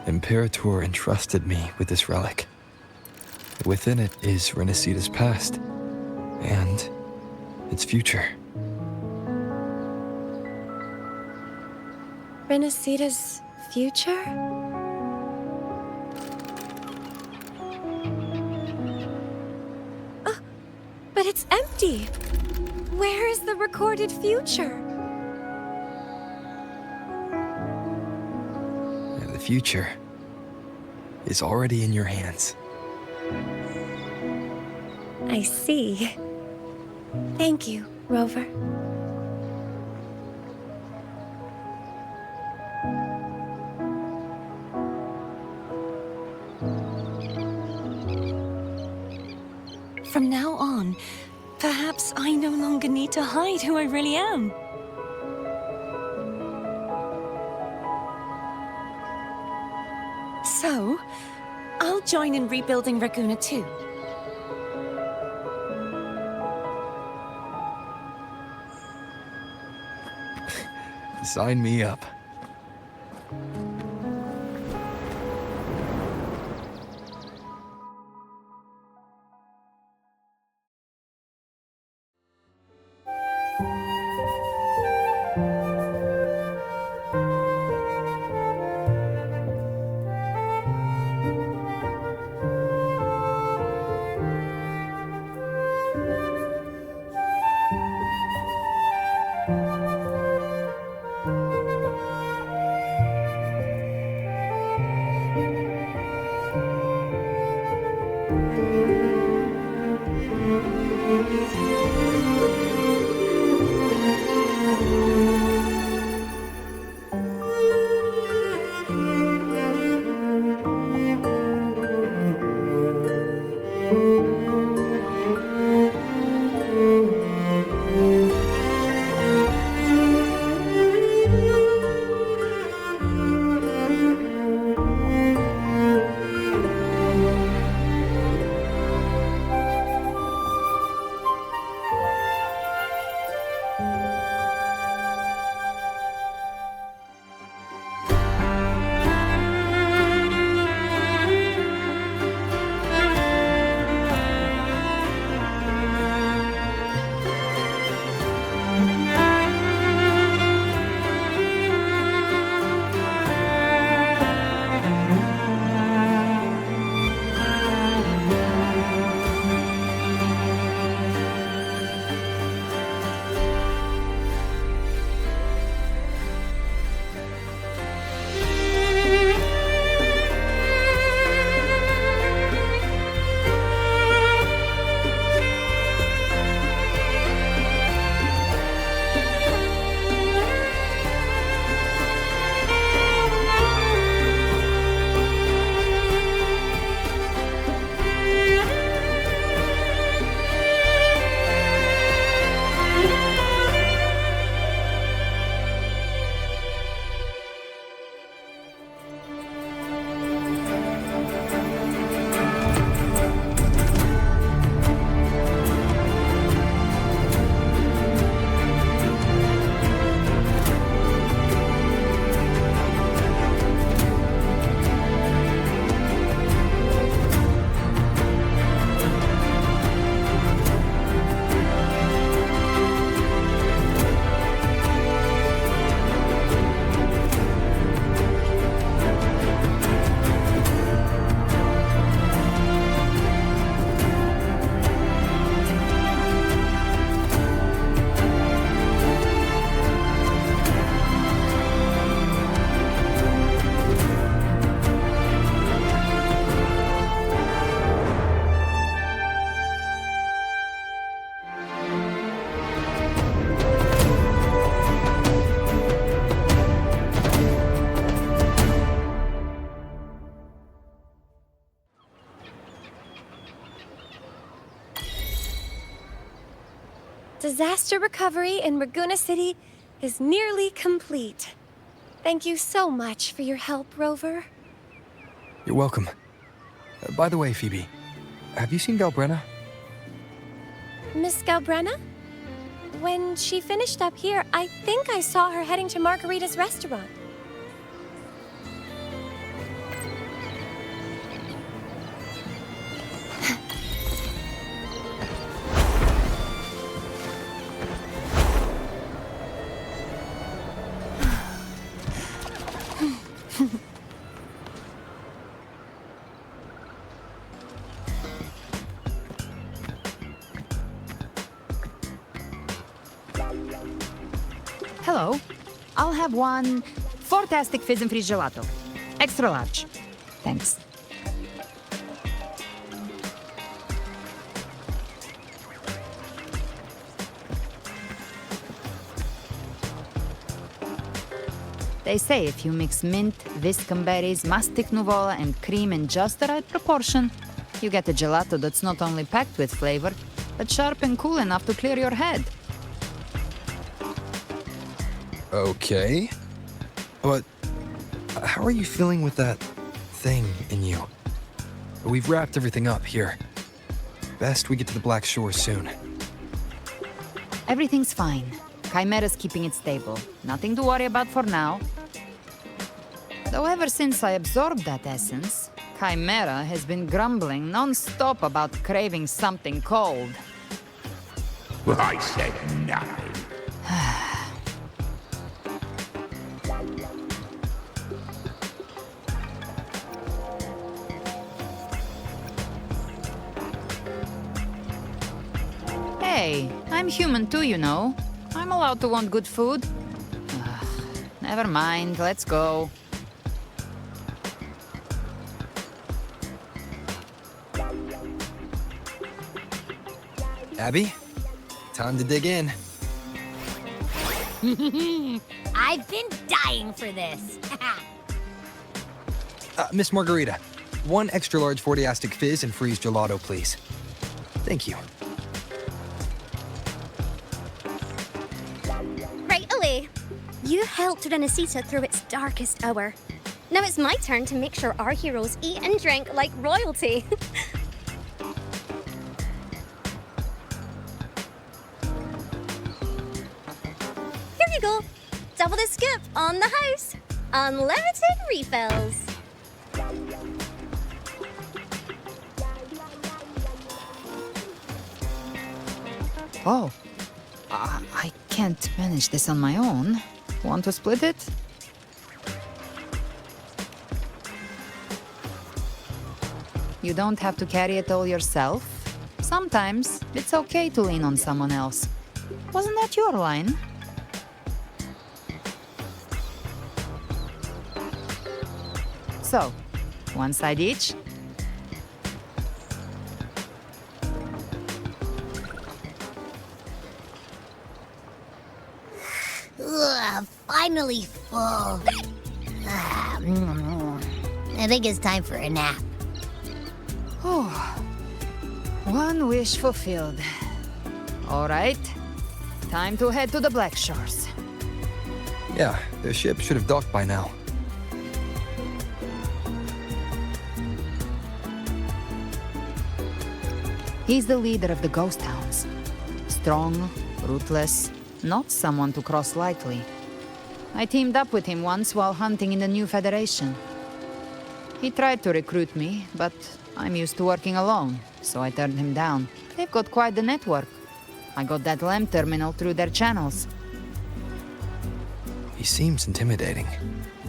Speaker 2: Imperator entrusted me with this relic. Within it is Renacita's past, and its future.
Speaker 5: Renacita's future? Oh, but it's empty! Where is the recorded future?
Speaker 2: And the future is already in your hands.
Speaker 5: I see. Thank you, Rover.
Speaker 9: From now on, perhaps I no longer need to hide who I really am. So, I'll join in rebuilding Raguna too.
Speaker 2: Sign me up.
Speaker 5: Disaster recovery in Raguna City is nearly complete. Thank you so much for your help, Rover.
Speaker 2: You're welcome. By the way, Phoebe, have you seen Galbrena?
Speaker 5: Miss Galbrena? When she finished up here, I think I saw her heading to Margarita's restaurant.
Speaker 7: Hello. I'll have one fantastic fizz and freeze gelato. Extra large. Thanks. They say if you mix mint, viscum berries, mastic nuvola, and cream in just the right proportion, you get a gelato that's not only packed with flavor, but sharp and cool enough to clear your head.
Speaker 2: Okay. But how are you feeling with that thing in you? We've wrapped everything up here. Best we get to the Black Shore soon.
Speaker 7: Everything's fine. Chimera's keeping it stable. Nothing to worry about for now. Though ever since I absorbed that essence, Chimera has been grumbling non-stop about craving something cold.
Speaker 17: I said nothing.
Speaker 7: Hey, I'm human too, you know. I'm allowed to want good food. Never mind, let's go.
Speaker 2: Abby, time to dig in.
Speaker 10: I've been dying for this.
Speaker 2: Miss Margarita, one extra large 40-astic fizz and freeze gelato, please. Thank you.
Speaker 10: Right away. You helped Renesita through its darkest hour. Now it's my turn to make sure our heroes eat and drink like royalty. Here you go. Double the scoop on the house. Unlimited refills.
Speaker 7: Oh, I can't manage this on my own. Want to split it? You don't have to carry it all yourself. Sometimes it's okay to lean on someone else. Wasn't that your line? So, one side each.
Speaker 19: Ugh, finally full. I think it's time for a nap.
Speaker 7: Oh, one wish fulfilled. All right, time to head to the Black Shores.
Speaker 2: Yeah, the ship should have docked by now.
Speaker 7: He's the leader of the Ghost Hounds. Strong, ruthless, not someone to cross lightly. I teamed up with him once while hunting in the New Federation. He tried to recruit me, but I'm used to working alone, so I turned him down. They've got quite the network. I got that LEM terminal through their channels.
Speaker 2: He seems intimidating,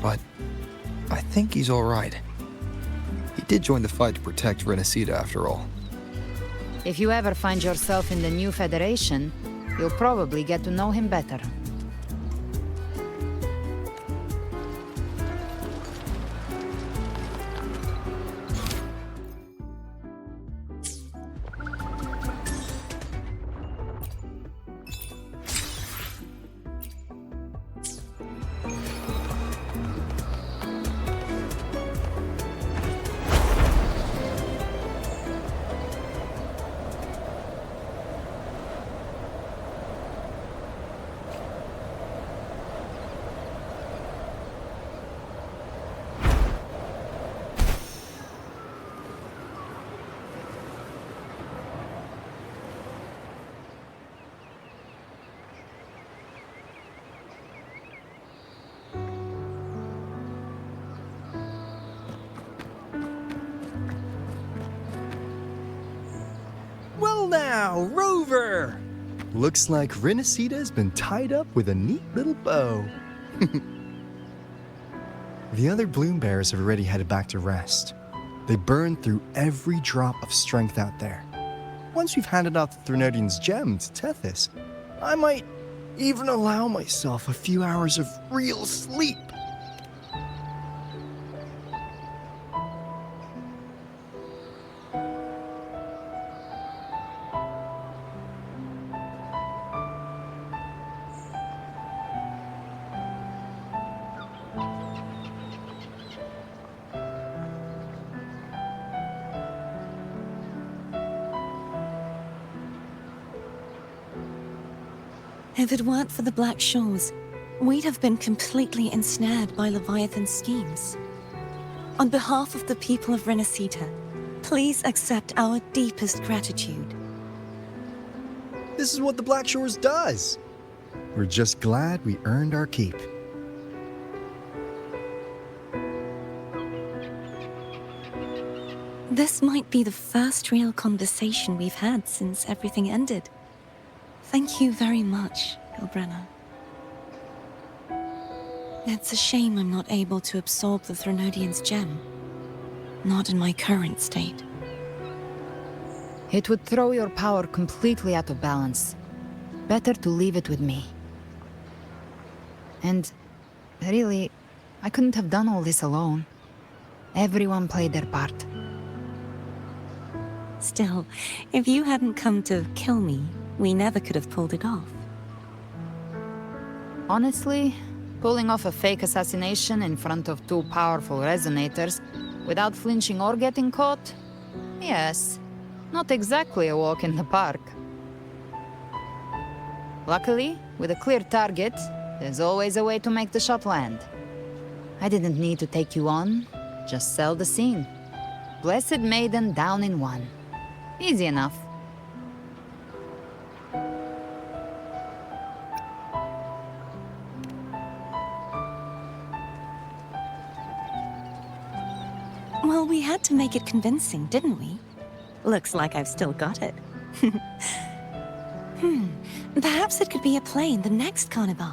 Speaker 2: but I think he's all right. He did join the fight to protect Renesita after all.
Speaker 7: If you ever find yourself in the New Federation, you'll probably get to know him better.
Speaker 16: Wow, Rover! Looks like Renacita's been tied up with a neat little bow. The other bloom bearers have already headed back to rest. They burned through every drop of strength out there. Once we've handed off the Threnodian's gem to Tethys, I might even allow myself a few hours of real sleep.
Speaker 9: If it weren't for the Black Shores, we'd have been completely ensnared by Leviathan's schemes. On behalf of the people of Renacita, please accept our deepest gratitude.
Speaker 16: This is what the Black Shores does. We're just glad we earned our keep.
Speaker 9: This might be the first real conversation we've had since everything ended. Thank you very much, Galbrena. It's a shame I'm not able to absorb the Threnodian's gem. Not in my current state.
Speaker 7: It would throw your power completely out of balance. Better to leave it with me. And really, I couldn't have done all this alone. Everyone played their part.
Speaker 9: Still, if you hadn't come to kill me, we never could have pulled it off.
Speaker 7: Honestly, pulling off a fake assassination in front of two powerful resonators without flinching or getting caught? Yes, not exactly a walk in the park. Luckily, with a clear target, there's always a way to make the shot land. I didn't need to take you on, just sell the scene. Blessed Maiden down in one. Easy enough.
Speaker 9: Well, we had to make it convincing, didn't we? Looks like I've still got it. Perhaps it could be a play in the next carnival.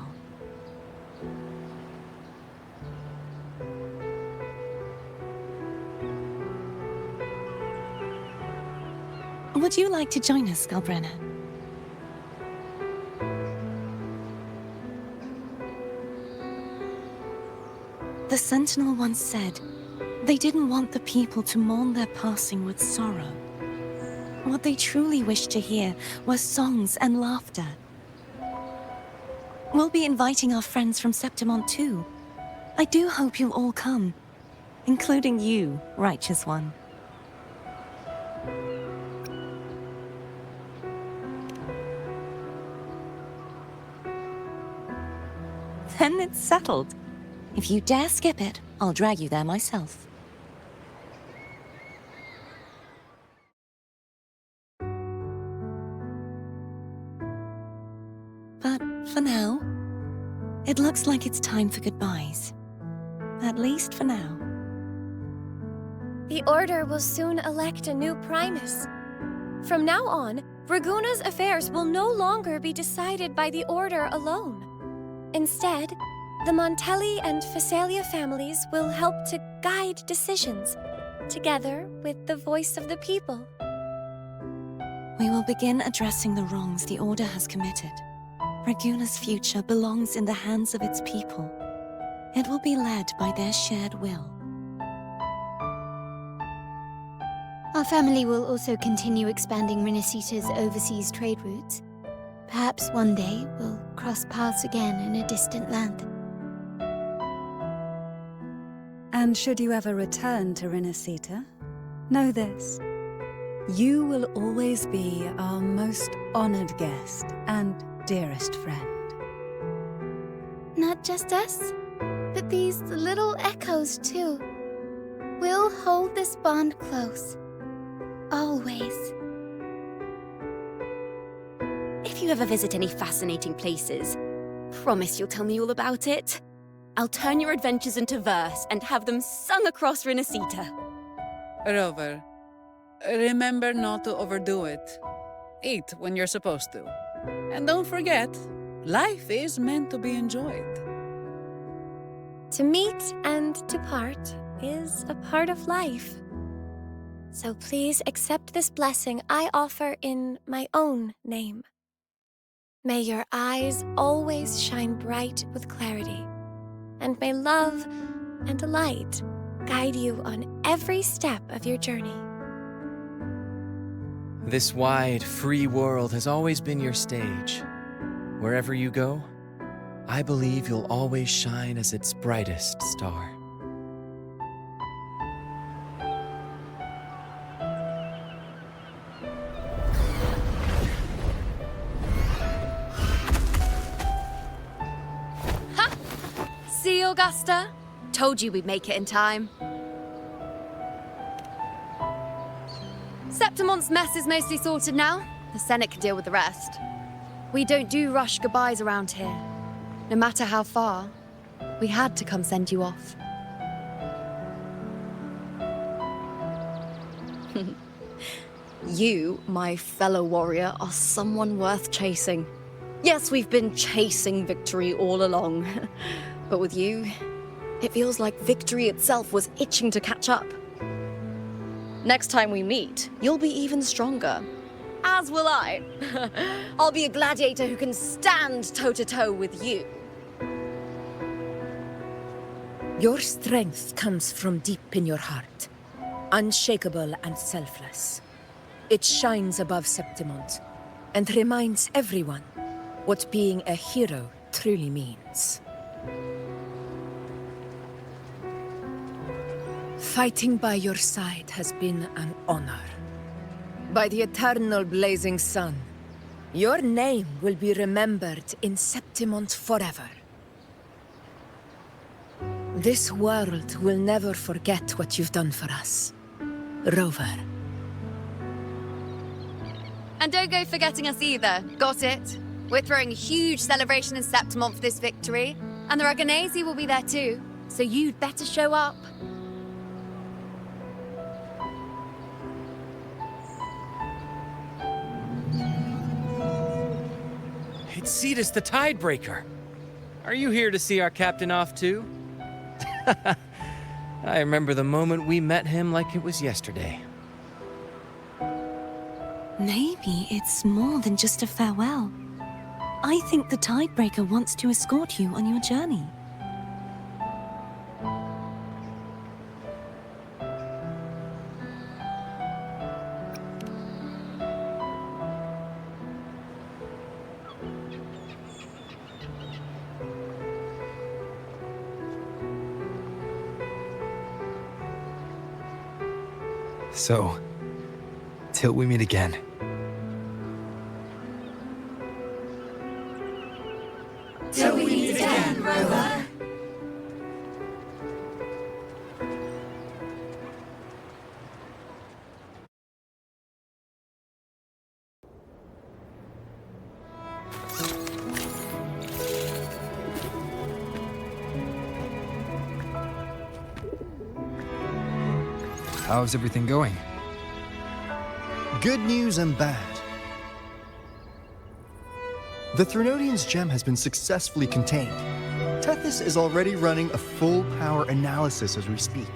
Speaker 9: Would you like to join us, Galbrena? The Sentinel once said, they didn't want the people to mourn their passing with sorrow. What they truly wished to hear were songs and laughter. We'll be inviting our friends from Septimont too. I do hope you'll all come, including you, Righteous One. Then it's settled. If you dare skip it, I'll drag you there myself. But for now, it looks like it's time for goodbyes. At least for now.
Speaker 5: The Order will soon elect a new Primus. From now on, Raguna's affairs will no longer be decided by the Order alone. Instead, the Montelli and Phasalia families will help to guide decisions, together with the voice of the people.
Speaker 9: We will begin addressing the wrongs the Order has committed. Raguna's future belongs in the hands of its people. It will be led by their shared will.
Speaker 19: Our family will also continue expanding Renacita's overseas trade routes. Perhaps one day we'll cross paths again in a distant land.
Speaker 14: And should you ever return to Renacita, know this. You will always be our most honored guest and dearest friend.
Speaker 10: Not just us, but these little echoes too. We'll hold this bond close. Always.
Speaker 20: If you ever visit any fascinating places, promise you'll tell me all about it. I'll turn your adventures into verse and have them sung across Renacita.
Speaker 4: Rover, remember not to overdo it. Eat when you're supposed to. And don't forget, life is meant to be enjoyed.
Speaker 5: To meet and to part is a part of life. So please accept this blessing I offer in my own name. May your eyes always shine bright with clarity, and may love and light guide you on every step of your journey.
Speaker 12: This wide, free world has always been your stage. Wherever you go, I believe you'll always shine as its brightest star.
Speaker 21: Ha! See, Augusta? Told you we'd make it in time. Septimon's mess is mostly sorted now. The Senate can deal with the rest. We don't do rush goodbyes around here. No matter how far, we had to come send you off.
Speaker 6: You, my fellow warrior, are someone worth chasing. Yes, we've been chasing victory all along. But with you, it feels like victory itself was itching to catch up. Next time we meet, you'll be even stronger. As will I. I'll be a gladiator who can stand toe-to-toe with you.
Speaker 22: Your strength comes from deep in your heart, unshakable and selfless. It shines above Septimont and reminds everyone what being a hero truly means. Fighting by your side has been an honor. By the eternal blazing sun, your name will be remembered in Septimont forever. This world will never forget what you've done for us, Rover.
Speaker 21: And don't go forgetting us either, got it? We're throwing a huge celebration in Septimont for this victory, and the Raganesi will be there too, so you'd better show up.
Speaker 12: It's Cetus the Tidebreaker. Are you here to see our captain off too? I remember the moment we met him like it was yesterday.
Speaker 9: Maybe it's more than just a farewell. I think the Tidebreaker wants to escort you on your journey.
Speaker 2: So, till we meet again.
Speaker 1: Till we meet again, Rover.
Speaker 2: How's everything going?
Speaker 16: Good news and bad. The Threnodian's gem has been successfully contained. Tethys is already running a full power analysis as we speak.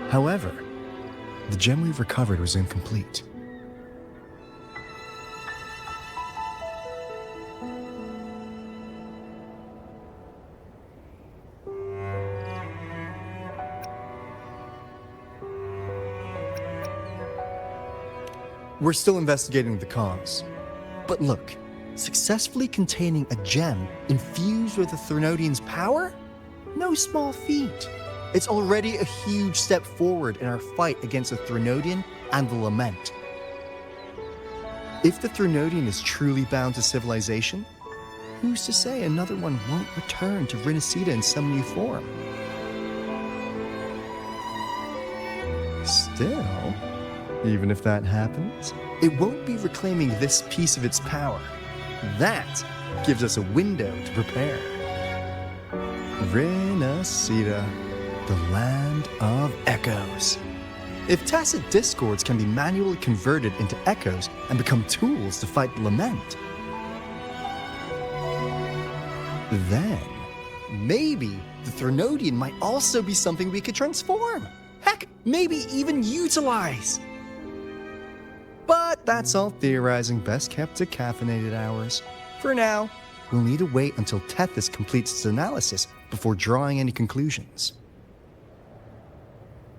Speaker 16: However, the gem we've recovered was incomplete. We're still investigating the cause. But look, successfully containing a gem infused with the Threnodian's power? No small feat. It's already a huge step forward in our fight against the Threnodian and the Lament. If the Threnodian is truly bound to civilization, who's to say another one won't return to Rinasita in some new form? Still, even if that happens, it won't be reclaiming this piece of its power. That gives us a window to prepare. Rinasita, the land of echoes. If tacit discords can be manually converted into echoes and become tools to fight the lament, then maybe the Threnodian might also be something we could transform. Heck, maybe even utilize. But that's all theorizing best kept to caffeinated hours. For now, we'll need to wait until Tethys completes its analysis before drawing any conclusions.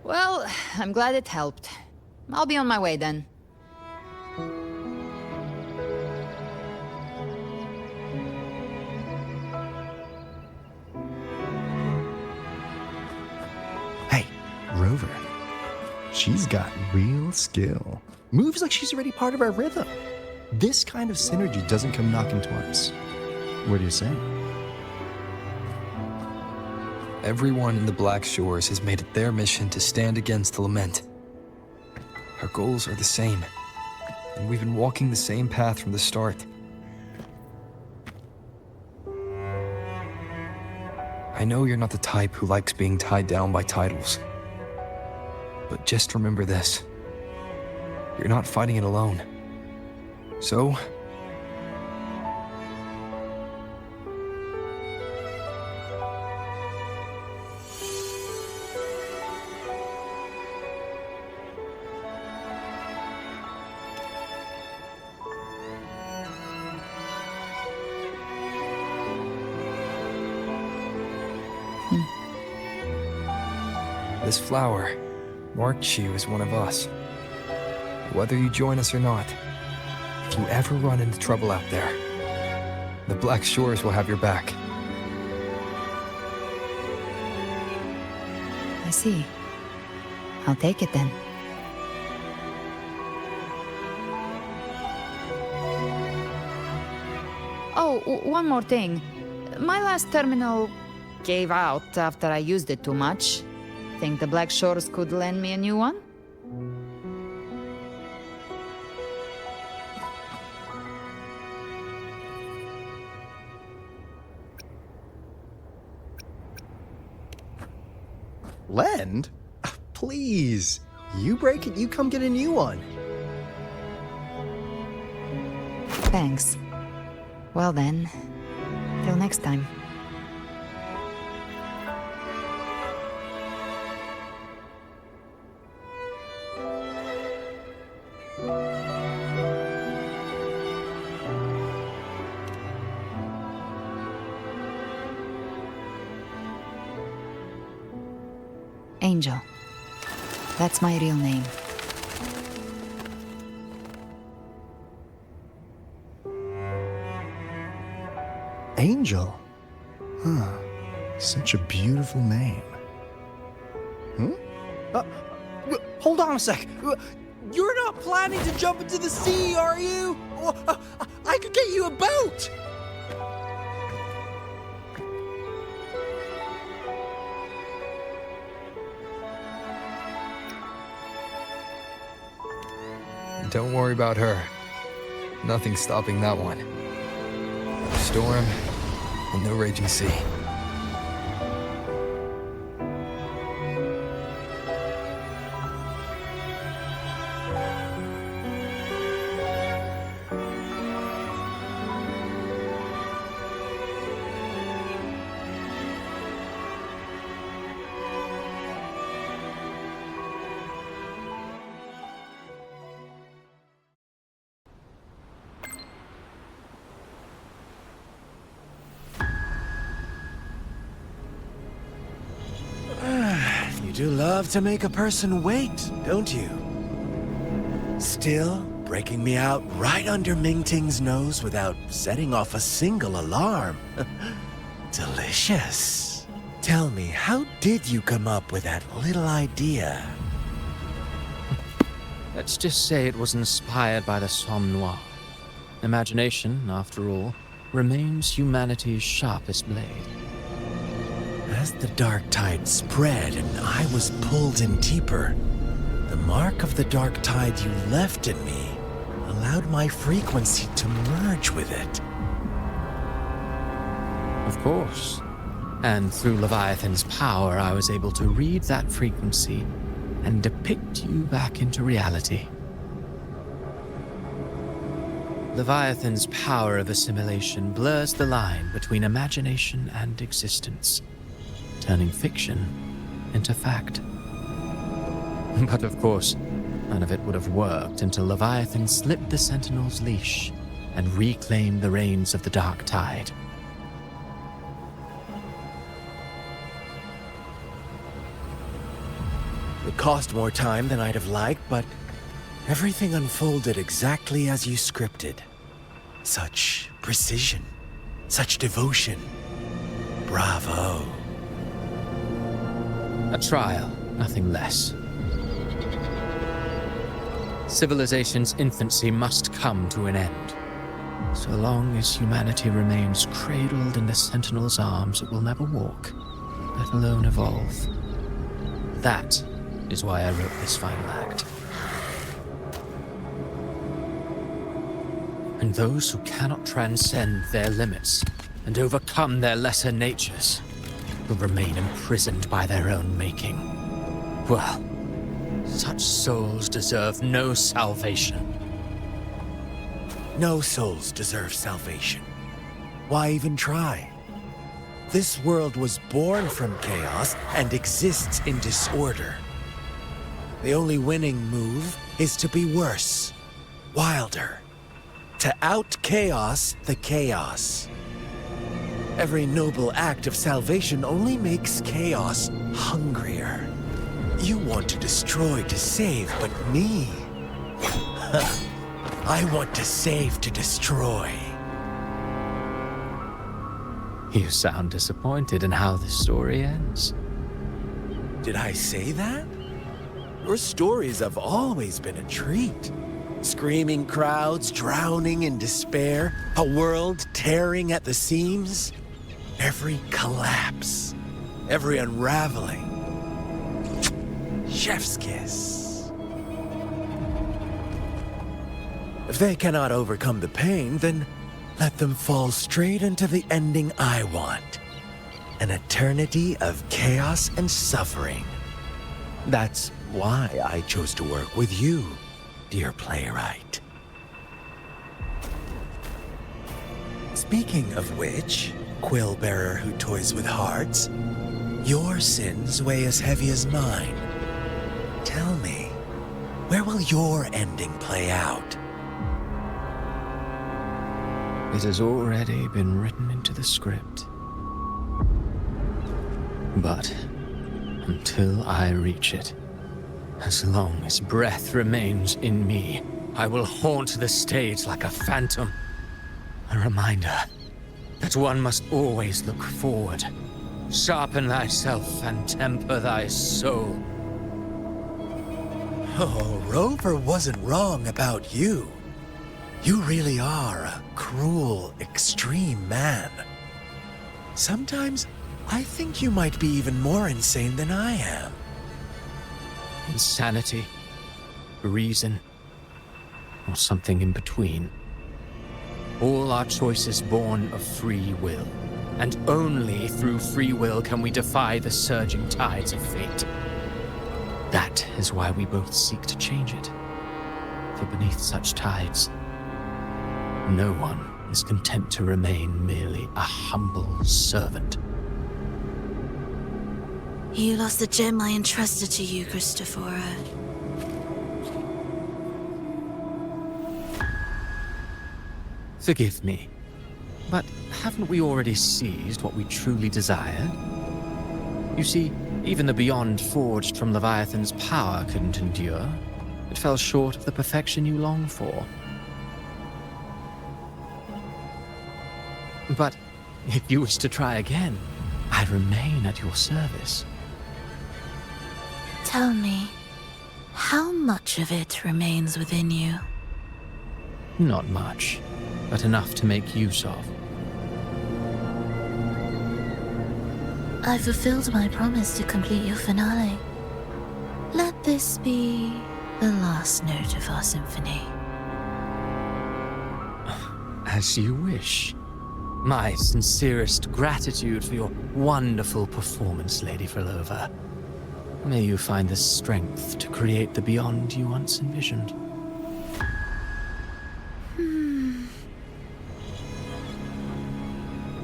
Speaker 7: Well, I'm glad it helped. I'll be on my way then.
Speaker 16: Hey, Rover. She's got real skill. Moves like she's already part of our rhythm. This kind of synergy doesn't come knocking twice. What do you say?
Speaker 2: Everyone in the Black Shores has made it their mission to stand against the lament. Our goals are the same, and we've been walking the same path from the start. I know you're not the type who likes being tied down by titles, but just remember this. You're not fighting it alone. So, this flower marked you as one of us. Whether you join us or not, if you ever run into trouble out there, the Black Shores will have your back.
Speaker 7: I see. I'll take it then. Oh, one more thing. My last terminal gave out after I used it too much. Think the Black Shores could lend me a new one?
Speaker 16: Lend? Please. You break it, you come get a new one.
Speaker 7: Thanks. Well then, till next time. Angel. That's my real name.
Speaker 16: Angel? Huh. Such a beautiful name. Hold on a sec. You're not planning to jump into the sea, are you? I could get you a boat!
Speaker 2: Don't worry about her. Nothing's stopping that one. No storm and no raging sea.
Speaker 11: You do love to make a person wait, don't you? Still breaking me out right under Mingting's nose without setting off a single alarm. Delicious. Tell me, how did you come up with that little idea?
Speaker 12: Let's just say it was inspired by the Somme Noir. Imagination, after all, remains humanity's sharpest blade.
Speaker 11: As the dark tide spread and I was pulled in deeper, the mark of the dark tide you left in me allowed my frequency to merge with it.
Speaker 12: Of course. And through Leviathan's power, I was able to read that frequency and depict you back into reality. Leviathan's power of assimilation blurs the line between imagination and existence, turning fiction into fact. But of course, none of it would have worked until Leviathan slipped the Sentinel's leash and reclaimed the reins of the Dark Tide.
Speaker 11: It cost more time than I'd have liked, but everything unfolded exactly as you scripted. Such precision, such devotion. Bravo.
Speaker 12: A trial, nothing less. Civilization's infancy must come to an end. So long as humanity remains cradled in the Sentinel's arms, it will never walk, let alone evolve. That is why I wrote this final act. And those who cannot transcend their limits and overcome their lesser natures will remain imprisoned by their own making. Well, such souls deserve no salvation.
Speaker 11: No souls deserve salvation. Why even try? This world was born from chaos and exists in disorder. The only winning move is to be worse, wilder, to out-chaos the chaos. Every noble act of salvation only makes chaos hungrier. You want to destroy to save, but me? I want to save to destroy.
Speaker 12: You sound disappointed in how this story ends.
Speaker 11: Did I say that? Your stories have always been a treat. Screaming crowds drowning in despair, a world tearing at the seams. Every collapse, every unraveling. Chef's kiss. If they cannot overcome the pain, then let them fall straight into the ending I want. An eternity of chaos and suffering. That's why I chose to work with you, dear playwright. Speaking of which, quill bearer who toys with hearts, your sins weigh as heavy as mine. Tell me, where will your ending play out?
Speaker 12: It has already been written into the script. But until I reach it, as long as breath remains in me, I will haunt the stage like a phantom. A reminder that one must always look forward. Sharpen thyself and temper thy soul.
Speaker 11: Oh, Rover wasn't wrong about you. You really are a cruel, extreme man. Sometimes I think you might be even more insane than I am.
Speaker 12: Insanity, reason, or something in between. All our choices born of free will, and only through free will can we defy the surging tides of fate. That is why we both seek to change it. For beneath such tides, no one is content to remain merely a humble servant.
Speaker 3: You lost the gem I entrusted to you, Christopher.
Speaker 12: Forgive me, but haven't we already seized what we truly desired? You see, even the beyond forged from Leviathan's power couldn't endure. It fell short of the perfection you long for. But if you wish to try again, I remain at your service.
Speaker 3: Tell me, how much of it remains within you?
Speaker 12: Not much, but enough to make use of.
Speaker 3: I fulfilled my promise to complete your finale. Let this be the last note of our symphony.
Speaker 12: As you wish. My sincerest gratitude for your wonderful performance, Lady Frolova. May you find the strength to create the beyond you once envisioned.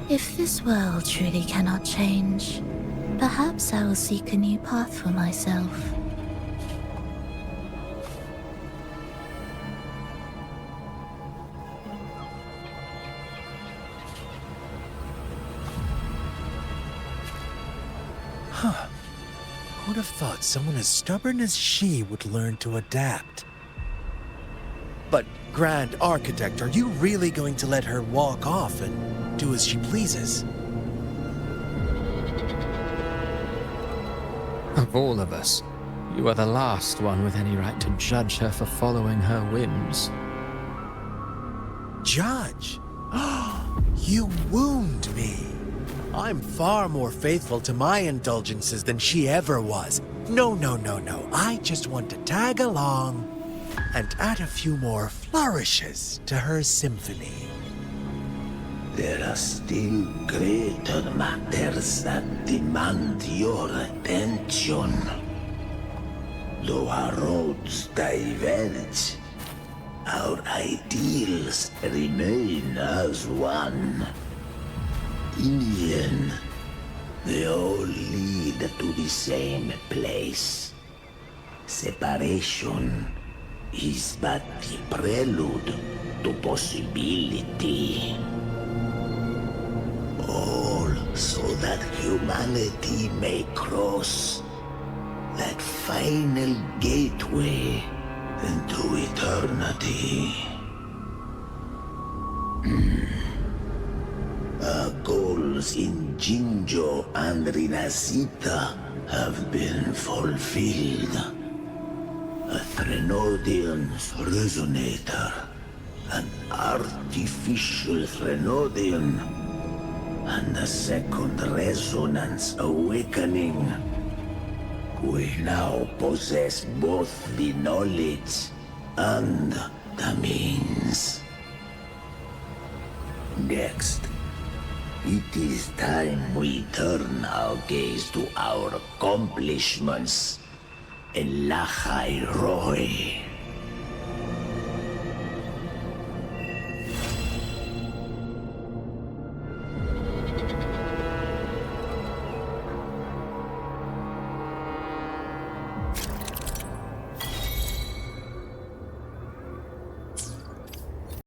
Speaker 3: If this world truly cannot change, perhaps I will seek a new path for myself.
Speaker 11: Huh. Who'd have thought someone as stubborn as she would learn to adapt? But, Grand Architect, are you really going to let her walk off and do as she pleases?
Speaker 12: Of all of us, you are the last one with any right to judge her for following her whims.
Speaker 11: Judge? You wound me. I'm far more faithful to my indulgences than she ever was. No. I just want to tag along and add a few more flourishes to her symphony.
Speaker 17: There are still greater matters that demand your attention. Though our roads diverge, our ideals remain as one. In the end, they all lead to the same place. Separation is but the prelude to possibility. All so that humanity may cross that final gateway into eternity. Our goals in Jinjo and Rinasita have been fulfilled. A Threnodian's resonator, an artificial Threnodian, and a second resonance awakening. We now possess both the knowledge and the means. Next, it is time we turn our gaze to our accomplishments in Lahai Roy.